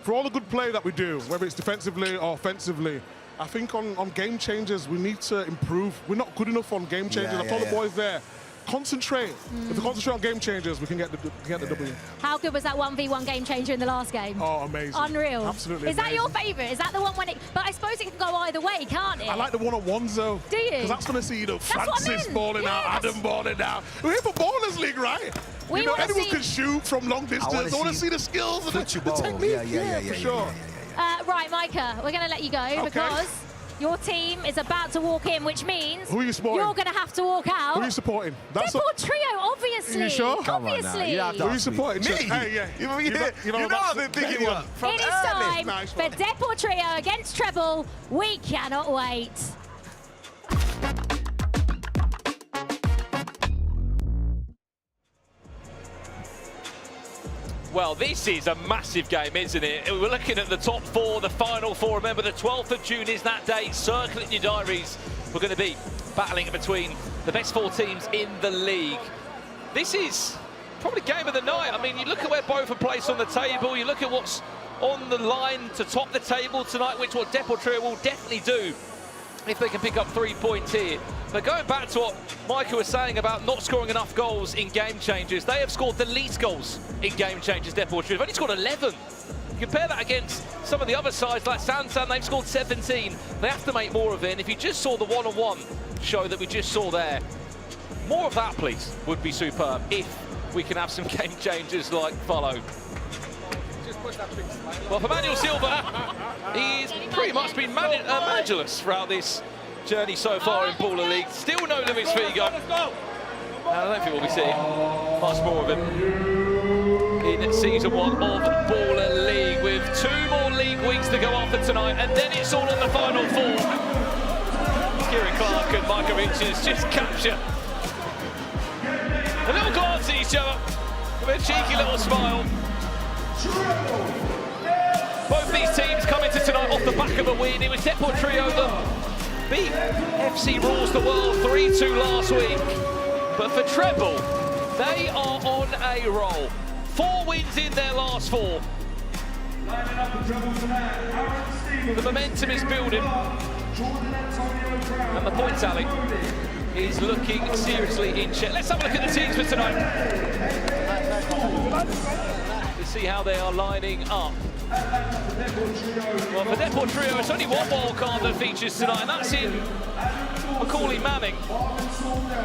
for all the good play that we do, whether it's defensively or offensively, I think on game changers we need to improve. We're not good enough on game changers. I told the boys there, concentrate. If we concentrate on game changers, we can get the W. How good was that 1v1 game changer in the last game? Oh, amazing. Unreal. Absolutely Is that your favourite? Is that the one when it... But I suppose it can go either way, can't it? I like the one-on-ones, though. Do you? Because that's going to see, Francis balling Yeah, out, Adam balling out. We're here for Ballers League, right? Anyone can shoot from long distance. I want to see the skills and the technique. Yeah, for sure. Right, Micah, we're going to let you go because your team is about to walk in, which means who are you supporting? You're going to have to walk out. Who are you supporting? Deportrio, obviously. Are you sure? Obviously. Who are you supporting? Me? Hey, yeah. You know I've been thinking one. It is time for Deportrio against Trebol. We cannot wait. Well, this is a massive game, isn't it? We're looking at the top 4, the final 4. Remember, the 12th of June is that day. Circle it in your diaries. We're going to be battling between the best 4 teams in the league. This is probably game of the night. I mean, you look at where both are placed on the table. You look at what's on the line to top the table tonight, which what Deportrio will definitely do if they can pick up 3 points here. But going back to what Micah was saying about not scoring enough goals in game changers, they have scored the least goals in game changers, Deportrio. They've only scored 11. You compare that against some of the other sides like Santan, they've scored 17. They have to make more of it. And if you just saw the one-on-one show that we just saw there, more of that, please, would be superb if we can have some game changers like follow. Well, for Manuel Silva, he's pretty much been managerless throughout this journey so far in Baller League. Still no Luis Figo. I don't think we'll be seeing much more of him in season 1 of Baller League, with 2 more league weeks to go after tonight, and then it's all on the final 4. Kieran Clark and Micah Richards just capture a little glance at each other with a cheeky little smile. Both these teams come into tonight off the back of a win. It was Deportrio that beat FC Rules the World 3-2 last week. But for Trebol, they are on a roll. 4 wins in their last 4. The momentum is building. And the point tally is looking seriously in check. Let's have a look at the teams for tonight. To see how they are lining up. Well, for Deportrio, it's only one wild card that features tonight, and that's in Macaulay Manning,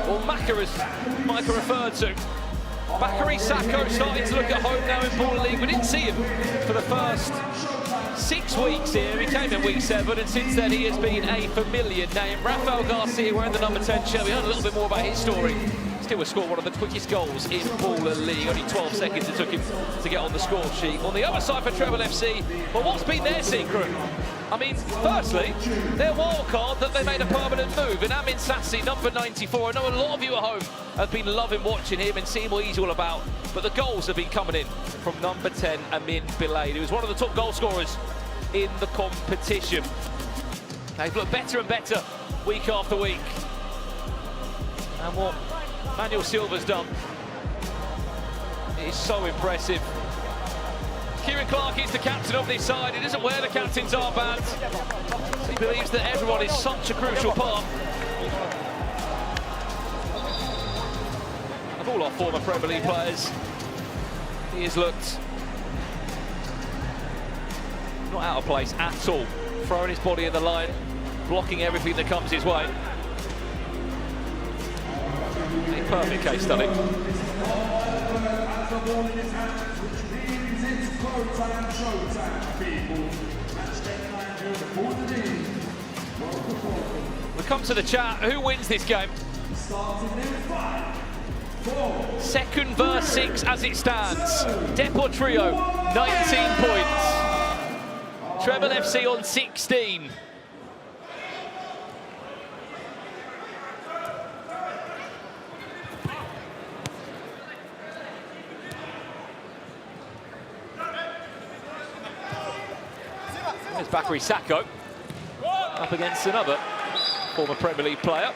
or Micah as Micah referred to. Bakary Sacco starting to look at home now in Baller League. We didn't see him for the first 6 weeks here. He came in week 7, and since then he has been a familiar name. Rafael Garcia wearing the number 10 shirt. We heard a little bit more about his story. Still has scored one of the quickest goals in Baller League. Only 12 seconds it took him to get on the score sheet. On the other side for Trebol FC, well, what's been their secret? I mean, firstly, their wild card that they made a permanent move in Amin Sassi, number 94. I know a lot of you at home have been loving watching him and seeing what he's all about, but the goals have been coming in from number 10, Amin Bilaid, who was one of the top goal scorers in the competition. They've looked better and better week after week. And what Manuel Silva's done is so impressive. Kieran Clark is the captain of this side. He doesn't wear the captain's armband. He believes that everyone is such a crucial part of all our former Premier League players. He has looked not out of place at all, throwing his body in the line, blocking everything that comes his way. A perfect case study. We come to the chat. Who wins this game? 2nd versus 6 as it stands. Deportrio, 19 points. Trebol FC on 16. There's Bakary Sakho up against another former Premier League player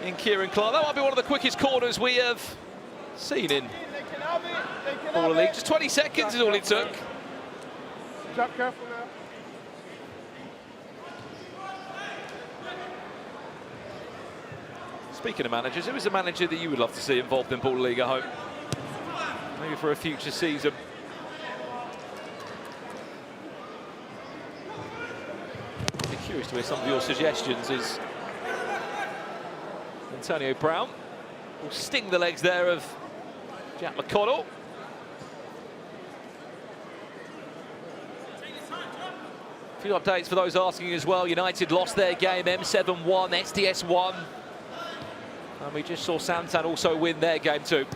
in Kieran Clark. That might be one of the quickest corners we have seen in all the league. Just 20 seconds is all it took. Jack, careful now. Speaking of managers, who is a manager that you would love to see involved in Ball League at home? Maybe for a future season. I'd be curious to hear some of your suggestions. Is Antonio Brown will sting the legs there of Jack McConnell. A few updates for those asking as well. United lost their game, M7 won, SDS won. And we just saw Santan also win their game too.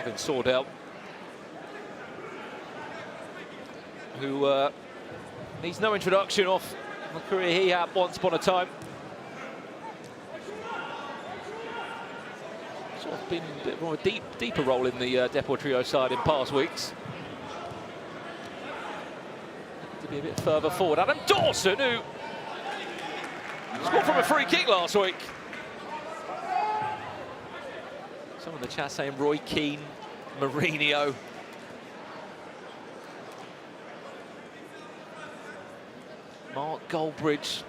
Marvin Sordell, who needs no introduction off the career he had once upon a time. Sort of been a bit more a deeper role in the Deportrio side in past weeks. To be a bit further forward. Adam Dawson, who scored from a free kick last week. Some of the chat saying Roy Keane, Mourinho. Mark Goldbridge,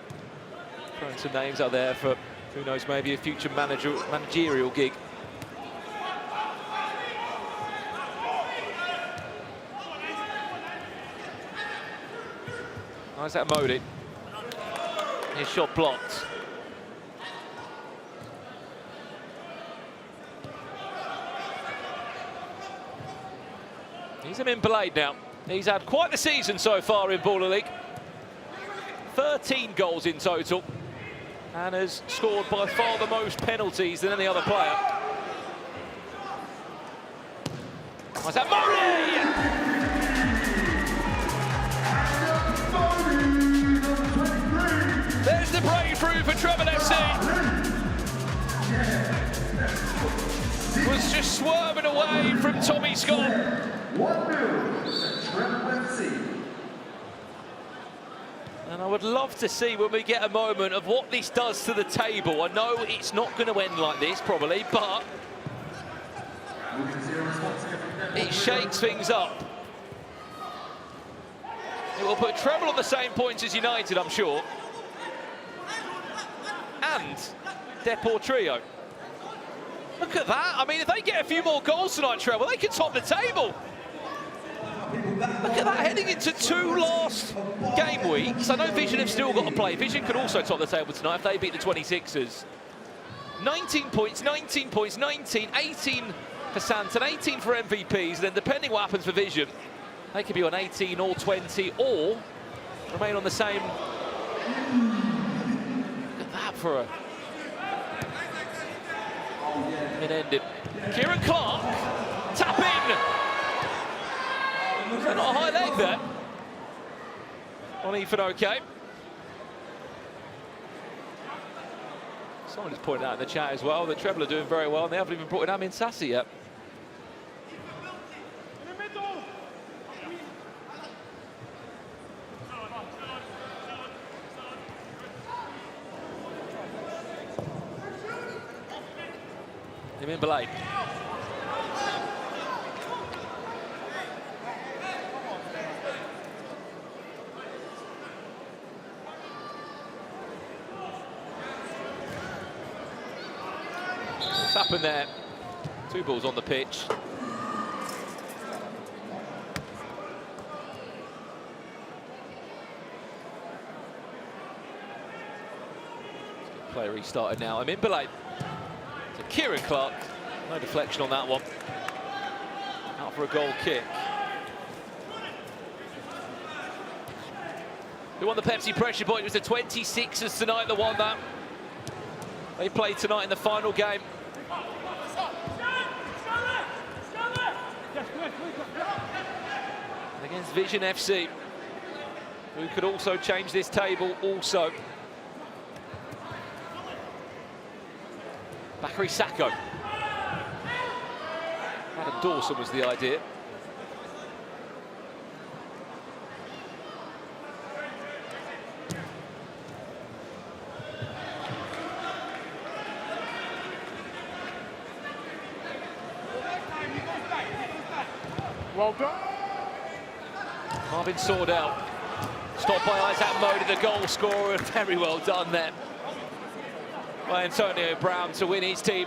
throwing some names out there for, who knows, maybe a future managerial gig. Isaac Modi, his shot blocked. He's in Blade now. He's had quite the season so far in Baller League. 13 goals in total, and has scored by far the most penalties than any other player. What's that, Modi? There's the breakthrough for Trebol FC. Was just swerving away from Tommy Scott. 1-0, Trebol FC. And I would love to see when we get a moment of what this does to the table. I know it's not going to end like this, probably, but it shakes things up. It will put Trebol on the same points as United, I'm sure. And Deportrio. Look at that. I mean, if they get a few more goals tonight, Trebol, they could top the table. Look at that, heading into 2 last game weeks. I know Vision have still got to play. Vision could also top the table tonight if they beat the 26ers. 19 points, 19 points, 19, 18 for Santan, 18 for MVPs. And then depending what happens for Vision, they could be on 18 or 20 or remain on the same. Look at that for a mid-ended. Kieran Clark, tap in. Not a high leg there on Ethan OK. Someone just pointed out in the chat as well that Trebol are doing very well, and they haven't even brought in Amin Sassi yet. Lineker. What's happened there? 2 balls on the pitch. Play restarted now. Lineker. To Kieran Clark. No deflection on that one. Out for a goal kick. Who won the Pepsi pressure point? It was the 26ers tonight that won that. They played tonight in the final game. Against VZN FC, who could also change this table also. Bakary Sakho. Adam Dawson was the idea. Well done. Marvin Sordell. Stopped by Isaac Modi, the goal scorer. Very well done there by Antonio Brown to win his team.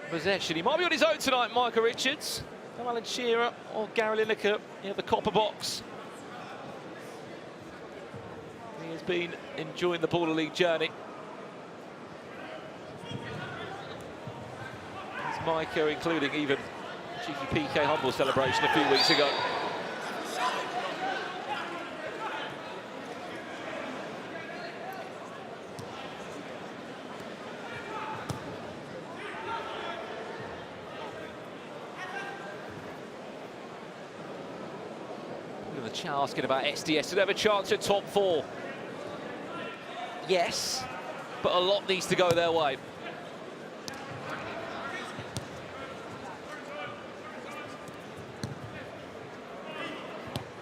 Possession. He might be on his own tonight, Micah Richards. No Alan Shearer or Gary Lineker in the copper box. He has been enjoying the Baller League journey. There's Micah, including even cheeky PK Humble celebration a few weeks ago. The chat asking about SDS. Do they have a chance at top 4? Yes, but a lot needs to go their way.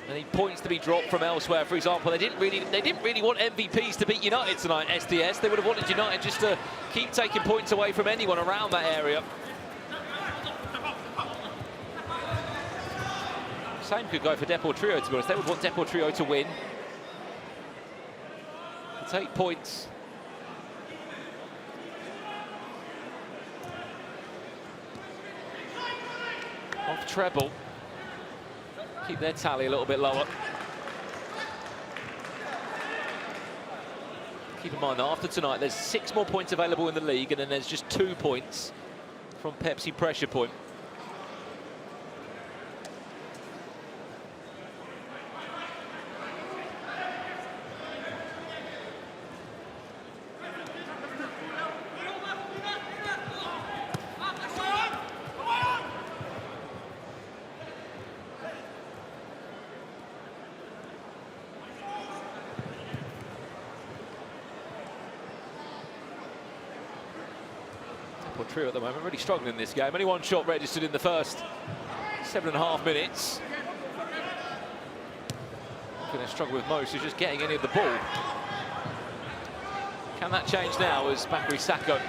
Any points to be dropped from elsewhere. For example, they didn't really want MVPs to beat United tonight. SDS. They would have wanted United just to keep taking points away from anyone around that area. Same could go for Deportrio, to be honest. They would want Deportrio to win. To take points. Off Trebol. Keep their tally a little bit lower. Keep in mind that after tonight, there's 6 more points available in the league, and then there's just 2 points from Pepsi pressure point. Trio at the moment, really struggling in this game. Only 1 shot registered in the first 7.5 minutes. Going to struggle with most, who's just getting any of the ball. Can that change now as Bakary Sakho?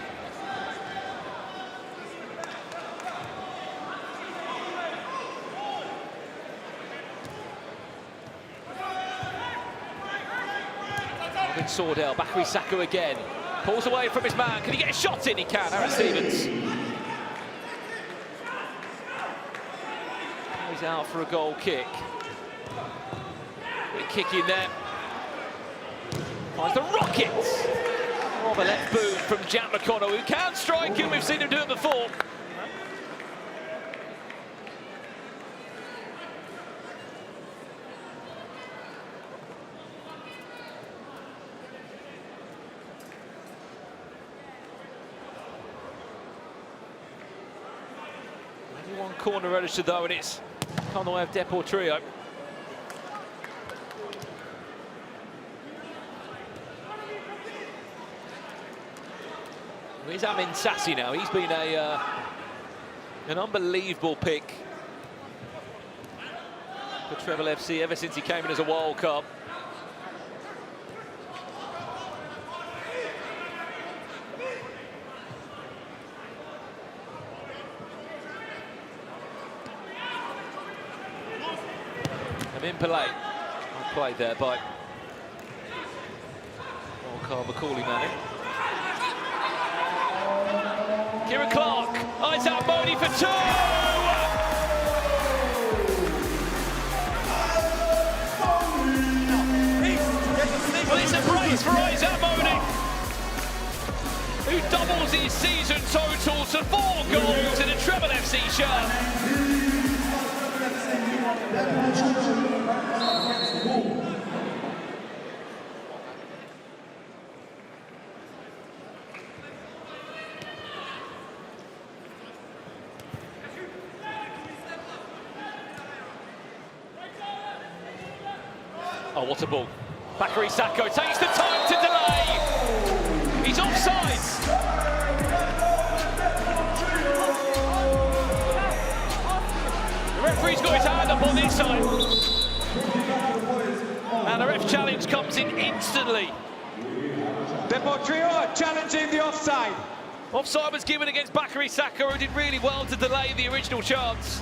Marvin Sordell, Bakary Sakho again. Pulls away from his man. Can he get a shot in? He can. Aaron Stevens. He's out for a goal kick. Big kick in there. Finds the rocket. Oh, the left boot from Jack McConnell, who can strike him. We've seen him do it before. Corner registered though, and it's on the way of Deportrio. He's Amin Sassi now. He's been an unbelievable pick for Trebol FC ever since he came in as a wild card. Impele, played there by Wildcard Macaulay Manning. Kieran Clark, Isaac Moni for 2! Well, it's a brace for Isaac Moni, who doubles his season total to 4 goals in a Trebol FC shirt. Oh, what a ball. Bakary Sacco takes the time to delay. He's offside. The referee's got his hand up on this side. And the ref challenge comes in instantly. Deportrio challenging the offside. Offside was given against Bakary Sacco, who did really well to delay the original chance.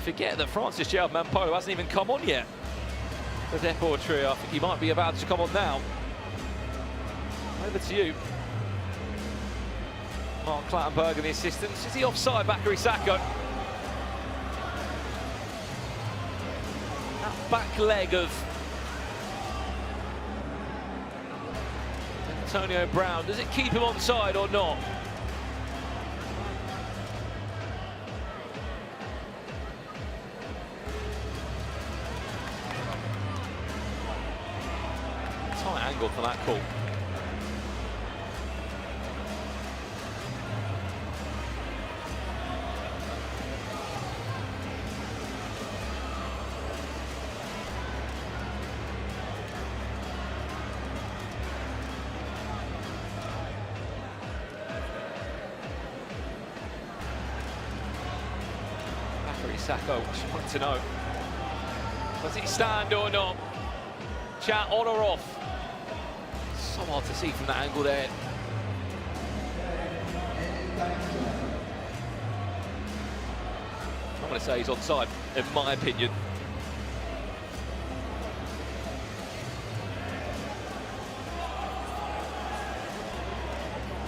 Forget that Francis Gerald Mampolo hasn't even come on yet. The Deportrio, I think he might be about to come on now. Over to you. Mark Clattenburg and the assistants. Is he offside, Bakary Sacco? That back leg of Antonio Brown, does it keep him onside or not? Tight angle for that call. Sacco, just want to know, does he stand or not? Chat on or off? So hard to see from that angle there. I'm going to say he's onside, in my opinion.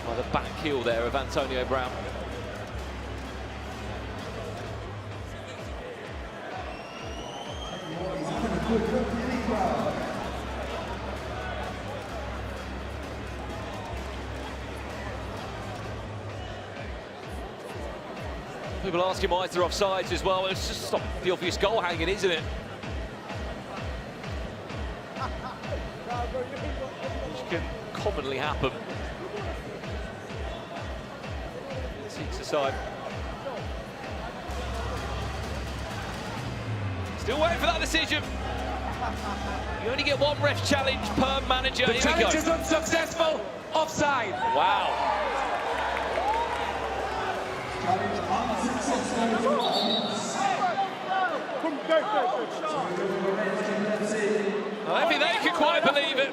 By the back heel there of Antonio Brown. People asking why they're offsides as well. It's just stop the obvious goal hanging, isn't it? Which can commonly happen. Seeks aside. Still waiting for that decision. You only get one ref challenge per manager. The challenge is unsuccessful. Offside. Wow. I don't think they can quite believe it.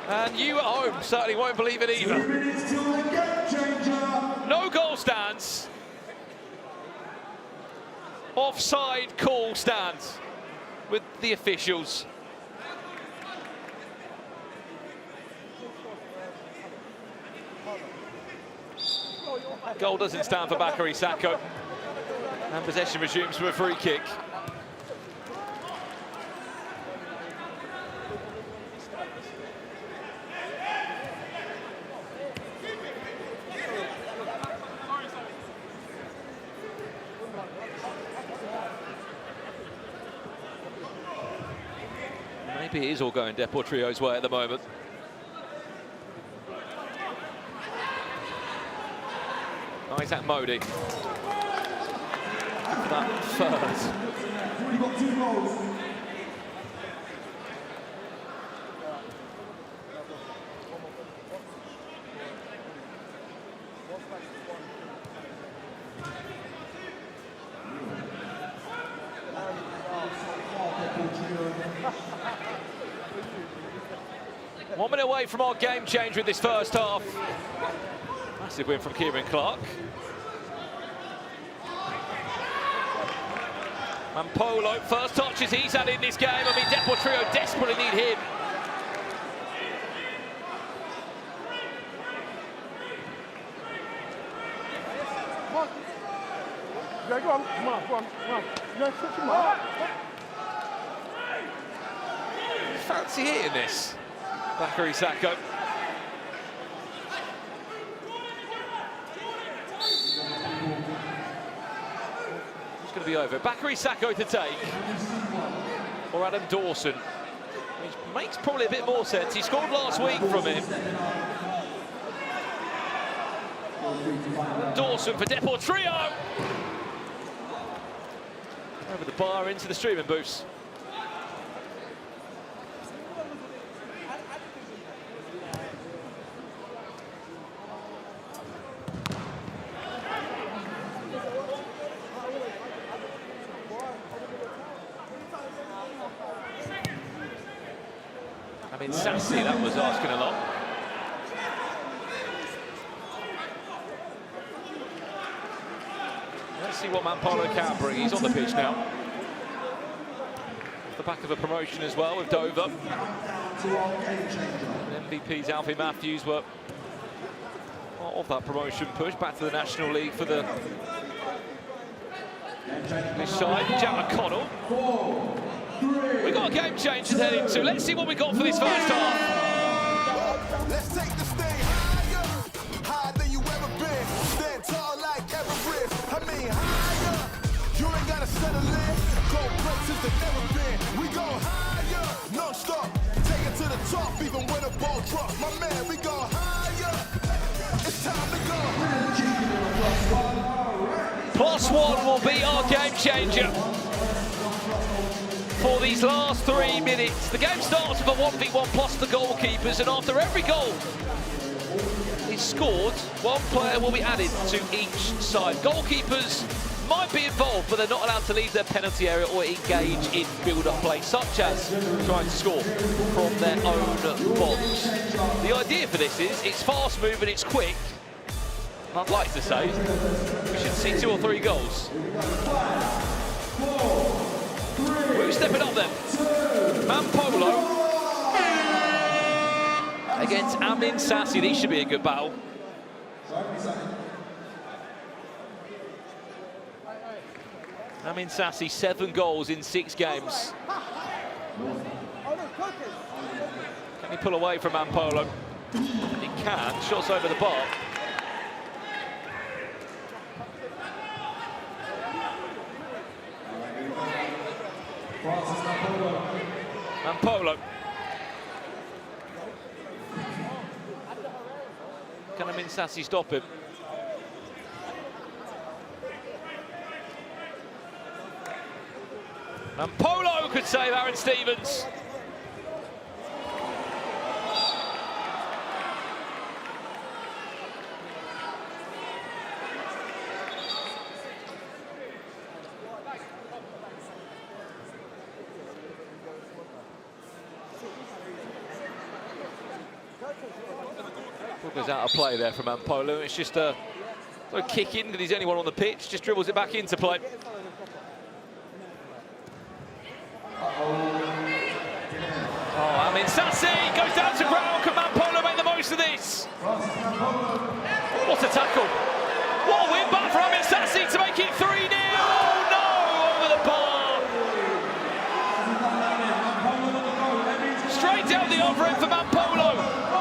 And you at home certainly won't believe it either. No goal stands. Offside call stands with the officials. Goal doesn't stand for Bakary Sacco. And possession resumes for a free kick. Maybe it is all going Deportrio's way at the moment. Isaac Modi. That first. We've got 2 goals. One minute away from our game changer in this first half. Massive win from Kieran Clark. Mampolo, first touches he's had in this game. I mean, Deportrio desperately need him. Yeah, go on, come on, come on, come on. Yeah, switch him up. Fancy hitting this. Bakary Sacco. Who's going to be over? Bakary Sacco to take. Or Adam Dawson. Which makes probably a bit more sense. He scored last week from him. Dawson for Deportrio. Over the bar into the streaming booths. I mean, Sassy, that was asking a lot. Let's see what Mampolo can bring. He's on the pitch now. Off the back of a promotion as well with Dover. MVPs Alfie Matthews were part of that promotion push back to the National League for the this side. Jama Connell. We've got a game change to head into. Let's see what we got for this first half. Let's take the stage higher, higher than you ever been. Stand tall like Everest. I mean higher. You ain't gotta settle in. Go places that never been. We go higher, non-stop. Take it to the top, even when the ball drops. My man, we go higher. It's time to go. +1 will be our game changer for these last 3 minutes. The game starts with a 1v1 plus the goalkeepers, and after every goal is scored, one player will be added to each side. Goalkeepers might be involved, but they're not allowed to leave their penalty area or engage in build-up play, such as trying to score from their own box. The idea for this is it's fast-moving, it's quick. I'd like to say we should see 2 or 3 goals. Who's stepping up then? Mampolo against Amin Sassi. These should be a good battle. Amin Sassi, 7 goals in 6 games. Can he pull away from Mampolo? He can. Shots over the bar. Mampolo. Can Amin Sassi stop him? Mampolo could save Aaron Stevens. Goes out of play there from Mampolo. It's just a kick in because he's the only one on the pitch. Just dribbles it back into play. Oh, Amin Sassi goes down to ground. Can Mampolo make the most of this? What a tackle. What a win back for Amin Sassi to make it 3-0. Oh no, over the bar. Straight down the other end for Mampolo.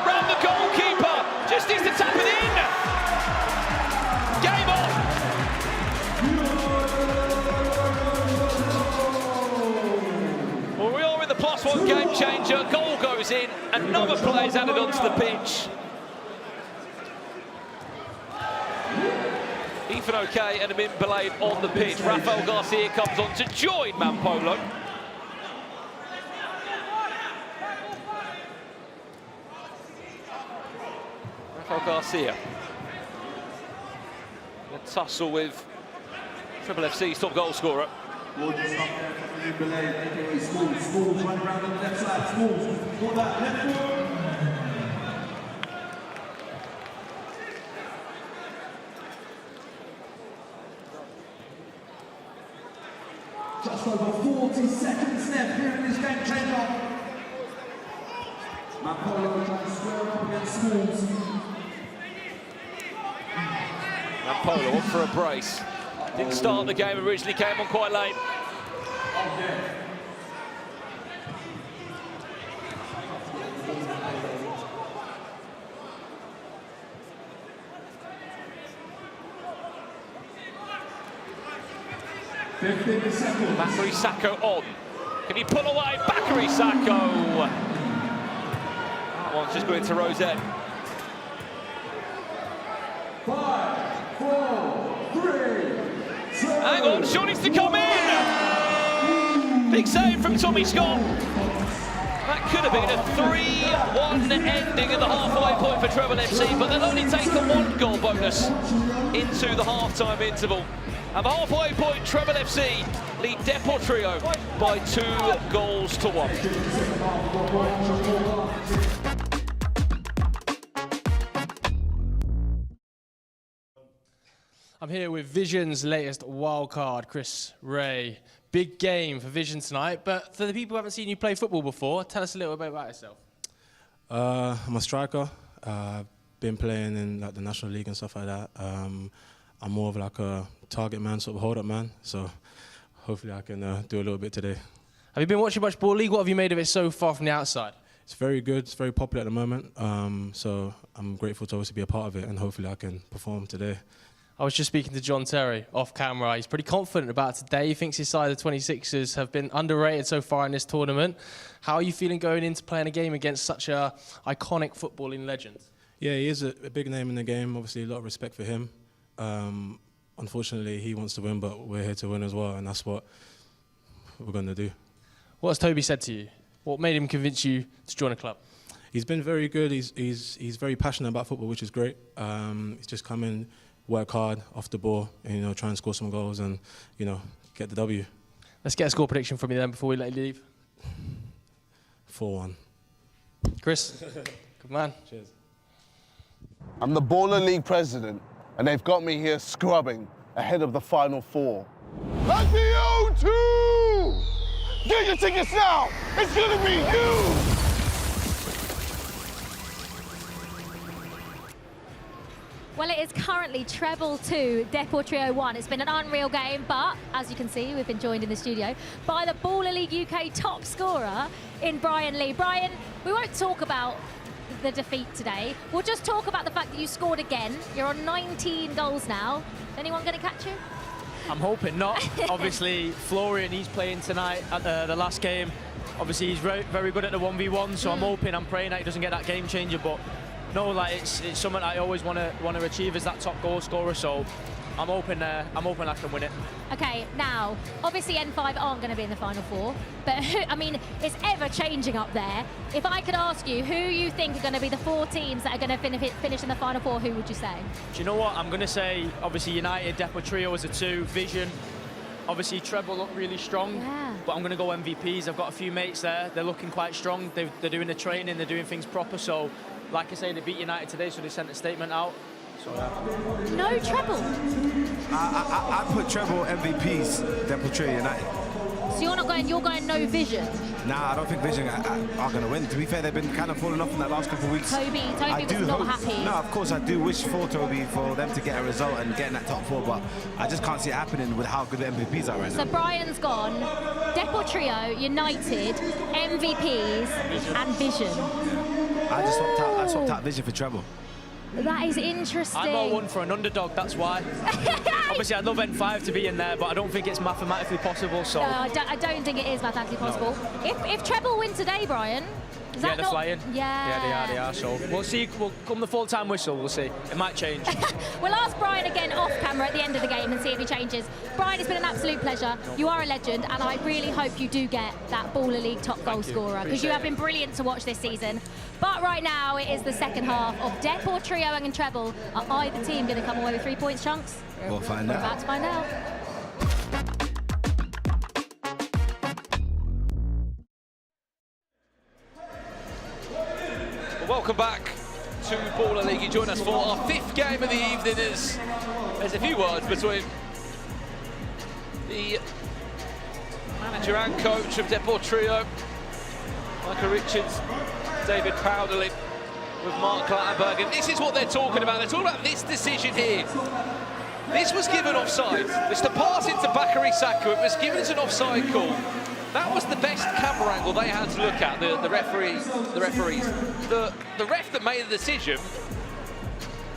Round the goalkeeper. Just needs to tap it in. Game on. Well, we are in the +1 game changer. Goal goes in. Another player's added onto the pitch. and okay, and Amin Belaid on the pitch. Rafael Garcia comes on to join Mampolo. Rafael Garcia. A tussle with Trebol FC's top goal scorer. Just over 40 seconds left here in this game changer. Mampolo trying to square up against Smalls. Mampolo went for a brace. Didn't start the game originally, came on quite late. Bakary Sacco on. Can he pull away? Bakary Sacco. That one's just going to Rosette. 5, 4, 3, 2. Hang on, Sean needs to come in. Big save from Tommy Scott. That could have been a 3-1 ending at the halfway point for Trebol FC, but they'll only take the 1 goal bonus into the half-time interval. At the halfway point, Trebol FC lead Deportrio by 2 goals to 1. I'm here with Vision's latest wildcard, Chris Ray. Big game for Vision tonight, but for the people who haven't seen you play football before, tell us a little bit about yourself. I'm a striker. I've been playing in like the National League and stuff like that. I'm more of like a target man, sort of hold-up man, so hopefully I can do a little bit today. Have you been watching much Ball League? What have you made of it so far from the outside? It's very good, it's very popular at the moment, so I'm grateful to obviously be a part of it, and hopefully I can perform today. I was just speaking to John Terry off camera. He's pretty confident about today. He thinks his side of the 26ers have been underrated so far in this tournament. How are you feeling going into playing a game against such an iconic footballing legend? Yeah, he is a big name in the game, obviously a lot of respect for him. Unfortunately, he wants to win, but we're here to win as well, and that's what we're going to do. What has Toby said to you? What made him convince you to join a club? He's been very good. He's very passionate about football, which is great. He's just come in, work hard off the ball, and try and score some goals and get the W. Let's get a score prediction from you then before we let you leave. 4-1. Chris, good man. Cheers. I'm the Baller League president, and they've got me here scrubbing ahead of the Final Four. At the O2! Get your tickets now! It's gonna be huge! Well, it is currently Trebol 2, Deportrio 1. It's been an unreal game, but as you can see, we've been joined in the studio by the Baller League UK top scorer in Brian Lee. Brian, we won't talk about the defeat today. We'll just talk about the fact that you scored again. You're on 19 goals now. Anyone going to catch you? I'm hoping not. Obviously, Florian, he's playing tonight at the last game. Obviously, he's very good at the 1v1, so I'm hoping, I'm praying that he doesn't get that game changer, but no, like it's something I always want to achieve as that top goal scorer. So I'm hoping I can win it. Okay, now obviously N5 aren't going to be in the Final Four, but I mean it's ever changing up there. If I could ask you who you think are going to be the 4 teams that are going to finish in the Final Four, who would you say? Do you know what? I'm going to say obviously Yanited, Deportrio as a 2, Vision. Obviously Trebol look really strong, but I'm going to go MVPs. I've got a few mates there. They're looking quite strong. They're doing the training. They're doing things proper. So. Like I say, they beat United today, so they sent a statement out. So, no Trebol. I put Trebol MVPs, Deportrio United. So you're not going. You're going no Vision. Nah, I don't think Vision are going to win. To be fair, they've been kind of falling off in the last couple of weeks. Toby was not happy. No, of course I do wish for Toby for them to get a result and get in that top 4, but I just can't see it happening with how good the MVPs are right now. So Brian's gone. Deportrio, United, MVPs, and Vision. I swapped out Vision for Trebol. That is interesting. I'm all one for an underdog, that's why. Obviously, I'd love N5 to be in there, but I don't think it's mathematically possible. So no, I don't think it is mathematically possible. If Trebol win today, Brian, Is Yeah, that they're not- flying. Yeah. Yeah, they are. So we'll see. We'll come the full-time whistle. We'll see. It might change. We'll ask Brian again off camera at the end of the game and see if he changes. Brian, it's been an absolute pleasure. You are a legend, and I really hope you do get that Baller League top goal scorer, because you have been brilliant to watch this season. But right now, it is the second half of Deportrio and Trebol. Are either team going to come away with 3 points, Chunks? We'll find We're out. about to find out. Welcome back to Baller League. You join us for our 5th game of the evening. There's a few words between the manager and coach of Deportrio, Micah Richards, David Powderly, with Mark Ljungberg, and this is what they're talking about. They're talking about this decision here. This was given offside. It's the pass into Bakary Saka. It was given as an offside call. That was the best camera angle they had to look at, the referees. The ref that made the decision,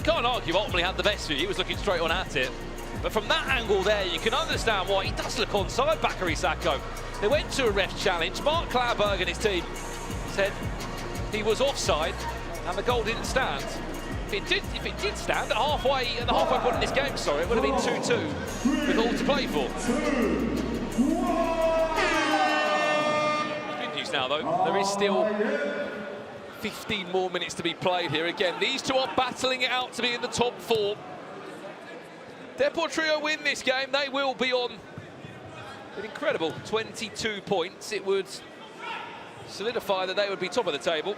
can't argue, ultimately had the best view. He was looking straight on at it. But from that angle there, you can understand why he does look onside Bakary Saka. They went to a ref challenge. Mark Ljungberg and his team said he was offside and the goal didn't stand. If it did stand at the halfway point in this game, sorry, it would have been 2-2 with all to play for. Good news now, though. There is still 15 more minutes to be played here. Again, these two are battling it out to be in the top 4. Deportrio win this game, they will be on an incredible 22 points. It would solidify that they would be top of the table.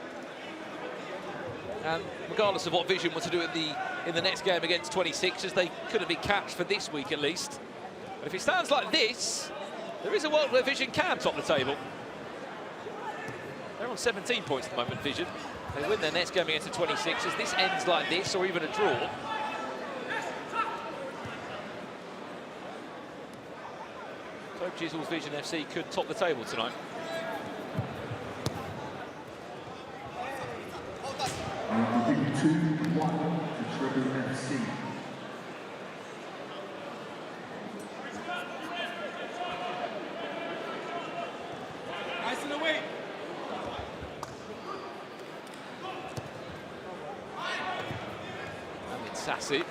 And regardless of what Vision were to do in the next game against 26ers, they couldn't be catched for this week at least. But if it stands like this, there is a world where Vision can top the table. They're on 17 points at the moment, Vision. They win their next game against the 26ers. This ends like this, or even a draw. So Jizzle's Vision FC could top the table tonight. I think 2-1 to Trebol FC. Nice in the way. And it's Sassy.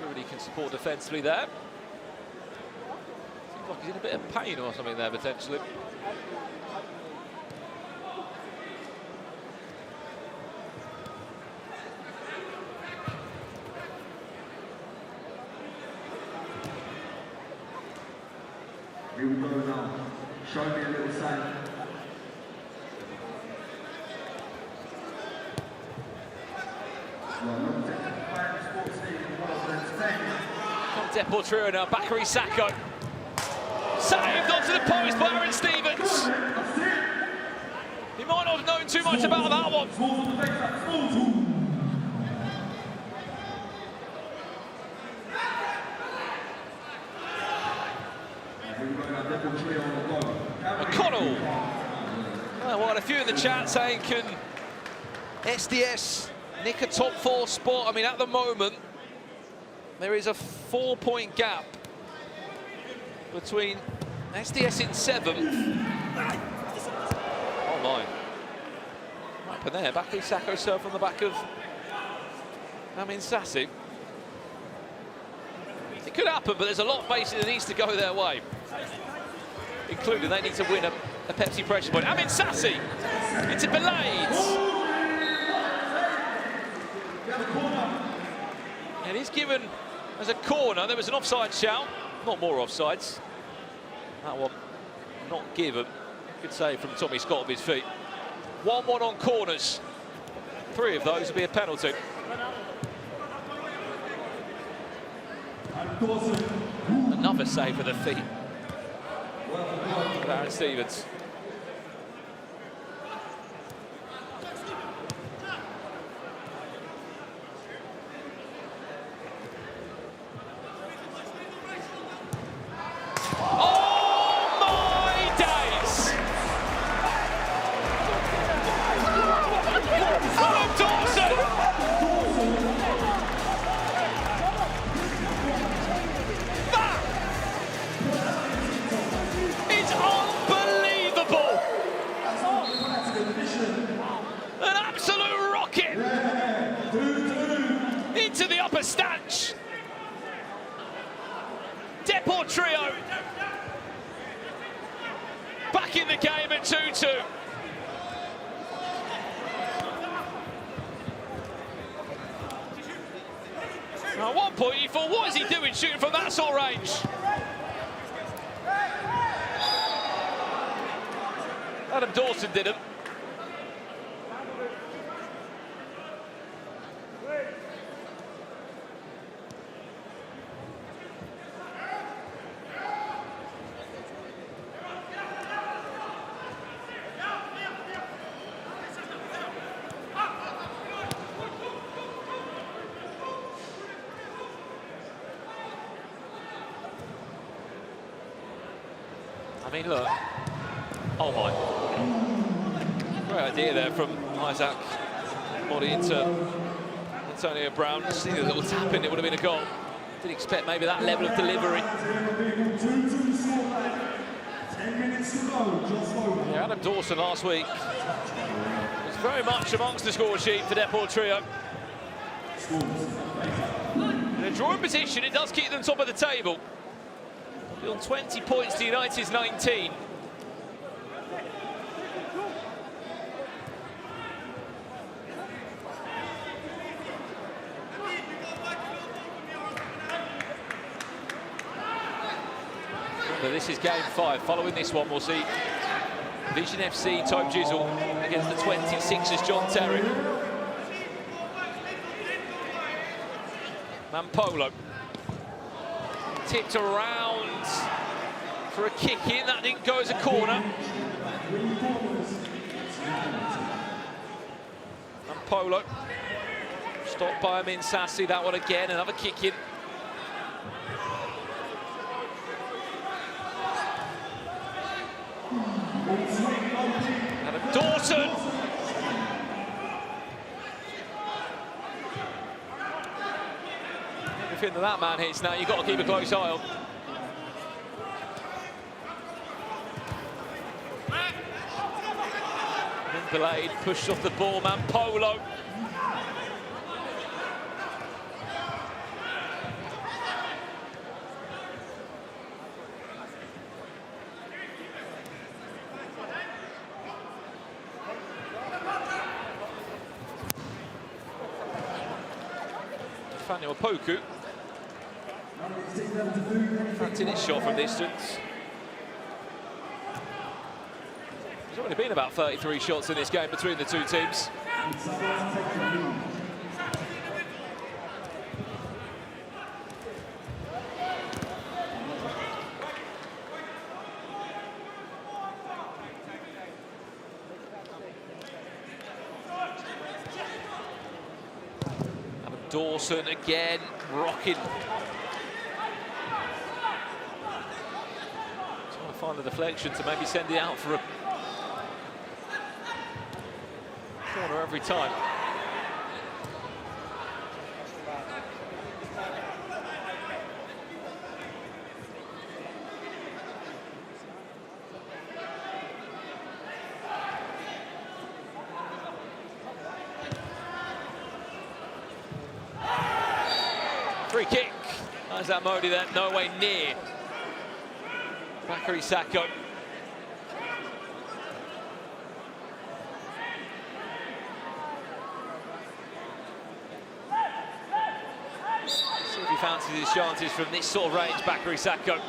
Really can support defensively there. Seems like he's in a bit of pain or something there potentially. Here we go now. Show me a little sign. From Deportrio now, Bakary Saka. Saved onto the post by Aaron Stevens. He might not have known too much about that one. McConnell. Well, what a few in the chat saying, can SDS nick a top 4 spot? I mean, at the moment, there is a 4-point gap between SDS in 7th. Oh my. What happened there? Bakary Saka served on the back of Sassy. It could happen, but there's a lot basically that needs to go their way. Including they need to win a Pepsi pressure point. Sassy into Belades. And he's given as a corner. There was an offside shout. Not more offsides. That one not given. Good save from Tommy Scott of his feet. 1-1 on corners. 3 of those will be a penalty. Another save for the feet. Aaron Stevens. back in the game at 2-2. At one point you thought, what is he doing shooting from that sort of range? Adam Dawson did him. I mean, look. Oh my. Great idea there from Isaac. Body into Antonio Brown. See the little tap in, it would have been a goal. Didn't expect maybe that level of delivery. Yeah, Adam Dawson last week was very much amongst the score sheet for Deportrio. In a drawing position, it does keep them top of the table. On 20 points to United's 19. Remember, this is game 5. Following this one, we'll see VZN FC, Tobi Brown against the 26ers, John Terry. Mampolo. Tipped around for a kick in, that didn't go as a corner. And Polo stopped by Amin Sassi, that one again, another kick in. Adam Dawson. Everything that man hits now, you've got to keep a close eye on. Blade pushed off the ball, Mampolo. Fanny Opoku. Fanting his shot from distance. There's already been about 33 shots in this game between the two teams. Adam Dawson again, rocking. Trying to find the deflection to maybe send it out for a corner every time. Free kick. Isaac Modi there, no way near. Bakary Sakho. Fancies his chances from this sort of range, Bakary Sakho.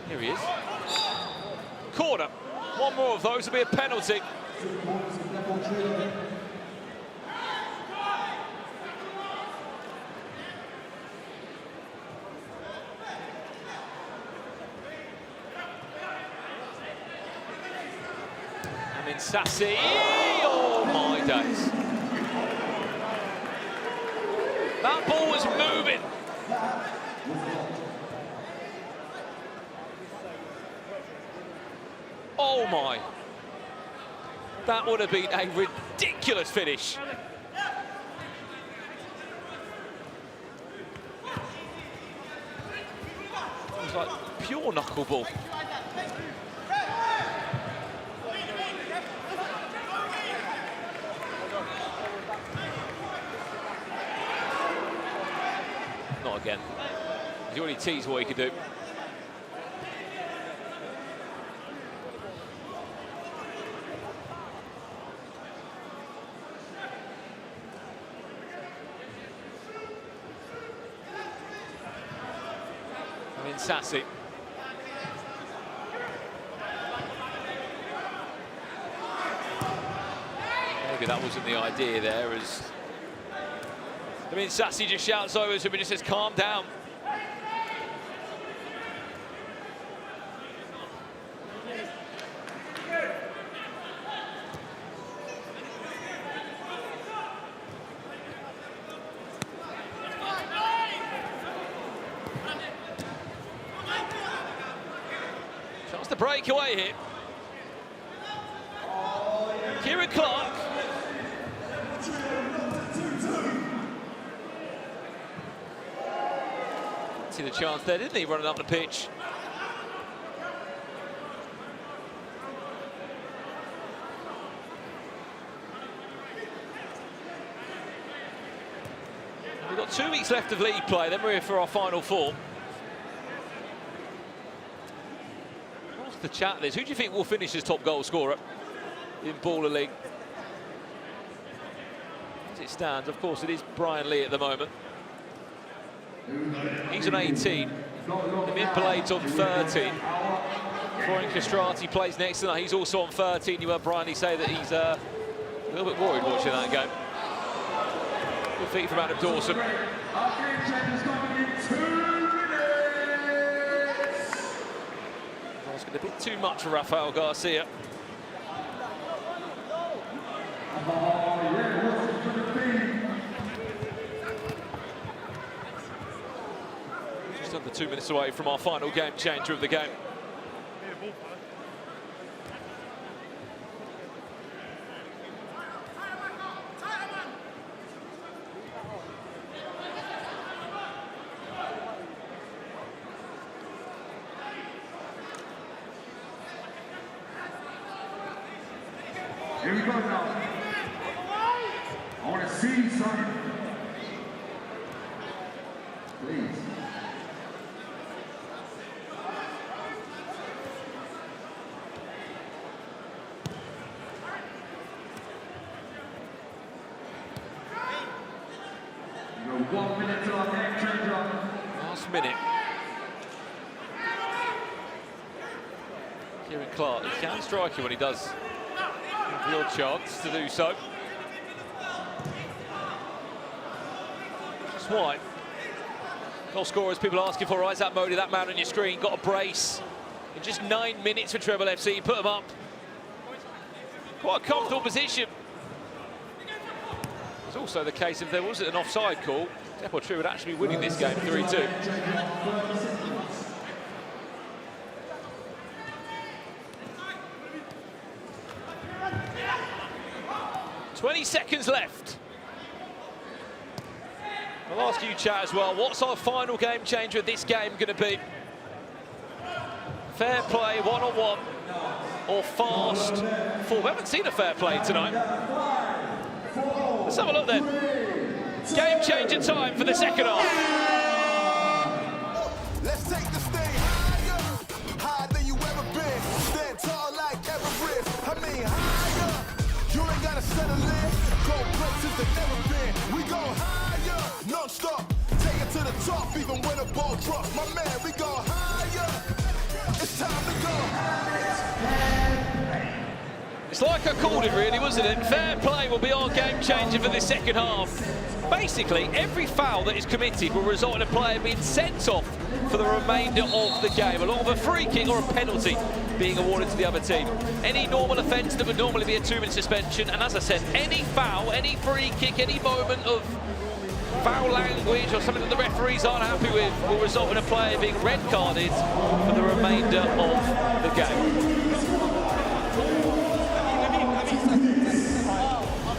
Here he is. Corner. One more of those will be a penalty. Amin Sassi. Oh my days. That ball was moving. Oh my. That would have been a ridiculous finish. It was like pure knuckleball. Not again. He's already teased what he could do. in Sassy. Maybe that wasn't the idea there, as Sassy just shouts over to him and just says, calm down. Chance to break away here. Kieran Clark. See the chance there, didn't he, running up the pitch? We've got 2 weeks left of league play, then we're here for our final 4. What's the chat this? Who do you think will finish as top goal scorer in Baller League? As it stands, of course, it is Brian Lee at the moment. He's on 18. The mid-blade's on 13. Freddie Castrati plays next to that. He's also on 13. You heard Brian Lee say that he's a little bit worried watching that game. Good feet from Adam Dawson. Asking a bit too much for Rafael Garcia. Just under 2 minutes away from our final game changer of the game. Here we go now. I want to see something. Please. You got 1 minute to our game changer. Last minute. Kieran Clark, he can strike you when he does. The odd chance to do so. Just White. Goal scorers, people asking for Isaac Modi, that man on your screen, got a brace. In just 9 minutes for Trebol FC, put them up. Quite a comfortable position. It's also the case if there wasn't an offside call, Deportrio would actually be winning this game 3-2. 20 seconds left. I'll ask you, chat, as well. What's our final game changer of this game going to be? Fair play, one-on-one, or fast form? We haven't seen a fair play tonight. Let's have a look then. Game changer time for the second half. Let's take the stage higher, higher than you ever been. Stand tall like Everest. I mean higher. You ain't gotta settle in. Go places that never been. We go higher, non-stop. Take it to the top, even when the ball drops. My man, we go higher. It's time to go. It's like I called it, really, wasn't it? Fair play will be our game changer for the second half. Basically, every foul that is committed will result in a player being sent off for the remainder of the game, along with a free kick or a penalty being awarded to the other team. Any normal offence that would normally be a 2-minute suspension, and as I said, any foul, any free kick, any moment of foul language or something that the referees aren't happy with will result in a player being red carded for the remainder of the game.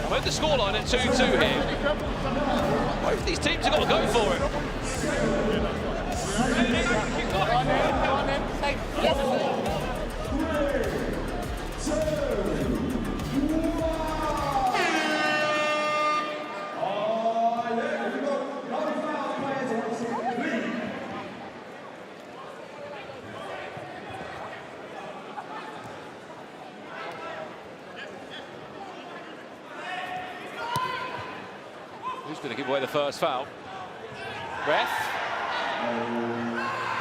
With the scoreline at 2-2 here. Both these teams have got to go for it. Who's going to give away the first foul? Ref?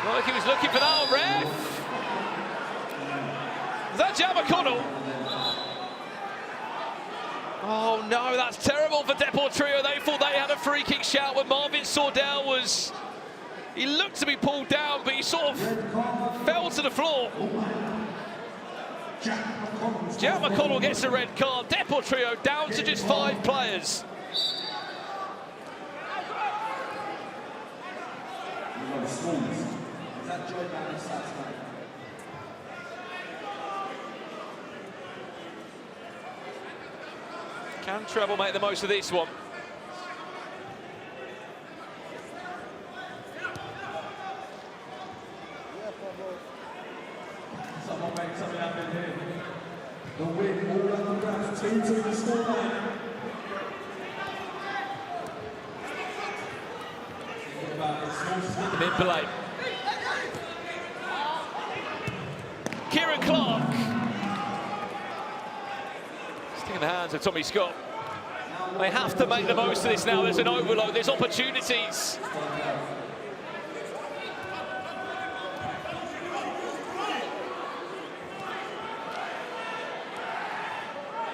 No, like he was looking for that, ref. Is that Jama? Oh no, that's terrible for Deportrio. They thought they had a free kick shout when Marvin Sordell was... He looked to be pulled down, but he sort of fell to the floor. Jama gets a red card. Deportrio down to just 5 players. Can Trebol make the most of this one? The win, all underground, 2 to the scoreline. Mid-play. Kieran Clark. Stick in the hands of Tommy Scott. They have to make the most of this now. There's an overload, there's opportunities.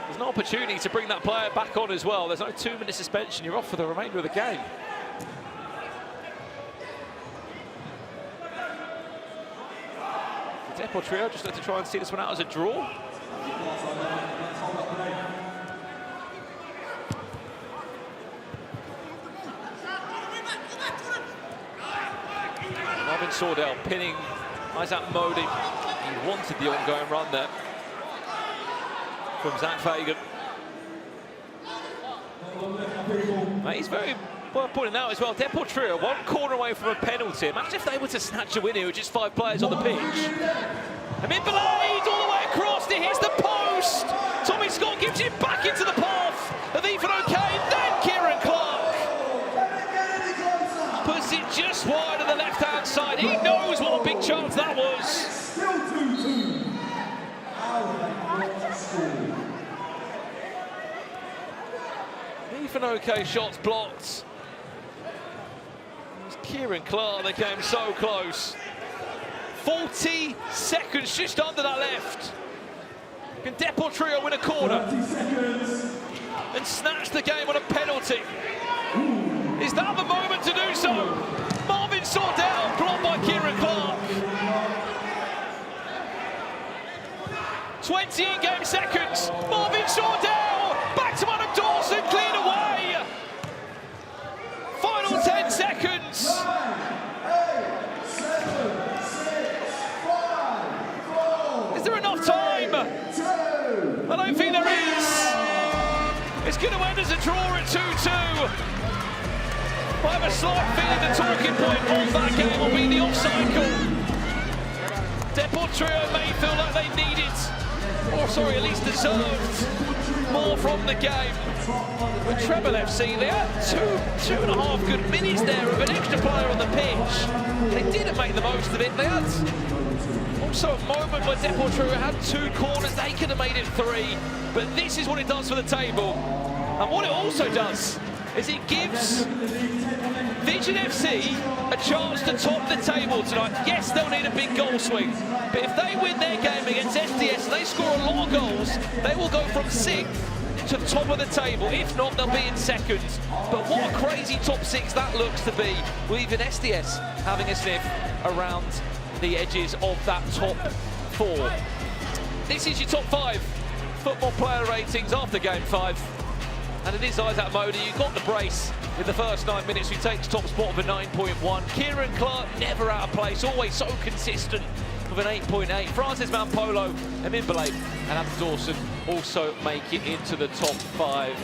There's an opportunity to bring that player back on as well. There's no 2-minute suspension. You're off for the remainder of the game. Deportrio just look to try and see this one out as a draw. Marvin Sordell pinning Isaac Modi. He wanted the ongoing run there from Zach Fagan. He's very worth pointing out as well. Deportrio 1 corner away from a penalty. Imagine if they were to snatch a win here with just 5 players on the pitch. And mid-blade all the way across. It hits the post. Tommy Scott gives it back into the path of Ethan O'Kane. Then Kieran Clark puts it just wide of the left-hand side. He knows what a big chance that was. Still 2-2. Ethan O'Kane shots blocked. Kieran Clark, they came so close. 40 seconds just under that left. Can Deportrio win a corner and snatch the game on a penalty? Is that the moment to do so? Marvin Sordell, blocked by Kieran Clark. 20 in-game seconds. Marvin Sordell, back to Adam Dawson, cleared away. Final 10 seconds. 9, 8, 7, 6, 5, 4. Is there enough time? 2. I don't think there is. It's going to end as a draw at 2-2. I have a slight feeling the talking point of that game will be the offside call. Deportrio may feel like they needed, or sorry, at least deserved more from the game. With Trebol FC, they had two and a half good minutes there of an extra player on the pitch. They didn't make the most of it. They had also a moment where Deportrio had 2 corners. They could have made it 3. But this is what it does for the table. And what it also does is it gives VZN FC a chance to top the table tonight. Yes, they'll need a big goal swing, but if they win their game against SDS and they score a lot of goals, they will go from 6th to the top of the table. If not, they'll be in 2nd. But what a crazy top 6 that looks to be, with even SDS having a sniff around the edges of that top 4. This is your top 5 football player ratings after game 5. And it is Isaac Modi. You got the brace in the first 9 minutes, who takes top spot of a 9.1. Kieran Clark, never out of place, always so consistent with an 8.8. Francis Mampolo, Miniminter and Adam Dawson also make it into the top 5.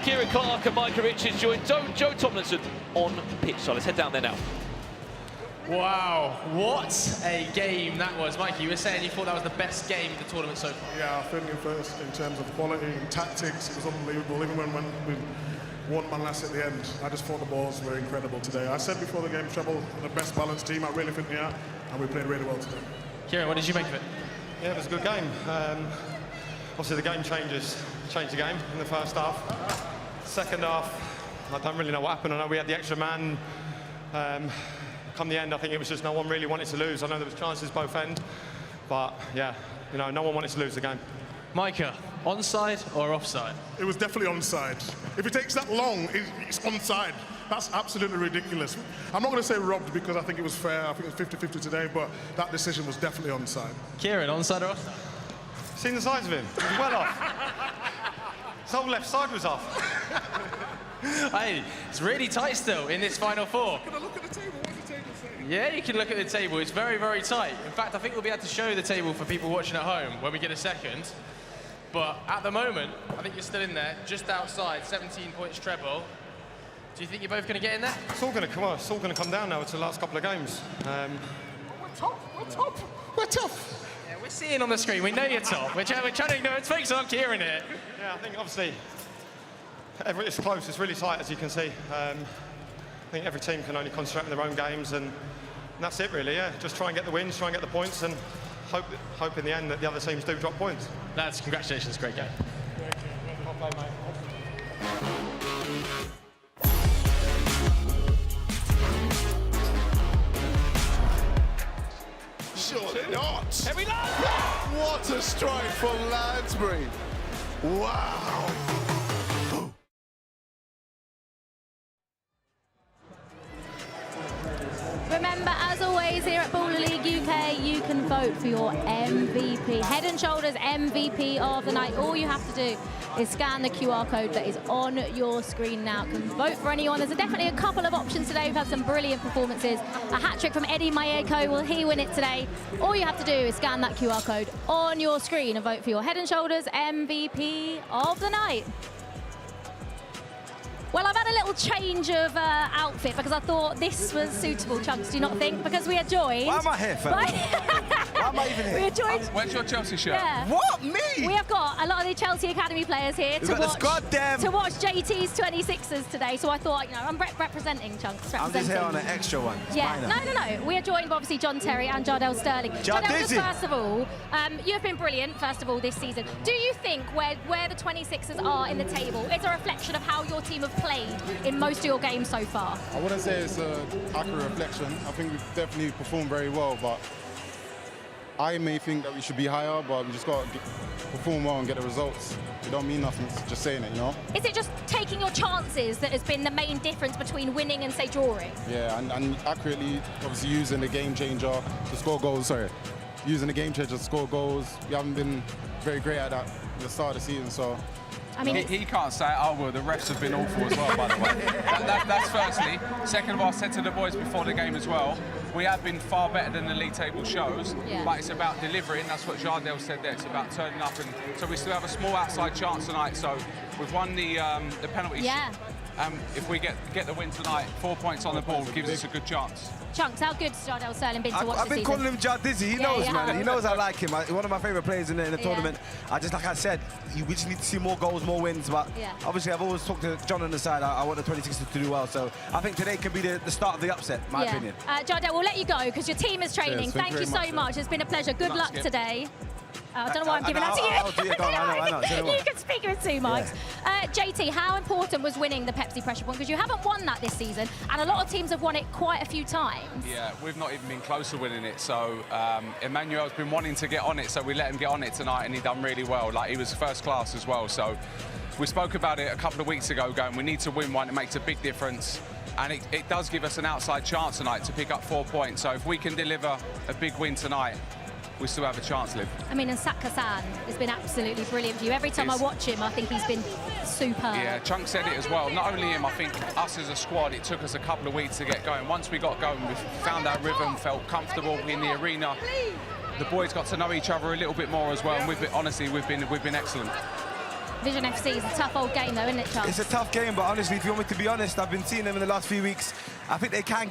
Kieran Clark and Micah Richards join Joe Tomlinson on pitch. So let's head down there now. Wow, what a game that was. Mikey, you were saying you thought that was the best game of the tournament so far. Yeah, I think in terms of quality and tactics, it was unbelievable. Even when we won man last at the end, I just thought the balls were incredible today. I said before the game, Trebol, the best balanced team. I really think they are, and we played really well today. Kieran, what did you make of it? Yeah, it was a good game. Obviously, the game changed the game in the first half. Second half, I don't really know what happened. I know we had the extra man. come the end, I think it was just no one really wanted to lose. I know there was chances both end, but yeah, you know, no one wanted to lose the game. Micah, onside or offside? It was definitely onside. If it takes that long, it's onside. That's absolutely ridiculous. I'm not going to say robbed because I think it was fair. I think it was 50-50 today, but that decision was definitely onside. Kieran, onside or offside? Seen the size of him? He was well off. His whole left side was off. Hey, it's really tight still in this final four. Can I look at the table? What's the table saying? Yeah, you can look at the table. It's very, very tight. In fact, I think we'll be able to show the table for people watching at home when we get a second. But at the moment, I think you're still in there, just outside, 17 points treble. Do you think you're both going to get in there? It's all going to come on. It's all going to come down now to the last couple of games. We're top. We're tough. Yeah, we're seeing on the screen. We know you're top. We're trying to ignore it. Fakes on Kieran here. Yeah, I think obviously it's close. It's really tight, as you can see. I think every team can only concentrate on their own games, and that's it really. Yeah, just try and get the wins, try and get the points, and hope in the end that the other teams do drop points. Lads, congratulations, great game. Well played, mate. Surely not. Here we go. What a strike from Lansbury. Wow. Remember, as always, here at Baller League UK, you can vote for your MVP. Head and Shoulders MVP of the night. All you have to do is scan the QR code that is on your screen now. You can vote for anyone. There's definitely a couple of options today. We've had some brilliant performances. A hat-trick from Eddie Mayeko. Will he win it today? All you have to do is scan that QR code on your screen and vote for your Head and Shoulders MVP of the night. Well, I've had a little change of outfit because I thought this was suitable, Chunks, do you not think? Because we are joined... Why am I here, fella? Why am I even here? We are joined... Where's your Chelsea shirt? Yeah. What? Me? We have got a lot of the Chelsea Academy players here to watch JT's 26ers today, so I thought, you know, I'm representing Chunks. I'm just here on an extra one. It's yeah, no. We are joined by obviously John Terry and Jardel Sterling. Jardel, just first of all, you have been brilliant, first of all, this season. Do you think where the 26ers are in the table is a reflection of how your team have played in most of your games so far? I wouldn't say it's an accurate reflection. I think we've definitely performed very well, but I may think that we should be higher, but we just got to perform well and get the results. It don't mean nothing, it's just saying it, you know? Is it just taking your chances that has been the main difference between winning and, say, drawing? Yeah, and accurately, obviously using the game changer to score goals, using the game changer to score goals. We haven't been very great at that at the start of the season, so... I mean, he can't say, oh, well, the refs have been awful as well, by the way. That's firstly. Second of all, I said to the boys before the game as well, we have been far better than the league table shows, but it's about delivering. That's what Jardel said there. It's about turning up. And so we still have a small outside chance tonight. So we've won the penalty. Yeah. If we get the win tonight, 4 points on the ball gives us a good chance. Chunks, how good has Jardel Sterling been to watch I've been calling him Jardizzy. He knows, man. He knows I like him. One of my favourite players in the tournament. I just, like I said, we just need to see more goals, more wins. But obviously, I've always talked to John on the side. I want the 26ers to do well. So I think today can be the start of the upset, my opinion. Jardel, we'll let you go because your team is training. Thank you so much. It's been a pleasure. Good luck today. I don't know why I'm giving that to you. I know. You can speak with 2 mics. JT, how important was winning the Pepsi pressure point? Because you haven't won that this season, and a lot of teams have won it quite a few times. Yeah, we've not even been close to winning it. So Emmanuel's been wanting to get on it, so we let him get on it tonight, and he done really well. Like, he was first class as well. So we spoke about it a couple of weeks ago, going, we need to win one. It makes a big difference. And it does give us an outside chance tonight to pick up 4 points. So if we can deliver a big win tonight, we still have a chance, Liv. I mean, and Saka-san has been absolutely brilliant for you. Every time I watch him, I think he's been superb. Yeah, Chunk said it as well. Not only him, I think us as a squad, it took us a couple of weeks to get going. Once we got going, we found our rhythm, felt comfortable in the arena. The boys got to know each other a little bit more as well, and honestly, we've been excellent. VZN FC is a tough old game, though, isn't it, Charles? It's a tough game, but honestly, if you want me to be honest, I've been seeing them in the last few weeks. I think they can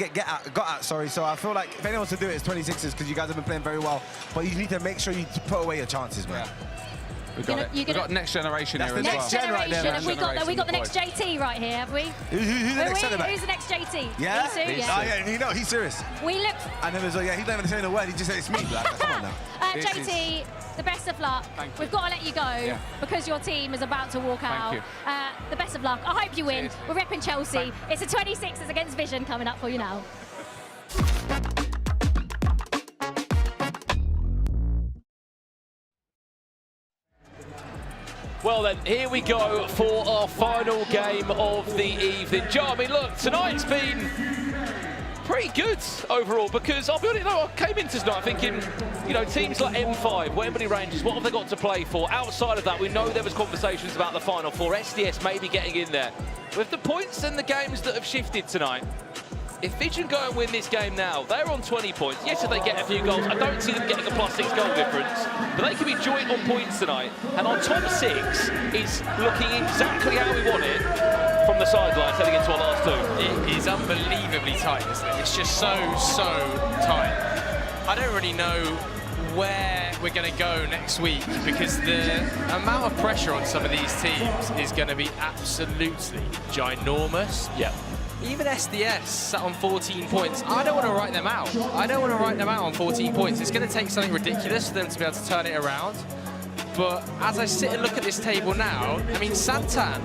got at, sorry. So I feel like if anyone wants to do it, it's 26ers, because you guys have been playing very well. But you need to make sure you put away your chances, man. Yeah. We've got next generation here as well. Next generation. Have we got the next JT right here, have we? Who's the next centre back? Who's the next JT? Yeah? He's yeah, he's serious. We look... And then there's he's not even saying a word, he just said it's me. Like, come on now. JT, the best of luck. We've got to let you go because your team is about to walk out. The best of luck. I hope you win. We're repping Chelsea. It's the 26ers against Vision coming up for you now. Well then, here we go for our final game of the evening. Joe, I mean, look, tonight's been pretty good overall, because I'll be honest, I came into tonight thinking, you know, teams like M5, Wembley Rangers, what have they got to play for? Outside of that, we know there was conversations about the Final Four, SDS maybe getting in there. With the points and the games that have shifted tonight, if VZN go and win this game now, they're on 20 points. Yes, if they get a few goals, I don't see them getting a +6 goal difference, but they can be joint on points tonight. And our top 6 is looking exactly how we want it from the sidelines heading into our last 2. It is unbelievably tight, isn't it? It's just so tight. I don't really know where we're going to go next week, because the amount of pressure on some of these teams is going to be absolutely ginormous. Yeah. Even SDS sat on 14 points. I don't want to write them out. I don't want to write them out on 14 points. It's going to take something ridiculous for them to be able to turn it around. But as I sit and look at this table now, I mean, Santan,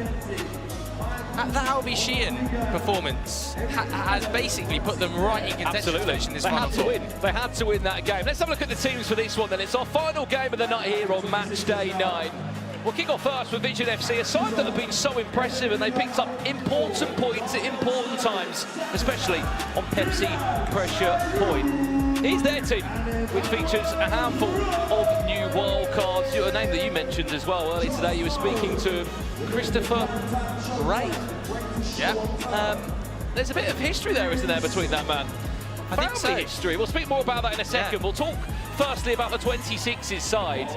that Albi Sheehan performance has basically put them right in contention position this final tour. They had to win that game. Let's have a look at the teams for this one then. It's our final game of the night here on Matchday 9. We'll kick off first with VZN FC, a side that have been so impressive, and they picked up important points at important times, especially on Pepsi Pressure Point. Here's their team, which features a handful of new wild cards. A name that you mentioned as well earlier today. You were speaking to Christopher Wright. Yeah. There's a bit of history there, isn't there, between that man? I think so. History. We'll speak more about that in a second. Yeah. We'll talk firstly about the 26's side.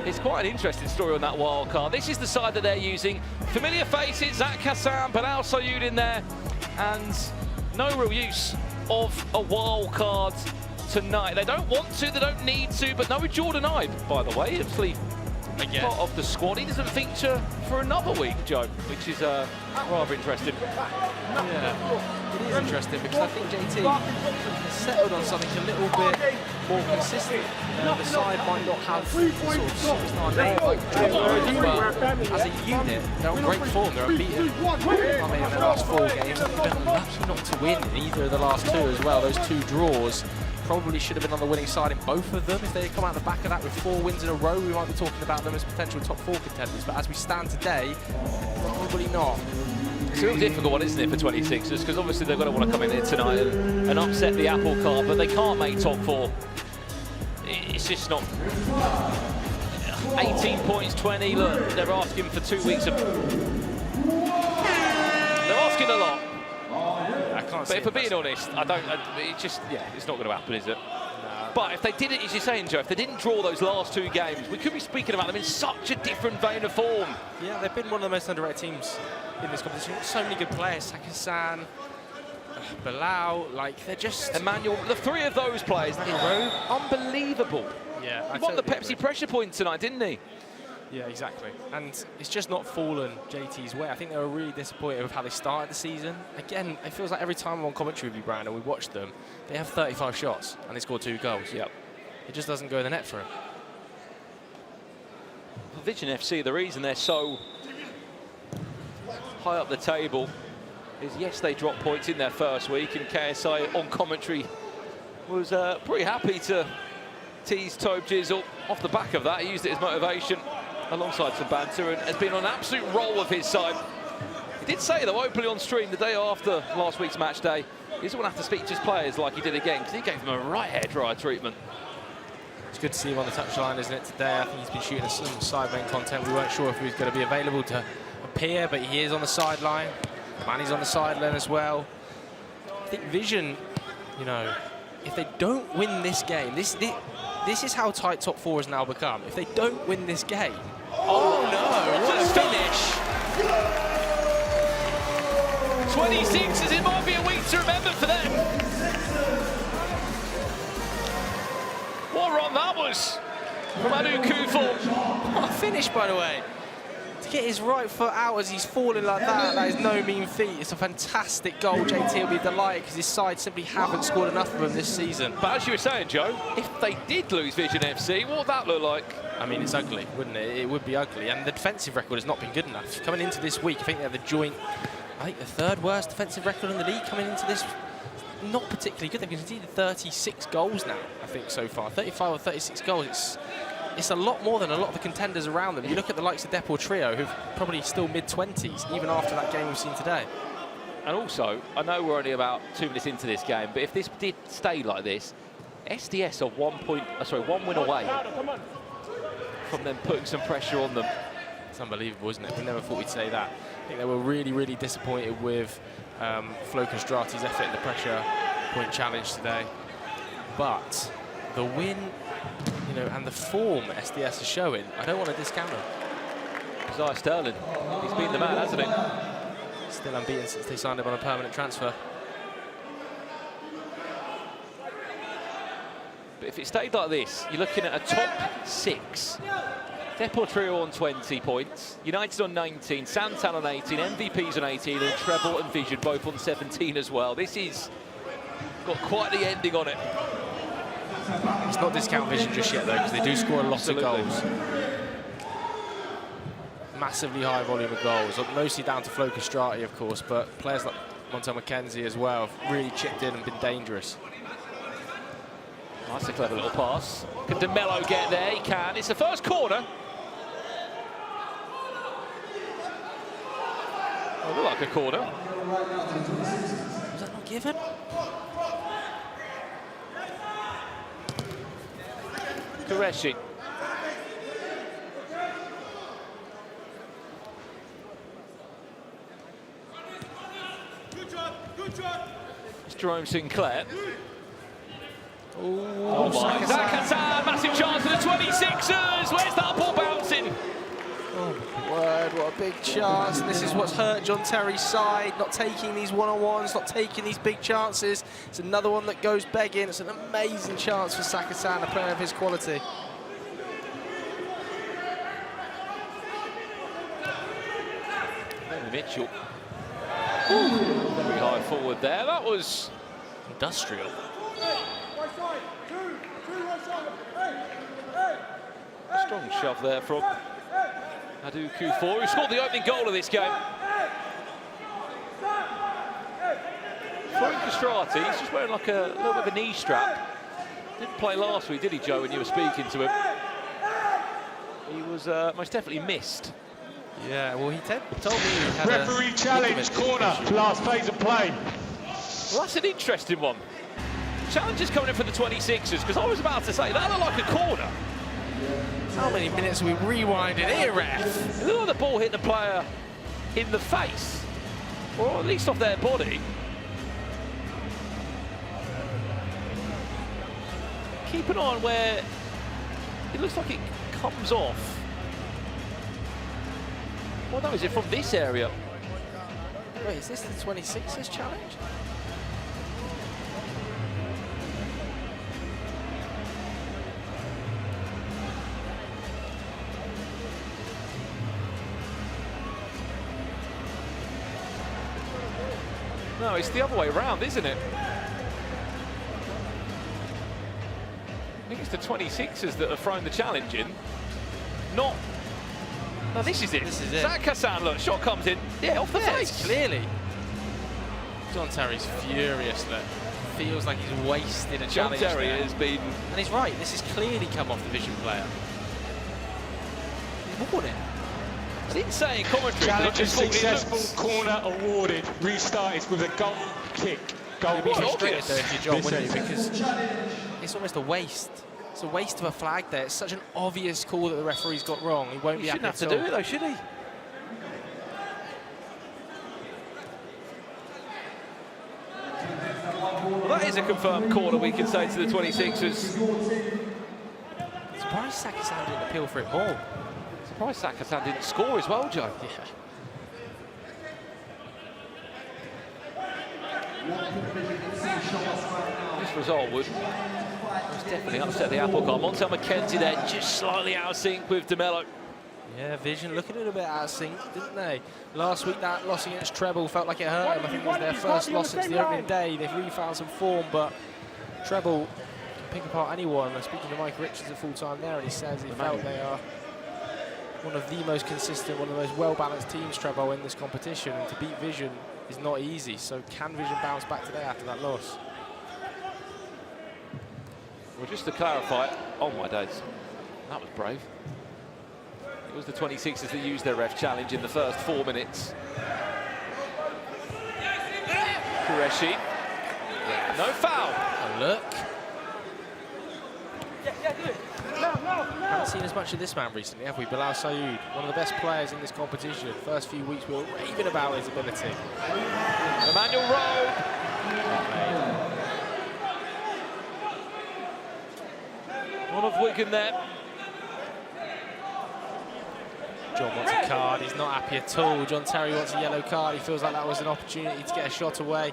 It's quite an interesting story on that wild card. This is the side that they're using. Familiar faces, Zach Hassan, Bilal Sayoud in there, and no real use of a wild card tonight. They don't want to, they don't need to, but no Jordan Ibe, by the way, actually part of the squad. He doesn't feature for another week, Joe, which is rather interesting. Yeah, it is interesting, because I think JT has settled on something a little bit more consistent. The side might not have the sort of superstar name like Trebol, but as a unit, they're on great form. They're unbeaten. I mean, in their last 4 games, they've been lucky not to win in either of the last 2 as well. Those 2 draws probably should have been on the winning side in both of them. If they had come out the back of that with 4 wins in a row, we might be talking about them as potential top 4 contenders. But as we stand today, probably not. It's a real difficult one, isn't it, for 26ers? Because obviously they're going to want to come in here tonight and upset the apple cart, but they can't make top 4. It's just not. 18 points, 20. Look, they're asking for 2 weeks of. They're asking a lot. But if we're being honest, it's not going to happen, is it? But if they didn't, as you're saying, Joe, if they didn't draw those last 2 games, we could be speaking about them in such a different vein of form. Yeah, they've been one of the most underrated teams in this competition. So many good players, Hassan, Bilal, like they're just... Emmanuel, the 3 of those players in a row, unbelievable. Yeah, he won the Pepsi Pressure Point tonight, didn't he? Yeah, exactly. And it's just not fallen JT's way. I think they were really disappointed with how they started the season. Again, it feels like every time I'm on commentary with you, Brand, and we watch them, they have 35 shots and they score 2 goals. Yep. It just doesn't go in the net for them. VZN FC, the reason they're so high up the table is, yes, they dropped points in their first week, and KSI on commentary was pretty happy to tease Tobi Brown off the back of that. He used it as motivation alongside some banter, and has been on an absolute roll of his side. He did say, though, openly on stream the day after last week's match day, he doesn't want to have to speak to his players like he did again, because he gave them a right hair dryer treatment. It's good to see him on the touchline, isn't it, today? I think he's been shooting some sideline content. We weren't sure if he was going to be available to appear, but he is on the sideline. Manny's on the sideline as well. I think VZN, you know, if they don't win this game, this is how tight top 4 has now become. If they don't win this game, oh no, what a finish! 26s, it might be a week to remember for them. What a run that was from Adu Kufal. What a finish, by the way. To get his right foot out as he's falling like that is no mean feat. It's a fantastic goal. JT will be delighted because his side simply haven't scored enough of him this season. But as you were saying, Joe, if they did lose VZN FC, what would that look like? I mean, it's ugly, wouldn't it? It would be ugly. And the defensive record has not been good enough. Coming into this week, I think they have the joint, I think the 3rd worst defensive record in the league coming into this. Not particularly good. They've conceded 36 goals now, I think, so far. 35 or 36 goals. it's a lot more than a lot of the contenders around them. You look at the likes of Deportrio, who've probably still mid-20s, even after that game we've seen today. And also, I know we're only about 2 minutes into this game, but if this did stay like this, SDS are 1 win away from them putting some pressure on them. It's unbelievable, isn't it? We never thought we'd say that. I think they were really, really disappointed with Flo Castrati's effort in the pressure point challenge today. But the win, you know, and the form SDS is showing, I don't want to discount them. Isaiah Sterling, he's been the man, hasn't he? Still unbeaten since they signed him on a permanent transfer. But if it stayed like this, you're looking at a top 6. Deportrio on 20 points, United on 19, Santan on 18, MVPs on 18, and Trebol and Vision both on 17 as well. This is got quite the ending on it. It's not discount Vision just yet, though, because they do score a lot of goals. Massively high volume of goals, mostly down to Flo Castrati, of course, but players like Montel McKenzie as well have really chipped in and been dangerous. That's a clever little pass. Can De Mello get there? He can. It's the first corner. Oh, look like a corner. Was that not given? Qureshi. It's Jerome Sinclair. Oh my, Zakatan, massive chance for the 26ers. Where's that ball bouncing? Oh my word, what a big chance. And this is what's hurt John Terry's side, not taking these one-on-ones, not taking these big chances. It's another one that goes begging. It's an amazing chance for Sakatan, a player of his quality. Mitchell. Very high forward there. That was industrial. A strong shove there from Adu Kufor, who scored the opening goal of this game. Flo Castrati, he's just wearing like a little bit of a knee strap. Didn't play last week, did he, Joe, when you were speaking to him? He was most definitely missed. Yeah, well, he told me he had referee challenge, corner, last phase of play. Well, that's an interesting one. Challenge is coming in for the 26ers, because I was about to say, that looked like a corner. How many minutes are we rewinding here, ref? It looked like the ball hit the player in the face, or at least off their body. Keep an eye on where it looks like it comes off. Well, no, is it from this area? Wait, is this the 26ers challenge? No, it's the other way around, isn't it? I think it's the 26ers that have thrown the challenge in. Not... No, this is it. This is it. Zakasan, look, shot comes in. Yeah, off the face. Clearly. John Terry's furious there. Feels like he's wasted a John challenge Terry there. has been... And he's right, this has clearly come off the Vision player. He's won it. I didn't say in commentary. Challenge is successful, corner awarded. Restarted with a goal kick. Goal You'd be kick. frustrated though if you're John, wouldn't you? Because it's almost a waste. It's a waste of a flag there. It's such an obvious call that the referee's got wrong. He won't be happy shouldn't have to do it though, should he? Well, that is a confirmed corner, we can say, to the 26ers. Surprised Sakatan didn't appeal for it more. Surprised Sakatan didn't score as well, Joe. Yeah. This result would most definitely upset the apple cart. Montel McKenzie there, just slightly out of sync with De Mello. Yeah, Vision looking a little bit out of sync, didn't they? Last week, that loss against Trebol felt like it hurt them. I think it was their first loss since the opening day. They've really found some form, but Trebol can pick apart anyone. I'm speaking to Micah Richards at full time there, and he says he felt they are one of the most consistent, one of the most well-balanced teams, Trebol, in this competition. And to beat Vision is not easy. So can Vision bounce back today after that loss? Well, just to clarify, oh my days, That was brave. It was the 26ers that used their ref challenge in the first 4 minutes. Qureshi. No foul. Oh, look. Haven't seen as much of this man recently, have we? Bilal Sayoud, one of the best players in this competition. First few weeks we were raving about his ability. Emmanuel Rowe. One of Wigan there. John wants a card, he's not happy at all. John Terry wants a yellow card, he feels like that was an opportunity to get a shot away.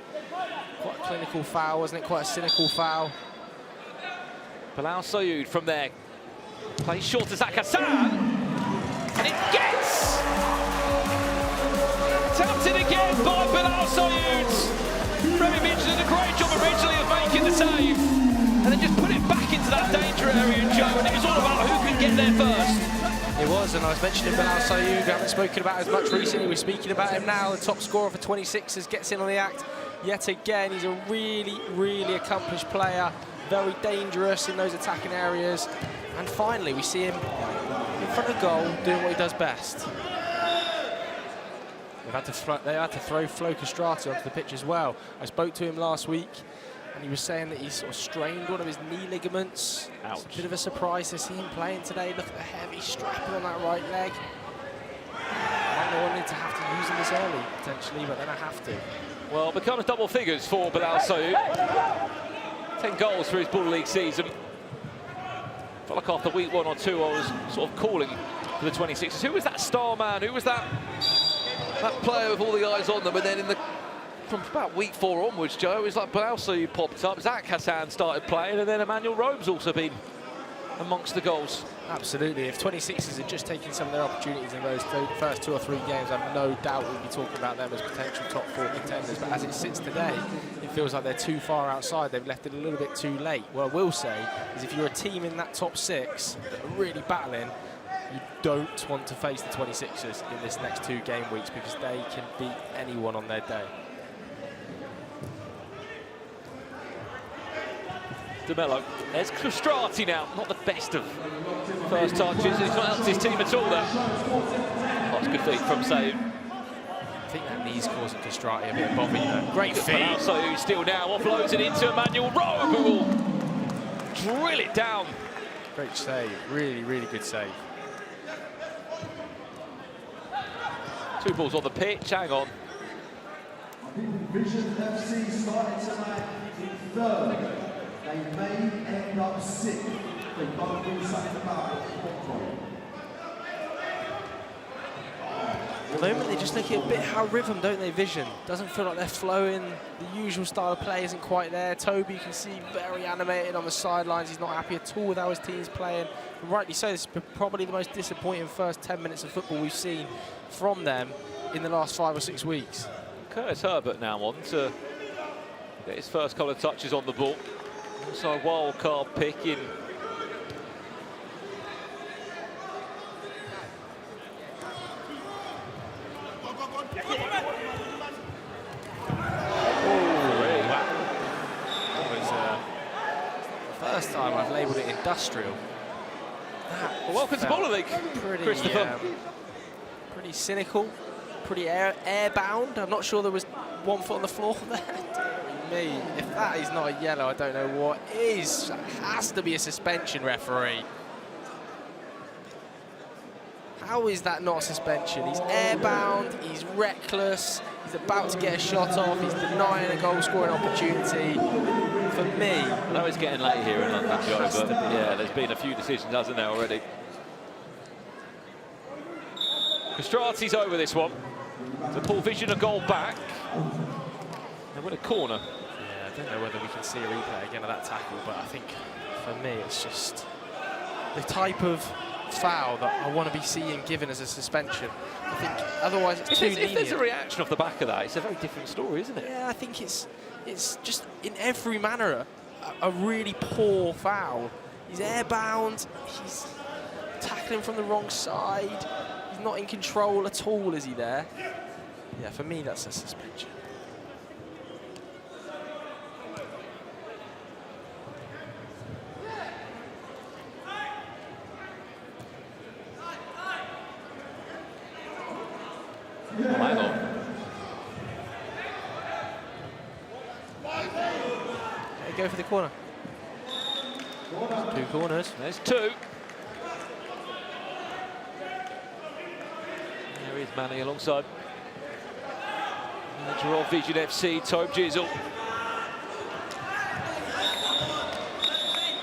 Quite a clinical foul, wasn't it? Quite a cynical foul. Bilal Sayoud from there. Plays short to Zach Hassan. And it gets! Tapped in again by Bilal Sayoud. Miniminter did a great job originally of making the save. And then just put it back into that danger area, Joe. And it was all about who can get there first. It was, and I was mentioning Bilal Sayoud. We haven't spoken about as much recently. We're speaking about him now. The top scorer for 26ers gets in on the act yet again. He's a really, really accomplished player. Very dangerous in those attacking areas. And finally, we see him in front of goal doing what he does best. They had to throw Flo Castrati onto the pitch as well. I spoke to him last week, and he was saying that he's sort of strained one of his knee ligaments. Ouch. It's a bit of a surprise to see him playing today. Look at the heavy strapping on that right leg. I wanted to have to use him this early, potentially, but then I have to. Well, becomes double figures for Bilal Sayoud. 10 goals for his Ball League season. Felt like after week 1 or 2, I was sort of calling for the 26ers. Who was that star man? Who was that player with all the eyes on them? And then from about week 4 onwards, Joe, it was like Bilal Sayoud popped up, Zach Hassan started playing, and then Emmanuel Rowe's also been amongst the goals. Absolutely. If 26ers had just taken some of their opportunities in those first 2 or 3 games, I've no doubt we'd be talking about them as potential top 4 contenders. But as it sits today, it feels like they're too far outside. They've left it a little bit too late. What I will say is if you're a team in that top 6 that are really battling, you don't want to face the 26ers in this next 2 game weeks because they can beat anyone on their day. DeMello. There's Castrati now. Not the best of first touches. He's not helped his team at all there. That's good feet from Sayoud. I think that knee's causing Castrati a bit of bother, you know. Great feet. Sayoud still now offloads it into Emmanuel Rowe, who will drill it down. Great save. Really, really good save. 2 balls on the pitch. Hang on. VZN FC started tonight in 3rd. They may end up 6th. They both do something about it. At the moment, they just look a bit out of rhythm, don't they, Vision? Doesn't feel like they're flowing. The usual style of play isn't quite there. Tobi, you can see, very animated on the sidelines. He's not happy at all with how his team's playing. And rightly so, this is probably the most disappointing first 10 minutes of football we've seen from them in the last 5 or 6 weeks. Curtis Herbert now on to get his first couple of touches on the ball. Also a wild card pick in. First time I've labelled it industrial. Well, welcome to Ball League, Christopher. Pretty cynical, pretty airbound. I'm not sure there was 1 foot on the floor there. Me, if that is not a yellow, I don't know what is. It has to be a suspension, referee. How is that not a suspension? He's airbound, he's reckless, he's about to get a shot off, he's denying a goal-scoring opportunity. For me... I know it's getting late here in London, Joe, but yeah, there's been a few decisions, hasn't there, already? Castrati's over this one. To Paul Vision a goal back. And with a corner. Yeah, I don't know whether we can see a replay again of that tackle, but I think for me it's just the type of foul that I want to be seeing given as a suspension. I think otherwise it's too lenient. If there's a reaction off the back of that, it's a very different story, isn't it? Yeah, I think it's just in every manner a really poor foul. He's airbound, he's tackling from the wrong side, he's not in control at all, is he there? Yeah, for me that's a suspension. hang on. Go for the corner. 2 corners. There's 2. There is Manny alongside manager of VZN FC, Tobi Brown.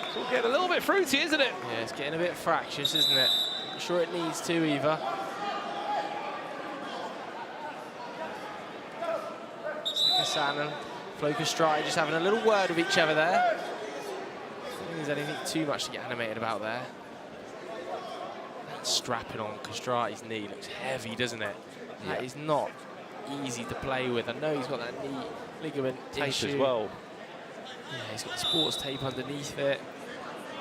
It's all getting a little bit fruity, isn't it? Yeah, it's getting a bit fractious, isn't it? I'm sure it needs to either. Santan, Castrati just having a little word with each other there. I don't think there's anything too much to get animated about there. That strapping on Castrati's knee looks heavy, doesn't it? Yeah. That is not easy to play with. I know he's got that knee ligament tape issue as well. Yeah, he's got the sports tape underneath it.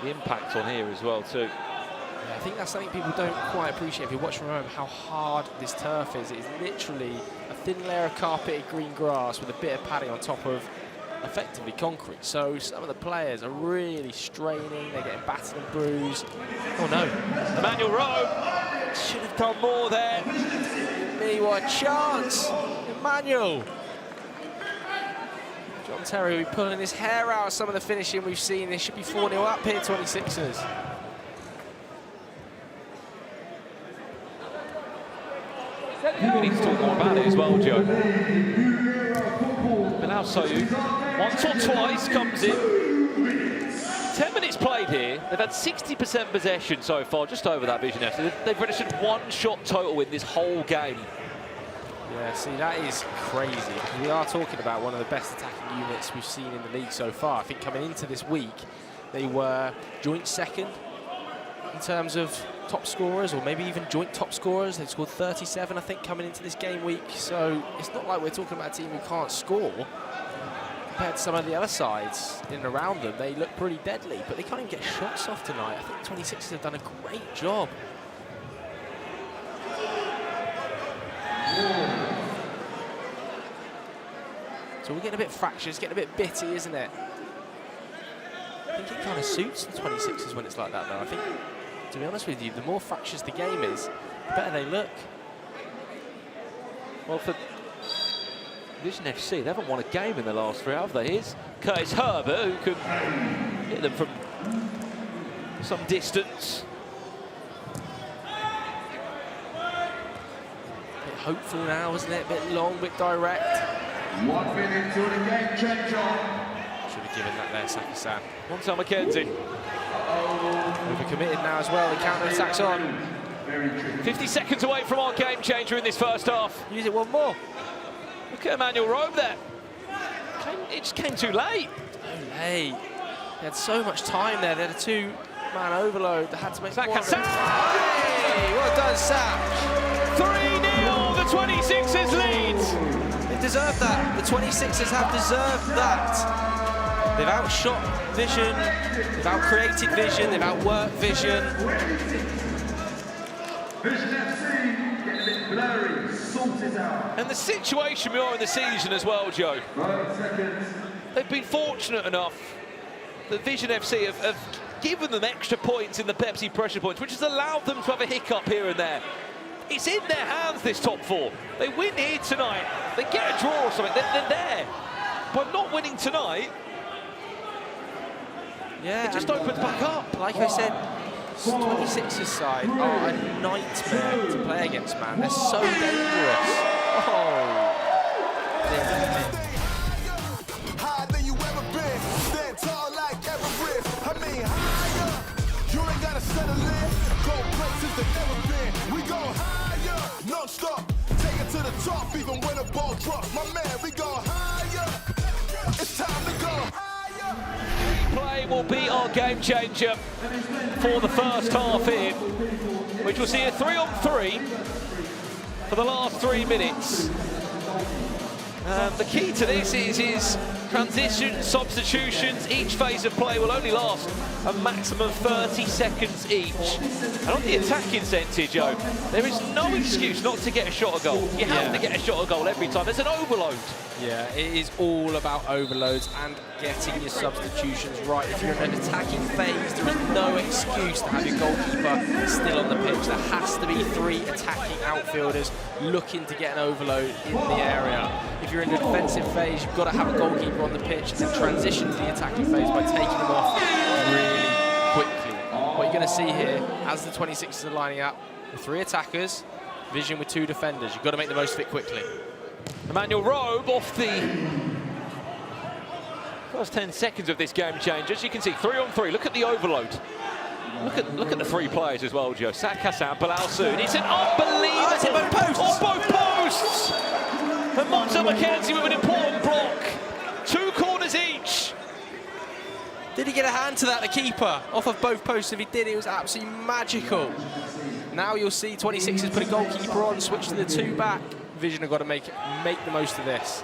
The impact on here as well too. Yeah, I think that's something people don't quite appreciate if you watch from home, how hard this turf is. It's literally a thin layer of carpeted green grass with a bit of padding on top of effectively concrete. So some of the players are really straining, they're getting battered and bruised. Oh no. Emmanuel Rowe should have done more there. Me, what a chance. Emmanuel. John Terry will be pulling his hair out of some of the finishing we've seen. They should be 4-0 up here, 26ers. We need to talk more about it as well, Joe. Bilal Soyou, once or twice comes in. 10 minutes played here. They've had 60% possession so far, just over that VZN FC. They've registered 1 shot total in this whole game. Yeah, see, that is crazy. We are talking about one of the best attacking units we've seen in the league so far. I think coming into this week, they were joint second in terms of top scorers, or maybe even joint top scorers. They've scored 37, I think, coming into this game week. So it's not like we're talking about a team who can't score. Compared to some of the other sides in and around them, they look pretty deadly, but they can't even get shots off tonight. I think 26ers have done a great job. So we're getting a bit fractious, getting a bit bitty, isn't it? I think it kind of suits the 26ers when it's like that, though. I think, to be honest with you, the more fractious the game is, the better they look. Well, for VZN FC, they haven't won a game in the last 3, have they? Here's Curtis Herbert, who can hit them from some distance. A bit hopeful now, isn't it? A bit long, a bit direct. 1 minute to the game changer. Should have given that there, Saki-san. One time McKenzie. Overcommitted now as well, the counter-attack's on. 50 seconds away from our game changer in this first half. Use it one more. Look at Emmanuel Rowe there. It just came too late. Too late. They had so much time there. They had a 2-man overload. They had to make one. Hey, well done, Sam. 3-0, the 26ers leads. They deserve that. The 26ers have deserved that. They've outshot vision, they've outcreated vision, they've outworked vision. VZN FC getting a bit blurry, sort it out. And the situation we are in the season as well, Joe. 5 seconds. They've been fortunate enough that VZN FC have given them extra points in the Pepsi pressure points, which has allowed them to have a hiccup here and there. It's in their hands, this top 4. They win here tonight, they get a draw or something, they're there. By not winning tonight, yeah, it just opens back up. Like I said, 26ers side are a nightmare to play against, man. They're so dangerous. Oh. Higher than you ever been. Stand tall like Everest. I mean higher. You ain't gotta settle in. Go places that never been. We go higher. Non-stop. Take it to the top even when the ball drops. My man, we go higher. It's time to go higher. Play will be our game changer for the first half here, which will see a 3-on-3 for the last 3 minutes. The key to this is transitions, substitutions. Each phase of play will only last a maximum of 30 seconds each. And on the attacking centre, Joe, there is no excuse not to get a shot of goal. You have to get a shot of goal every time. There's an overload. Yeah, it is all about overloads and getting your substitutions right. If you're in an attacking phase, there is no excuse excuse to have your goalkeeper still on the pitch. There has to be 3 attacking outfielders looking to get an overload in the area. If you're in the defensive phase, you've got to have a goalkeeper on the pitch and then transition to the attacking phase by taking them off really quickly. What you're going to see here, as the 26ers are lining up, with 3 attackers, Vision with 2 defenders. You've got to make the most of it quickly. Emmanuel Robe off the first 10 seconds of this game change. As you can see, 3-on-3. Look at the overload. Look at the 3 players as well, Joe. Hassan, Bilal Soon. It's an unbelievable... it's in both posts! On both posts! And Monzo McKenzie with an important block. 2 corners each. Did he get a hand to that, the keeper? Off of both posts. If he did, it was absolutely magical. Now you'll see 26ers put a goalkeeper on, switch to the 2 back. Vision have got to make the most of this.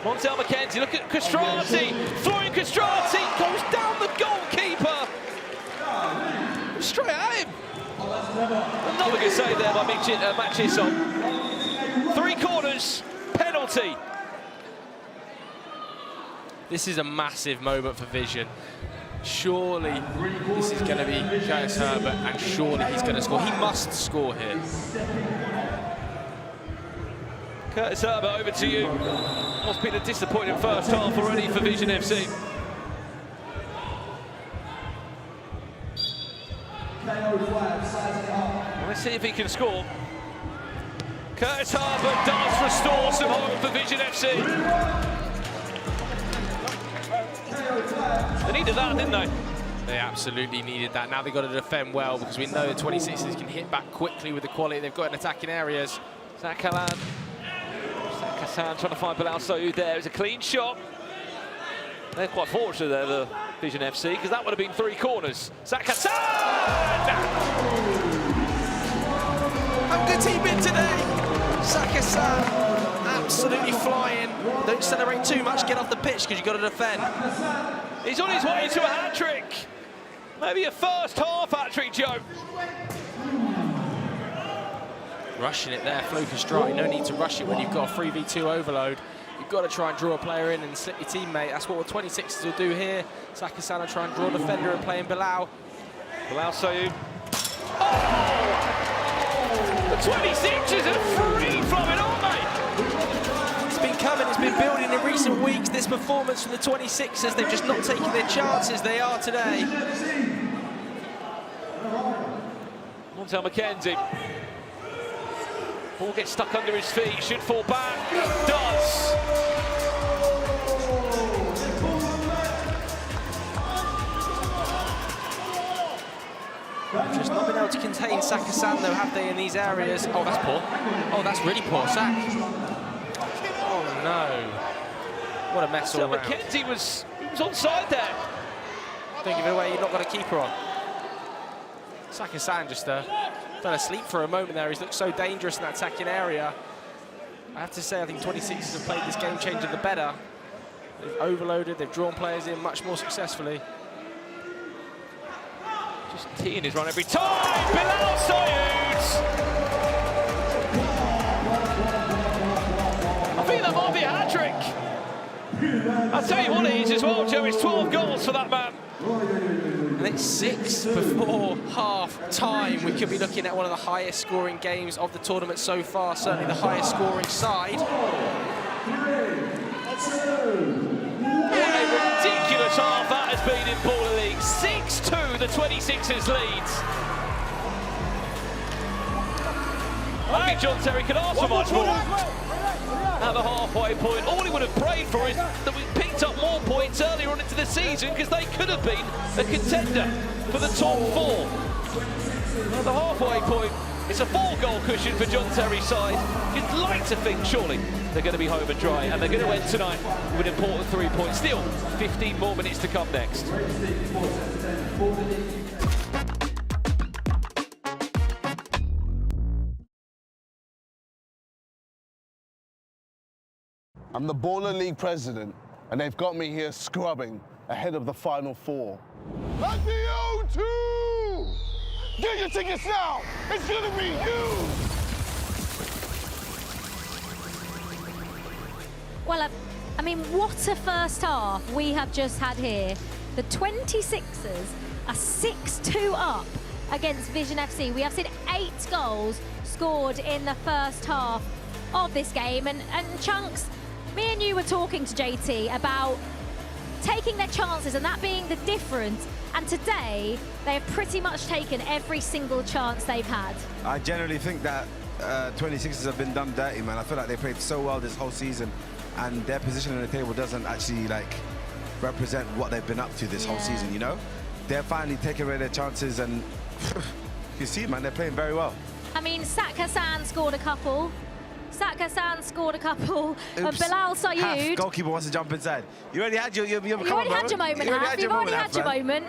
Montel McKenzie, look at Castrati. Florian Castrati goes down the goalkeeper. Straight at him. Another good save there by Matchday. 3 corners, penalty. This is a massive moment for Vision. Surely this is going to be Curtis Herbert, and surely he's going to score. He must score here. Curtis Herbert, over to you. Must be a disappointing first half already for Vision FC. Let's see if he can score. Curtis Herbert does restore some hope for Vision FC. They needed that, didn't they? They absolutely needed that. Now they've got to defend well, because we know the 26ers can hit back quickly with the quality they've got in attacking areas. Zach Hassan trying to find Bilal Soud there. It's a clean shot. They're quite fortunate there, the Vision FC, because that would have been 3 corners. Zach Hassan! How good's he been today? Zach Hassan, absolutely flying. Don't celebrate too much, get off the pitch, because you've got to defend. He's on his way to a hat-trick. Maybe a first half hat-trick, Joe. Rushing it there, Flo Castrati. No need to rush it when you've got a 3v2 overload. You've got to try and draw a player in and slip your teammate. That's what the 26ers will do here. Zach Hassan will try and draw a defender and play in Bilal. Bilal Soud. Oh! The 26ers are free from it, aren't they? It's been coming, it's been building in recent weeks. This performance from the 26ers, they've just not taken their chances. They are today. Montel McKenzie. Ball gets stuck under his feet, should fall back. Does. Just not been able to contain Zach Hassan, though, have they, in these areas? Oh, that's poor. Oh, that's really poor, Zach. Oh, no. What a mess all around. McKenzie was onside there. Don't give it away, you've not got a keeper on. Zach Hassan just fell asleep for a moment there. He's looked so dangerous in that attacking area. I have to say, I think 26ers have played this game changer the better. They've overloaded, they've drawn players in much more successfully. Just teeing his run every time. Bilal Soud. I think that might be a hat-trick. I'll tell you what it is as well, Joe. It's 12 goals for that man. And it's 6 before half-time. We could be looking at one of the highest scoring games of the tournament so far, certainly the highest scoring side. What a ridiculous half that has been in Baller League. 6-2, the 26ers leads. I think John Terry could ask for much more. At the halfway point, all he would have prayed for is that we picked up more points earlier on into the season, because they could have been a contender for the top 4. At the halfway point, it's a 4-goal cushion for John Terry's side. You'd like to think, surely, they're going to be home and dry, and they're going to end tonight with an important 3 points. Still, 15 more minutes to come next. I'm the Baller League president, and they've got me here scrubbing ahead of the Final 4. At the O2! Get your tickets now! It's gonna be huge! Well, I mean, what a first half we have just had here. The 26ers a 6-2 up against VZN FC. We have seen 8 goals scored in the first half of this game. And Chunks, me and you were talking to JT about taking their chances and that being the difference. And today, they have pretty much taken every single chance they've had. I generally think that 26ers have been done dirty, man. I feel like they played so well this whole season, and their position on the table doesn't actually like represent what they've been up to this whole season, you know? They're finally taking away their chances, and you see, man, they're playing very well. I mean, Hassan scored a couple. Hassan scored a couple. And Bilal Sayoud. Goalkeeper wants to jump inside. You already had your You already had your moment, Haf. You've already had your moment.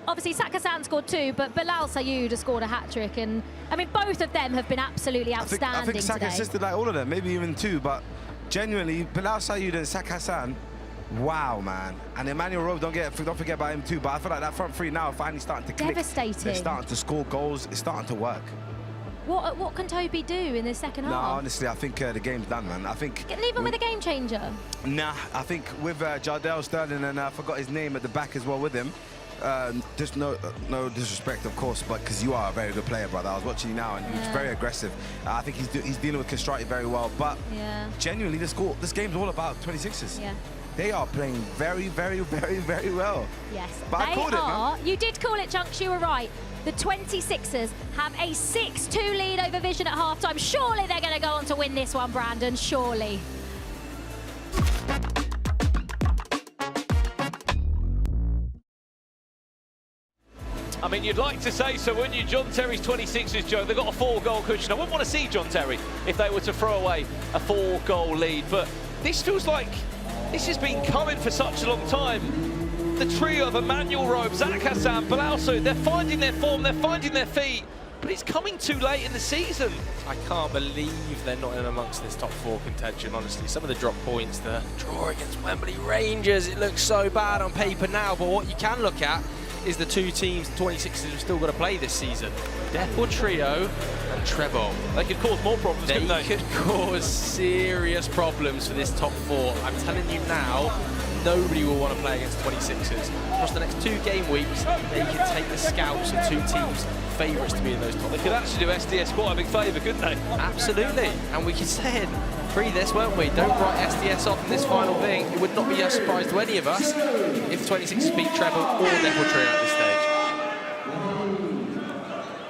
Obviously, Hassan scored 2, but Bilal Sayoud has scored a hat-trick. And, I mean, both of them have been absolutely outstanding I think Saka assisted like all of them, maybe even 2. But genuinely, Bilal Sayoud and Hassan, wow, man. And Emmanuel Rowe, don't forget about him too. But I feel like that front three now are finally starting to click. Devastating. They're starting to score goals. It's starting to work. What can Tobi do in the second half? No, honestly, I think the game's done, man. I think... Even with a game changer? Nah, I think with Jardel Sterling, and I forgot his name at the back as well with him. Just no disrespect, of course, but because you are a very good player, brother. I was watching you now, and he's very aggressive. I think he's dealing with Castrati very well. But genuinely, this game's all about 26ers. Yeah. They are playing very, very, very, very well. Yes, but I called it, man. You did call it, Chunks. You were right. The 26ers have a 6-2 lead over VZN at halftime. Surely they're going to go on to win this one, Brandon. Surely. I mean, you'd like to say so, wouldn't you? John Terry's 26ers, Joe. They've got a 4-goal cushion. I wouldn't want to see John Terry if they were to throw away a 4-goal lead. But this feels like this has been coming for such a long time. The trio of Emmanuel Rowe, Hassan, Bilal Sayoud, they're finding their form, they're finding their feet, but it's coming too late in the season. I can't believe they're not in amongst this top 4 contention, honestly. Some of the drop points, the draw against Wembley Rangers, it looks so bad on paper now, but what you can look at is the 2 teams the 26ers have still got to play this season. Deportrio and Trebol. They could cause more problems, couldn't they? They could cause serious problems for this top 4. I'm telling you now, nobody will want to play against 26ers. Across the next 2 game weeks, they can take the scalps of 2 teams, favourites to be in those top 4. They could actually do SDS quite a big favour, couldn't they? Absolutely. And we could say it pre this, weren't we? Don't write SDS off in this final thing. It would not be a surprise to any of us if 26ers beat Trebol or Deportrio at this stage.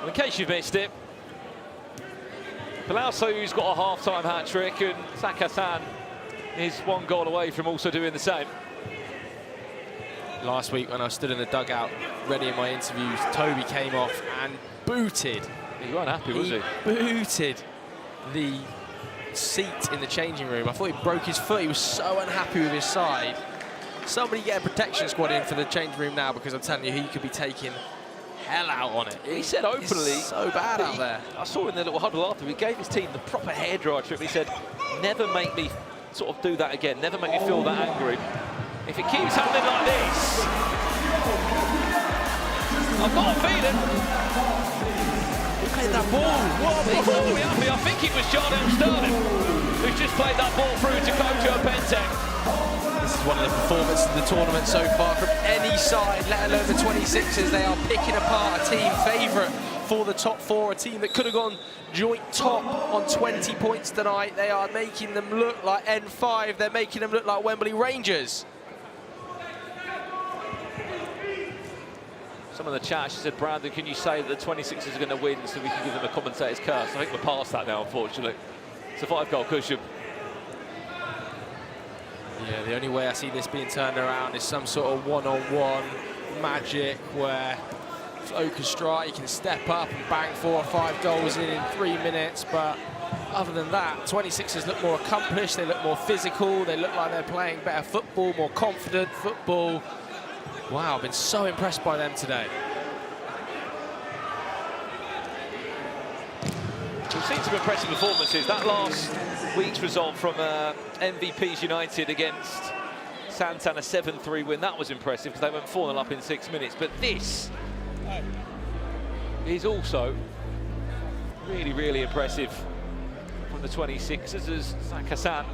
In case you've missed it, Bilal Sayoud's got a half-time hat-trick, and Hassan is 1 goal away from also doing the same. Last week when I stood in the dugout ready in my interviews, Tobi came off and booted. He wasn't happy, was he? Booted the seat in the changing room. I thought he broke his foot. He was so unhappy with his side. Somebody get a protection squad in for the changing room now, because I'm telling you, he could be taking hell out on it. He said openly, it's so bad out there. I saw in the little huddle after, he gave his team the proper hairdryer trip. He said, never make me sort of do that again, never make me feel that angry. If it keeps happening like this, I've got a feeling. Who played that ball? What ball? I think it was Jardel Sterling who's just played that ball through to Kojo Pentek. This is one of the performances of the tournament so far from any side, let alone the 26ers. They are picking apart a team favourite for the top 4, a team that could have gone joint top on 20 points tonight. They are making them look like N5. They're making them look like Wembley Rangers. Some of the chat, she said, Brandon, can you say that the 26ers are going to win so we can give them a commentator's curse? I think we're past that now, unfortunately. It's a 5-goal cushion. Yeah, the only way I see this being turned around is some sort of one-on-one magic where Castrati can step up and bang 4 or 5 goals in 3 minutes. But other than that, 26ers look more accomplished, they look more physical, they look like they're playing better football, more confident football. Wow, I've been so impressed by them today. We've seen some impressive performances. That last week's result from MVP's Yanited against Santan, a 7-3 win, that was impressive because they went 4-0 up in 6 minutes. But this is also really, really impressive from the 26ers as Hassan.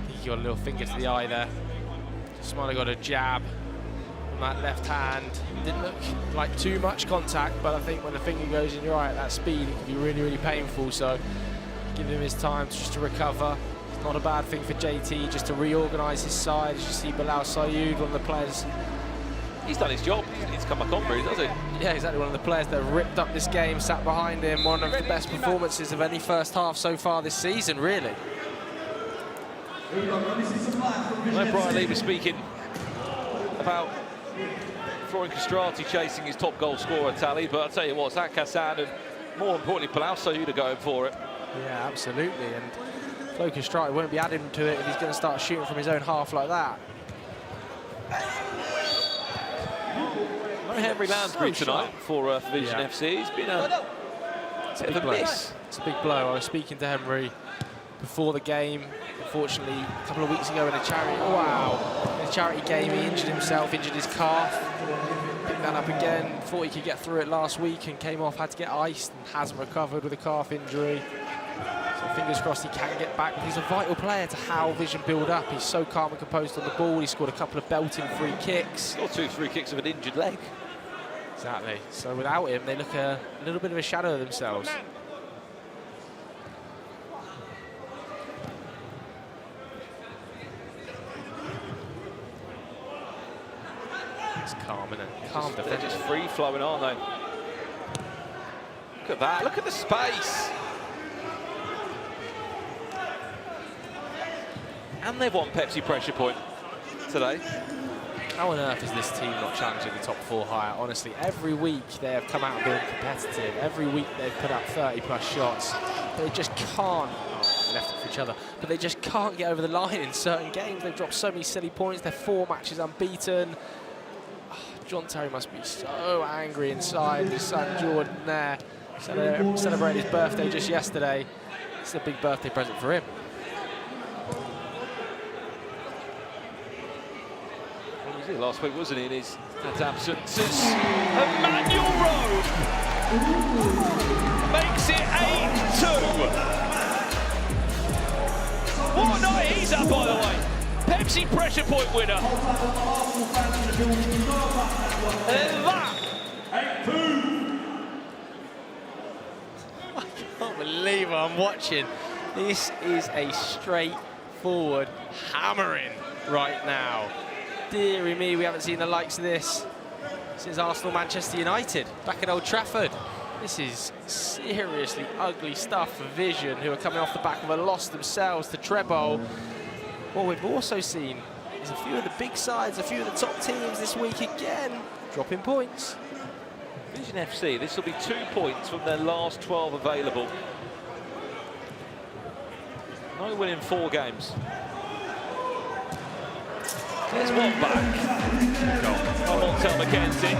He got a little finger to the eye there. Smiley got a jab on that left hand. Didn't look like too much contact, but I think when the finger goes in your eye at that speed, it can be really, really painful. So give him his time just to recover. It's not a bad thing for JT just to reorganise his side. As you see Bilal Sayoud, one of the players. He's done his job. He needs to come back on, really, does he? Yeah, exactly. One of the players that ripped up this game, sat behind him. One of the best performances of any first half so far this season, really. I know Brian Lee was speaking about Florian Castrati chasing his top goal scorer tally, but I'll tell you what, Zach Hassan and more importantly, Bilal Sayoud are going for it. Yeah, absolutely. And Florian Castrati won't be adding to it if he's going to start shooting from his own half like that. No Henry Lansbury tonight for VZN FC. He's been a bit of a miss. It's a big blow. I was speaking to Henry before the game. Unfortunately, a couple of weeks ago in a charity game, he injured himself, injured his calf. Picked that up again. Thought he could get through it last week and came off, had to get iced and hasn't recovered with a calf injury. So fingers crossed he can get back. He's a vital player to how Vision build up. He's so calm and composed on the ball. He scored a couple of belting free kicks. Or 2 free kicks of an injured leg. Exactly. So without him, they look a little bit of a shadow of themselves. It's calm, isn't it? Calm defense. They're just free flowing, aren't they? Look at that. Look at the space. And they've won Pepsi pressure point today. How on earth is this team not challenging the top 4 higher? Honestly, every week they have come out and been competitive. Every week they've put up 30+ shots. They just can't. Oh, they left it for each other. But they just can't get over the line in certain games. They've dropped so many silly points. They're 4 matches unbeaten. Oh, John Terry must be so angry inside. His son Jordan there celebrated his birthday just yesterday. It's a big birthday present for him. Last week, wasn't he, in his absences? Emmanuel Rowe makes it 8-2. What a night he's had, by the way. Pepsi pressure point winner. And that. I can't believe what I'm watching. This is a straightforward hammering right now. Deary me, we haven't seen the likes of this since Arsenal-Manchester United back at Old Trafford. This is seriously ugly stuff for Vision, who are coming off the back of a loss themselves to Trebol. What we've also seen is a few of the big sides, a few of the top teams this week again, dropping points. Vision FC, this will be 2 points from their last 12 available. No win in 4 games. There's one back. Come on, Tel McKenzie.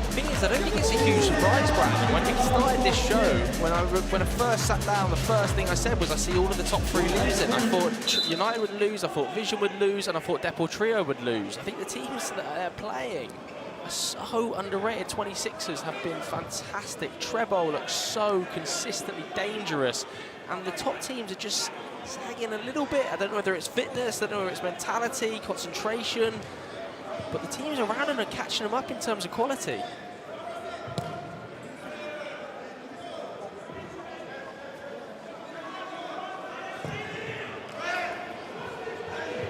The thing is, I don't think it's a huge surprise, Brandon. When we started this show, when I first sat down, the first thing I said was I see all of the top 3 losing. I thought United would lose, I thought Vision would lose, and I thought Deportrio would lose. I think the teams that they're playing are so underrated. 26ers have been fantastic. Trebol looks so consistently dangerous. And the top teams are just sagging a little bit. I don't know whether it's fitness, I don't know whether it's mentality, concentration, but the teams around them are catching them up in terms of quality.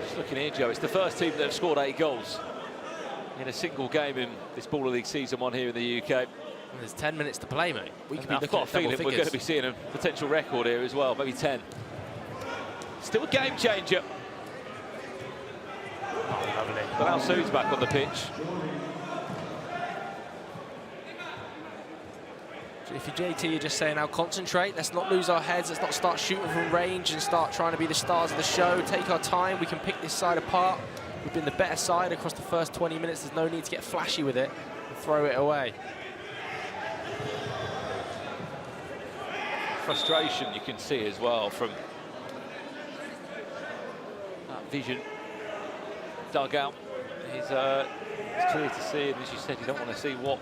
Just looking here, Joe, it's the first team that have scored 8 goals in a single game in this Baller League Season 1 here in the UK. And there's 10 minutes to play, mate. We could be I've got a feeling we're going to be seeing a potential record here as well, maybe 10. Still a game changer. Oh, lovely. Bilal Sayoud's back on the pitch. If you're JT, you're just saying, now concentrate, let's not lose our heads, let's not start shooting from range and start trying to be the stars of the show. Take our time, we can pick this side apart. We've been the better side across the first 20 minutes. There's no need to get flashy with it and throw it away. Frustration you can see as well from that Vision dugout. It's clear to see, and as you said, you don't want to see what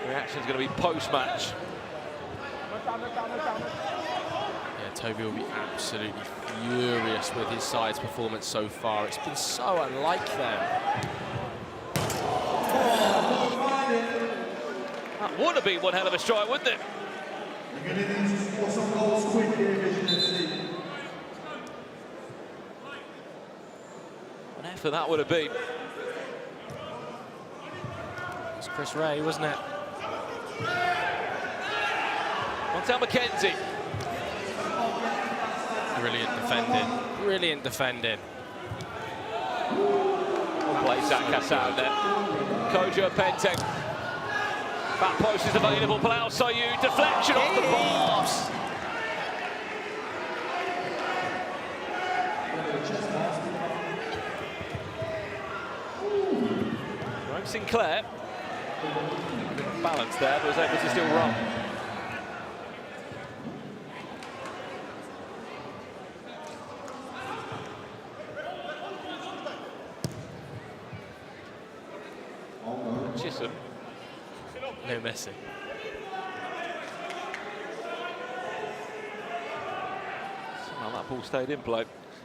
the reaction is going to be post-match. Yeah, Tobi will be absolutely furious with his side's performance so far. It's been so unlike them. That would have been one hell of a strike, wouldn't it? An effort that would have been. It's Chris Ray, wasn't it? Montel McKenzie. Brilliant defending. Brilliant defending. One plays Zakassan there. Kojo Penteng. Back post is available. Palau Soyu. Deflection off the bars. Rome Sinclair. Balance there, but was able to still run. Chisholm. No Messi. Somehow that ball stayed in play.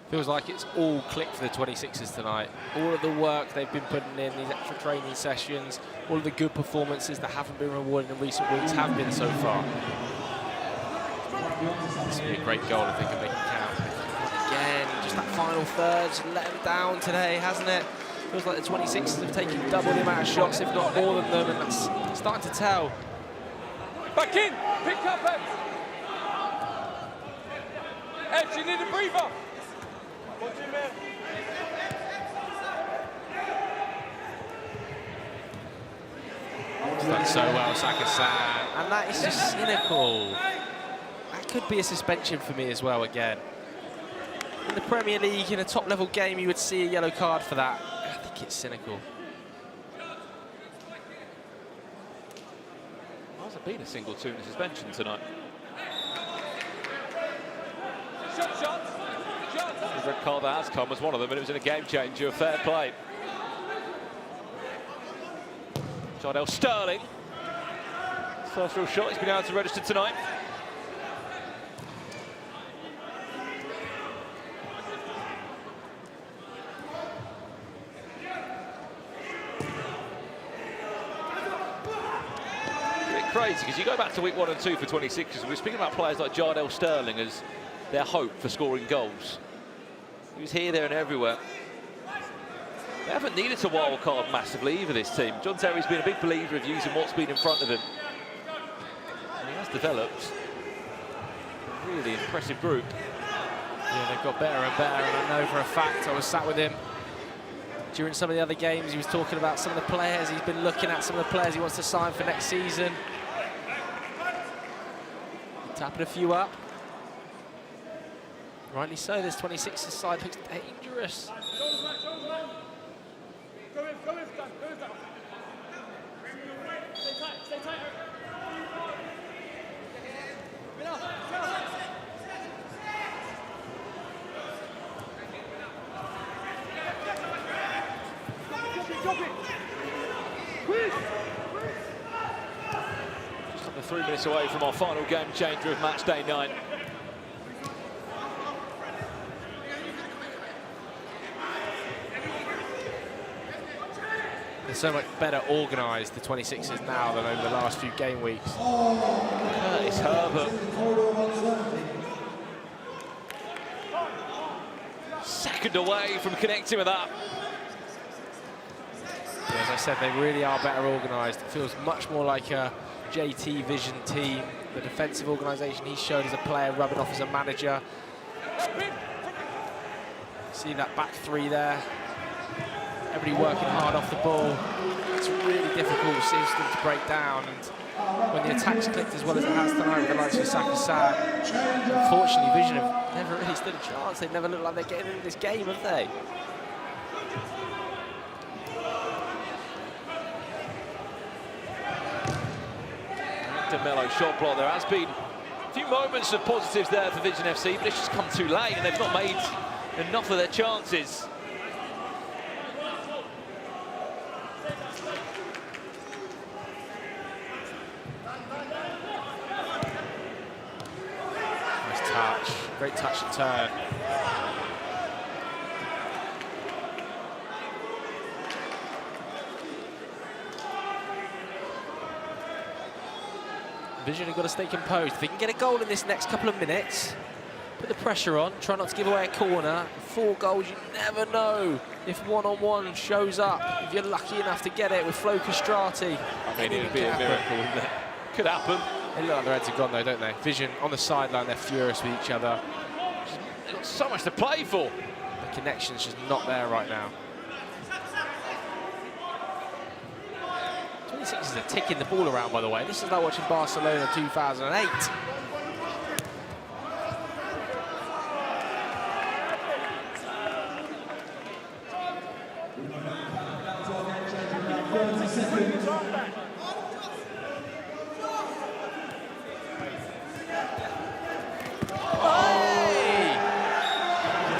Feels like it's all clicked for the 26ers tonight. All of the work they've been putting in, these extra training sessions, all of the good performances that haven't been rewarded in recent weeks have been so far. This would be a great goal if they can make it count. Again, just that final third, just let them down today, hasn't it? Feels like the 26ers have taken double the amount of shots, if not more than them, and that's starting to tell. Back in, pick up Ed. Ed, you need a breather. What's in there? He's done so well, Saka-san, and that is just cynical. That could be a suspension for me as well again. In the Premier League, in a top-level game, you would see a yellow card for that. I think it's cynical. Hasn't been a single tune suspension tonight. The red card that has come was one of them, and it was in a game changer. Fair play. Jardel Sterling. First real shot he's been able to register tonight. Crazy, because you go back to week 1 and 2 for 26ers, and we're speaking about players like Jardel Sterling as their hope for scoring goals. He was here, there and everywhere. They haven't needed a wild card massively either, this team. John Terry's been a big believer of using what's been in front of him. And he has developed a really impressive group. Yeah, they've got better and better, and I know for a fact, I was sat with him during some of the other games. He was talking about some of the players he's been looking at, some of the players he wants to sign for next season. Tapping a few up. Rightly so, this 26ers side looks dangerous. Just under 3 minutes away from our final game changer of match day 9. They're so much better organised, the 26ers, now than over the last few game weeks. Curtis Herbert. Second away from connecting with that. Yeah, as I said, they really are better organised. It feels much more like a JT Vision team. The defensive organisation he's shown as a player, rubbing off as a manager. See that back three there. Everybody working hard off the ball. It's a really difficult system to break down, and when the attack's clicked as well as it has tonight with the likes of Saka-san, unfortunately Vision have never really stood a chance. They've never looked like they're getting in this game, have they? DeMello shot block. There has been a few moments of positives there for Vision FC, but it's just come too late, and they've not made enough of their chances. Great touch and turn. Vision have got to stay composed. If they can get a goal in this next couple of minutes, put the pressure on, try not to give away a corner. 4 goals, you never know if one-on-one shows up, if you're lucky enough to get it with Flo Castrati. I mean, it would be a miracle, wouldn't it? Could happen. They look like their heads are gone though, don't they? Vision on the sideline, they're furious with each other. They've got so much to play for. The connection's just not there right now. 26 are ticking the ball around, by the way. This is like watching Barcelona 2008.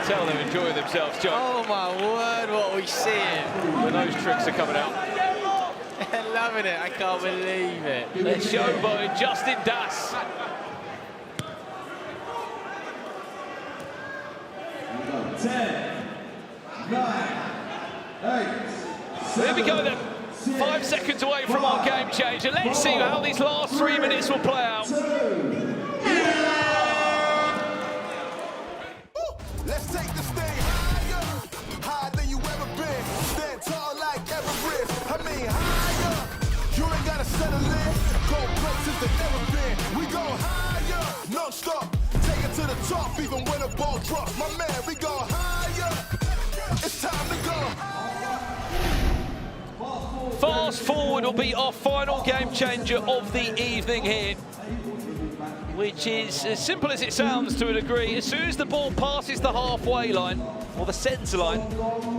Tell them enjoying themselves, John. Oh my word, what are we seeing? When those tricks are coming out. They're loving it, I can't believe it. They're showboating Justin Das. 10, 9, 8. There we go then. 5 seconds away from our game changer. Let's see how these last 3 minutes will play out. Let's take this thing higher, higher than you ever been. Stand tall like Everest. I mean higher. You ain't gotta settle in. Go places that never been. We go higher, no stop. Take it to the top, even when the ball drops. My man, we go higher. It's time to go. Fast forward will be our final game changer of the evening here, which is as simple as it sounds to a degree. As soon as the ball passes the halfway line, or the centre line,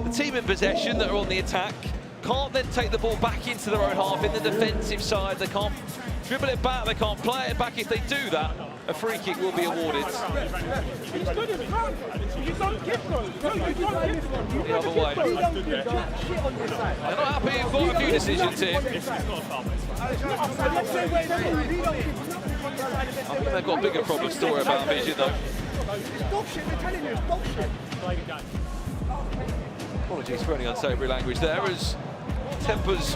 the team in possession that are on the attack can't then take the ball back into their own half in the defensive side. They can't dribble it back, they can't play it back. If they do that, a free kick will be awarded. The other way. They're not happy, you've got a few decisions here. I think they've got bigger problems to worry about, Vision, though. Apologies for any unsavoury language there, as tempers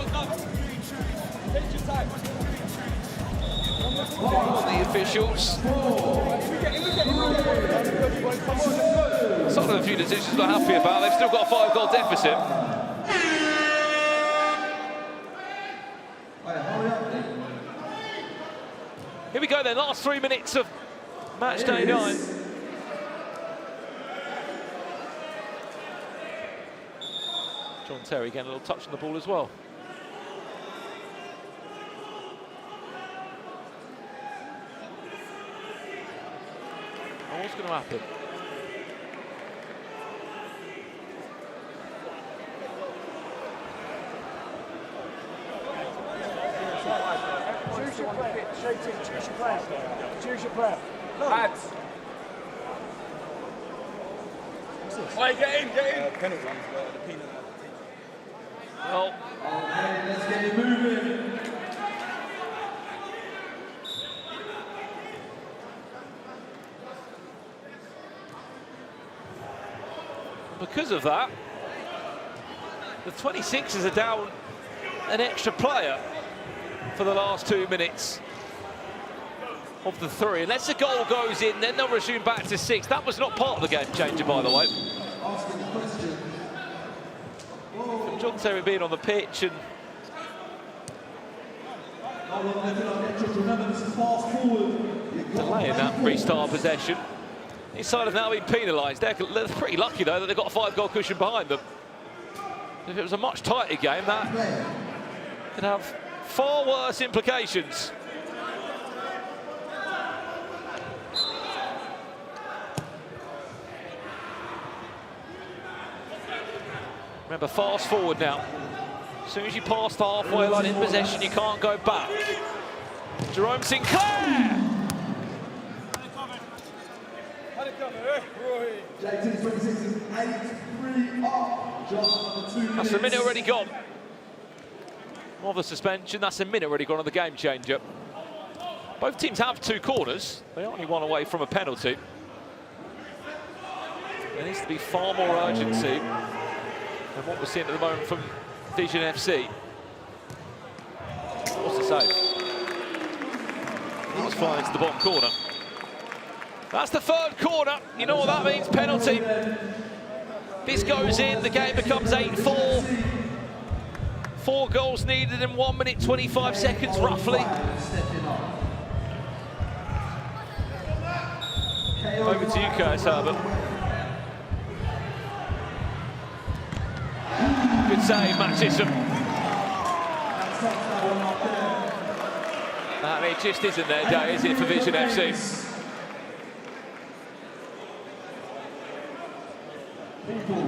on the officials. Some of the few decisions we're happy about. They've still got a 5-goal deficit. Here we go then, last 3 minutes of match day 9. John Terry getting a little touch on the ball as well. Oh, what's going to happen? Choose your player. Lads. Oi, get in. Penalty. Well, okay, let's get it moving. because of that, the 26ers are down an extra player for the last 2 minutes of the 3. Unless the goal goes in, then they'll resume back to 6. That was not part of the game changer, by the way. From John Terry being on the pitch and delaying that restart possession. His side have now been penalised. They're pretty lucky, though, that they've got a 5-goal cushion behind them. If it was a much tighter game, that could have far worse implications. Remember, fast forward now. As soon as you pass the halfway line in possession, you can't go back. Jerome Sinclair! That's a minute already gone. More of the suspension, that's a minute already gone on the game changer. Both teams have 2 corners. They are only one away from a penalty. There needs to be far more urgency than what we're seeing at the moment from VZN FC. What's the save? That was flying to the bottom corner. That's the 3rd corner. You know what that means, penalty. This goes in, the game becomes 8-4. 4 goals needed in 1 minute 25 seconds, roughly. Over to you, Curtis Herbert. Good save, Matchday. And it just isn't their day, is it, for VZN FC? People,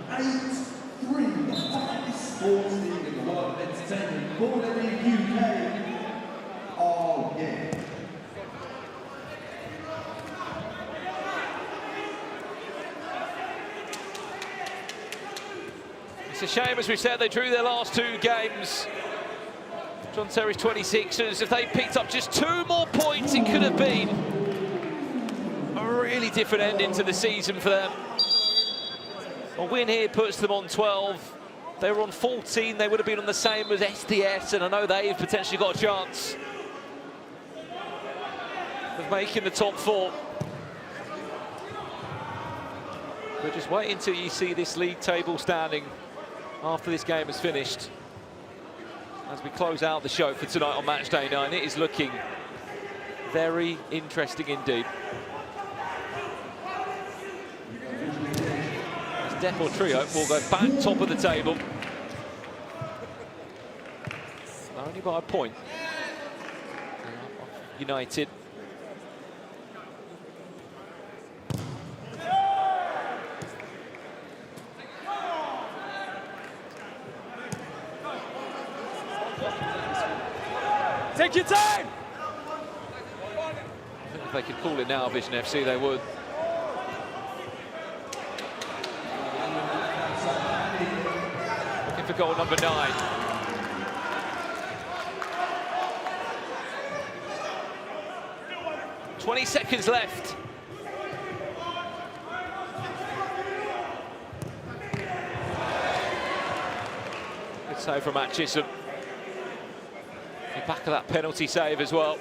8-3, the finest sports league in the world of entertainment, Baller League UK. Oh, yeah. It's a shame, as we said, they drew their last 2 games. John Terry's 26ers. If they picked up just 2 more points, it could have been a really different ending to the season for them. A win here puts them on 12. They were on 14. They would have been on the same as SDS, and I know they've potentially got a chance of making the top 4. But just wait until you see this league table standing after this game is finished. As we close out the show for tonight on Matchday 9, it is looking very interesting indeed. Deportrio will go back top of the table. Only by a point. Yanited. Take your time! I think if they could call it now, VZN FC, they would. Looking for goal number 9. "20 seconds left. Good save from Matchday. Back of that penalty save as well.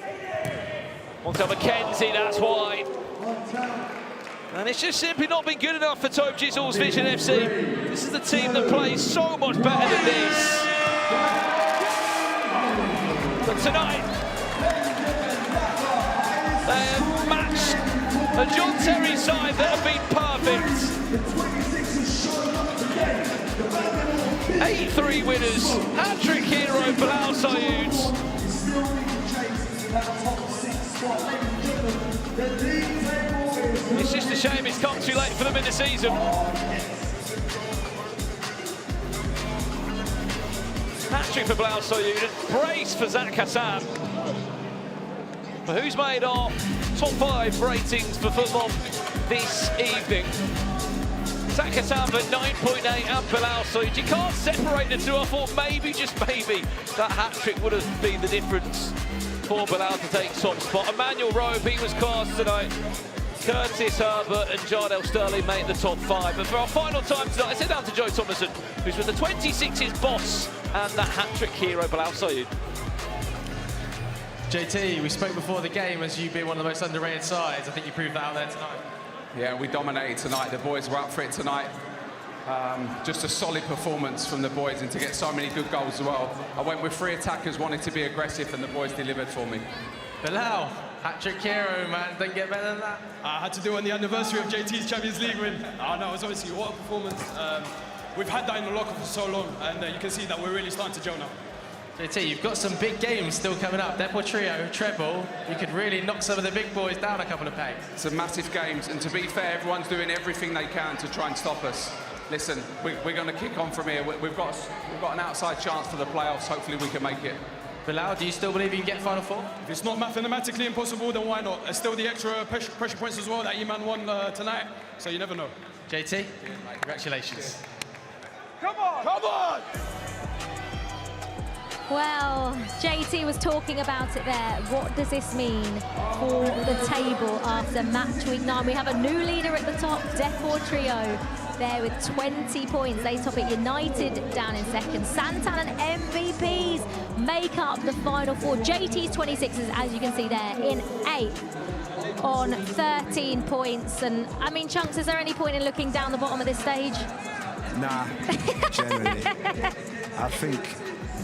Onto McKenzie, that's wide. And it's just simply not been good enough for Tobi Brown's VZN FC. This is the team that plays so much better than this. But tonight, they have matched a John Terry side that have been perfect. 8-3 winners, hat-trick hero Bilal Sayoud. It's just a shame it's come too late for them in the season. Hat-trick for Bilal Sayoud, brace for Zach Hassan. But who's made our top 5 ratings for football this evening? Zach Hassan for 9.8 and Bilal Sayoud. You can't separate the 2. I thought maybe, just maybe, that hat-trick would have been the difference for Bilal to take top spot. Emmanuel Rowe, he was cast tonight. Curtis Herbert and Jardel Sterling made the top 5. But for our final time tonight, let's head down to Joe Thomason, who's with the 26's boss and the hat-trick hero, Bilal Sayoud. JT, we spoke before the game as you being one of the most underrated sides. I think you proved that out there tonight. Yeah, we dominated tonight. The boys were up for it tonight. Just a solid performance from the boys, and to get so many good goals as well. I went with 3 attackers, wanted to be aggressive, and the boys delivered for me. Bilal, hat-trick hero, man. Don't get better than that. I had to do it on the anniversary of JT's Champions League win. No, it was obviously what a performance. We've had that in the locker for so long, and you can see that we're really starting to gel now. JT, you've got some big games still coming up. Deportrio, Trebol. You could really knock some of the big boys down a couple of pegs. Some massive games, and to be fair, everyone's doing everything they can to try and stop us. Listen, we're going to kick on from here. We've got an outside chance for the playoffs. Hopefully we can make it. Bilal, do you still believe you can get Final Four? If it's not mathematically impossible, then why not? There's still the extra pressure points as well that E-Man won tonight, so you never know. JT, congratulations. Come on! Come on! Well, JT was talking about it there. What does this mean for the table after match week 9? We have a new leader at the top, Deportrio, there with 20 points. They top it. Yanited down in second. Santan and MVPs make up the final 4. JT's 26s, as you can see there, in 8th on 13 points. And, I mean, Chunks, is there any point in looking down the bottom of this stage? Nah, generally. I think,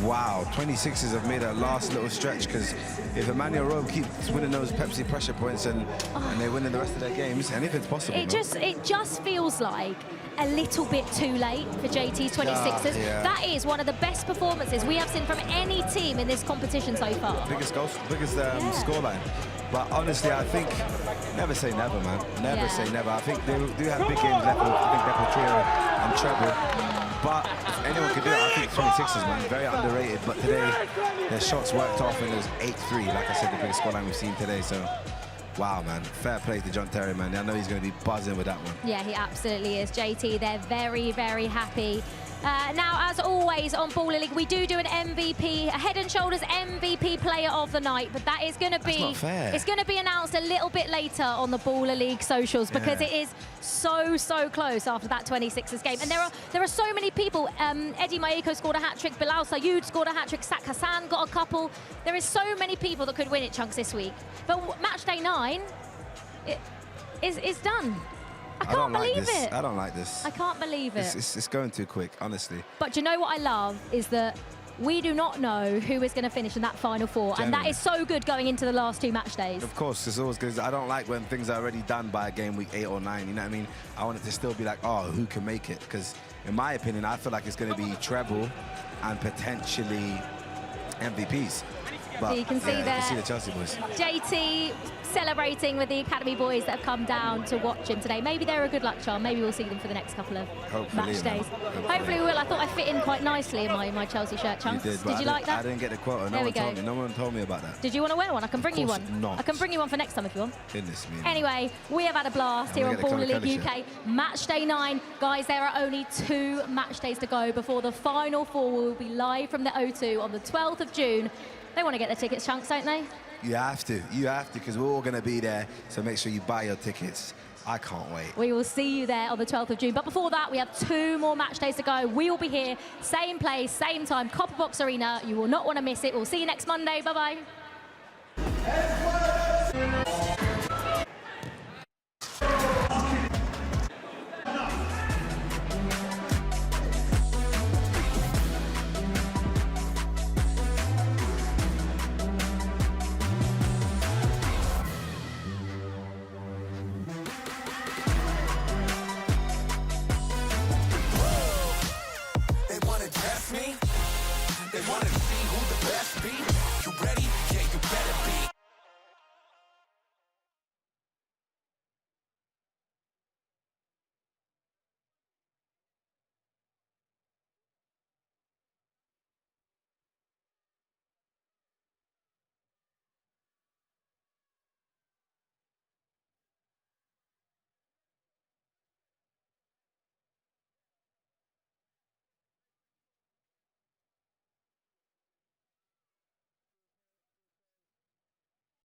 wow, 26s have made a last little stretch, because if Emmanuel Rome keeps winning those Pepsi pressure points and they win in the rest of their games, anything's possible. It just feels like a little bit too late for JT's 26ers. Yeah. That is one of the best performances we have seen from any team in this competition so far. Biggest scoreline. But honestly, I think never say never, man. Never say never. I think they do have big games left. I think Deportrio and Trebol. But if anyone could do it, I think 26ers, man, very underrated. But today, their shots worked off and it was 8-3. Like I said, the biggest scoreline we've seen today. So, wow, man. Fair play to John Terry, man. I know he's going to be buzzing with that one. Yeah, he absolutely is. JT, they're very, very happy. Now, as always, on Baller League, we do an MVP, a Head and Shoulders MVP Player of the Night, but that is going to be... not fair. It's going to be announced a little bit later on the Baller League socials, because it is so close after that 26ers game. And there are so many people. Eddie Maiko scored a hat-trick, Bilal Sayud scored a hat-trick, Sak Hassan got a couple. There is so many people that could win it, Chunks, this week. But Matchday 9 is done. I can't believe it. I don't like this. I can't believe it. It's going too quick, honestly. But do you know what I love is that we do not know who is going to finish in that final 4, and that is so good going into the last 2 match days. Of course, it's always good. I don't like when things are already done by game week 8 or 9, you know what I mean? I want it to still be like, oh, who can make it? Because in my opinion, I feel like it's going to be Trebol and potentially MVPs. But so you can see there, you can see the Chelsea boys. JT celebrating with the Academy boys that have come down to watch him today. Maybe they're a good luck charm. Maybe we'll see them for the next couple of match days. Hopefully we will. I thought I fit in quite nicely in my Chelsea shirt, Chunks. You did you like that? I didn't get the quota. No one told me about that. Did you want to wear one? I can bring you one. Not. I can bring you one for next time if you want. Goodness me. Anyway, we have had a blast here on Baller League UK. Match day 9. Guys, there are only 2 match days to go before the final 4 will be live from the O2 on the 12th of June. They want to get their tickets, Chunks, don't they? You have to, because we're all going to be there, so make sure you buy your tickets. I can't wait. We will see you there on the 12th of June. But before that, we have 2 more match days to go. We will be here, same place, same time, Copper Box Arena. You will not want to miss it. We'll see you next Monday. Bye-bye.